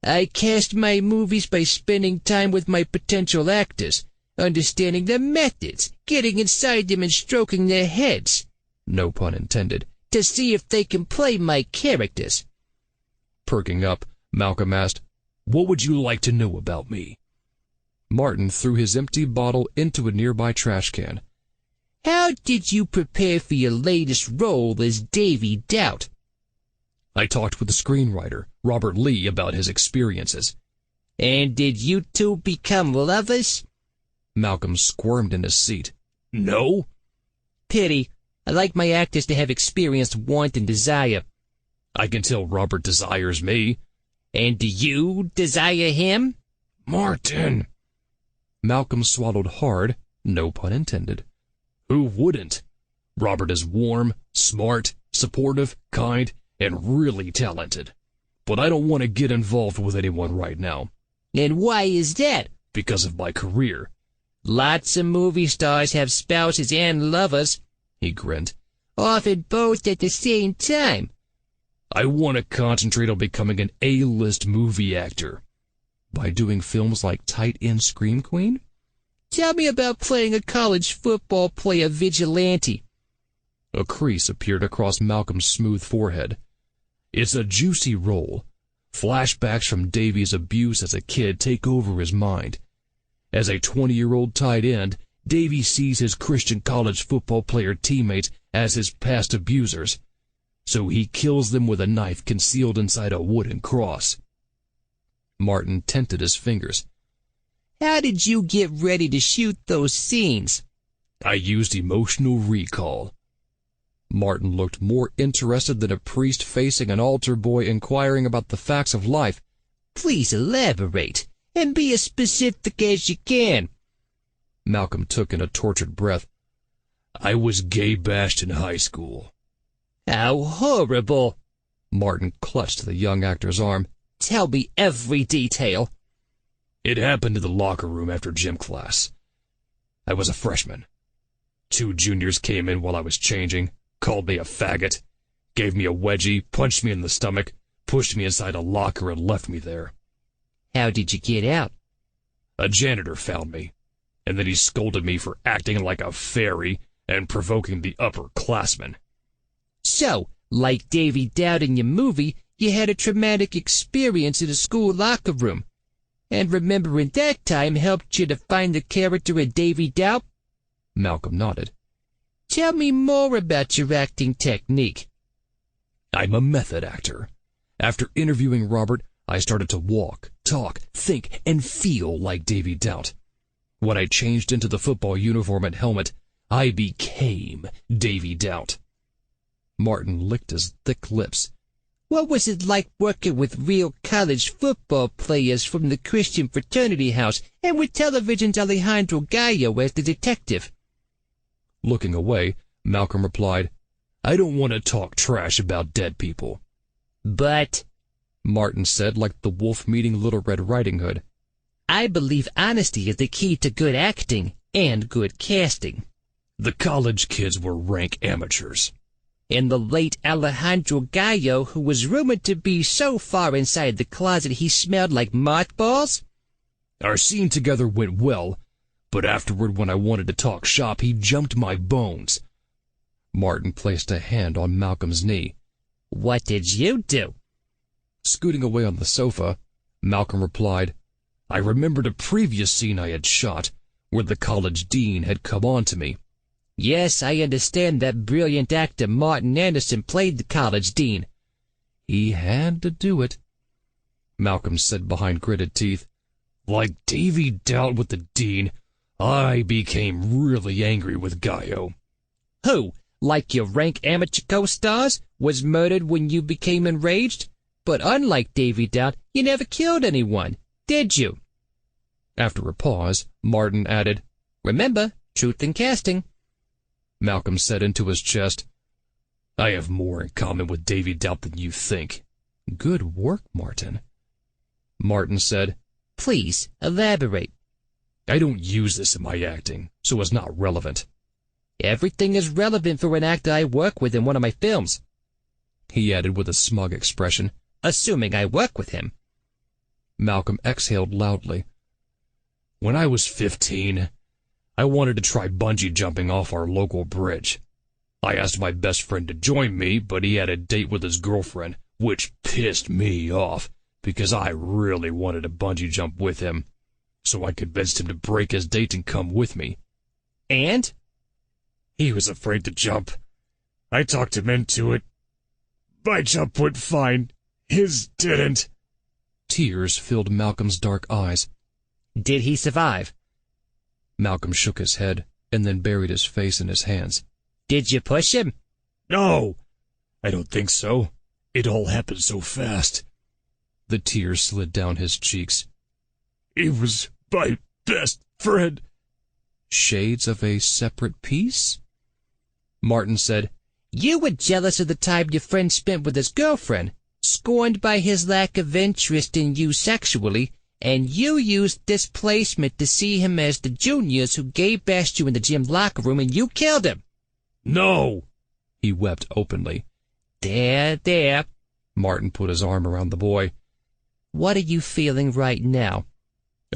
I cast my movies by spending time with my potential actors, understanding their methods, getting inside them and stroking their heads. No pun intended. To see if they can play my characters. Perking up, Malcolm asked, What would you like to know about me? Martin threw his empty bottle into a nearby trash can. How did you prepare for your latest role as Davy Doubt? I talked with the screenwriter, Robert Lee, about his experiences. And did you two become lovers? Malcolm squirmed in his seat. No. Pity. I like my actors to have experienced want and desire. I can tell Robert desires me. And do you desire him? Martin. Malcolm swallowed hard, no pun intended. Who wouldn't? Robert is warm, smart, supportive, kind, and really talented. But I don't want to get involved with anyone right now. And why is that? Because of my career. Lots of movie stars have spouses and lovers. He grinned. Often both at the same time. I want to concentrate on becoming an A-list movie actor. By doing films like Tight End Scream Queen? Tell me about playing a college football player vigilante. A crease appeared across Malcolm's smooth forehead. It's a juicy role. Flashbacks from Davy's abuse as a kid take over his mind. As a 20-year-old tight end, Davy sees his Christian college football player teammates as his past abusers. So he kills them with a knife concealed inside a wooden cross. Martin tented his fingers. How did you get ready to shoot those scenes? I used emotional recall. Martin looked more interested than a priest facing an altar boy inquiring about the facts of life. Please elaborate, and be as specific as you can. Malcolm took in a tortured breath. I was gay bashed in high school. How horrible! Martin clutched the young actor's arm. Tell me every detail. It happened in the locker room after gym class. I was a freshman. 2 juniors came in while I was changing, called me a faggot, gave me a wedgie, punched me in the stomach, pushed me inside a locker and left me there. How did you get out? A janitor found me, and then he scolded me for acting like a fairy and provoking the upperclassmen. So, like Davy Doubt in your movie, you had a traumatic experience in a school locker room. And remembering that time helped you to find the character of Davy Doubt? Malcolm nodded. Tell me more about your acting technique. I'm a method actor. After interviewing Robert, I started to walk, talk, think, and feel like Davy Doubt. When I changed into the football uniform and helmet, I became Davy Doubt. Martin licked his thick lips. What was it like working with real college football players from the Christian Fraternity house and with television's Alejandro Gallo as the detective? Looking away, Malcolm replied, I don't want to talk trash about dead people. But, Martin said like the wolf meeting Little Red Riding Hood, I believe honesty is the key to good acting and good casting. The college kids were rank amateurs. And the late Alejandro Gallo, who was rumored to be so far inside the closet he smelled like mothballs? Our scene together went well, but afterward when I wanted to talk shop, he jumped my bones. Martin placed a hand on Malcolm's knee. What did you do? Scooting away on the sofa, Malcolm replied, I remembered a previous scene I had shot, where the college dean had come on to me. Yes, I understand that brilliant actor Martin Anderson played the college dean. He had to do it, Malcolm said behind gritted teeth. Like Davy Doubt with the dean, I became really angry with Gallo. Who, like your rank amateur co-stars, was murdered when you became enraged? But unlike Davy Doubt, you never killed anyone, did you? After a pause, Martin added, Remember, truth in casting. Malcolm said into his chest, I have more in common with Davy Doubt than you think. Good work, Martin. Martin said, Please, elaborate. I don't use this in my acting, so it's not relevant. Everything is relevant for an actor I work with in one of my films, he added with a smug expression, assuming I work with him. Malcolm exhaled loudly. When I was 15, I wanted to try bungee jumping off our local bridge. I asked my best friend to join me, but he had a date with his girlfriend, which pissed me off, because I really wanted to bungee jump with him. So I convinced him to break his date and come with me. And? He was afraid to jump. I talked him into it. My jump went fine. His didn't. Tears filled Malcolm's dark eyes. Did he survive? Malcolm shook his head and then buried his face in his hands. Did you push him? No, I don't think so. It all happened so fast. The tears slid down his cheeks. He was my best friend. Shades of a separate piece? Martin said, You were jealous of the time your friend spent with his girlfriend, scorned by his lack of interest in you sexually, and you used displacement to see him as the juniors who gay-bashed you in the gym locker room, and you killed him. No! He wept openly. There. Martin put his arm around the boy. What are you feeling right now?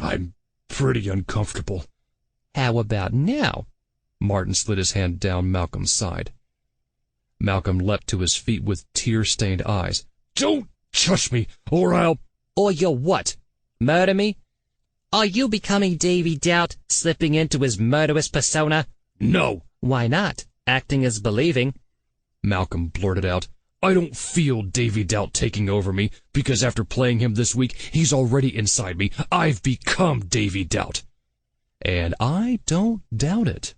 I'm pretty uncomfortable. How about now? Martin slid his hand down Malcolm's side. Malcolm leapt to his feet with tear-stained eyes. Don't touch me, or I'll... Or you'll what? Murder me? Are you becoming Davy Doubt, slipping into his murderous persona? No. Why not? Acting as believing. Malcolm blurted out. I don't feel Davy Doubt taking over me, because after playing him this week, he's already inside me. I've become Davy Doubt. And I don't doubt it.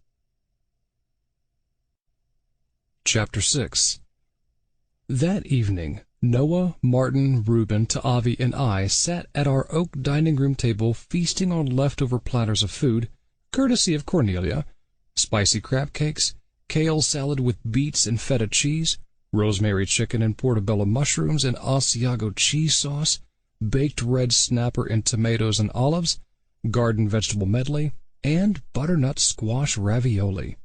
Chapter 6. That evening, Noah, Martin, Reuben, Ta'avi, and I sat at our oak dining room table feasting on leftover platters of food, courtesy of Cornelia, spicy crab cakes, kale salad with beets and feta cheese, rosemary chicken and portobello mushrooms and Asiago cheese sauce, baked red snapper and tomatoes and olives, garden vegetable medley, and butternut squash ravioli.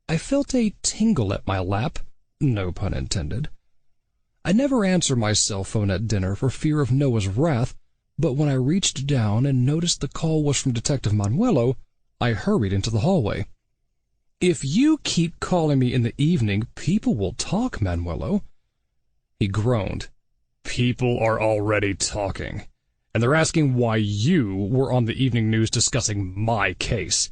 I felt a tingle at my lap, no pun intended. I never answer my cell phone at dinner for fear of Noah's wrath, but when I reached down and noticed the call was from Detective Manuelo, I hurried into the hallway. If you keep calling me in the evening, people will talk, Manuelo. He groaned. People are already talking, and they're asking why you were on the evening news discussing my case,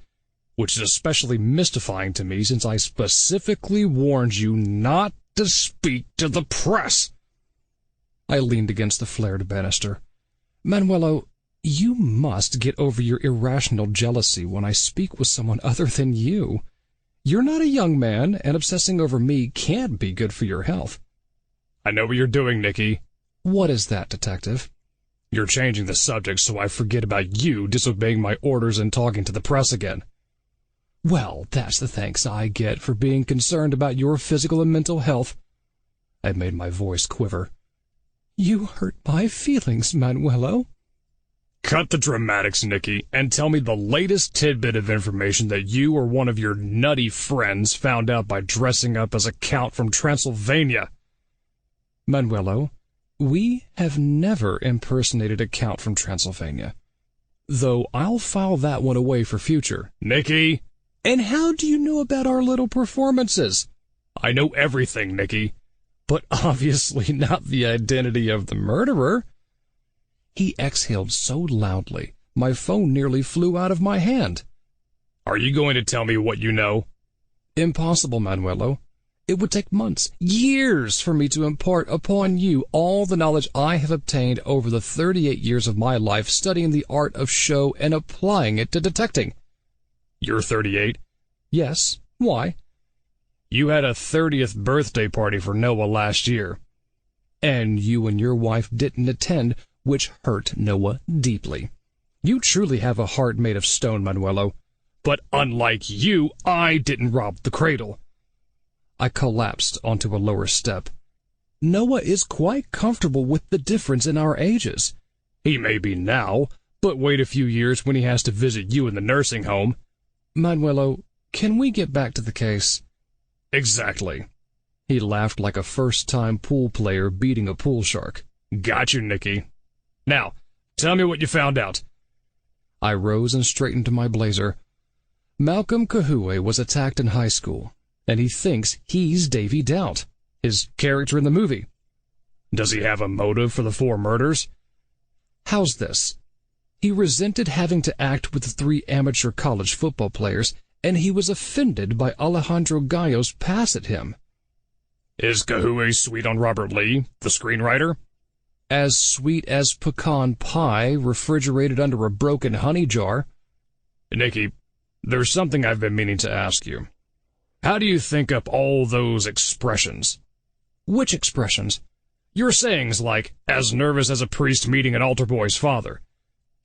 which is especially mystifying to me since I specifically warned you not to speak to the press. I leaned against the flared banister. Manuelo, you must get over your irrational jealousy when I speak with someone other than you. You're not a young man, and obsessing over me can't be good for your health. I know what you're doing, Nicky. What is that, Detective? You're changing the subject so I forget about you disobeying my orders and talking to the press again. Well, that's the thanks I get for being concerned about your physical and mental health. I made my voice quiver. You hurt my feelings, Manuelo. Cut the dramatics, Nicky, and tell me the latest tidbit of information that you or one of your nutty friends found out by dressing up as a count from Transylvania. Manuelo, we have never impersonated a count from Transylvania. Though I'll file that one away for future. Nicky! And how do you know about our little performances? I know everything, Nicky. But obviously not the identity of the murderer. He exhaled so loudly, my phone nearly flew out of my hand. Are you going to tell me what you know? Impossible, Manuelo. It would take months, years, for me to impart upon you all the knowledge I have obtained over the 38 years of my life studying the art of show and applying it to detecting. You're 38? Yes. Why? You had a 30th birthday party for Noah last year. And you and your wife didn't attend, which hurt Noah deeply. You truly have a heart made of stone, Manuelo. But unlike you, I didn't rob the cradle. I collapsed onto a lower step. Noah is quite comfortable with the difference in our ages. He may be now, but wait a few years when he has to visit you in the nursing home. Manuelo, can we get back to the case? Exactly. He laughed like a first-time pool player beating a pool shark. Got you, Nicky. Now, tell me what you found out. I rose and straightened my blazer. Malcolm Kahue was attacked in high school, and he thinks he's Davy Doubt, his character in the movie. Does he have a motive for the 4 murders? How's this? He resented having to act with the 3 amateur college football players, and he was offended by Alejandro Gallo's pass at him. Is Kahui sweet on Robert Lee, the screenwriter? As sweet as pecan pie refrigerated under a broken honey jar. Nicky, there's something I've been meaning to ask you. How do you think up all those expressions? Which expressions? Your sayings like, as nervous as a priest meeting an altar boy's father.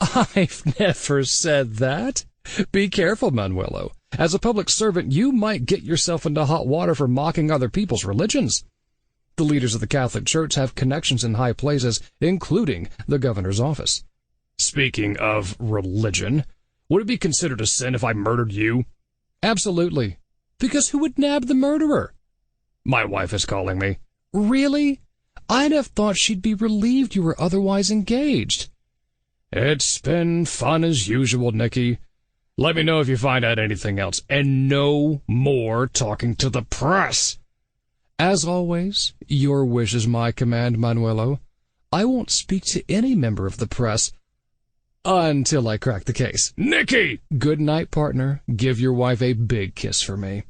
I've never said that. Be careful, Manuelo. As a public servant, you might get yourself into hot water for mocking other people's religions. The leaders of the Catholic Church have connections in high places, including the governor's office. Speaking of religion, would it be considered a sin if I murdered you? Absolutely. Because who would nab the murderer? My wife is calling me. Really? I'd have thought she'd be relieved you were otherwise engaged. It's been fun as usual, Nicky. Let me know if you find out anything else, and no more talking to the press. As always, your wish is my command, Manuelo. I won't speak to any member of the press until I crack the case. Nicky! Good night, partner. Give your wife a big kiss for me.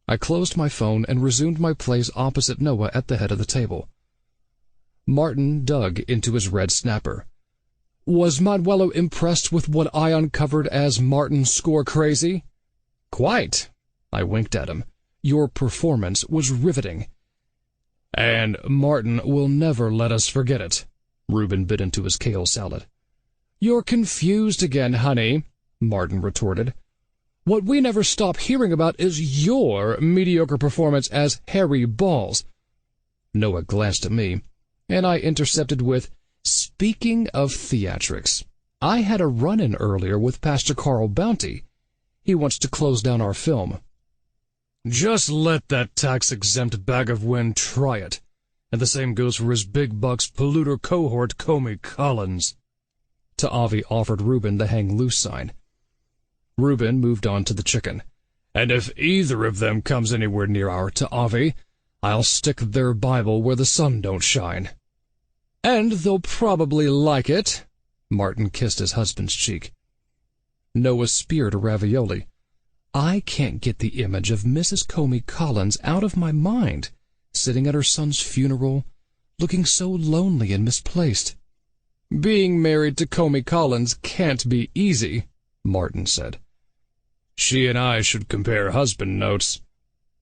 I closed my phone and resumed my place opposite Noah at the head of the table. Martin dug into his red snapper. Was Manuelo impressed with what I uncovered as Martin score crazy? Quite. I winked at him. Your performance was riveting. And Martin will never let us forget it. Reuben bit into his kale salad. You're confused again, honey, Martin retorted. What we never stop hearing about is your mediocre performance as Harry Balls. Noah glanced at me, and I intercepted with, Speaking of theatrics, I had a run-in earlier with Pastor Carl Bounty. He wants to close down our film. Just let that tax-exempt bag of wind try it. And the same goes for his big bucks polluter cohort, Comey Collins. Ta'avi offered Reuben the hang loose sign. Reuben moved on to the chicken. And if either of them comes anywhere near our Ta'avi, I'll stick their Bible where the sun don't shine. And they'll probably like it. Martin kissed his husband's cheek. Noah speared a ravioli. I can't get the image of Mrs. Comey Collins out of my mind, sitting at her son's funeral, looking so lonely and misplaced. Being married to Comey Collins can't be easy, Martin said. She and I should compare husband notes.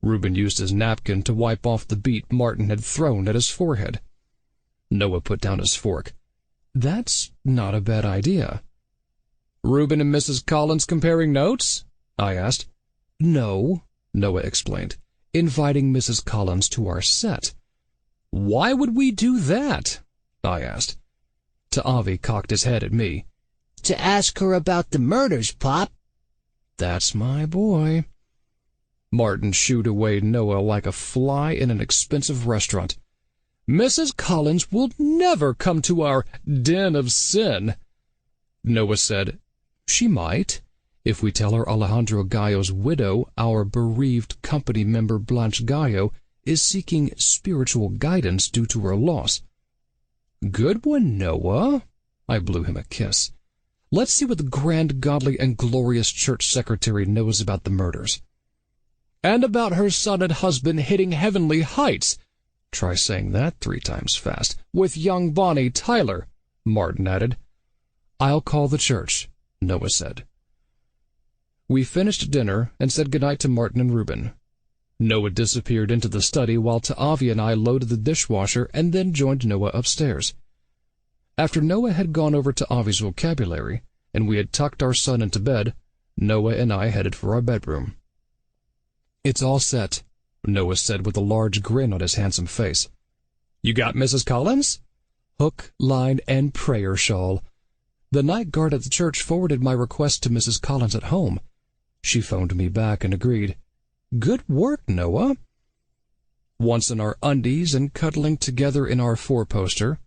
Reuben used his napkin to wipe off the beet Martin had thrown at his forehead. Noah put down his fork. That's not a bad idea. Reuben and Mrs. Collins comparing notes? I asked. No, Noah explained. Inviting Mrs. Collins to our set. Why would we do that? I asked. Ta'avi cocked his head at me. To ask her about the murders, Pop. That's my boy. Martin shooed away Noah like a fly in an expensive restaurant. Mrs. Collins will never come to our den of sin. Noah said, She might, if we tell her Alejandro Gallo's widow, our bereaved company member Blanche Gallo, is seeking spiritual guidance due to her loss. Good one, Noah. I blew him a kiss. Let's see what the grand, godly, and glorious church secretary knows about the murders. And about her son and husband hitting heavenly heights. Try saying that 3 times fast. With young Bonnie Tyler, Martin added. I'll call the church, Noah said. We finished dinner and said goodnight to Martin and Reuben. Noah disappeared into the study while Ta'avi and I loaded the dishwasher and then joined Noah upstairs. After Noah had gone over Ta'avi's vocabulary and we had tucked our son into bed, Noah and I headed for our bedroom. It's all set, Noah said with a large grin on his handsome face. You got Mrs. Collins? Hook, line, and prayer shawl. The night guard at the church forwarded my request to Mrs. Collins at home. She phoned me back and agreed. Good work, Noah. Once in our undies and cuddling together in our 4-poster,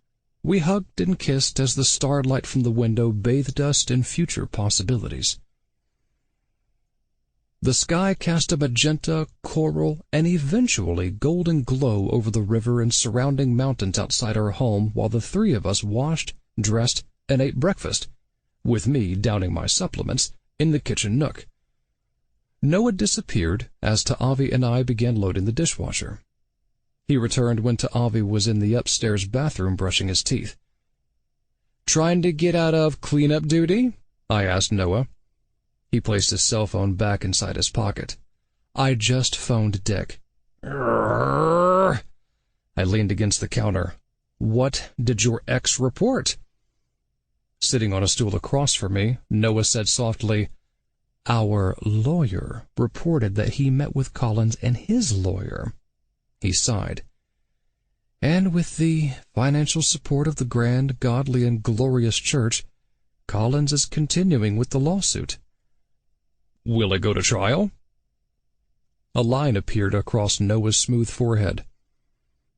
we hugged and kissed as the starlight from the window bathed us in future possibilities. The sky cast a magenta, coral, and eventually golden glow over the river and surrounding mountains outside our home while the 3 of us washed, dressed, and ate breakfast, with me downing my supplements in the kitchen nook. Noah disappeared as Ta'avi and I began loading the dishwasher. He returned when Ta'avi was in the upstairs bathroom brushing his teeth. "Trying to get out of cleanup duty?" I asked Noah. He placed his cell phone back inside his pocket. "I just phoned Dick." I leaned against the counter. "What did your ex report?" Sitting on a stool across from me, Noah said softly, "Our lawyer reported that he met with Collins and his lawyer." He sighed. "And with the financial support of the grand, godly, and glorious church, Collins is continuing with the lawsuit." "Will it go to trial?" A line appeared across Noah's smooth forehead.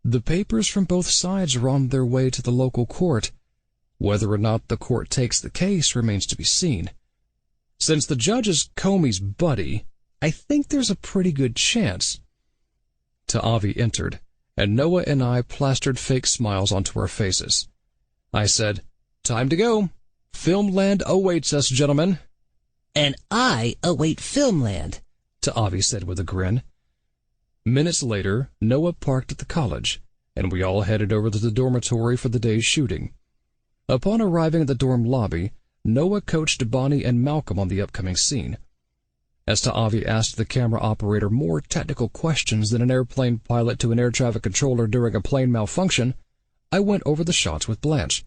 "The papers from both sides are on their way to the local court. Whether or not the court takes the case remains to be seen. Since the judge is Comey's buddy, I think there's a pretty good chance." Ta'avi entered, and Noah and I plastered fake smiles onto our faces. I said, "Time to go. Filmland awaits us, gentlemen." "And I await Filmland," Ta'avi said with a grin. Minutes later, Noah parked at the college, and we all headed over to the dormitory for the day's shooting. Upon arriving at the dorm lobby, Noah coached Bonnie and Malcolm on the upcoming scene. As Ta'avi asked the camera operator more technical questions than an airplane pilot to an air traffic controller during a plane malfunction, I went over the shots with Blanche.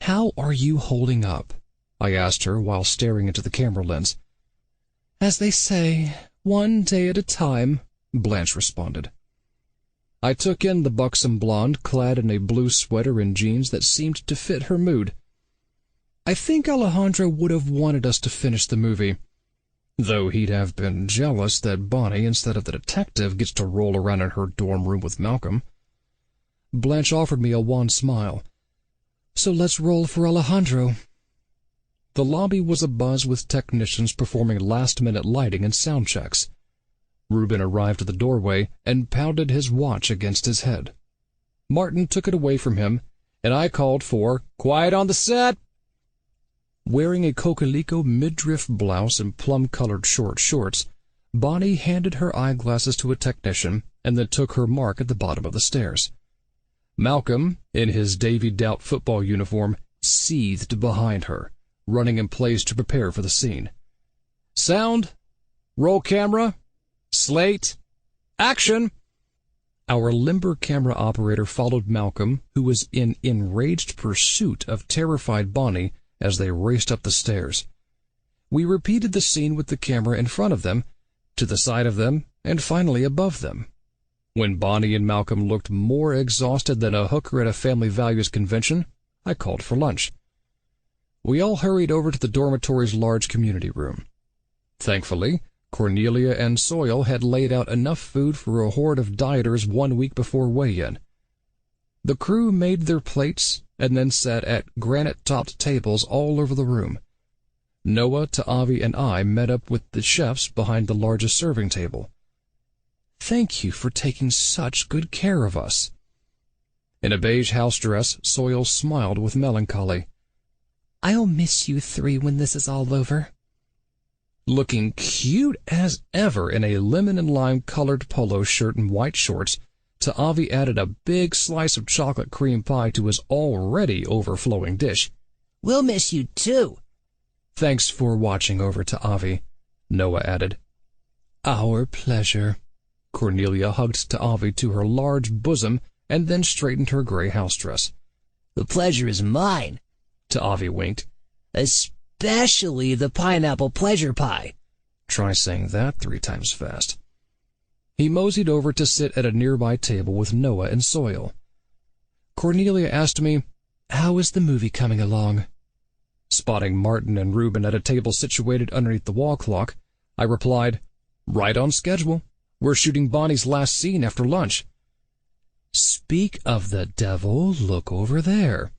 "How are you holding up?" I asked her while staring into the camera lens. "As they say, one day at a time," Blanche responded. I took in the buxom blonde, clad in a blue sweater and jeans that seemed to fit her mood. I think Alejandro would have wanted us to finish the movie, though he'd have been jealous that Bonnie, instead of the detective, gets to roll around in her dorm room with Malcolm. Blanche offered me a wan smile. "So let's roll for Alejandro." The lobby was abuzz with technicians performing last-minute lighting and sound checks. Reuben arrived at the doorway and pounded his watch against his head. Martin took it away from him, and I called for "Quiet on the set." Wearing a Cocalico midriff blouse and plum-colored short shorts, Bonnie handed her eyeglasses to a technician and then took her mark at the bottom of the stairs. Malcolm, in his Davy Doubt football uniform, seethed behind her, running in place to prepare for the scene. "Sound, roll camera, slate, action!" Our limber camera operator followed Malcolm, who was in enraged pursuit of terrified Bonnie as they raced up the stairs. We repeated the scene with the camera in front of them, to the side of them, and finally above them. When Bonnie and Malcolm looked more exhausted than a hooker at a family values convention, I called for lunch. We all hurried over to the dormitory's large community room. Thankfully, Cornelia and Soil had laid out enough food for a horde of dieters 1 week before weigh-in. The crew made their plates and then sat at granite-topped tables all over the room. Noah, Ta'avi, and I met up with the chefs behind the largest serving table. "Thank you for taking such good care of us." In a beige house dress, Soil smiled with melancholy. "I'll miss you three when this is all over." Looking cute as ever in a lemon and lime-colored polo shirt and white shorts, Ta'avi added a big slice of chocolate cream pie to his already overflowing dish. "We'll miss you too." "Thanks for watching over, Ta'avi," Noah added. "Our pleasure." Cornelia hugged Ta'avi to her large bosom and then straightened her gray house dress. "The pleasure is mine," Ta'avi winked. "Especially the pineapple pleasure pie." Try saying that 3 times fast. He moseyed over to sit at a nearby table with Noah and Soil. Cornelia asked me, "How is the movie coming along?" Spotting Martin and Reuben at a table situated underneath the wall clock, I replied, "Right on schedule. We're shooting Bonnie's last scene after lunch." "Speak of the devil, look over there."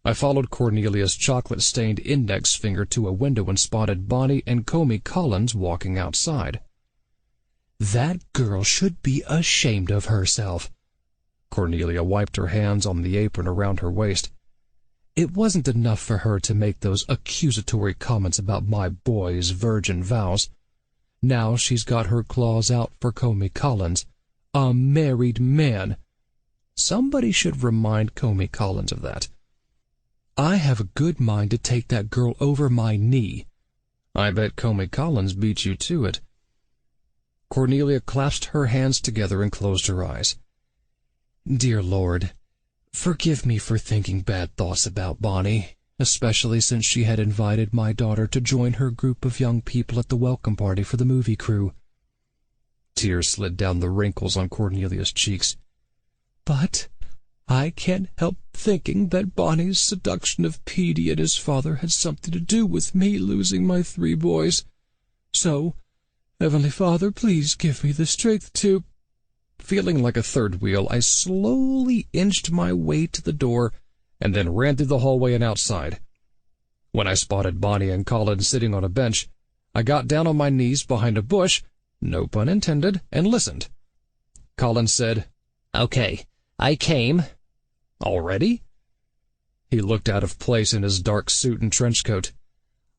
I followed Cornelia's chocolate-stained index finger to a window and spotted Bonnie and Comey Collins walking outside. "That girl should be ashamed of herself." Cornelia wiped her hands on the apron around her waist. It wasn't enough for her to make those accusatory comments about my boy's virgin vows. Now she's got her claws out for Comey Collins, a married man. Somebody should remind Comey Collins of that. I have a good mind to take that girl over my knee. I bet Comey Collins beat you to it. Cornelia clasped her hands together and closed her eyes. Dear Lord, forgive me for thinking bad thoughts about Bonnie, especially since she had invited my daughter to join her group of young people at the welcome party for the movie crew. Tears slid down the wrinkles on Cornelia's cheeks. But I can't help thinking that Bonnie's seduction of Petey and his father had something to do with me losing my 3 boys. So, Heavenly Father, please give me the strength to... Feeling like a third wheel, I slowly inched my way to the door and then ran through the hallway and outside. When I spotted Bonnie and Colin sitting on a bench, I got down on my knees behind a bush, no pun intended, and listened. Colin said, Okay, I came. Already? He looked out of place in his dark suit and trench coat.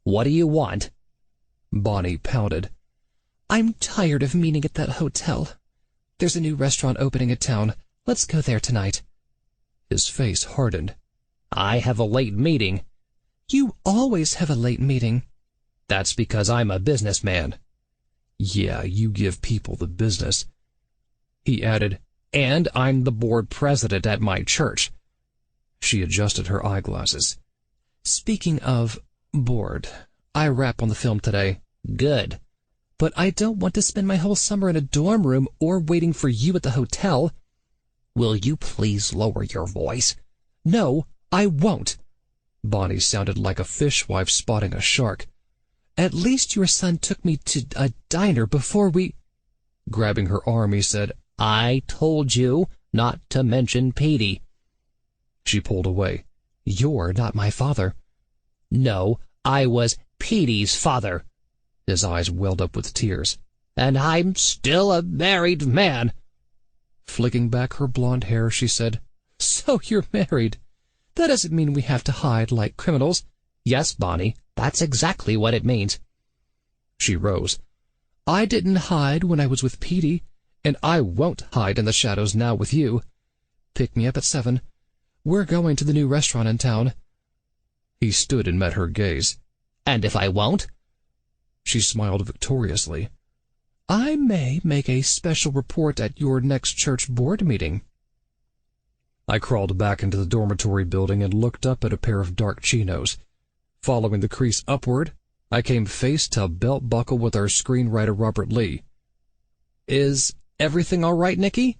What do you want? Bonnie pouted. I'm tired of meeting at that hotel. There's a new restaurant opening in town. Let's go there tonight. His face hardened. I have a late meeting. You always have a late meeting. That's because I'm a businessman. Yeah, you give people the business. He added, and I'm the board president at my church. She adjusted her eyeglasses. Speaking of board, I rap on the film today. Good. But I don't want to spend my whole summer in a dorm room or waiting for you at the hotel. Will you please lower your voice? No, I won't. Bonnie sounded like a fishwife spotting a shark. At least your son took me to a diner before we... Grabbing her arm, he said, I told you not to mention Petey. She pulled away. You're not my father. No, I was Petey's father. His eyes welled up with tears. And I'm still a married man. Flicking back her blonde hair, she said, So you're married. That doesn't mean we have to hide like criminals. Yes, Bonnie, that's exactly what it means. She rose. I didn't hide when I was with Petey, and I won't hide in the shadows now with you. Pick me up at 7. We're going to the new restaurant in town. He stood and met her gaze. And if I won't? She smiled victoriously. I may make a special report at your next church board meeting. I crawled back into the dormitory building and looked up at a pair of dark chinos. Following the crease upward, I came face to belt buckle with our screenwriter Robert Lee. Is everything all right, Nicky?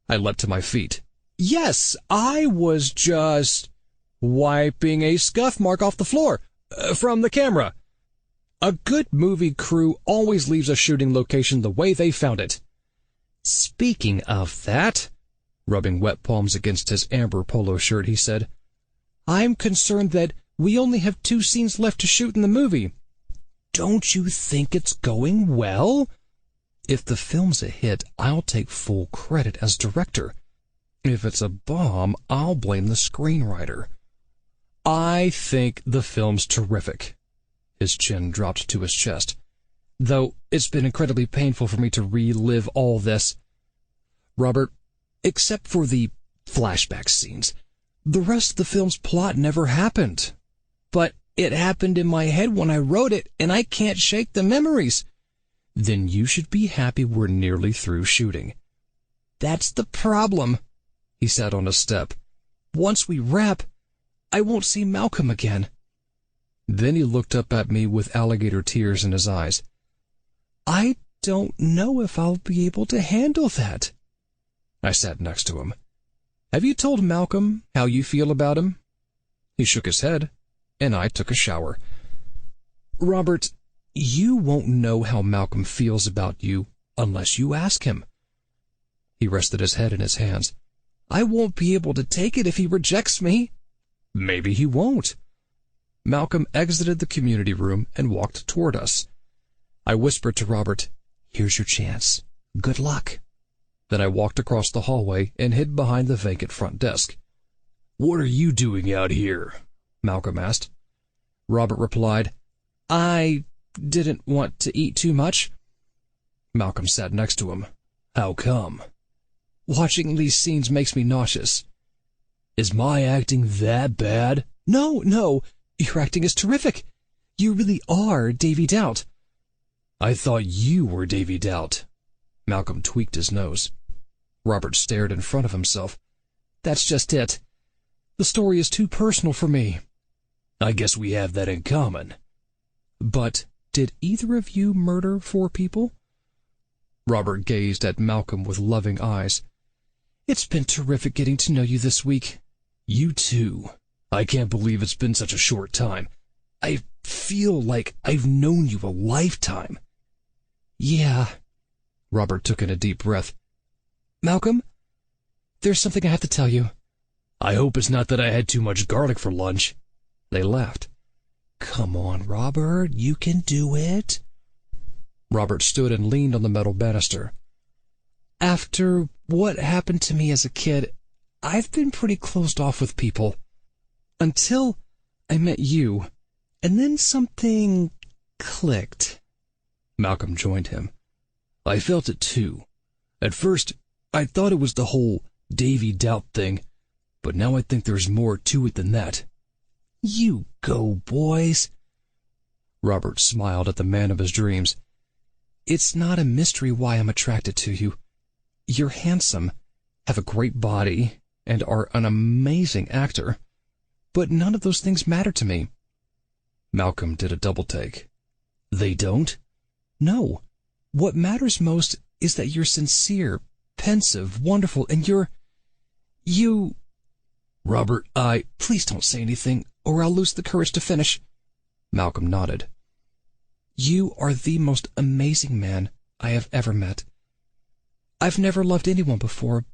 I leapt to my feet. Yes, I was just wiping a scuff mark off the floor from the camera. A good movie crew always leaves a shooting location the way they found it. Speaking of that, rubbing wet palms against his amber polo shirt, he said, I'm concerned that we only have 2 scenes left to shoot in the movie. Don't you think it's going well? If the film's a hit, I'll take full credit as director. If it's a bomb, I'll blame the screenwriter. I think the film's terrific. His chin dropped to his chest. Though it's been incredibly painful for me to relive all this. Robert, except for the flashback scenes, the rest of the film's plot never happened. But it happened in my head when I wrote it, and I can't shake the memories. Then you should be happy we're nearly through shooting. That's the problem. He sat on a step. Once we wrap, I won't see Malcolm again. Then he looked up at me with alligator tears in his eyes. I don't know if I'll be able to handle that. I sat next to him. Have you told Malcolm how you feel about him? He shook his head, and I took a shower. Robert, you won't know how Malcolm feels about you unless you ask him. He rested his head in his hands. I won't be able to take it if he rejects me. Maybe he won't. Malcolm exited the community room and walked toward us. I whispered to Robert, Here's your chance. Good luck. Then I walked across the hallway and hid behind the vacant front desk. "What are you doing out here?" Malcolm asked. Robert replied, "I didn't want to eat too much." Malcolm sat next to him. "How come?" "Watching these scenes makes me nauseous." "Is my acting that bad?" No, your acting is terrific. You really are Davy Doubt." "I thought you were Davy Doubt." Malcolm tweaked his nose. Robert stared in front of himself. "That's just it. The story is too personal for me." "I guess we have that in common." "But did either of you murder 4 people?" Robert gazed at Malcolm with loving eyes. "It's been terrific getting to know you this week." "You too. I can't believe it's been such a short time. I feel like I've known you a lifetime." "Yeah." Robert took in a deep breath. "Malcolm, there's something I have to tell you." "I hope it's not that I had too much garlic for lunch." They laughed. "Come on, Robert, you can do it." Robert stood and leaned on the metal banister. "After what happened to me as a kid, I've been pretty closed off with people. Until I met you, and then something clicked." Malcolm joined him. "I felt it too. At first, I thought it was the whole Davy Doubt thing, but now I think there's more to it than that." "You go, boys." Robert smiled at the man of his dreams. "It's not a mystery why I'm attracted to you. You're handsome, have a great body, and are an amazing actor. But none of those things matter to me." Malcolm did a double take. "They don't?" "No. What matters most is that you're sincere, pensive, wonderful, and you... Robert, Please don't say anything, or I'll lose the courage to finish." Malcolm nodded. "You are the most amazing man I have ever met. I've never loved anyone before,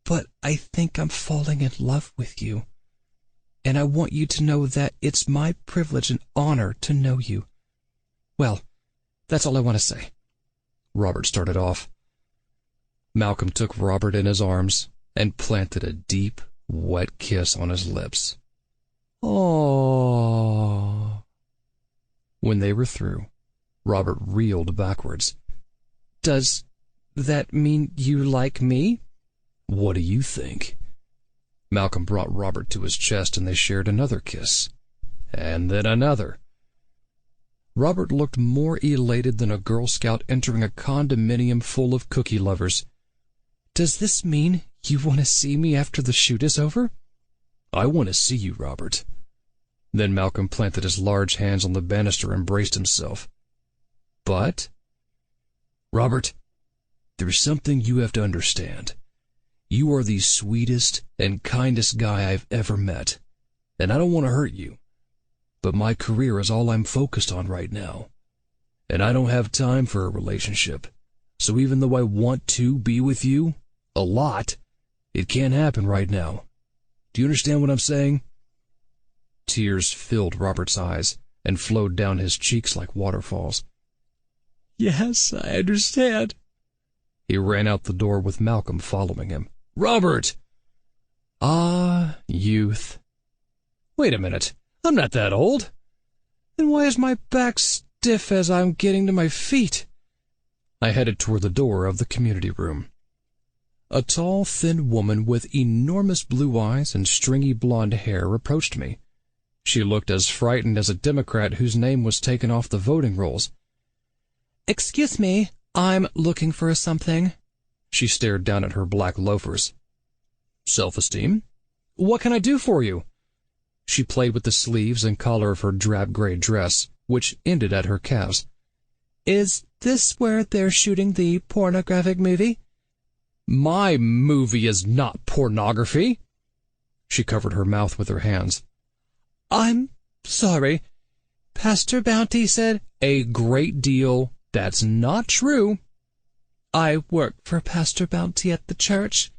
but I think I'm falling in love with you. And I want you to know that it's my privilege and honor to know you. Well, that's all I want to say." Robert started off. Malcolm took Robert in his arms and planted a deep, wet kiss on his lips. "Aww." When they were through, Robert reeled backwards. "Does that mean you like me?" "What do you think?" Malcolm brought Robert to his chest, and they shared another kiss, and then another. Robert looked more elated than a Girl Scout entering a condominium full of cookie lovers. "Does this mean you want to see me after the shoot is over?" "I want to see you, Robert." Then Malcolm planted his large hands on the banister and braced himself. "But?" "Robert, there's something you have to understand. You are the sweetest and kindest guy I've ever met, and I don't want to hurt you, but my career is all I'm focused on right now, and I don't have time for a relationship, so even though I want to be with you, a lot, it can't happen right now. Do you understand what I'm saying?" Tears filled Robert's eyes and flowed down his cheeks like waterfalls. "Yes, I understand." He ran out the door with Malcolm following him. "Robert!" "Ah, youth." "Wait a minute. I'm not that old. Then why is my back stiff as I'm getting to my feet?" I headed toward the door of the community room. A tall, thin woman with enormous blue eyes and stringy blonde hair approached me. She looked as frightened as a Democrat whose name was taken off the voting rolls. "Excuse me, I'm looking for something." She stared down at her black loafers. "Self-esteem? What can I do for you?" She played with the sleeves and collar of her drab gray dress, which ended at her calves. "Is this where they're shooting the pornographic movie?" "My movie is not pornography." She covered her mouth with her hands. "I'm sorry. Pastor Bounty said a great deal that's not true." "I work for Pastor Bounty at the church.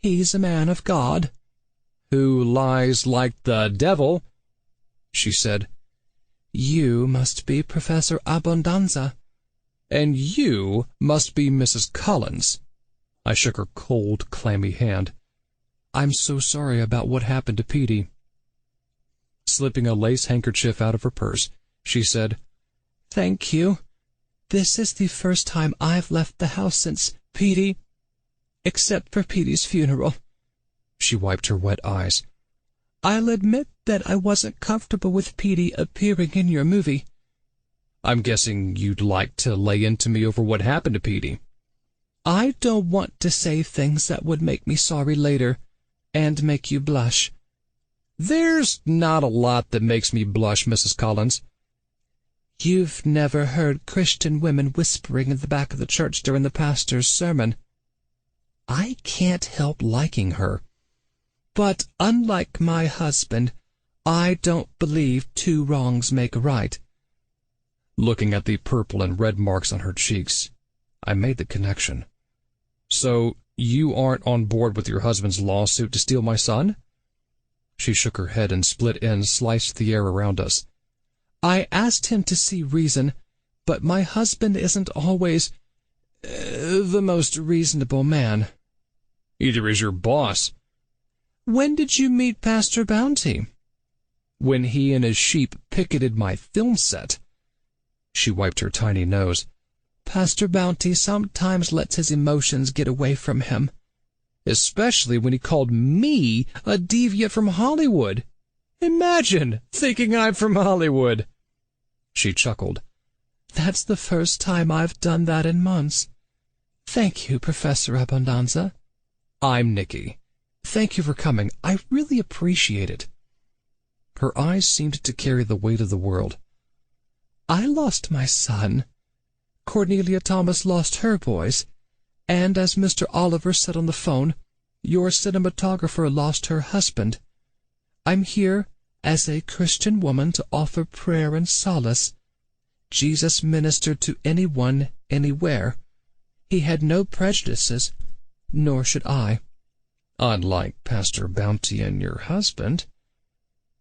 He's a man of God." "Who lies like the devil," she said. "You must be Professor Abundanza." "And you must be Mrs. Collins." I shook her cold, clammy hand. I'm so sorry about what happened to Petey." Slipping a lace handkerchief out of her purse, she said, "Thank you. This is the first time I've left the house since Petey, except for Petey's funeral." She wiped her wet eyes. "I'll admit that I wasn't comfortable with Petey appearing in your movie." "I'm guessing you'd like to lay into me over what happened to Petey." "I don't want to say things that would make me sorry later, and make you blush." "There's not a lot that makes me blush, Mrs. Collins." "You've never heard Christian women whispering in the back of the church during the pastor's sermon." I can't help liking her. "But unlike my husband, I don't believe 2 wrongs make a right." Looking at the purple and red marks on her cheeks, I made the connection. "So you aren't on board with your husband's lawsuit to steal my son?" She shook her head and split ends sliced the air around us. "I asked him to see reason, but my husband isn't always the most reasonable man." "Either is your boss." "When did you meet Pastor Bounty?" "When he and his sheep picketed my film set." She wiped her tiny nose. "Pastor Bounty sometimes lets his emotions get away from him." "Especially when he called me a deviant from Hollywood. Imagine thinking I'm from Hollywood." She chuckled. "That's the first time I've done that in months. Thank you, Professor Abundanza." "I'm Nicky. Thank you for coming. I really appreciate it." Her eyes seemed to carry the weight of the world. "I lost my son. Cornelia Thomas lost her boys. And as Mr. Oliver said on the phone, your cinematographer lost her husband. I'm here as a Christian woman to offer prayer and solace. Jesus ministered to anyone, anywhere. He had no prejudices, nor should I." "Unlike Pastor Bounty and your husband."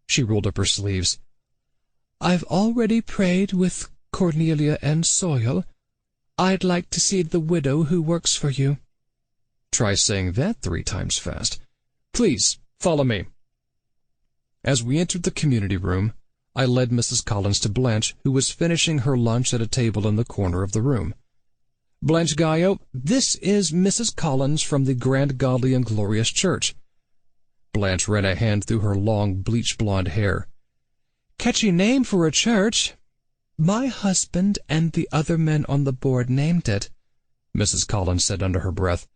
She rolled up her sleeves. "I've already prayed with Cornelia and Soil. I'd like to see the widow who works for you." "Try saying that 3 times fast. Please, follow me." As we entered the community room, I led Mrs. Collins to Blanche, who was finishing her lunch at a table in the corner of the room. "Blanche Gallo, this is Mrs. Collins from the Grand Godly and Glorious Church." Blanche ran a hand through her long, bleach-blonde hair. "Catchy name for a church." "My husband and the other men on the board named it," Mrs. Collins said under her breath.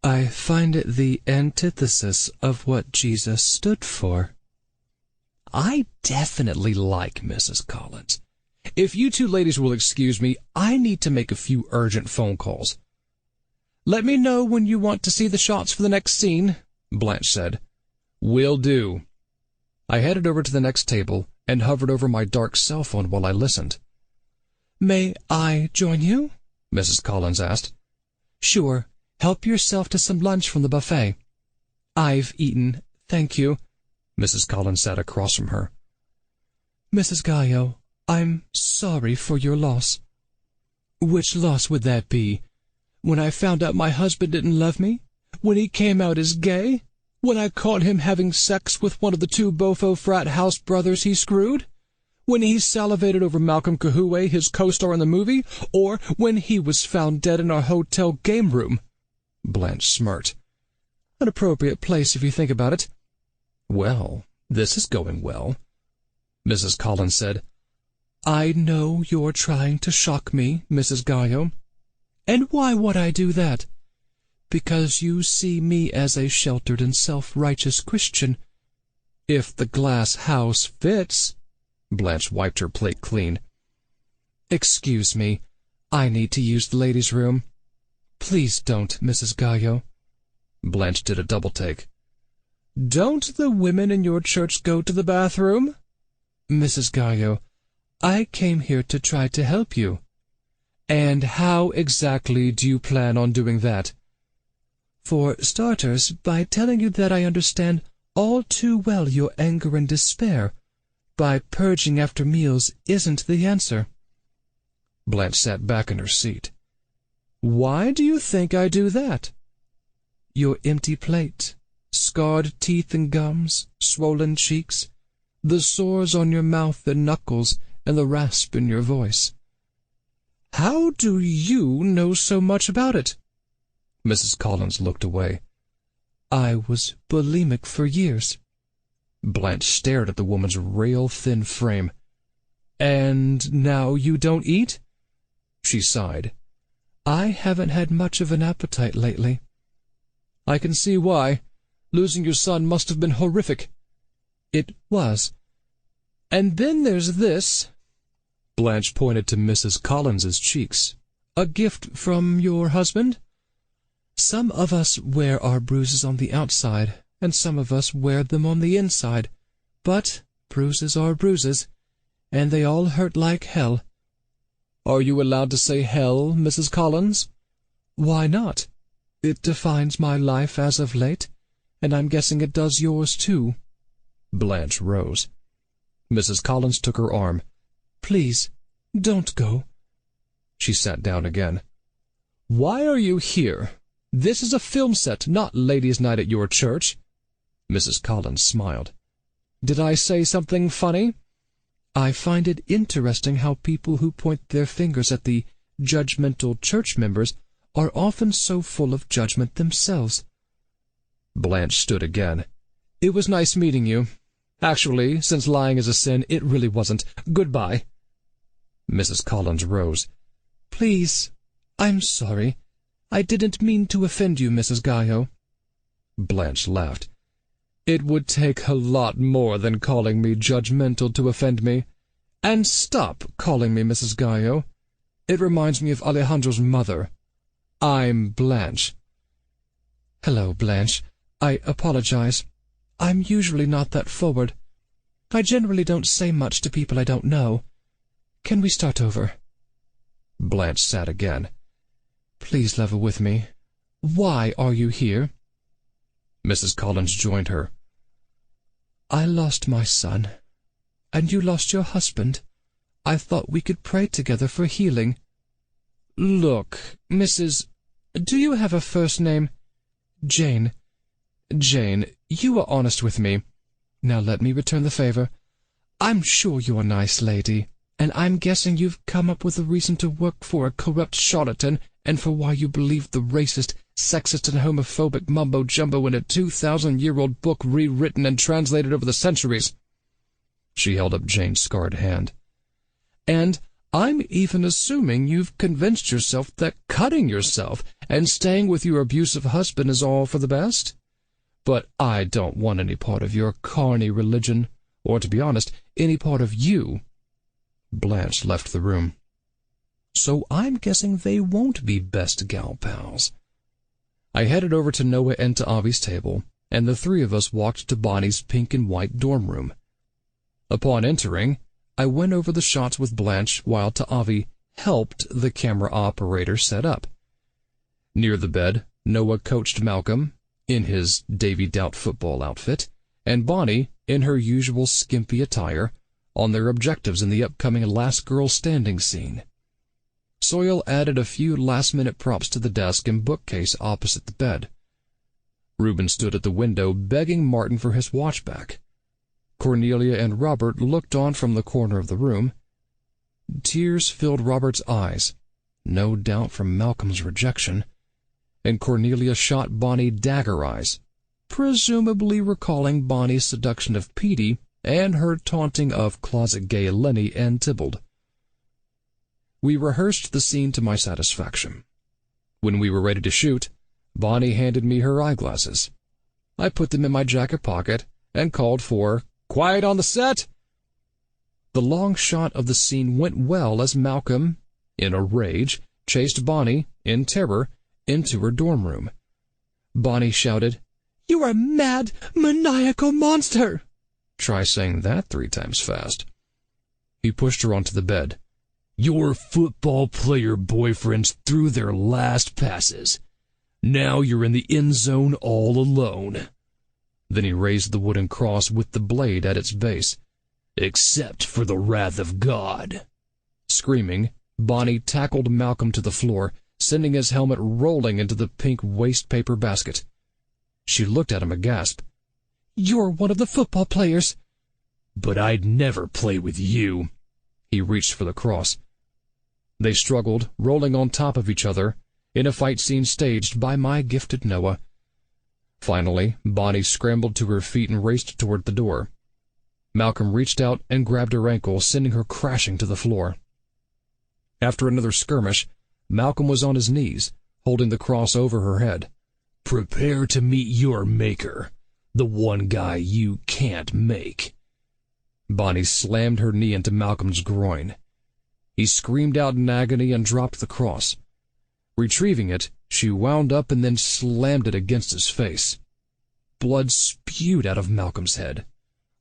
"I find it the antithesis of what Jesus stood for." I definitely like Mrs. Collins. If you 2 ladies will excuse me, I need to make a few urgent phone calls. "Let me know when you want to see the shots for the next scene," Blanche said. "Will do." I headed over to the next table and hovered over my dark cell phone while I listened. "May I join you?" Mrs. Collins asked. "Sure. Help yourself to some lunch from the buffet." "I've eaten, thank you." Mrs. Collins sat across from her. "Mrs. Gallo, I'm sorry for your loss." "Which loss would that be? When I found out my husband didn't love me? When he came out as gay? When I caught him having sex with one of the 2 Bofo frat house brothers he screwed? When he salivated over Malcolm Kahue, his co-star in the movie? Or when he was found dead in our hotel game room?" Blanche smirked. "An appropriate place if you think about it." "Well, this is going well." Mrs. Collins said, "I know you're trying to shock me, Mrs. Gallo. And why would I do that? Because you see me as a sheltered and self-righteous Christian. If the glass house fits." Blanche wiped her plate clean. "Excuse me. I need to use the ladies' room." "Please don't, Mrs. Gallo." Blanche did a double-take. "Don't the women in your church go to the bathroom?" "Mrs. Gallo, I came here to try to help you." "And how exactly do you plan on doing that?" "For starters, by telling you that I understand all too well your anger and despair. By purging after meals isn't the answer." Blanche sat back in her seat. "Why do you think I do that?" "Your empty plate, scarred teeth and gums, swollen cheeks, the sores on your mouth and knuckles, and the rasp in your voice. How do you know so much about it? Mrs. Collins looked away. I was bulimic for years. Blanche stared at the woman's rail-thin frame. And now you don't eat? She sighed. I haven't had much of an appetite lately. I can see why. Losing your son must have been horrific. It was. And then there's this. Blanche pointed to Mrs. Collins's cheeks. A gift from your husband? Some of us wear our bruises on the outside, and some of us wear them on the inside. But bruises are bruises, and they all hurt like hell. Are you allowed to say hell, Mrs. Collins? Why not? It defines my life as of late, and I'm guessing it does yours too. Blanche rose. Mrs. Collins took her arm. Please, don't go. She sat down again. Why are you here? This is a film set, not ladies' night at your church. Mrs. Collins smiled. Did I say something funny? I find it interesting how people who point their fingers at the judgmental church members are often so full of judgment themselves. Blanche stood again. It was nice meeting you. Actually, since lying is a sin, it really wasn't. Goodbye. Mrs. Collins rose. Please, I'm sorry. I didn't mean to offend you, Mrs. Gallo. Blanche laughed. It would take a lot more than calling me judgmental to offend me. And stop calling me Mrs. Gallo. It reminds me of Alejandro's mother. I'm Blanche. Hello, Blanche. I apologize. I'm usually not that forward. I generally don't say much to people I don't know. Can we start over? Blanche sat again. Please level with me. Why are you here? Mrs. Collins joined her. I lost my son, and you lost your husband. I thought we could pray together for healing. Look, Mrs. Do you have a first name? Jane. Jane, you are honest with me. Now let me return the favor. I'm sure you're a nice lady, and I'm guessing you've come up with a reason to work for a corrupt charlatan and for why you believe the racist, sexist, and homophobic mumbo-jumbo in a 2,000-year-old book rewritten and translated over the centuries. She held up Jane's scarred hand. And I'm even assuming you've convinced yourself that cutting yourself and staying with your abusive husband is all for the best? But I don't want any part of your carny religion, or, to be honest, any part of you. Blanche left the room. So I'm guessing they won't be best gal pals. I headed over to Noah and to Avi's table, and the three of us walked to Bonnie's pink and white dorm room. Upon entering, I went over the shots with Blanche while Ta'avi helped the camera operator set up. Near the bed, Noah coached Malcolm, in his Davy Doubt football outfit, and Bonnie, in her usual skimpy attire, on their objectives in the upcoming Last Girl Standing scene. Soil added a few last-minute props to the desk and bookcase opposite the bed. Reuben stood at the window begging Martin for his watch back. Cornelia and Robert looked on from the corner of the room. Tears filled Robert's eyes, no doubt from Malcolm's rejection, and Cornelia shot Bonnie dagger eyes, presumably recalling Bonnie's seduction of Petey and her taunting of closet gay Lenny and Tybalt. We rehearsed the scene to my satisfaction. When we were ready to shoot, Bonnie handed me her eyeglasses. I put them in my jacket pocket and called for "Quiet on the set!" The long shot of the scene went well as Malcolm, in a rage, chased Bonnie, in terror, into her dorm room. Bonnie shouted, "You're a mad, maniacal monster!" Try saying that 3 times fast. He pushed her onto the bed. "Your football player boyfriends threw their last passes. Now you're in the end zone all alone." Then he raised the wooden cross with the blade at its base. "Except for the wrath of God." Screaming, Bonnie tackled Malcolm to the floor, sending his helmet rolling into the pink waste paper basket. She looked at him aghast. "You're one of the football players." "But I'd never play with you." He reached for the cross. They struggled, rolling on top of each other, in a fight scene staged by my gifted Noah. Finally, Bonnie scrambled to her feet and raced toward the door. Malcolm reached out and grabbed her ankle, sending her crashing to the floor. After another skirmish, Malcolm was on his knees, holding the cross over her head. "Prepare to meet your maker, the one guy you can't make." Bonnie slammed her knee into Malcolm's groin. He screamed out in agony and dropped the cross. Retrieving it, she wound up and then slammed it against his face. Blood spewed out of Malcolm's head,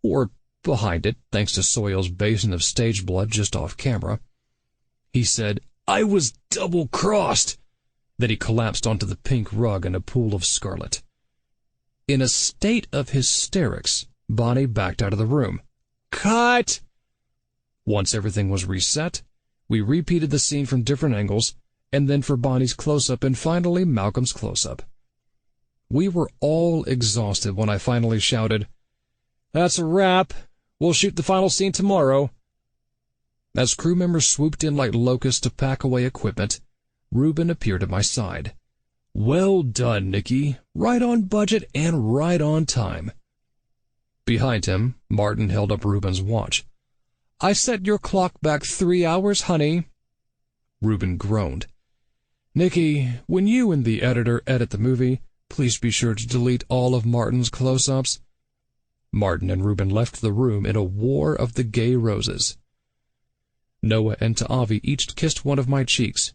or behind it, thanks to Soil's basin of stage blood just off camera. He said, "I was double-crossed." Then he collapsed onto the pink rug in a pool of scarlet. In a state of hysterics, Bonnie backed out of the room. "Cut!" Once everything was reset, we repeated the scene from different angles, and then for Bonnie's close-up and finally Malcolm's close-up. We were all exhausted when I finally shouted, "That's a wrap. We'll shoot the final scene tomorrow." As crew members swooped in like locusts to pack away equipment, Reuben appeared at my side. "Well done, Nicky. Right on budget and right on time." Behind him, Martin held up Reuben's watch. "I set your clock back 3 hours, honey." Reuben groaned. "Nicky, when you and the editor edit the movie, please be sure to delete all of Martin's close-ups." Martin and Reuben left the room in a war of the gay roses. Noah and Ta'avi each kissed one of my cheeks.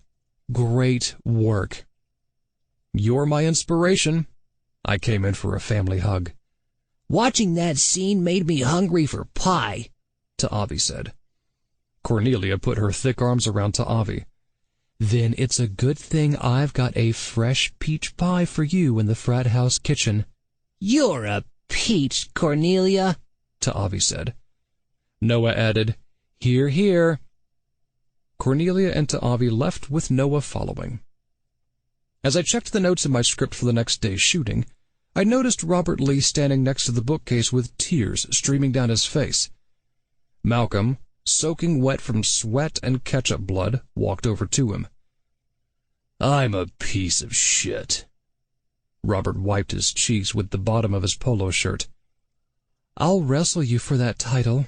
Great work. "You're my inspiration." I came in for a family hug. "Watching that scene made me hungry for pie," Ta'avi said. Cornelia put her thick arms around Ta'avi. "Then it's a good thing I've got a fresh peach pie for you in the frat house kitchen." "You're a peach, Cornelia," Ta'avi said. Noah added, "Hear, hear." Cornelia and Ta'avi left with Noah following. As I checked the notes in my script for the next day's shooting, I noticed Robert Lee standing next to the bookcase with tears streaming down his face. Malcolm, soaking wet from sweat and ketchup blood, walked over to him. "I'm a piece of shit." Robert wiped his cheeks with the bottom of his polo shirt. "I'll wrestle you for that title."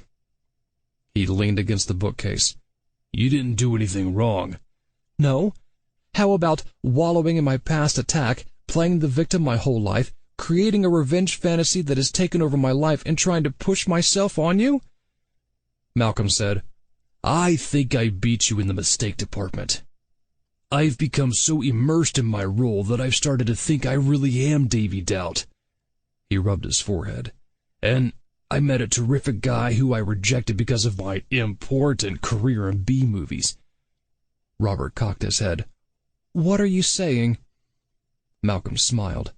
He leaned against the bookcase. "You didn't do anything wrong." "No? How about wallowing in my past attack, playing the victim my whole life, creating a revenge fantasy that has taken over my life, and trying to push myself on you?" Malcolm said, "I think I beat you in the mistake department. I've become so immersed in my role that I've started to think I really am Davy Doubt." He rubbed his forehead. "And I met a terrific guy who I rejected because of my important career in B-movies." Robert cocked his head. "What are you saying?" Malcolm smiled.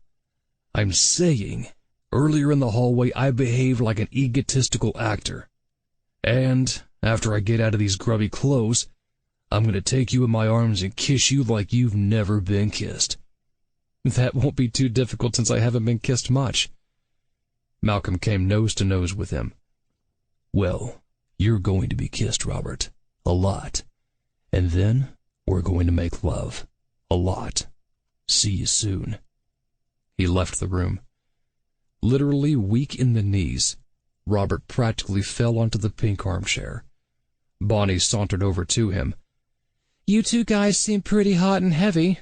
"I'm saying, earlier in the hallway I behaved like an egotistical actor. And, after I get out of these grubby clothes, I'm going to take you in my arms and kiss you like you've never been kissed." "That won't be too difficult since I haven't been kissed much." Malcolm came nose to nose with him. "Well, you're going to be kissed, Robert. A lot. And then we're going to make love. A lot. See you soon." He left the room. Literally weak in the knees, Robert practically fell onto the pink armchair. Bonnie sauntered over to him. "You two guys seem pretty hot and heavy."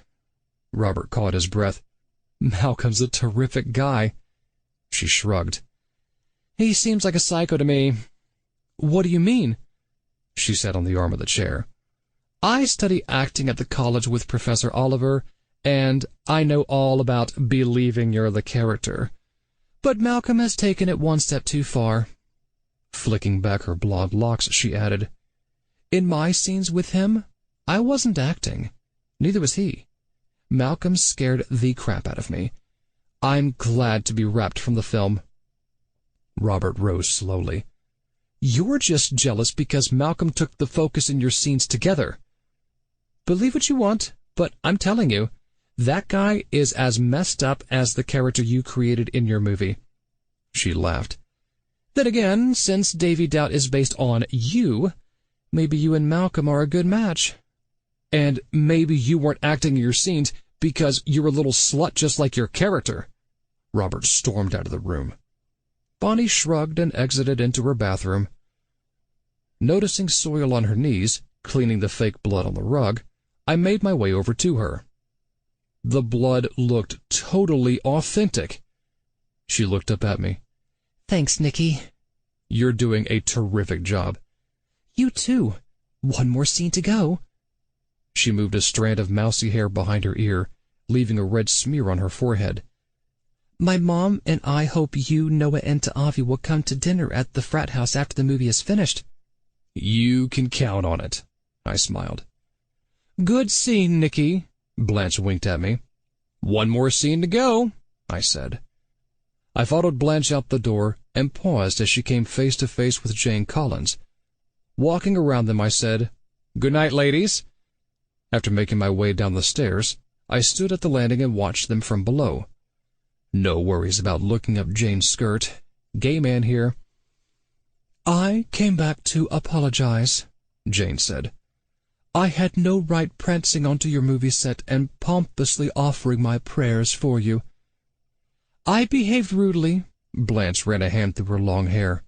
Robert caught his breath. "Malcolm's a terrific guy." She shrugged. "He seems like a psycho to me." "What do you mean?" She sat on the arm of the chair. "I study acting at the college with Professor Oliver, and I know all about believing you're the character. But Malcolm has taken it one step too far." Flicking back her blonde locks, she added, "In my scenes with him, I wasn't acting. Neither was he. Malcolm scared the crap out of me. I'm glad to be wrapped from the film." Robert rose slowly. "You're just jealous because Malcolm took the focus in your scenes together. Believe what you want, but I'm telling you, That guy is as messed up as the character you created in your movie." She laughed. "Then again, since Davy Doubt is based on you, maybe you and Malcolm are a good match. And maybe you weren't acting in your scenes because you're a little slut just like your character." Robert stormed out of the room. Bonnie shrugged and exited into her bathroom. Noticing soil on her knees, cleaning the fake blood on the rug, I made my way over to her. The blood looked totally authentic. She looked up at me. "Thanks, Nicky." "You're doing a terrific job." "You too. One more scene to go." She moved a strand of mousy hair behind her ear, leaving a red smear on her forehead. "My mom and I hope you, Noah, and Ta'avi will come to dinner at the frat house after the movie is finished." "You can count on it," I smiled. "Good scene, Nicky." Blanche winked at me. "One more scene to go," I said. I followed Blanche out the door and paused as she came face to face with Jane Collins. Walking around them, I said, "Good night, ladies." After making my way down the stairs, I stood at the landing and watched them from below. No worries about looking up Jane's skirt. Gay man here. "I came back to apologize," Jane said. "I had no right prancing onto your movie set and pompously offering my prayers for you." "I behaved rudely." Blanche ran a hand through her long hair.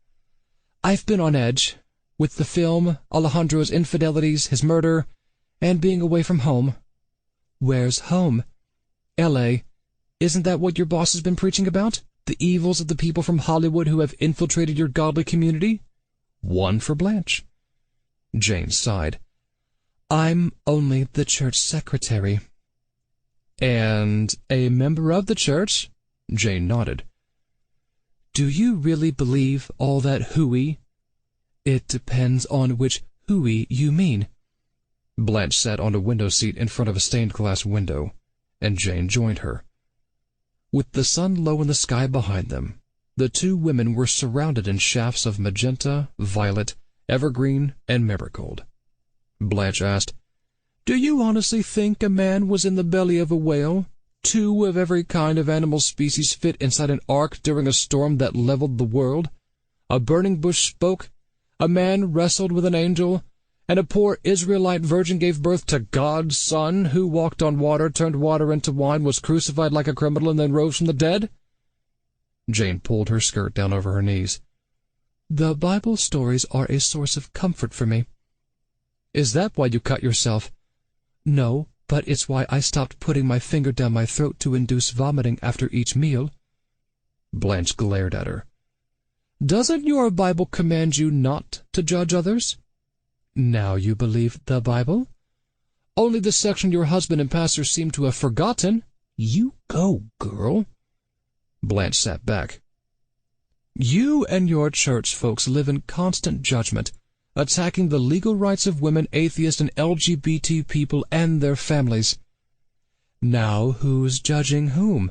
"I've been on edge, with the film, Alejandro's infidelities, his murder, and being away from home." "Where's home?" L.A. Isn't that what your boss has been preaching about? The evils of the people from Hollywood who have infiltrated your godly community? One for Blanche. Jane sighed. "I'm only the church secretary." "And a member of the church?" Jane nodded. "Do you really believe all that hooey?" "It depends on which hooey you mean." Blanche sat on a window seat in front of a stained glass window, and Jane joined her. With the sun low in the sky behind them, the two women were surrounded in shafts of magenta, violet, evergreen, and marigold. Blanche asked, "Do you honestly think a man was in the belly of a whale? 2 of every kind of animal species fit inside an ark during a storm that leveled the world? A burning bush spoke, a man wrestled with an angel, and a poor Israelite virgin gave birth to God's Son, who walked on water, turned water into wine, was crucified like a criminal, and then rose from the dead?" Jane pulled her skirt down over her knees. "The Bible stories are a source of comfort for me." "Is that why you cut yourself?" "No, but it's why I stopped putting my finger down my throat to induce vomiting after each meal." Blanche glared at her. "Doesn't your Bible command you not to judge others?" "Now you believe the Bible?" "Only the section your husband and pastor seem to have forgotten." "You go, girl." Blanche sat back. "You and your church folks live in constant judgment, attacking the legal rights of women, atheists, and LGBT people and their families. Now who's judging whom?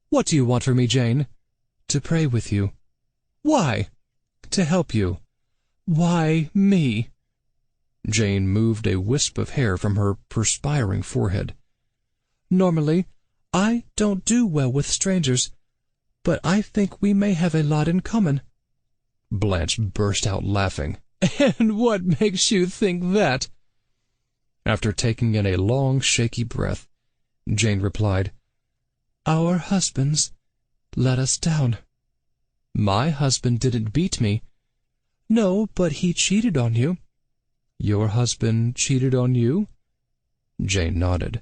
What do you want from me, Jane?" "To pray with you." "Why?" "To help you." "Why me?" Jane moved a wisp of hair from her perspiring forehead. "Normally, I don't do well with strangers, but I think we may have a lot in common." Blanche burst out laughing. "And what makes you think that?" After taking in a long, shaky breath, Jane replied, "Our husbands let us down." "My husband didn't beat me." "No, but he cheated on you." "Your husband cheated on you?" Jane nodded.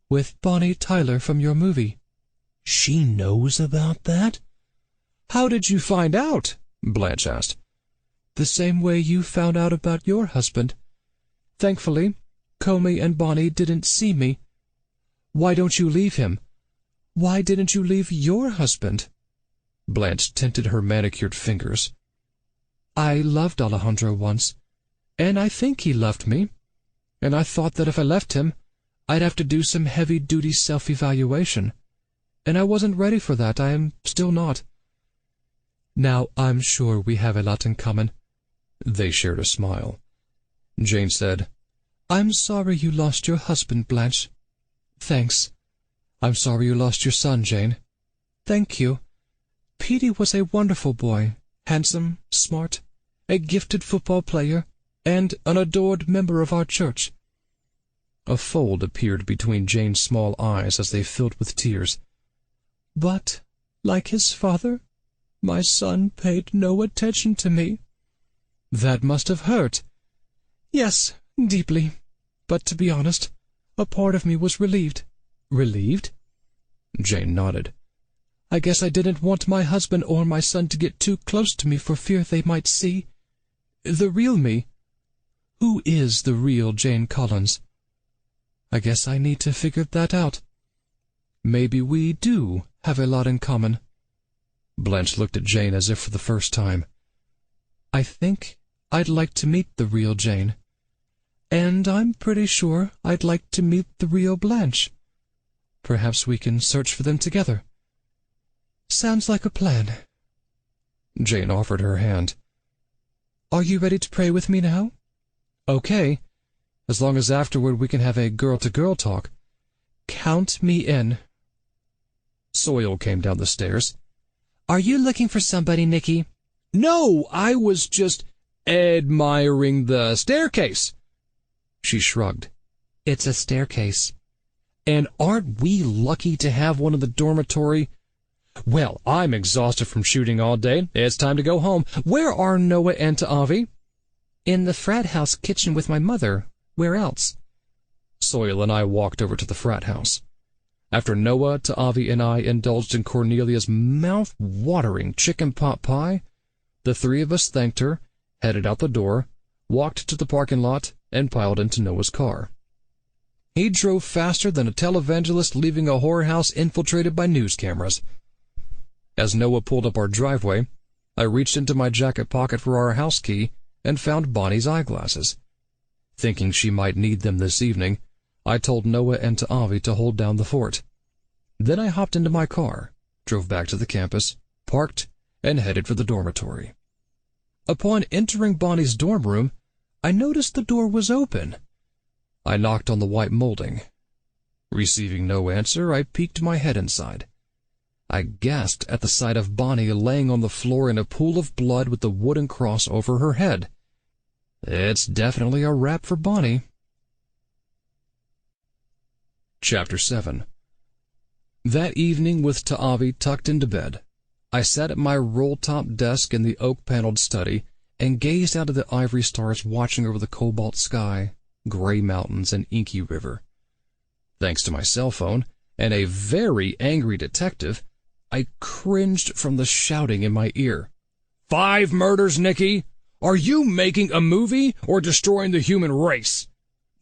"With Bonnie Tyler from your movie." "She knows about that?" "How did you find out?" Blanche asked. "The same way you found out about your husband. Thankfully, Comey and Bonnie didn't see me." "Why don't you leave him?" "Why didn't you leave your husband?" Blanche tinted her manicured fingers. "I loved Alejandro once, and I think he loved me, and I thought that if I left him, I'd have to do some heavy-duty self-evaluation, and I wasn't ready for that. I am still not. Now I'm sure we have a lot in common." They shared a smile. Jane said, "I'm sorry you lost your husband, Blanche." "Thanks. I'm sorry you lost your son, Jane. Thank you. Petey was a wonderful boy, handsome, smart, a gifted football player, and an adored member of our church. A fold appeared between Jane's small eyes as they filled with tears. But, like his father, my son paid no attention to me. That must have hurt. Yes, deeply. But to be honest, a part of me was relieved. Relieved? Jane nodded. I guess I didn't want my husband or my son to get too close to me for fear they might see the real me. Who is the real Jane Collins? I guess I need to figure that out. Maybe we do have a lot in common. Blanche looked at Jane as if for the first time. I think I'd like to meet the real Jane. And I'm pretty sure I'd like to meet the real Blanche. Perhaps we can search for them together. Sounds like a plan. Jane offered her hand. Are you ready to pray with me now? Okay, as long as afterward we can have a girl-to-girl talk. Count me in. Soil came down the stairs. Are you looking for somebody, Nicky? No, I was just admiring the staircase. She shrugged. It's a staircase. And aren't we lucky to have one in the dormitory? Well, I'm exhausted from shooting all day. It's time to go home. Where are Noah and Ta'avi? In the frat house kitchen with my mother. Where else? Soil and I walked over to the frat house. After Noah, Ta'avi, and I indulged in Cornelia's mouth-watering chicken pot pie, the three of us thanked her, headed out the door, walked to the parking lot, and piled into Noah's car. He drove faster than a televangelist leaving a whorehouse infiltrated by news cameras. As Noah pulled up our driveway, I reached into my jacket pocket for our house key and found Bonnie's eyeglasses. Thinking she might need them this evening, I told Noah and Ta'avi to hold down the fort. Then I hopped into my car, drove back to the campus, parked, and headed for the dormitory. Upon entering Bonnie's dorm room, I noticed the door was open. I knocked on the white molding. Receiving no answer, I peeked my head inside. I gasped at the sight of Bonnie laying on the floor in a pool of blood with the wooden cross over her head. It's definitely a wrap for Bonnie. Chapter 7. That evening, with Ta'avi tucked into bed, I sat at my roll-top desk in the oak-paneled study and gazed out at the ivory stars watching over the cobalt sky, gray mountains, and inky river. Thanks to my cell phone and a very angry detective, I cringed from the shouting in my ear. 5 murders, Nicky! Are you making a movie or destroying the human race?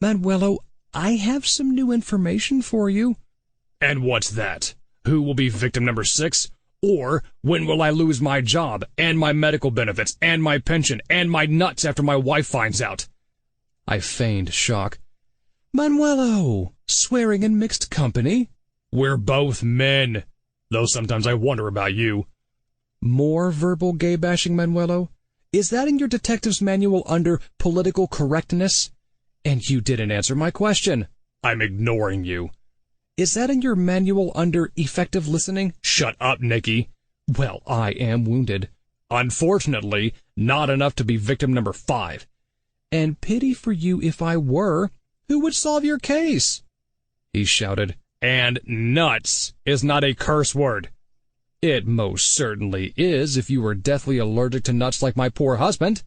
Manuelo, I have some new information for you. And what's that? Who will be victim number 6? Or when will I lose my job, and my medical benefits, and my pension, and my nuts after my wife finds out? I feigned shock. Manuelo, swearing in mixed company? We're both men, though sometimes I wonder about you. More verbal gay-bashing, Manuelo? Is that in your detective's manual under political correctness? And you didn't answer my question. I'm ignoring you. Is that in your manual under effective listening? Shut up, Nicky. Well, I am wounded. Unfortunately, not enough to be victim number 5. And pity for you if I were. Who would solve your case? He shouted. And nuts is not a curse word. It most certainly is if you were deathly allergic to nuts like my poor husband.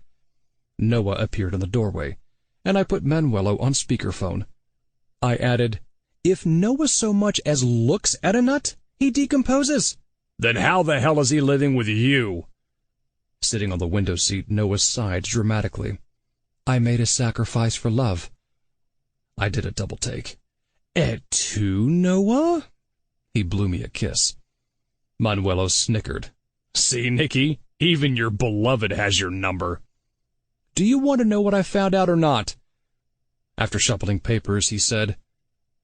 Noah appeared in the doorway, and I put Manuelo on speakerphone. I added, If Noah so much as looks at a nut, he decomposes. Then how the hell is he living with you? Sitting on the window seat, Noah sighed dramatically. I made a sacrifice for love. I did a double take. Et tu, Noah? He blew me a kiss. Manuelo snickered. See, Nicky, even your beloved has your number. Do you want to know what I found out or not? After shuffling papers, he said,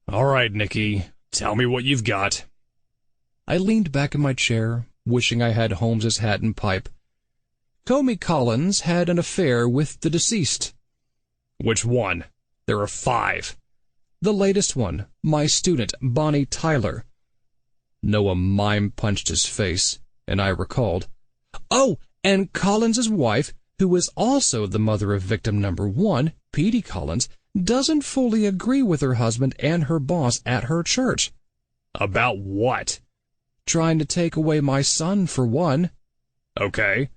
All right, Nicky, tell me what you've got. I leaned back in my chair, wishing I had Holmes's hat and pipe. Comey Collins had an affair with the deceased. Which one? There are 5. The latest one, my student, Bonnie Tyler, Noah mime-punched his face, and I recalled. Oh, and Collins's wife, who is also the mother of victim number 1, Petey Collins, doesn't fully agree with her husband and her boss at her church. About what? Trying to take away my son, for one. Okay.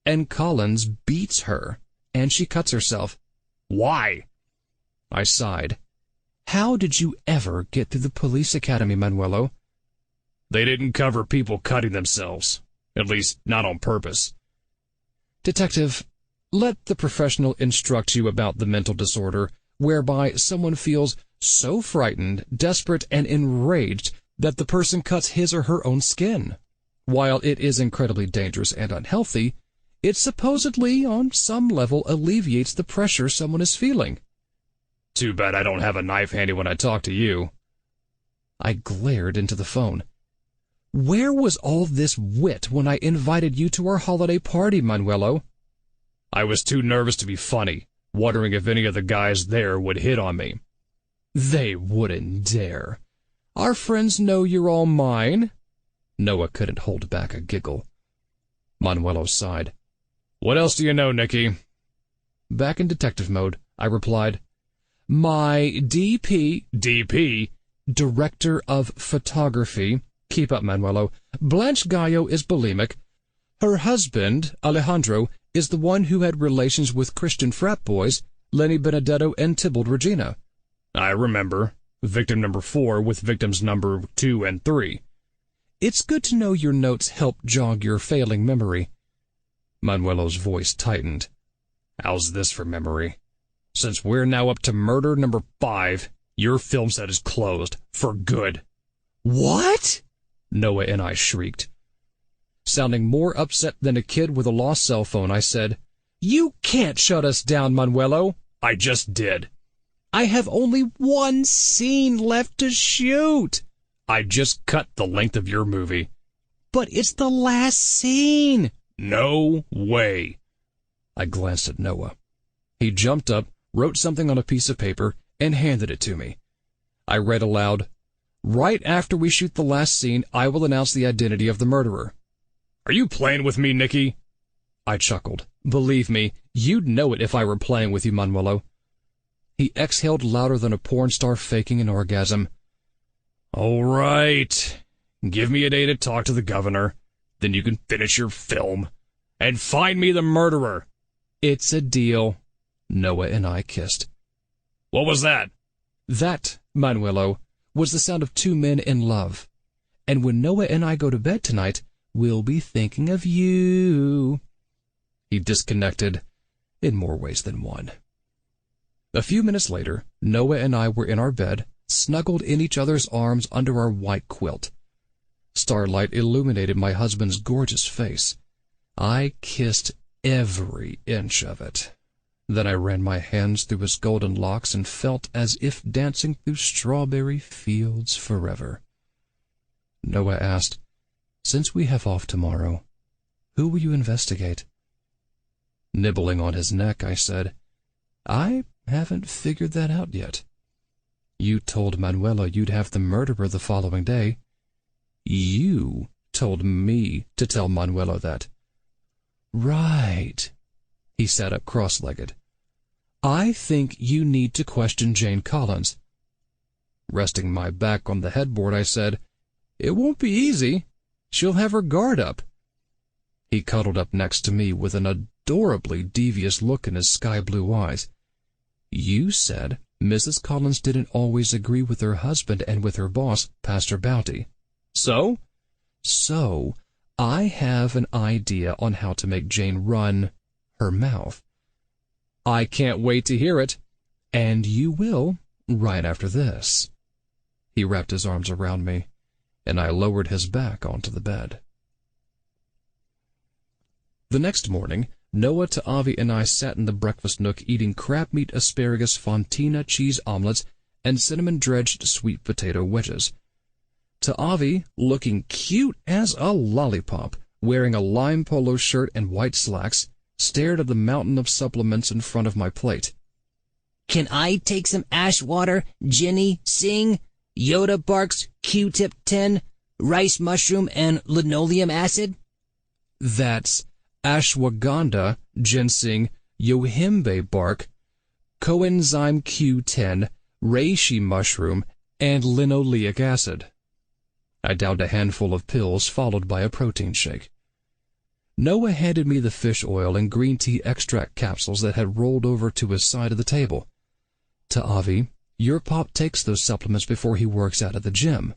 And Collins beats her, and she cuts herself. Why? I sighed. How did you ever get through the police academy, Manuelo? They didn't cover people cutting themselves. At least, not on purpose. Detective, let the professional instruct you about the mental disorder whereby someone feels so frightened, desperate, and enraged that the person cuts his or her own skin. While it is incredibly dangerous and unhealthy, it supposedly, on some level, alleviates the pressure someone is feeling. Too bad I don't have a knife handy when I talk to you. I glared into the phone. Where was all this wit when I invited you to our holiday party, Manuelo? I was too nervous to be funny, wondering if any of the guys there would hit on me. They wouldn't dare. Our friends know you're all mine. Noah couldn't hold back a giggle. Manuelo sighed. What else do you know, Nicky? Back in detective mode, I replied, my DP, Director of Photography, keep up, Manuelo, Blanche Gallo is bulimic. Her husband, Alejandro, is the one who had relations with Christian frat boys, Lenny Benedetto and Tybalt Regina. I remember. Victim number 4 with victims number 2 and 3. It's good to know your notes help jog your failing memory. Manuelo's voice tightened. How's this for memory? Since we're now up to murder number 5, your film set is closed. For good. What? Noah and I shrieked. Sounding more upset than a kid with a lost cell phone, I said, You can't shut us down, Manuelo. I just did. I have only one scene left to shoot. I just cut the length of your movie. But it's the last scene. No way. I glanced at Noah. He jumped up, wrote something on a piece of paper, and handed it to me. I read aloud, Right after we shoot the last scene, I will announce the identity of the murderer. Are you playing with me, Nicky? I chuckled. Believe me, you'd know it if I were playing with you, Manuelo. He exhaled louder than a porn star faking an orgasm. All right. Give me a day to talk to the governor. Then you can finish your film. And find me the murderer. It's a deal. Noah and I kissed. What was that? That, Manuelo, was the sound of 2 men in love. And when Noah and I go to bed tonight, we'll be thinking of you. He disconnected in more ways than one. A few minutes later, Noah and I were in our bed, snuggled in each other's arms under our white quilt. Starlight illuminated my husband's gorgeous face. I kissed every inch of it. Then I ran my hands through his golden locks and felt as if dancing through strawberry fields forever. Noah asked, Since we have off tomorrow, who will you investigate? Nibbling on his neck, I said, I haven't figured that out yet. You told Manuelo you'd have the murderer the following day. You told me to tell Manuelo that. Right. He sat up cross-legged. I think you need to question Jane Collins. Resting my back on the headboard, I said, It won't be easy. She'll have her guard up. He cuddled up next to me with an adorably devious look in his sky-blue eyes. You said Mrs. Collins didn't always agree with her husband and with her boss, Pastor Bounty. So? So, I have an idea on how to make Jane run her mouth. I can't wait to hear it, and you will right after this. He wrapped his arms around me, and I lowered his back onto the bed. The next morning, Noah, Ta'avi, and I sat in the breakfast nook eating crab meat, asparagus, fontina, cheese omelets, and cinnamon-dredged sweet potato wedges. Ta'avi, looking cute as a lollipop, wearing a lime polo shirt and white slacks, stared at the mountain of supplements in front of my plate. Can I take some ash water, Jenny, sing, Yoda barks, Q-tip 10, Rice mushroom and linoleum acid? That's ashwagandha, ginseng, yohimbe bark, coenzyme Q10, reishi mushroom, and linoleic acid. I downed a handful of pills, followed by a protein shake. Noah handed me the fish oil and green tea extract capsules that had rolled over to his side of the table. Avi, your pop takes those supplements before he works out at the gym.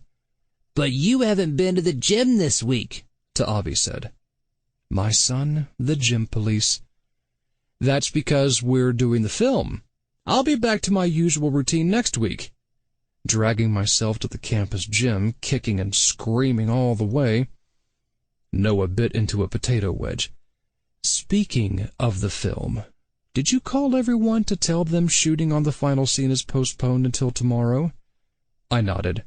But you haven't been to the gym this week, Avi said. My son, the gym police. That's because we're doing the film. I'll be back to my usual routine next week. Dragging myself to the campus gym, kicking and screaming all the way, Noah bit into a potato wedge. Speaking of the film, did you call everyone to tell them shooting on the final scene is postponed until tomorrow? I nodded.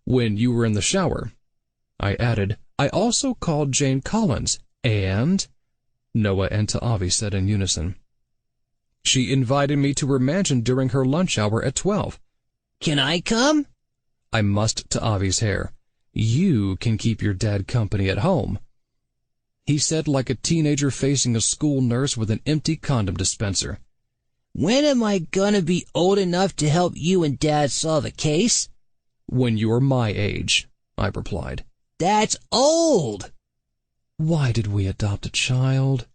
When you were in the shower. I added, I also called Jane Collins, and... Noah and Avi said in unison. She invited me to her mansion during her lunch hour at 12. Can I come? I mussed Avi's hair. You can keep your dad company at home. He said like a teenager facing a school nurse with an empty condom dispenser. When am I gonna be old enough to help you and Dad solve a case? When you're my age, I replied. That's old! Why did we adopt a child?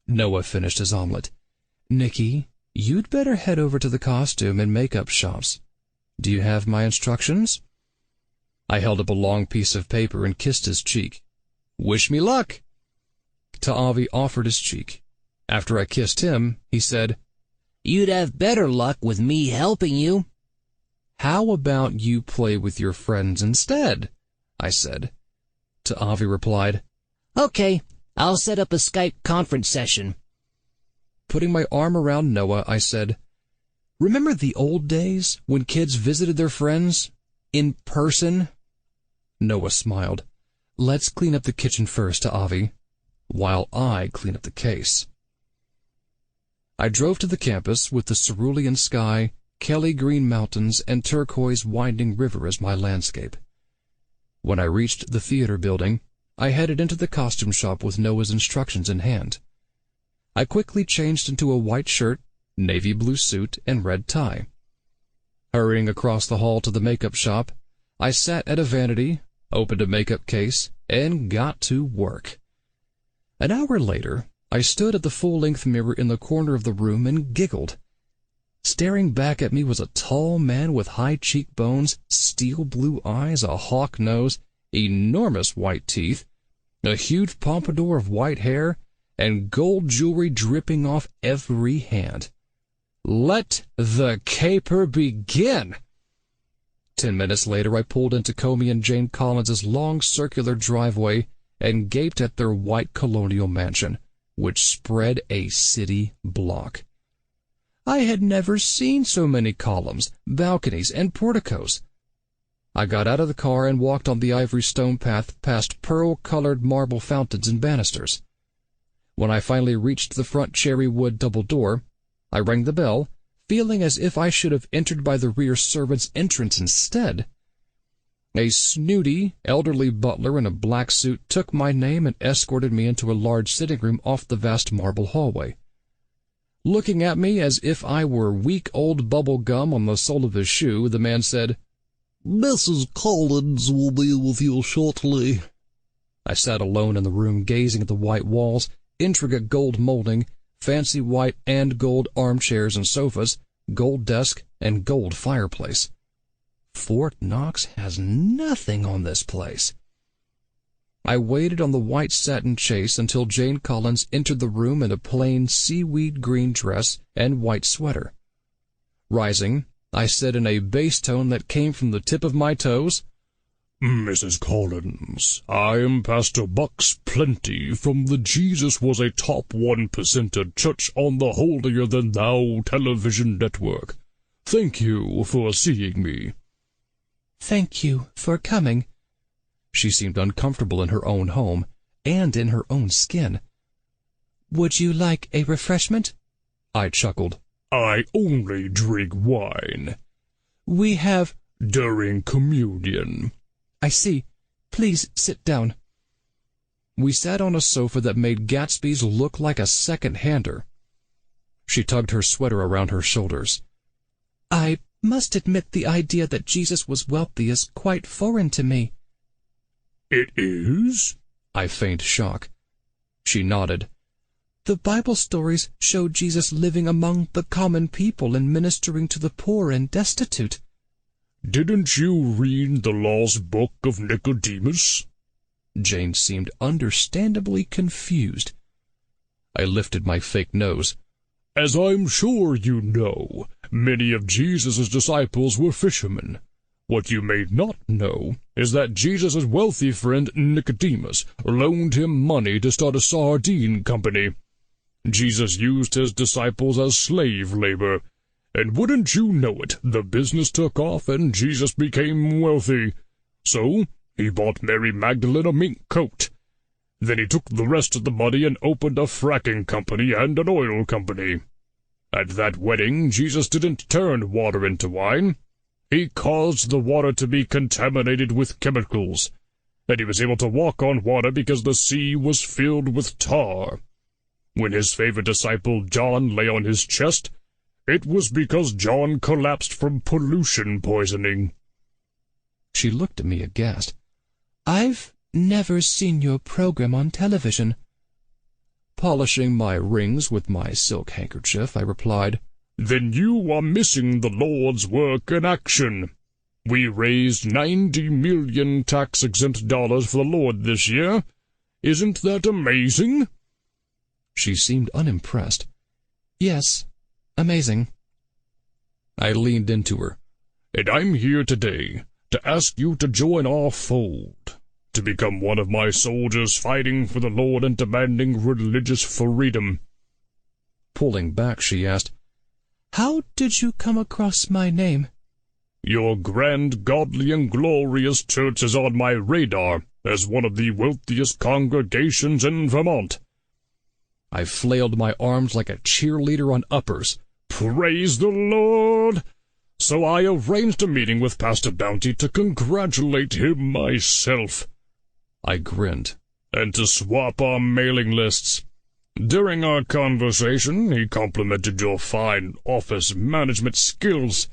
Noah finished his omelet. Nicky, you'd better head over to the costume and makeup shops. Do you have my instructions? I held up a long piece of paper and kissed his cheek. Wish me luck. Avi offered his cheek. After I kissed him, he said, You'd have better luck with me helping you. How about you play with your friends instead? I said. Avi replied, Okay, I'll set up a Skype conference session. Putting my arm around Noah, I said, Remember the old days when kids visited their friends in person? Noah smiled. Let's clean up the kitchen first, Avi, while I clean up the case. I drove to the campus with the cerulean sky, Kelly green mountains, and turquoise winding river as my landscape. When I reached the theater building, I headed into the costume shop with Noah's instructions in hand. I quickly changed into a white shirt, navy blue suit, and red tie. Hurrying across the hall to the makeup shop, I sat at a vanity, opened a makeup case, and got to work. An hour later, I stood at the full-length mirror in the corner of the room and giggled. Staring back at me was a tall man with high cheekbones, steel blue eyes, a hawk nose, enormous white teeth, a huge pompadour of white hair, and gold jewelry dripping off every hand. Let the caper begin! 10 minutes later, I pulled into Comey and Jane Collins's long circular driveway and gaped at their white colonial mansion, which spread a city block. I had never seen so many columns, balconies, and porticos. I got out of the car and walked on the ivory stone path past pearl-colored marble fountains and banisters. When I finally reached the front cherry wood double door, I rang the bell, feeling as if I should have entered by the rear servant's entrance instead. A snooty, elderly butler in a black suit took my name and escorted me into a large sitting room off the vast marble hallway. Looking at me as if I were weak old bubble gum on the sole of his shoe, the man said, Mrs. Collins will be with you shortly. I sat alone in the room, gazing at the white walls, intricate gold molding, fancy white and gold armchairs and sofas, gold desk, and gold fireplace. Fort Knox has nothing on this place. I waited on the white satin chaise until Jane Collins entered the room in a plain seaweed green dress and white sweater. Rising, I said in a bass tone that came from the tip of my toes, Mrs. Collins, I am Pastor Bucks Plenty from the Jesus Was a Top 1%er Church on the Holier-than-Thou television network. Thank you for seeing me. Thank you for coming. She seemed uncomfortable in her own home and in her own skin. Would you like a refreshment? I chuckled. I only drink wine. We have... During communion. I see. Please sit down." We sat on a sofa that made Gatsby's look like a second-hander. She tugged her sweater around her shoulders. "I must admit the idea that Jesus was wealthy is quite foreign to me." "It is?" I feigned shock. She nodded. "The Bible stories show Jesus living among the common people and ministering to the poor and destitute." "Didn't you read the lost book of Nicodemus?" Jane seemed understandably confused. I lifted my fake nose. "As I'm sure you know, many of Jesus' disciples were fishermen. What you may not know is that Jesus' wealthy friend Nicodemus loaned him money to start a sardine company. Jesus used his disciples as slave labor, and wouldn't you know it, the business took off and Jesus became wealthy. So he bought Mary Magdalene a mink coat. Then he took the rest of the money and opened a fracking company and an oil company. At that wedding, Jesus didn't turn water into wine. He caused the water to be contaminated with chemicals, and he was able to walk on water because the sea was filled with tar. When his favorite disciple John lay on his chest, it was because John collapsed from pollution poisoning." She looked at me aghast. "I've never seen your program on television." Polishing my rings with my silk handkerchief, I replied, "Then you are missing the Lord's work in action. We raised 90 million tax-exempt dollars for the Lord this year. Isn't that amazing?" She seemed unimpressed. "Yes, amazing." I leaned into her. "And I'm here today to ask you to join our fold, to become one of my soldiers fighting for the Lord and demanding religious freedom." Pulling back, she asked, "How did you come across my name?" "Your grand, godly, and glorious church is on my radar as one of the wealthiest congregations in Vermont." I flailed my arms like a cheerleader on uppers. "Praise the Lord! So I arranged a meeting with Pastor Bounty to congratulate him myself." I grinned. "And to swap our mailing lists. During our conversation, he complimented your fine office management skills.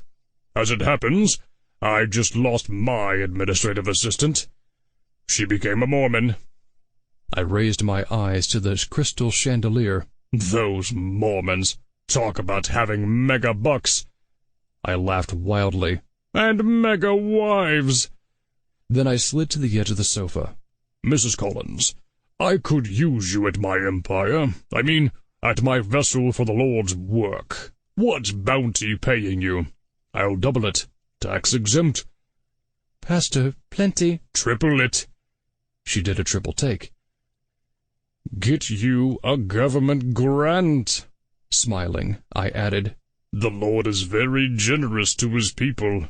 As it happens, I just lost my administrative assistant. She became a Mormon." I raised my eyes to the crystal chandelier. "Those Mormons! Talk about having mega bucks!" I laughed wildly. "And mega wives!" Then I slid to the edge of the sofa. "Mrs. Collins, I could use you at my empire. I mean, at my vessel for the Lord's work. What's Bounty paying you? I'll double it. Tax-exempt." "Pastor, plenty." "Triple it." She did a triple take. "Get you a government grant." Smiling, I added, "The Lord is very generous to his people."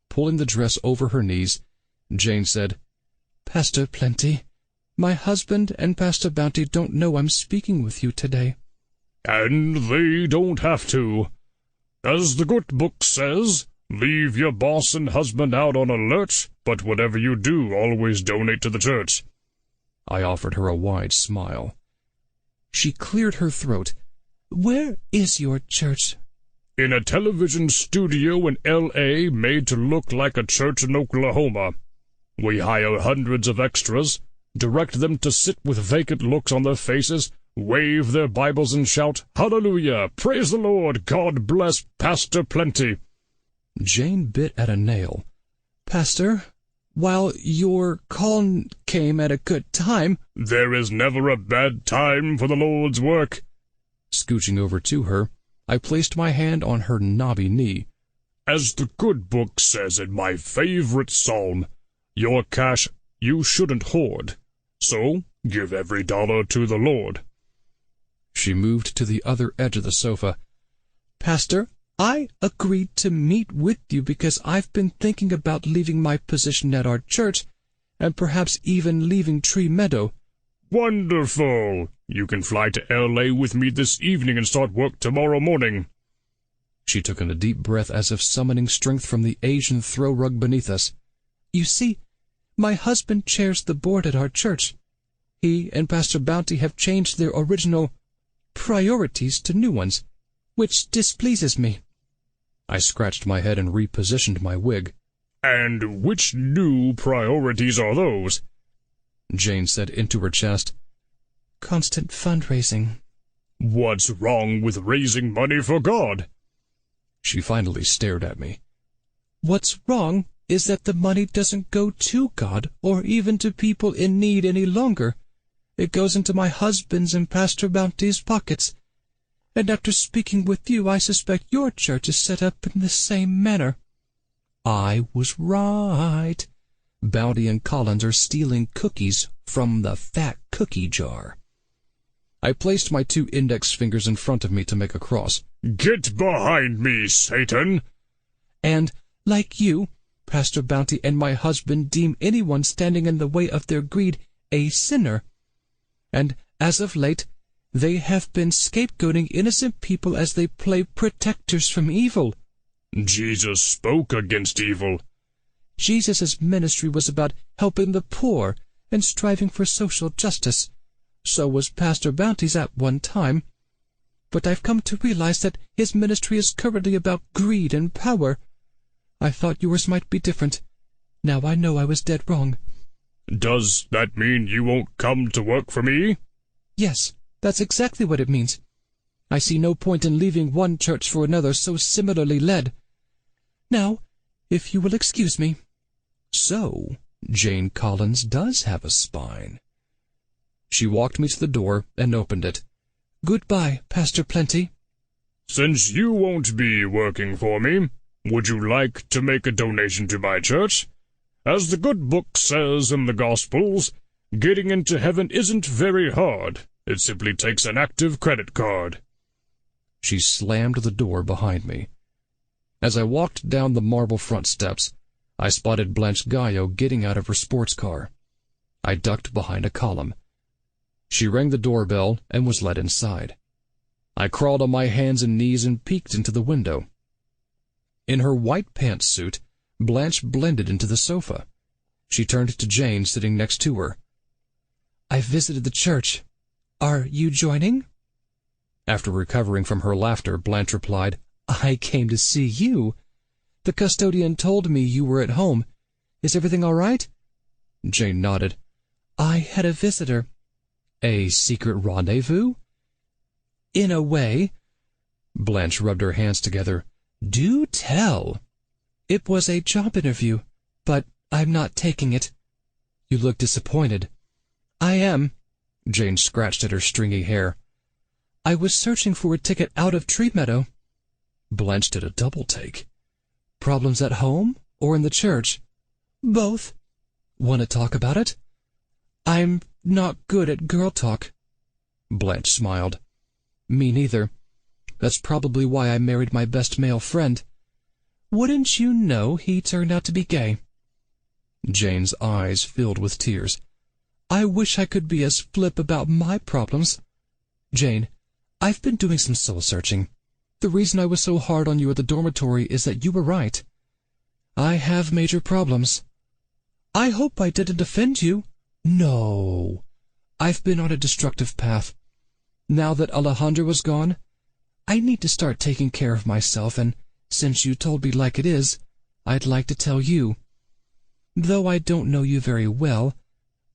Pulling the dress over her knees, Jane said, "Pastor Plenty, my husband and Pastor Bounty don't know I'm speaking with you today." "And they don't have to. As the good book says, leave your boss and husband out on alert, but whatever you do, always donate to the church." I offered her a wide smile. She cleared her throat. "Where is your church?" "In a television studio in L.A. made to look like a church in Oklahoma. We hire hundreds of extras, direct them to sit with vacant looks on their faces, wave their Bibles and shout, 'Hallelujah! Praise the Lord! God bless Pastor Plenty!'" Jane bit at a nail. "Pastor, while your call came at a good time—" "There is never a bad time for the Lord's work." Scooching over to her, I placed my hand on her knobby knee. "As the good book says in my favorite psalm, your cash you shouldn't hoard, so give every dollar to the Lord." She moved to the other edge of the sofa. "Pastor, I agreed to meet with you because I've been thinking about leaving my position at our church and perhaps even leaving Tree Meadow." "Wonderful! You can fly to L.A. with me this evening and start work tomorrow morning." She took in a deep breath as if summoning strength from the Asian throw rug beneath us. "You see, My husband chairs the board at our church. He and Pastor Bounty have changed their original priorities to new ones, which displeases me." I scratched my head and repositioned my wig. "And which new priorities are those?" Jane said into her chest, "Constant fundraising." "What's wrong with raising money for God?" She finally stared at me. "What's wrong is that the money doesn't go to God or even to people in need any longer. It goes into my husband's and Pastor Bounty's pockets. And after speaking with you, I suspect your church is set up in the same manner." I was right. Bounty and Collins are stealing cookies from the fat cookie jar. I placed my 2 index fingers in front of me to make a cross. "Get behind me, Satan!" "And, like you, Pastor Bounty and my husband deem anyone standing in the way of their greed a sinner. And, as of late, they have been scapegoating innocent people as they play protectors from evil." "Jesus spoke against evil." "Jesus' ministry was about helping the poor and striving for social justice. So was Pastor Bounty's at one time. But I've come to realize that his ministry is currently about greed and power. I thought yours might be different. Now I know I was dead wrong." "Does that mean you won't come to work for me?" "Yes, that's exactly what it means. I see no point in leaving one church for another so similarly led. Now, if you will excuse me." So, Jane Collins does have a spine. She walked me to the door and opened it. "Goodbye, Pastor Plenty." "Since you won't be working for me, would you like to make a donation to my church? As the good book says in the Gospels, getting into heaven isn't very hard. It simply takes an active credit card." She slammed the door behind me. As I walked down the marble front steps, I spotted Blanche Gallo getting out of her sports car. I ducked behind a column. She rang the doorbell and was led inside. I crawled on my hands and knees and peeked into the window. In her white pantsuit, Blanche blended into the sofa. She turned to Jane, sitting next to her. "I visited the church. Are you joining?" After recovering from her laughter, Blanche replied, "I came to see you. The custodian told me you were at home. Is everything all right?" Jane nodded. "I had a visitor." "A secret rendezvous?" "In a way." Blanche rubbed her hands together. "Do tell." "It was a job interview, but I'm not taking it." "You look disappointed." "I am." Jane scratched at her stringy hair. "I was searching for a ticket out of Tree Meadow." Blanche did a double take. "Problems at home or in the church?" "Both." "Want to talk about it?" "I'm not good at girl talk." Blanche smiled. "Me neither. That's probably why I married my best male friend. Wouldn't you know he turned out to be gay?" Jane's eyes filled with tears. "I wish I could be as flip about my problems. Jane, I've been doing some soul-searching. The reason I was so hard on you at the dormitory is that you were right. I have major problems. I hope I didn't offend you." "No. I've been on a destructive path. Now that Alejandro is gone, I need to start taking care of myself, and since you told me like it is, I'd like to tell you. Though I don't know you very well,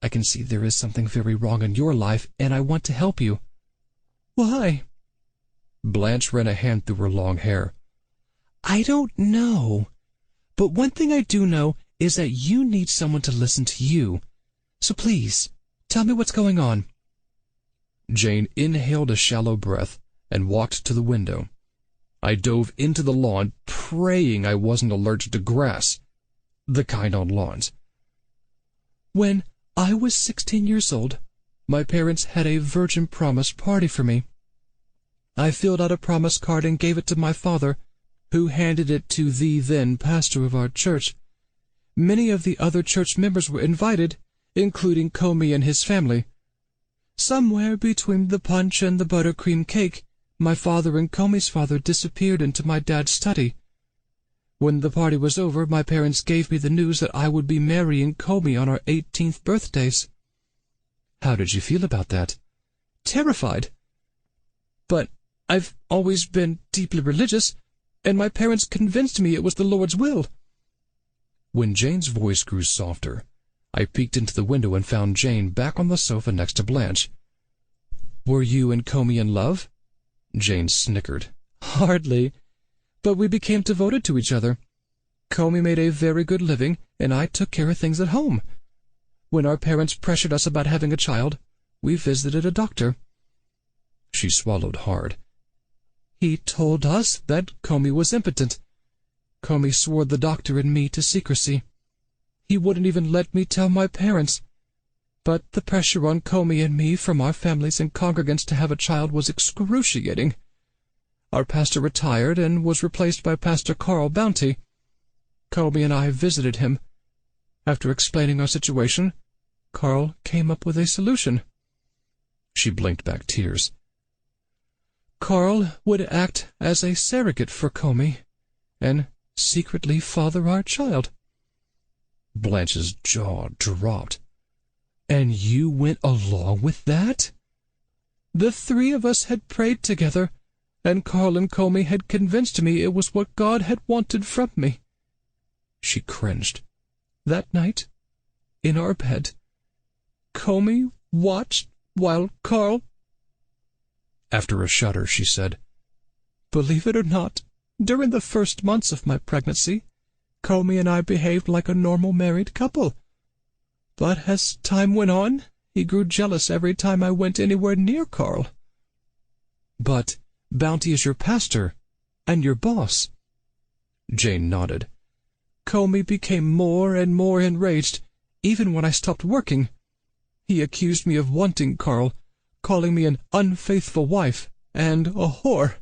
I can see there is something very wrong in your life, and I want to help you." "Why?" Blanche ran a hand through her long hair. "I don't know. But one thing I do know is that you need someone to listen to you. So please, tell me what's going on." Jane inhaled a shallow breath and walked to the window. I dove into the lawn, praying I wasn't allergic to grass, the kind on lawns. "When I was 16 years old, my parents had a virgin promise party for me. I filled out a promise card and gave it to my father, who handed it to the then pastor of our church. Many of the other church members were invited, including Comey and his family. Somewhere between the punch and the buttercream cake, my father and Comey's father disappeared into my dad's study. When the party was over, my parents gave me the news that I would be marrying Comey on our 18th birthdays. How did you feel about that? Terrified. But I've always been deeply religious, and my parents convinced me it was the Lord's will. When Jane's voice grew softer, I peeked into the window and found Jane back on the sofa next to Blanche. "Were you and Comey in love?" Jane snickered. "Hardly. But we became devoted to each other. Comey made a very good living, and I took care of things at home. When our parents pressured us about having a child, we visited a doctor." She swallowed hard. "He told us that Comey was impotent. Comey swore the doctor and me to secrecy. He wouldn't even let me tell my parents. But the pressure on Comey and me from our families and congregants to have a child was excruciating. Our pastor retired and was replaced by Pastor Carl Bounty. Comey and I visited him. After explaining our situation, Carl came up with a solution." She blinked back tears. "Carl would act as a surrogate for Comey and secretly father our child." Blanche's jaw dropped. "And you went along with that?" "The three of us had prayed together, and Carl and Comey had convinced me it was what God had wanted from me." She cringed. "That night, in our bed, Comey watched while Carl—" After a shudder, she said, "Believe it or not, during the first months of my pregnancy, Comey and I behaved like a normal married couple. But as time went on, he grew jealous every time I went anywhere near Carl." "But Bounty is your pastor and your boss." Jane nodded. "Comey became more and more enraged, even when I stopped working. He accused me of wanting Carl, calling me an unfaithful wife and a whore."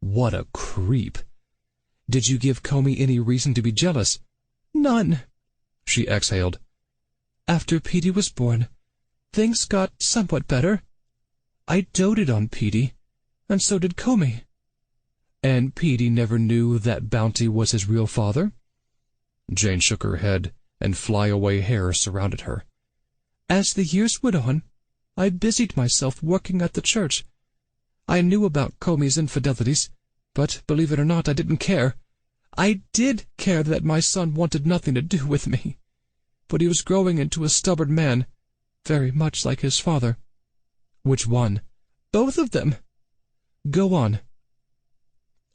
"What a creep! Did you give Comey any reason to be jealous?" "None," she exhaled. "After Petey was born, things got somewhat better. I doted on Petey, and so did Comey." "And Petey never knew that Bounty was his real father?" Jane shook her head, and flyaway hair surrounded her. "As the years went on, I busied myself working at the church. I knew about Comey's infidelities, but believe it or not, I didn't care. I did care that my son wanted nothing to do with me. But he was growing into a stubborn man, very much like his father." "Which one?" "Both of them." "Go on."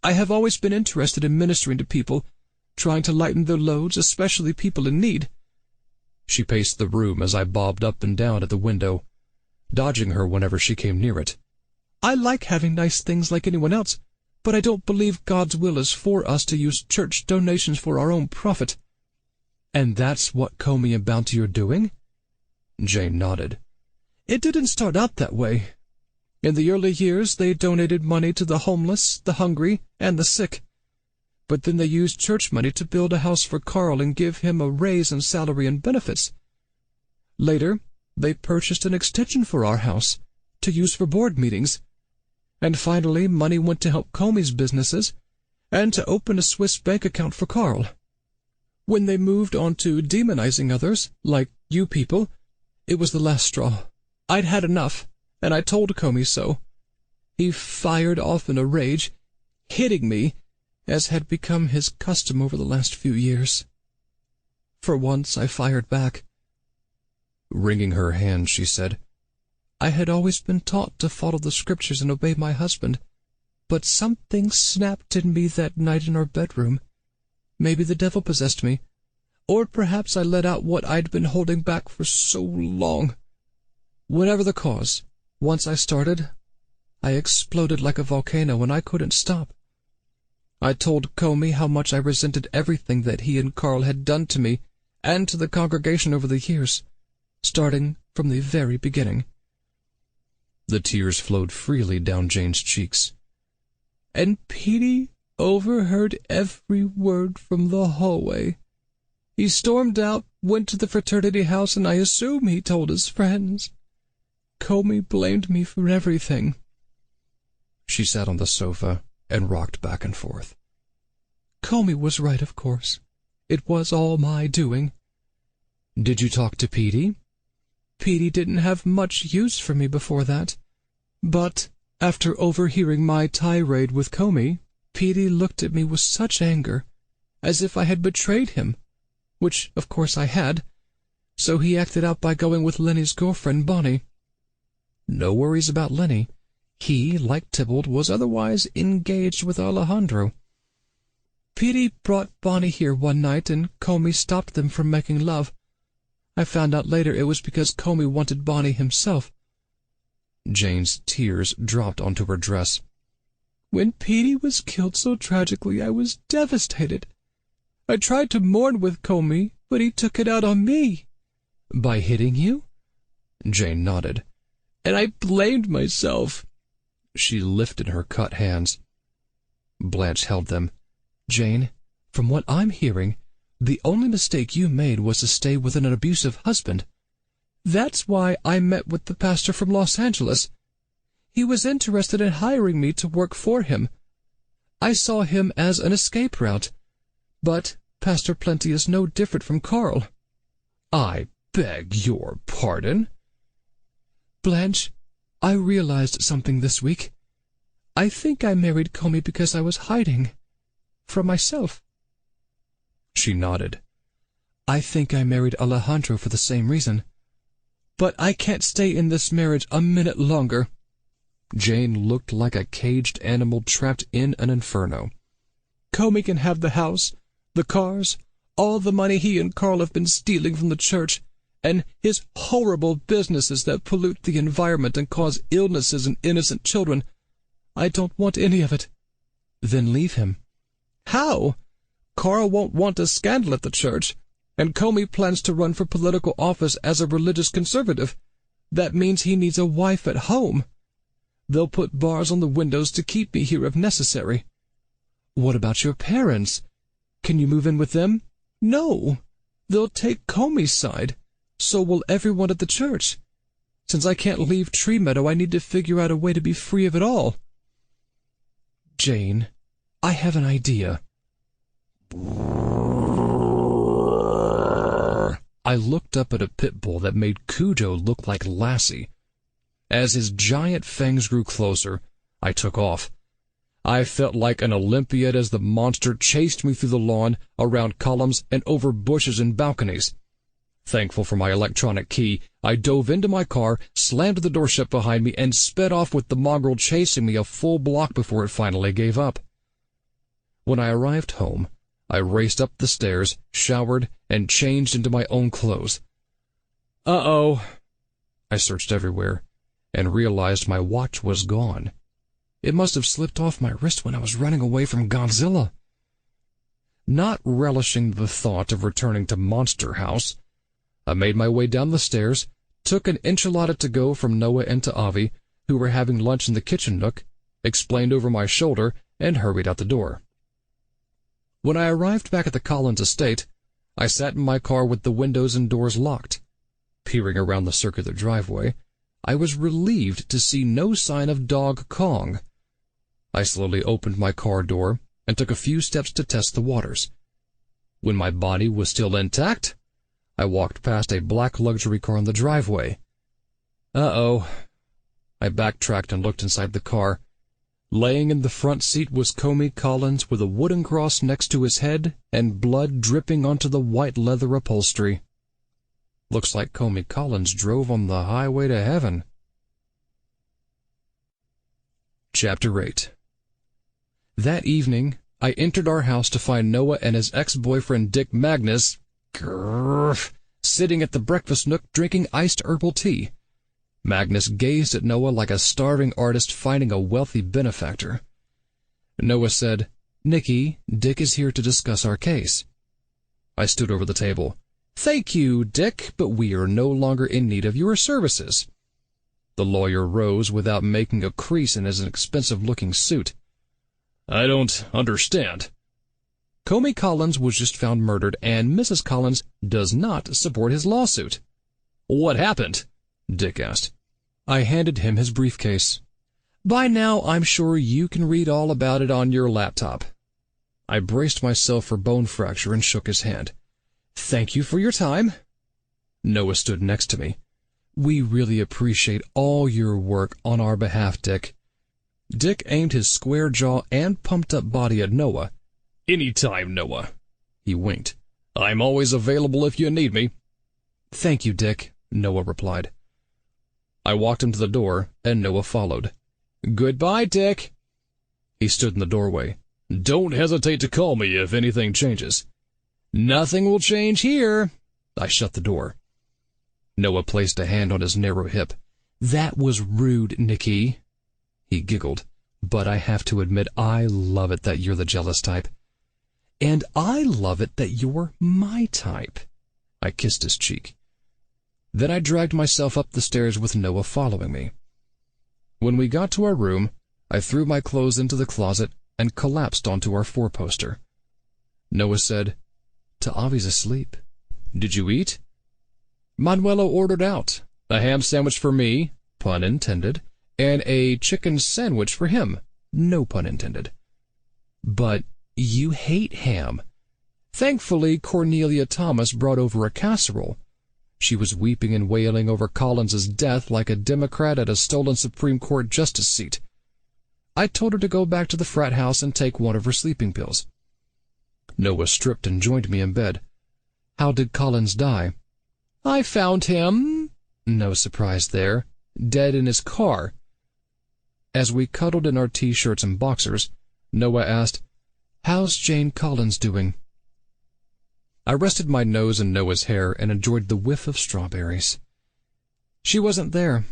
"I have always been interested in ministering to people, trying to lighten their loads, especially people in need." She paced the room as I bobbed up and down at the window, dodging her whenever she came near it. "I like having nice things like anyone else, but I don't believe God's will is for us to use church donations for our own profit." "And that's what Comey and Bounty are doing?" Jane nodded. "It didn't start out that way. In the early years, they donated money to the homeless, the hungry, and the sick. But then they used church money to build a house for Carl and give him a raise in salary and benefits. Later, they purchased an extension for our house, to use for board meetings. And finally, money went to help Comey's businesses, and to open a Swiss bank account for Carl. When they moved on to demonizing others, like you people, it was the last straw. I'd had enough, and I told Comey so. He fired off in a rage, hitting me, as had become his custom over the last few years. For once I fired back." Wringing her hands, she said, "I had always been taught to follow the scriptures and obey my husband, but something snapped in me that night in our bedroom. Maybe the devil possessed me, or perhaps I let out what I'd been holding back for so long. Whatever the cause, once I started, I exploded like a volcano, and I couldn't stop. I told Comey how much I resented everything that he and Carl had done to me and to the congregation over the years, starting from the very beginning." The tears flowed freely down Jane's cheeks. "And Petey overheard every word from the hallway. He stormed out, went to the fraternity house, and I assume he told his friends. Comey blamed me for everything." She sat on the sofa and rocked back and forth. Comey was right, of course. It was all my doing. Did you talk to Petey? Petey didn't have much use for me before that. But after overhearing my tirade with Comey, Petey looked at me with such anger, as if I had betrayed him, which, of course, I had. So he acted out by going with Lenny's girlfriend, Bonnie. No worries about Lenny. He, like Tybalt, was otherwise engaged with Alejandro. Petey brought Bonnie here one night, and Comey stopped them from making love. I found out later it was because Comey wanted Bonnie himself. Jane's tears dropped onto her dress. When Petey was killed so tragically, I was devastated. I tried to mourn with Comey, but he took it out on me. By hitting you? Jane nodded. And I blamed myself. She lifted her cut hands. Blanche held them. Jane, from what I'm hearing, the only mistake you made was to stay with an abusive husband. That's why I met with the pastor from Los Angeles. He was interested in hiring me to work for him. I saw him as an escape route. But Pastor Plenty is no different from Carl. I beg your pardon? Blanche, I realized something this week. I think I married Comey because I was hiding from myself. She nodded. I think I married Alejandro for the same reason. But I can't stay in this marriage a minute longer. Jane looked like a caged animal trapped in an inferno. Comey can have the house, the cars, all the money he and Carl have been stealing from the church, and his horrible businesses that pollute the environment and cause illnesses in innocent children. I don't want any of it. Then leave him. How? Carl won't want a scandal at the church, and Comey plans to run for political office as a religious conservative. That means he needs a wife at home. They'll put bars on the windows to keep me here if necessary. What about your parents? Can you move in with them? No. They'll take Comey's side. So will everyone at the church. Since I can't leave Tree Meadow, I need to figure out a way to be free of it all. Jane, I have an idea. I looked up at a pit bull that made Cujo look like Lassie. As his giant fangs grew closer, I took off. I felt like an Olympiad as the monster chased me through the lawn, around columns, and over bushes and balconies. Thankful for my electronic key, I dove into my car, slammed the door shut behind me, and sped off with the mongrel chasing me a full block before it finally gave up. When I arrived home, I raced up the stairs, showered, and changed into my own clothes. Uh-oh. I searched everywhere, and realized my watch was gone. It must have slipped off my wrist when I was running away from Godzilla. Not relishing the thought of returning to Monster House, I made my way down the stairs, took an enchilada to go from Noah and to Avi, who were having lunch in the kitchen nook, explained over my shoulder, and hurried out the door. When I arrived back at the Collins estate, I sat in my car with the windows and doors locked. Peering around the circular driveway, I was relieved to see no sign of Dog Kong. I slowly opened my car door and took a few steps to test the waters. When my body was still intact, I walked past a black luxury car in the driveway. Uh-oh. I backtracked and looked inside the car. Laying in the front seat was Comey Collins with a wooden cross next to his head and blood dripping onto the white leather upholstery. Looks like Comey Collins drove on the highway to heaven. Chapter 8. That evening, I entered our house to find Noah and his ex-boyfriend Dick Magnus sitting at the breakfast nook drinking iced herbal tea. Magnus gazed at Noah like a starving artist finding a wealthy benefactor. Noah said, "Nicky, Dick is here to discuss our case." I stood over the table. "Thank you, Dick, but we are no longer in need of your services." The lawyer rose without making a crease in his expensive-looking suit. "I don't understand." Comey Collins was just found murdered, and Mrs. Collins does not support his lawsuit. "What happened?" Dick asked. I handed him his briefcase. "By now, I'm sure you can read all about it on your laptop." I braced myself for bone fracture and shook his hand. "Thank you for your time." Noah stood next to me. "We really appreciate all your work on our behalf, Dick." Dick aimed his square jaw and pumped-up body at Noah. "Anytime, Noah." He winked. "I'm always available if you need me." "Thank you, Dick," Noah replied. I walked him to the door, and Noah followed. "Goodbye, Dick." He stood in the doorway. "Don't hesitate to call me if anything changes." "Nothing will change here." I shut the door. Noah placed a hand on his narrow hip. "That was rude, Nicky." He giggled. "But I have to admit, I love it that you're the jealous type. And I love it that you're my type." I kissed his cheek. Then I dragged myself up the stairs with Noah following me. When we got to our room, I threw my clothes into the closet and collapsed onto our four-poster. Noah said, "Ta'avi's asleep. Did you eat?" Manuelo ordered out a ham sandwich for me, pun intended, and a chicken sandwich for him, no pun intended. "But you hate ham." Thankfully, Cornelia Thomas brought over a casserole. She was weeping and wailing over Collins's death like a Democrat at a stolen Supreme Court justice seat. I told her to go back to the frat house and take one of her sleeping pills. Noah stripped and joined me in bed. "How did Collins die?" "I found him," no surprise there, "dead in his car." As we cuddled in our T-shirts and boxers, Noah asked, "How's Jane Collins doing?" I rested my nose in Noah's hair and enjoyed the whiff of strawberries. "She wasn't there.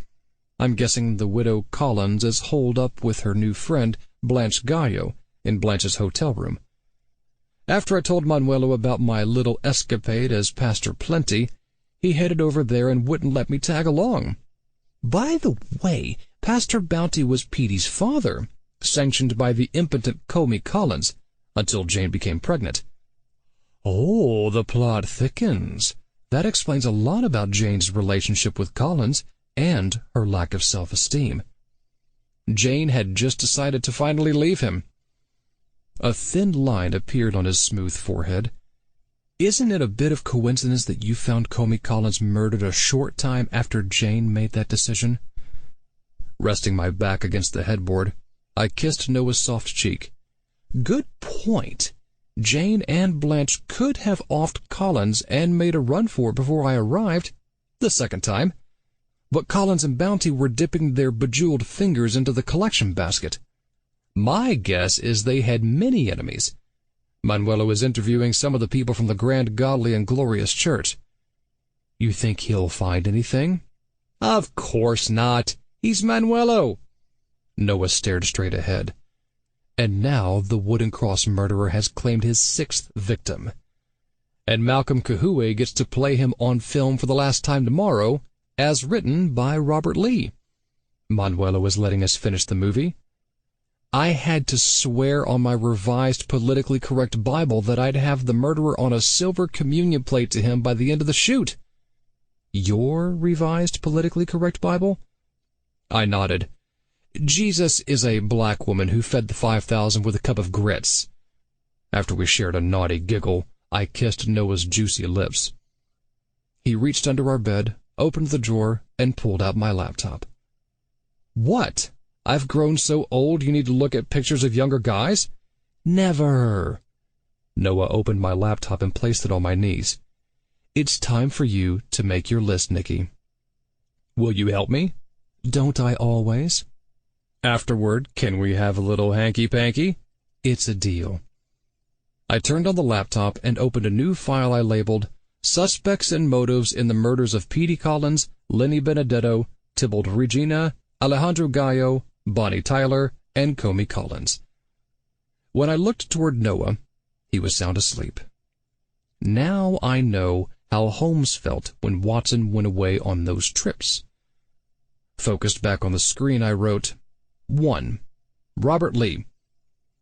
I'm guessing the widow Collins is holed up with her new friend, Blanche Gallo, in Blanche's hotel room." After I told Manuelo about my little escapade as Pastor Plenty, he headed over there and wouldn't let me tag along. By the way, Pastor Bounty was Petey's father, sanctioned by the impotent Comey Collins, until Jane became pregnant. Oh, the plot thickens. That explains a lot about Jane's relationship with Collins and her lack of self-esteem. Jane had just decided to finally leave him. A thin line appeared on his smooth forehead. "Isn't it a bit of coincidence that you found Comey Collins murdered a short time after Jane made that decision?" Resting my back against the headboard, I kissed Noah's soft cheek. "Good point. Jane and Blanche could have offed Collins and made a run for it before I arrived, the second time. But Collins and Bounty were dipping their bejeweled fingers into the collection basket. My guess is they had many enemies. Manuelo is interviewing some of the people from the Grand Godly and Glorious Church." "You think he'll find anything?" "Of course not. He's Manuelo." Noah stared straight ahead. "And now the Wooden Cross murderer has claimed his 6th victim. And Malcolm Kahue gets to play him on film for the last time tomorrow, as written by Robert Lee. Manuelo is letting us finish the movie. I had to swear on my revised politically correct Bible that I'd have the murderer on a silver communion plate to him by the end of the shoot." "Your revised politically correct Bible?" I nodded. "Jesus is a black woman who fed the 5,000 with a cup of grits." After we shared a naughty giggle, I kissed Noah's juicy lips. He reached under our bed, opened the drawer, and pulled out my laptop. "What? I've grown so old you need to look at pictures of younger guys?" "Never." Noah opened my laptop and placed it on my knees. "It's time for you to make your list, Nicky." "Will you help me?" "Don't I always?" "Afterward, can we have a little hanky-panky?" "It's a deal." I turned on the laptop and opened a new file I labeled Suspects and Motives in the Murders of Petey Collins, Lenny Benedetto, Tybalt Regina, Alejandro Gallo, Bonnie Tyler, and Comey Collins. When I looked toward Noah, he was sound asleep. Now I know how Holmes felt when Watson went away on those trips. Focused back on the screen, I wrote, 1. Robert Lee.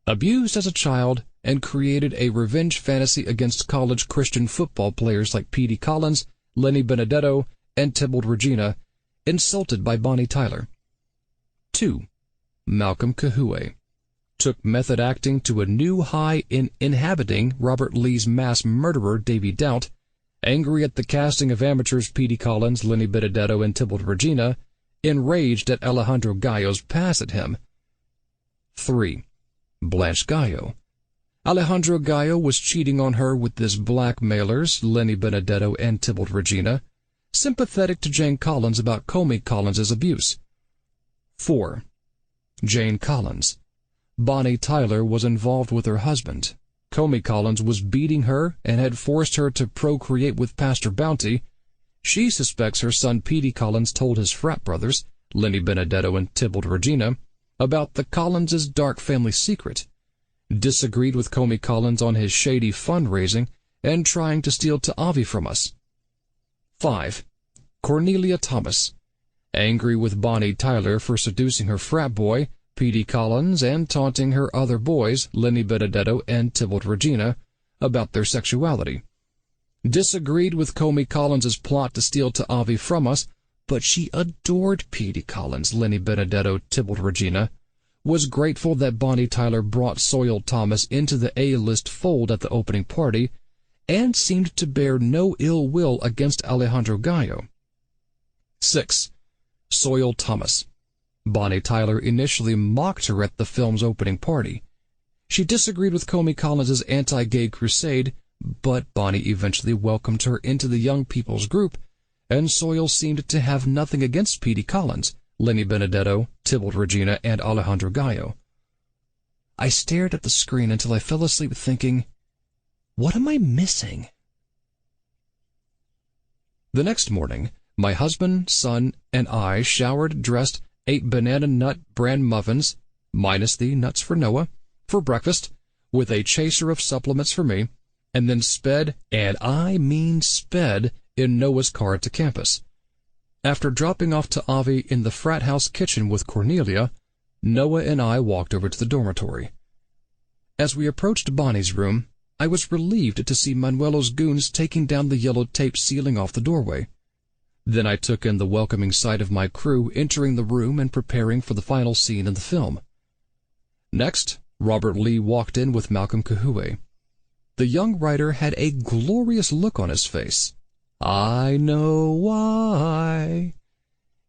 Abused as a child and created a revenge fantasy against college Christian football players like Petey Collins, Lenny Benedetto, and Tybalt Regina, insulted by Bonnie Tyler. 2. Malcolm Kahue. took method acting to a new high in inhabiting Robert Lee's mass murderer Davy Doubt, angry at the casting of amateurs Petey Collins, Lenny Benedetto, and Tybalt Regina, enraged at Alejandro Gallo's pass at him. 3. Blanche Gallo. Alejandro Gallo was cheating on her with his blackmailers, Lenny Benedetto and Tybalt Regina, sympathetic to Jane Collins about Comey Collins's abuse. 4. Jane Collins. Bonnie Tyler was involved with her husband. Comey Collins was beating her and had forced her to procreate with Pastor Bounty. She suspects her son Petey Collins told his frat brothers, Lenny Benedetto and Tybalt Regina, about the Collins' dark family secret, disagreed with Comey Collins on his shady fundraising and trying to steal Ta'avi from us. 5. Cornelia Thomas. Angry with Bonnie Tyler for seducing her frat boy, Petey Collins, and taunting her other boys, Lenny Benedetto and Tybalt Regina, about their sexuality. Disagreed with Comey Collins' plot to steal Ta'avi from us, but she adored Petey Collins, Lenny Benedetto, Tybalt Regina, was grateful that Bonnie Tyler brought Soil Thomas into the A-list fold at the opening party, and seemed to bear no ill will against Alejandro Gallo. 6. Soil Thomas. Bonnie Tyler initially mocked her at the film's opening party. She disagreed with Comey Collins' anti-gay crusade, but Bonnie eventually welcomed her into the young people's group, and Soil seemed to have nothing against Petey Collins, Lenny Benedetto, Tybalt Regina, and Alejandro Gallo. I stared at the screen until I fell asleep thinking, what am I missing? The next morning, my husband, son, and I showered, dressed, ate banana nut bran muffins, minus the nuts for Noah, for breakfast, with a chaser of supplements for me, and then sped, and I mean sped, in Noah's car to campus. After dropping off Ta'avi in the frat house kitchen with Cornelia, Noah and I walked over to the dormitory. As we approached Bonnie's room, I was relieved to see Manuelo's goons taking down the yellow tape ceiling off the doorway. Then I took in the welcoming sight of my crew entering the room and preparing for the final scene in the film. Next, Robert Lee walked in with Malcolm Kahue. The young writer had a glorious look on his face. I know why.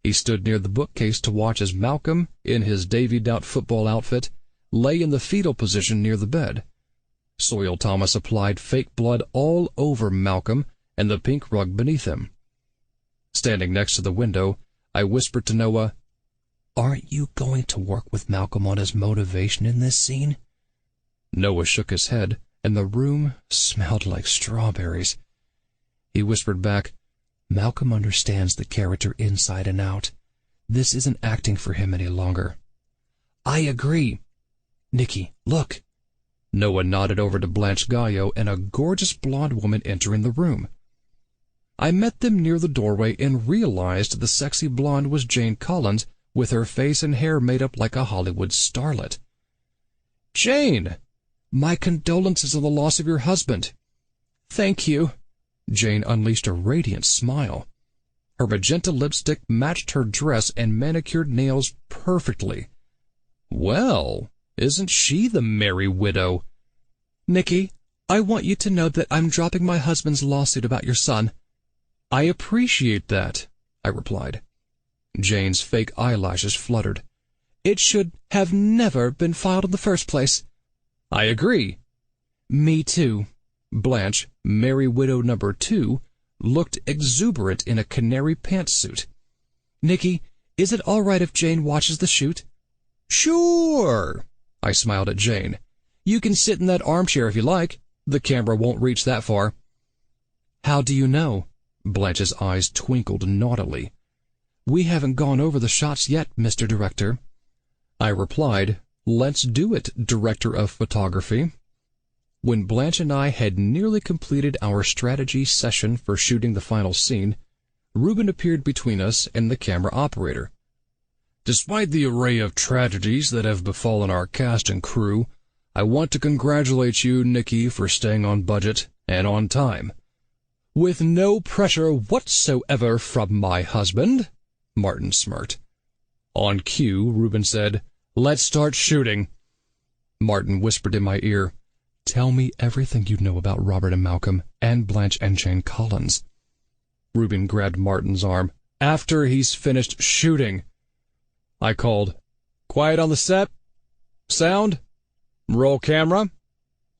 He stood near the bookcase to watch as Malcolm, in his Davy Doubt football outfit, lay in the fetal position near the bed. Soil Thomas applied fake blood all over Malcolm and the pink rug beneath him. Standing next to the window, I whispered to Noah, "Aren't you going to work with Malcolm on his motivation in this scene?" Noah shook his head, and the room smelled like strawberries. He whispered back, "Malcolm understands the character inside and out. This isn't acting for him any longer." "I agree. Nicky, look." Noah nodded over to Blanche Gallo and a gorgeous blonde woman entering the room. I met them near the doorway and realized the sexy blonde was Jane Collins, with her face and hair made up like a Hollywood starlet. "Jane, my condolences on the loss of your husband." "Thank you." Jane unleashed a radiant smile. Her magenta lipstick matched her dress and manicured nails perfectly. "Well, isn't she the merry widow?" "Nicky, I want you to know that I'm dropping my husband's lawsuit about your son." "I appreciate that," I replied. Jane's fake eyelashes fluttered. "It should have never been filed in the first place." "I agree." "Me too." Blanche, Merry Widow number 2, looked exuberant in a canary pantsuit. "Nicky, is it all right if Jane watches the shoot?" "Sure." I smiled at Jane. "You can sit in that armchair if you like. The camera won't reach that far." "How do you know?" Blanche's eyes twinkled naughtily. "We haven't gone over the shots yet, Mr. Director." I replied, "Let's do it, Director of Photography." When Blanche and I had nearly completed our strategy session for shooting the final scene, Reuben appeared between us and the camera operator. "Despite the array of tragedies that have befallen our cast and crew, I want to congratulate you, Nicky, for staying on budget and on time." "With no pressure whatsoever from my husband," Martin smirked. On cue, Reuben said, "Let's start shooting." Martin whispered in my ear, "Tell me everything you know about Robert and Malcolm and Blanche and Jane Collins." Reuben grabbed Martin's arm. "After he's finished shooting." I called, "Quiet on the set. Sound. Roll camera.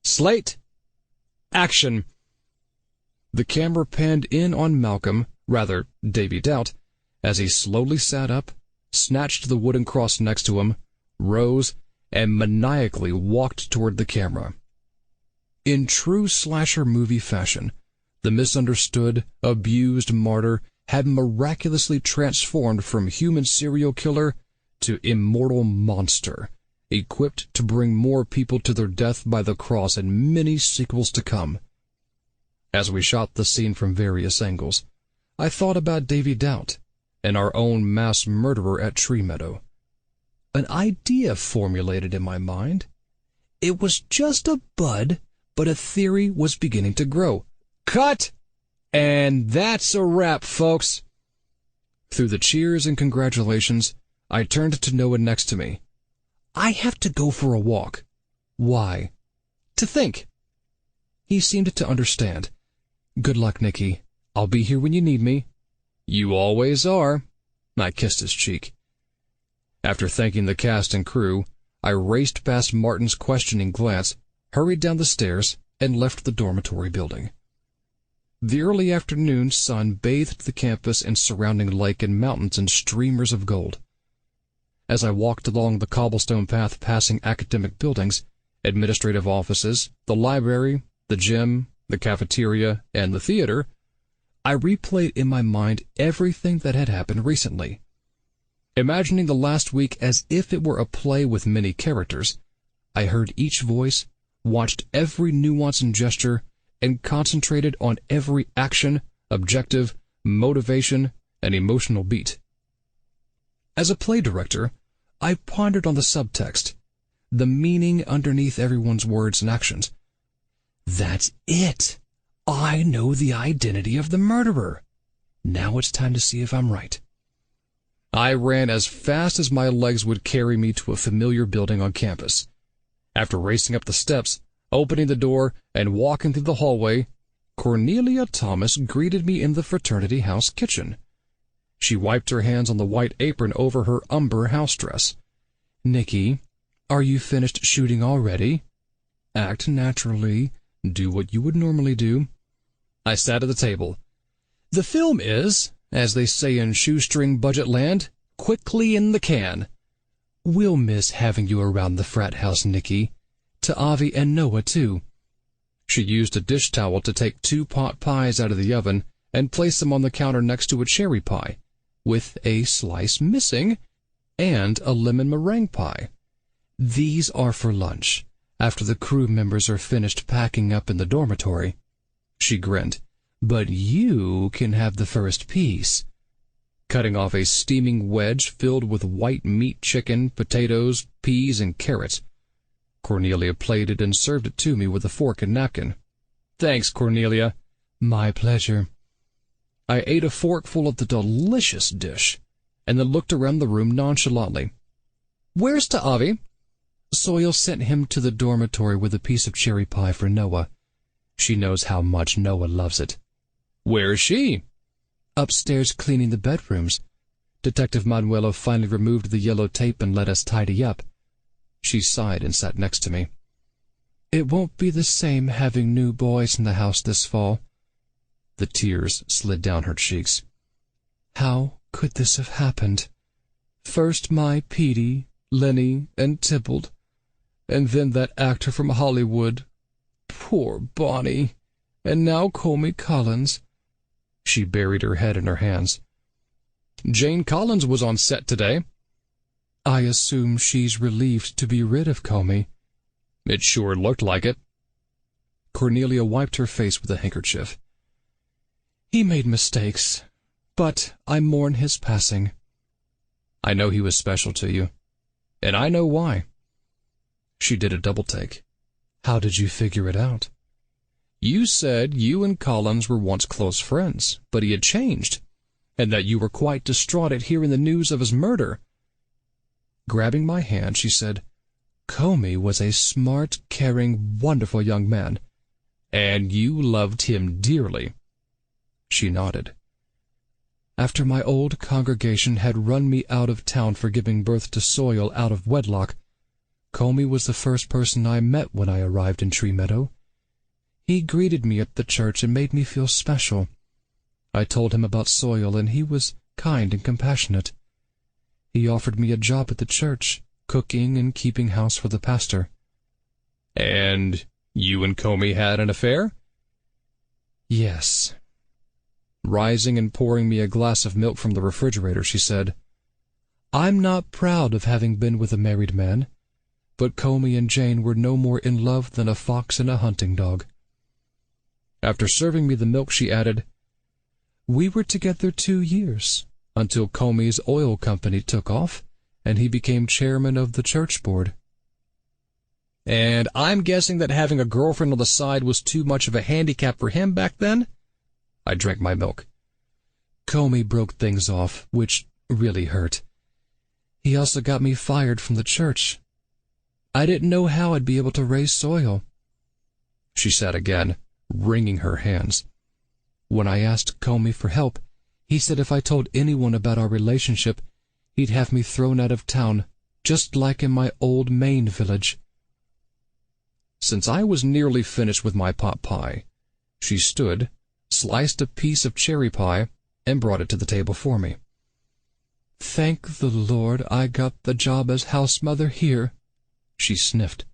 Slate. Action." The camera panned in on Malcolm, rather Davy Doubt, as he slowly sat up, snatched the wooden cross next to him, rose, and maniacally walked toward the camera. In true slasher movie fashion, the misunderstood, abused martyr had miraculously transformed from human serial killer to immortal monster, equipped to bring more people to their death by the cross in many sequels to come. As we shot the scene from various angles, I thought about Davy Doubt and our own mass murderer at Tree Meadow. An idea formulated in my mind. It was just a bud, but a theory was beginning to grow. Cut! And that's a wrap, folks. Through the cheers and congratulations, I turned to Noah next to me. "I have to go for a walk." "Why?" "To think." He seemed to understand. "Good luck, Nicky. I'll be here when you need me." "You always are." I kissed his cheek. After thanking the cast and crew, I raced past Martin's questioning glance, hurried down the stairs, and left the dormitory building. The early afternoon sun bathed the campus and surrounding lake and mountains in streamers of gold. As I walked along the cobblestone path passing academic buildings, administrative offices, the library, the gym, the cafeteria, and the theater, I replayed in my mind everything that had happened recently. Imagining the last week as if it were a play with many characters, I heard each voice, watched every nuance and gesture, and concentrated on every action, objective, motivation, and emotional beat. As a play director, I pondered on the subtext, the meaning underneath everyone's words and actions. That's it! I know the identity of the murderer. Now it's time to see if I'm right. I ran as fast as my legs would carry me to a familiar building on campus. After racing up the steps, opening the door, and walking through the hallway, Cornelia Thomas greeted me in the fraternity house kitchen. She wiped her hands on the white apron over her umber house dress. "Nicky, are you finished shooting already? Act naturally. Do what you would normally do." I sat at the table. "The film is, as they say in shoestring budget land, quickly in the can. We'll miss having you around the frat house, Nicky. To Avi and Noah, too." She used a dish towel to take 2 pot pies out of the oven and place them on the counter next to a cherry pie, with a slice missing, and a lemon meringue pie. "These are for lunch, after the crew members are finished packing up in the dormitory." She grinned. "But you can have the first piece." Cutting off a steaming wedge filled with white meat chicken, potatoes, peas, and carrots, Cornelia plated and served it to me with a fork and napkin. "Thanks, Cornelia." "My pleasure." I ate a forkful of the delicious dish, and then looked around the room nonchalantly. "Where's Ta'avi?" "Soil sent him to the dormitory with a piece of cherry pie for Noah. She knows how much Noah loves it." "Where is she?" "Upstairs cleaning the bedrooms. Detective Manuelo finally removed the yellow tape and let us tidy up." She sighed and sat next to me. "It won't be the same having new boys in the house this fall." The tears slid down her cheeks. "How could this have happened? First my Petey, Lenny, and Tybalt, and then that actor from Hollywood. Poor Bonnie. And now Comey Collins." She buried her head in her hands. "Jane Collins was on set today." "I assume she's relieved to be rid of Comey." "It sure looked like it." Cornelia wiped her face with a handkerchief. "He made mistakes, but I mourn his passing." "I know he was special to you, and I know why." She did a double take. "How did you figure it out?" "You said you and Collins were once close friends, but he had changed, and that you were quite distraught at hearing the news of his murder." Grabbing my hand, she said, Comey was a smart, caring, wonderful young man. And you loved him dearly. She nodded. After my old congregation had run me out of town for giving birth to Sawyer out of wedlock, Comey was the first person I met when I arrived in Tree Meadow. He greeted me at the church and made me feel special. I told him about Sawyer, and he was kind and compassionate. He offered me a job at the church, cooking and keeping house for the pastor. And you and Comey had an affair? Yes. Rising and pouring me a glass of milk from the refrigerator, she said, I'm not proud of having been with a married man, but Comey and Jane were no more in love than a fox and a hunting dog. After serving me the milk, she added, We were together 2 years, until Comey's oil company took off, and he became chairman of the church board. And I'm guessing that having a girlfriend on the side was too much of a handicap for him back then? I drank my milk. Comey broke things off, which really hurt. He also got me fired from the church. I didn't know how I'd be able to raise Sawyer. She sat again, wringing her hands. When I asked Comey for help, he said if I told anyone about our relationship, he'd have me thrown out of town, just like in my old Maine village. Since I was nearly finished with my pot pie, she stood, sliced a piece of cherry pie, and brought it to the table for me. Thank the Lord I got the job as house mother here, she sniffed.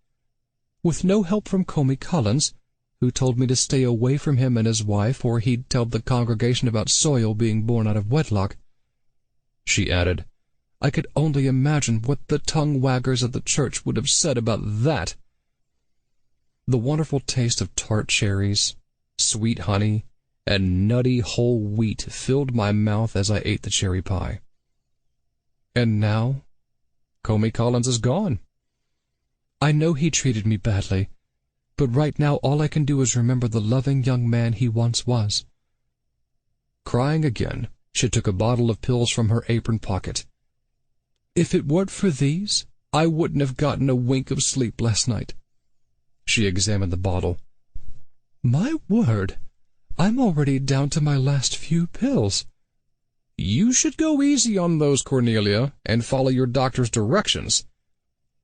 With no help from Comey Collins, who told me to stay away from him and his wife, or he'd tell the congregation about Sawyer being born out of wedlock. She added, I could only imagine what the tongue-waggers of the church would have said about that. The wonderful taste of tart cherries, sweet honey, and nutty whole wheat filled my mouth as I ate the cherry pie. And now, Comey Collins is gone. I know he treated me badly, but right now all I can do is remember the loving young man he once was. Crying again, she took a bottle of pills from her apron pocket. If it weren't for these, I wouldn't have gotten a wink of sleep last night. She examined the bottle. My word, I'm already down to my last few pills. You should go easy on those, Cornelia, and follow your doctor's directions.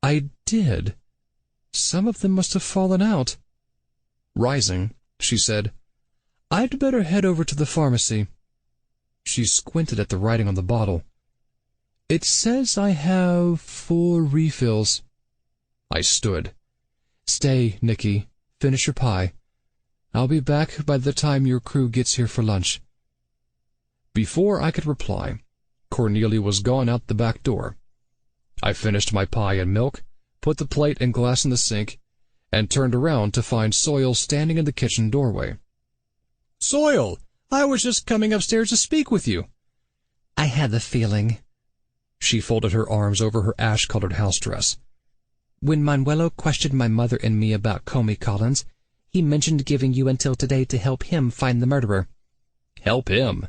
I did. Some of them must have fallen out. Rising, she said, I'd better head over to the pharmacy. She squinted at the writing on the bottle. It says I have 4 refills. I stood. Stay, Nicky. Finish your pie. I'll be back by the time your crew gets here for lunch. Before I could reply, Cornelia was gone out the back door. I finished my pie and milk, put the plate and glass in the sink, and turned around to find Sawyer standing in the kitchen doorway. Sawyer, I was just coming upstairs to speak with you. I had the feeling. She folded her arms over her ash-colored house dress. When Manuelo questioned my mother and me about Comey Collins, he mentioned giving you until today to help him find the murderer. Help him?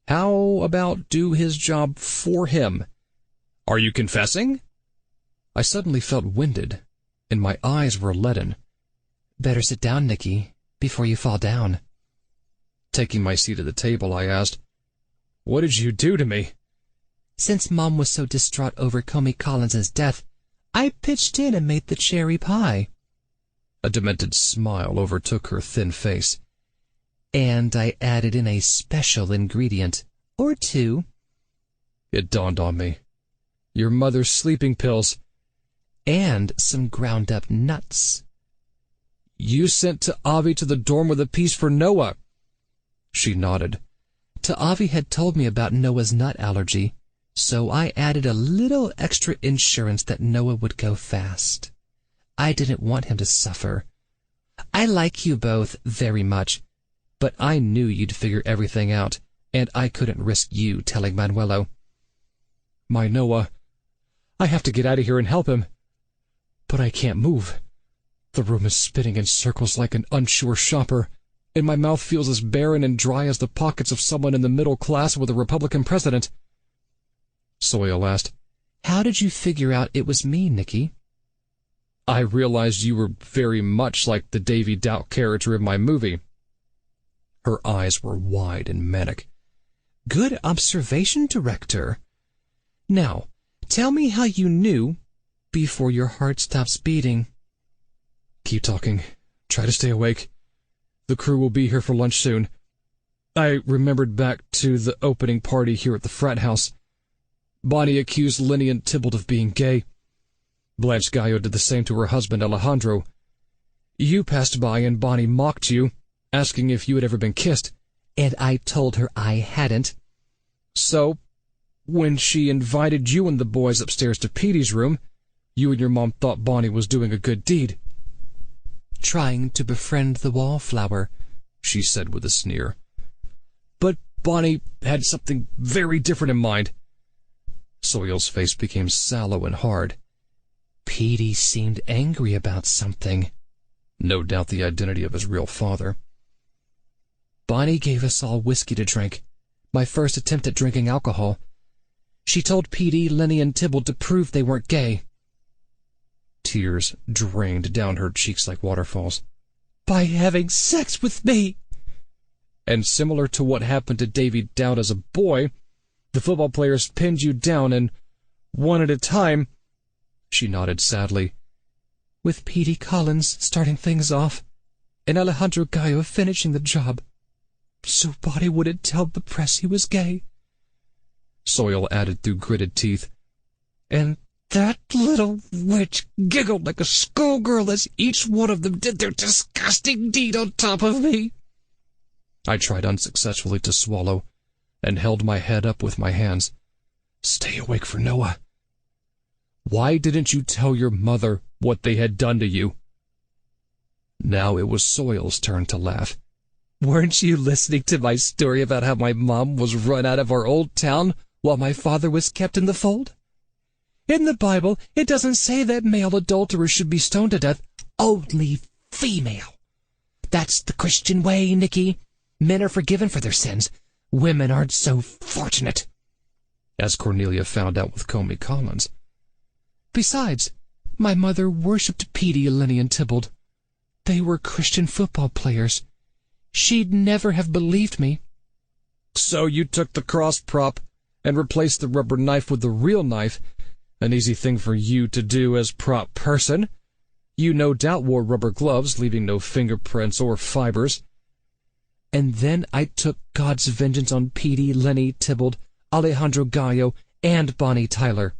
How about do his job for him? Are you confessing? I suddenly felt winded, and my eyes were leaden. Better sit down, Nicky, before you fall down. Taking my seat at the table, I asked, What did you do to me? Since Mom was so distraught over Comey Collins's death, I pitched in and made the cherry pie. A demented smile overtook her thin face. And I added in a special ingredient, or 2. It dawned on me. Your mother's sleeping pills. And some ground-up nuts. You sent Avi to the dorm with a piece for Noah. She nodded. Avi had told me about Noah's nut allergy, so I added a little extra insurance that Noah would go fast. I didn't want him to suffer. I like you both very much, but I knew you'd figure everything out, and I couldn't risk you telling Manuelo. My Noah, I have to get out of here and help him. But I can't move. The room is spinning in circles like an unsure shopper, and my mouth feels as barren and dry as the pockets of someone in the middle class with a Republican president. Sawyer asked, How did you figure out it was me, Nicky? I realized you were very much like the Davy Doubt character of my movie." Her eyes were wide and manic. "Good observation, director. Now, tell me how you knew before your heart stops beating." "Keep talking. Try to stay awake. The crew will be here for lunch soon. I remembered back to the opening party here at the frat house. Bonnie accused Lenny and Tybalt of being gay. Blanche Gallo did the same to her husband Alejandro. You passed by and Bonnie mocked you, asking if you had ever been kissed, and I told her I hadn't. So, when she invited you and the boys upstairs to Petey's room, you and your mom thought Bonnie was doing a good deed." "Trying to befriend the wallflower," she said with a sneer. "But Bonnie had something very different in mind." Soil's face became sallow and hard. "Petey seemed angry about something." No doubt the identity of his real father. "Bonnie gave us all whiskey to drink. My first attempt at drinking alcohol. She told Petey, Lenny, and Tybalt to prove they weren't gay." Tears drained down her cheeks like waterfalls. "By having sex with me." "And similar to what happened to Davy Doubt as a boy, the football players pinned you down and, one at a time—" She nodded sadly. "With Petey Collins starting things off, and Alejandro Gallo finishing the job, so Bonnie wouldn't tell the press he was gay." Soil added through gritted teeth. "And that little witch giggled like a schoolgirl as each one of them did their disgusting deed on top of me." I tried unsuccessfully to swallow, and held my head up with my hands. "Stay awake for Noah." "Why didn't you tell your mother what they had done to you?" Now it was Soil's turn to laugh. "Weren't you listening to my story about how my mom was run out of our old town while my father was kept in the fold? In the Bible, it doesn't say that male adulterers should be stoned to death, only female. That's the Christian way, Nicky. Men are forgiven for their sins. Women aren't so fortunate." As Cornelia found out with Comey Collins. "Besides, my mother worshipped Petey, Lenny, and Tybalt. They were Christian football players. She'd never have believed me." "So you took the cross prop and replaced the rubber knife with the real knife, an easy thing for you to do as prop person. You no doubt wore rubber gloves, leaving no fingerprints or fibers." "And then I took God's vengeance on Petey, Lenny, Tybalt, Alejandro Gallo, and Bonnie Tyler."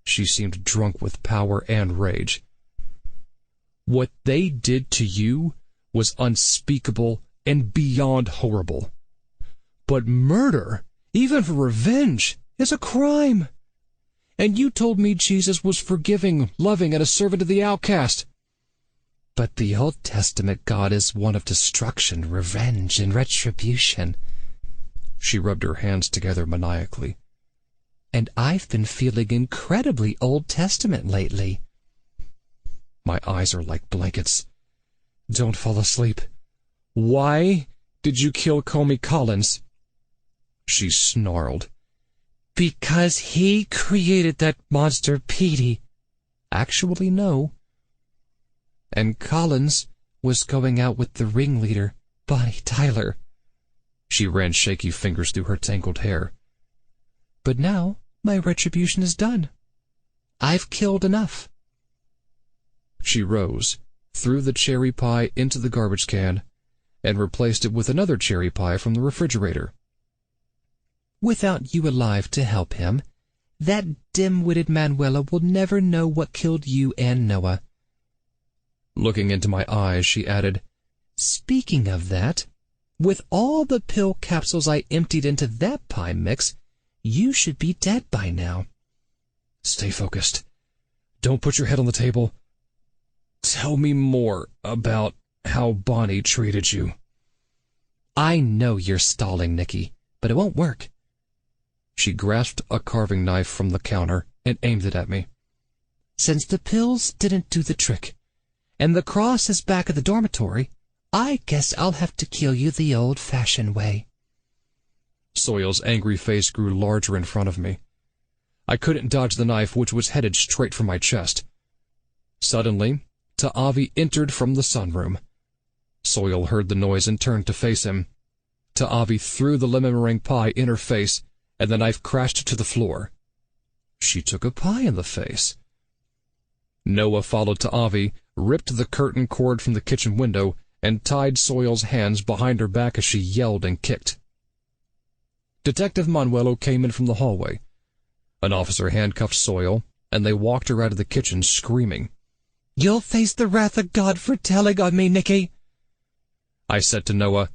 She seemed drunk with power and rage. "What they did to you was unspeakable and beyond horrible. But murder, even for revenge, is a crime. And you told me Jesus was forgiving, loving, and a servant of the outcast." "But the Old Testament God is one of destruction, revenge, and retribution." She rubbed her hands together maniacally. "And I've been feeling incredibly Old Testament lately." My eyes are like blankets. Don't fall asleep. Why did you kill Comey Collins? She snarled. "Because he created that monster Petey." "Actually, no." "And Collins was going out with the ringleader, Bonnie Tyler." She ran shaky fingers through her tangled hair. "But now my retribution is done. I've killed enough." She rose, threw the cherry pie into the garbage can, and replaced it with another cherry pie from the refrigerator. "Without you alive to help him, that dim-witted Manuela will never know what killed you and Noah." Looking into my eyes, she added, "Speaking of that, with all the pill capsules I emptied into that pie mix, you should be dead by now." "Stay focused. Don't put your head on the table. Tell me more about how Bonnie treated you." "I know you're stalling, Nicky, but it won't work." She grasped a carving knife from the counter and aimed it at me. "Since the pills didn't do the trick, and the cross is back at the dormitory, I guess I'll have to kill you the old-fashioned way." Soil's angry face grew larger in front of me. I couldn't dodge the knife, which was headed straight for my chest. Suddenly, Ta'avi entered from the sunroom. Soil heard the noise and turned to face him. Ta'avi threw the lemon meringue pie in her face, and the knife crashed to the floor. She took a pie in the face. Noah followed Ta'avi, ripped the curtain cord from the kitchen window, and tied Soil's hands behind her back as she yelled and kicked. Detective Manuelo came in from the hallway. An officer handcuffed Soil, and they walked her out of the kitchen screaming. "You'll face the wrath of God for telling on me, Nicky." I said to Noah,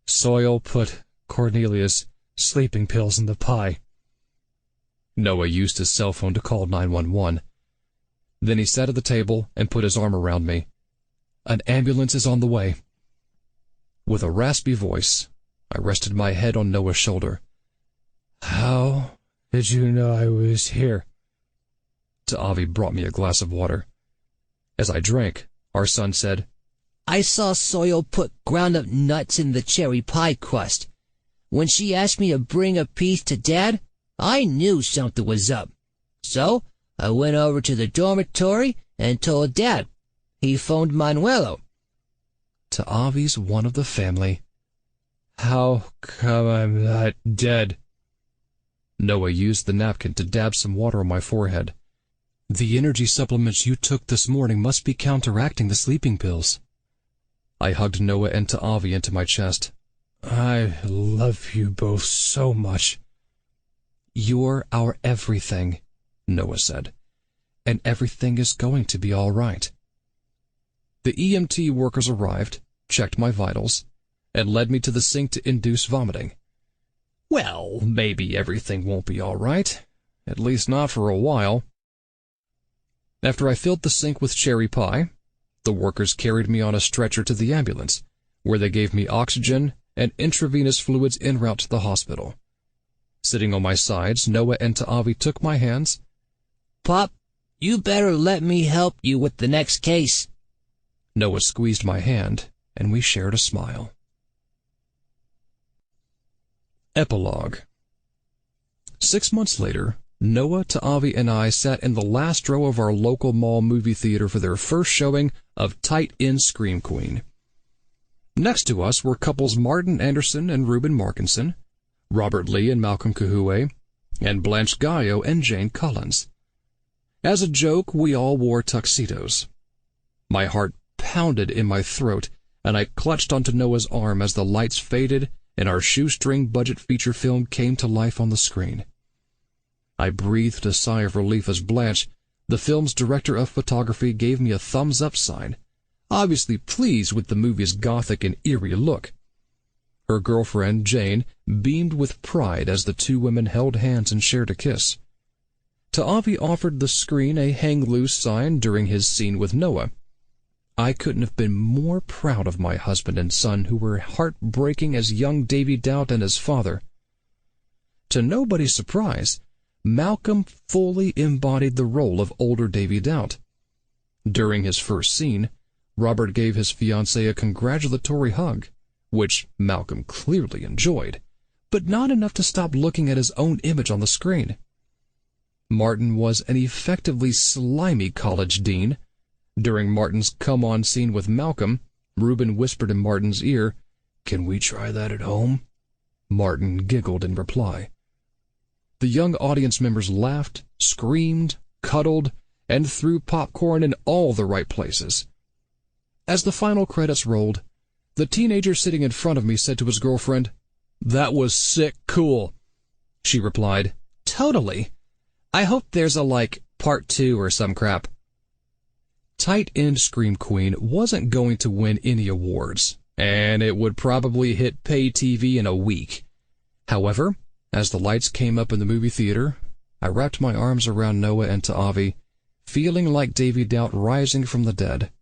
Soil put Cornelia's sleeping pills in the pie. Noah used his cell phone to call 911. Then he sat at the table and put his arm around me. "An ambulance is on the way." With a raspy voice, I rested my head on Noah's shoulder. "How did you know I was here?" Ta'avi brought me a glass of water. As I drank, our son said, "I saw Soil put ground-up nuts in the cherry pie crust. When she asked me to bring a piece to Dad, I knew something was up. So I went over to the dormitory and told Dad. He phoned Manuelo." "Ta'avi's one of the family." "How come I'm not dead?" Noah used the napkin to dab some water on my forehead. "The energy supplements you took this morning must be counteracting the sleeping pills." I hugged Noah and Ta'avi into my chest. "I love you both so much." "You're our everything," Noah said, "and everything is going to be all right." The EMT workers arrived, checked my vitals, and led me to the sink to induce vomiting. Well, maybe everything won't be all right, at least not for a while. After I filled the sink with cherry pie, the workers carried me on a stretcher to the ambulance, where they gave me oxygen and intravenous fluids en route to the hospital. Sitting on my sides, Noah and Ta'avi took my hands. "Pop, you better let me help you with the next case." Noah squeezed my hand, and we shared a smile. Epilogue. 6 months later, Noah, Ta'avi, and I sat in the last row of our local mall movie theater for their first showing of Tight End Scream Queen. Next to us were couples Martin Anderson and Reuben Markinson, Robert Lee and Malcolm Kahue, and Blanche Gallo and Jane Collins. As a joke, we all wore tuxedos. My heart pounded in my throat, and I clutched onto Noah's arm as the lights faded and our shoestring budget feature film came to life on the screen. I breathed a sigh of relief as Blanche, the film's director of photography, gave me a thumbs-up sign, obviously pleased with the movie's gothic and eerie look. Her girlfriend, Jane, beamed with pride as the two women held hands and shared a kiss. Ta'avi offered the screen a hang-loose sign during his scene with Noah. I couldn't have been more proud of my husband and son, who were heartbreaking as young Davy Doubt and his father. To nobody's surprise, Malcolm fully embodied the role of older Davy Doubt. During his first scene, Robert gave his fiancée a congratulatory hug, which Malcolm clearly enjoyed, but not enough to stop looking at his own image on the screen. Martin was an effectively slimy college dean. During Martin's come-on scene with Malcolm, Reuben whispered in Martin's ear, "Can we try that at home?" Martin giggled in reply. The young audience members laughed, screamed, cuddled, and threw popcorn in all the right places. As the final credits rolled, the teenager sitting in front of me said to his girlfriend, "That was sick cool." She replied, "Totally. I hope there's a, part 2 or some crap." Tight End Scream Queen wasn't going to win any awards, and it would probably hit pay TV in a week. However, as the lights came up in the movie theater, I wrapped my arms around Noah and Ta'avi, feeling like Davy Doubt rising from the dead.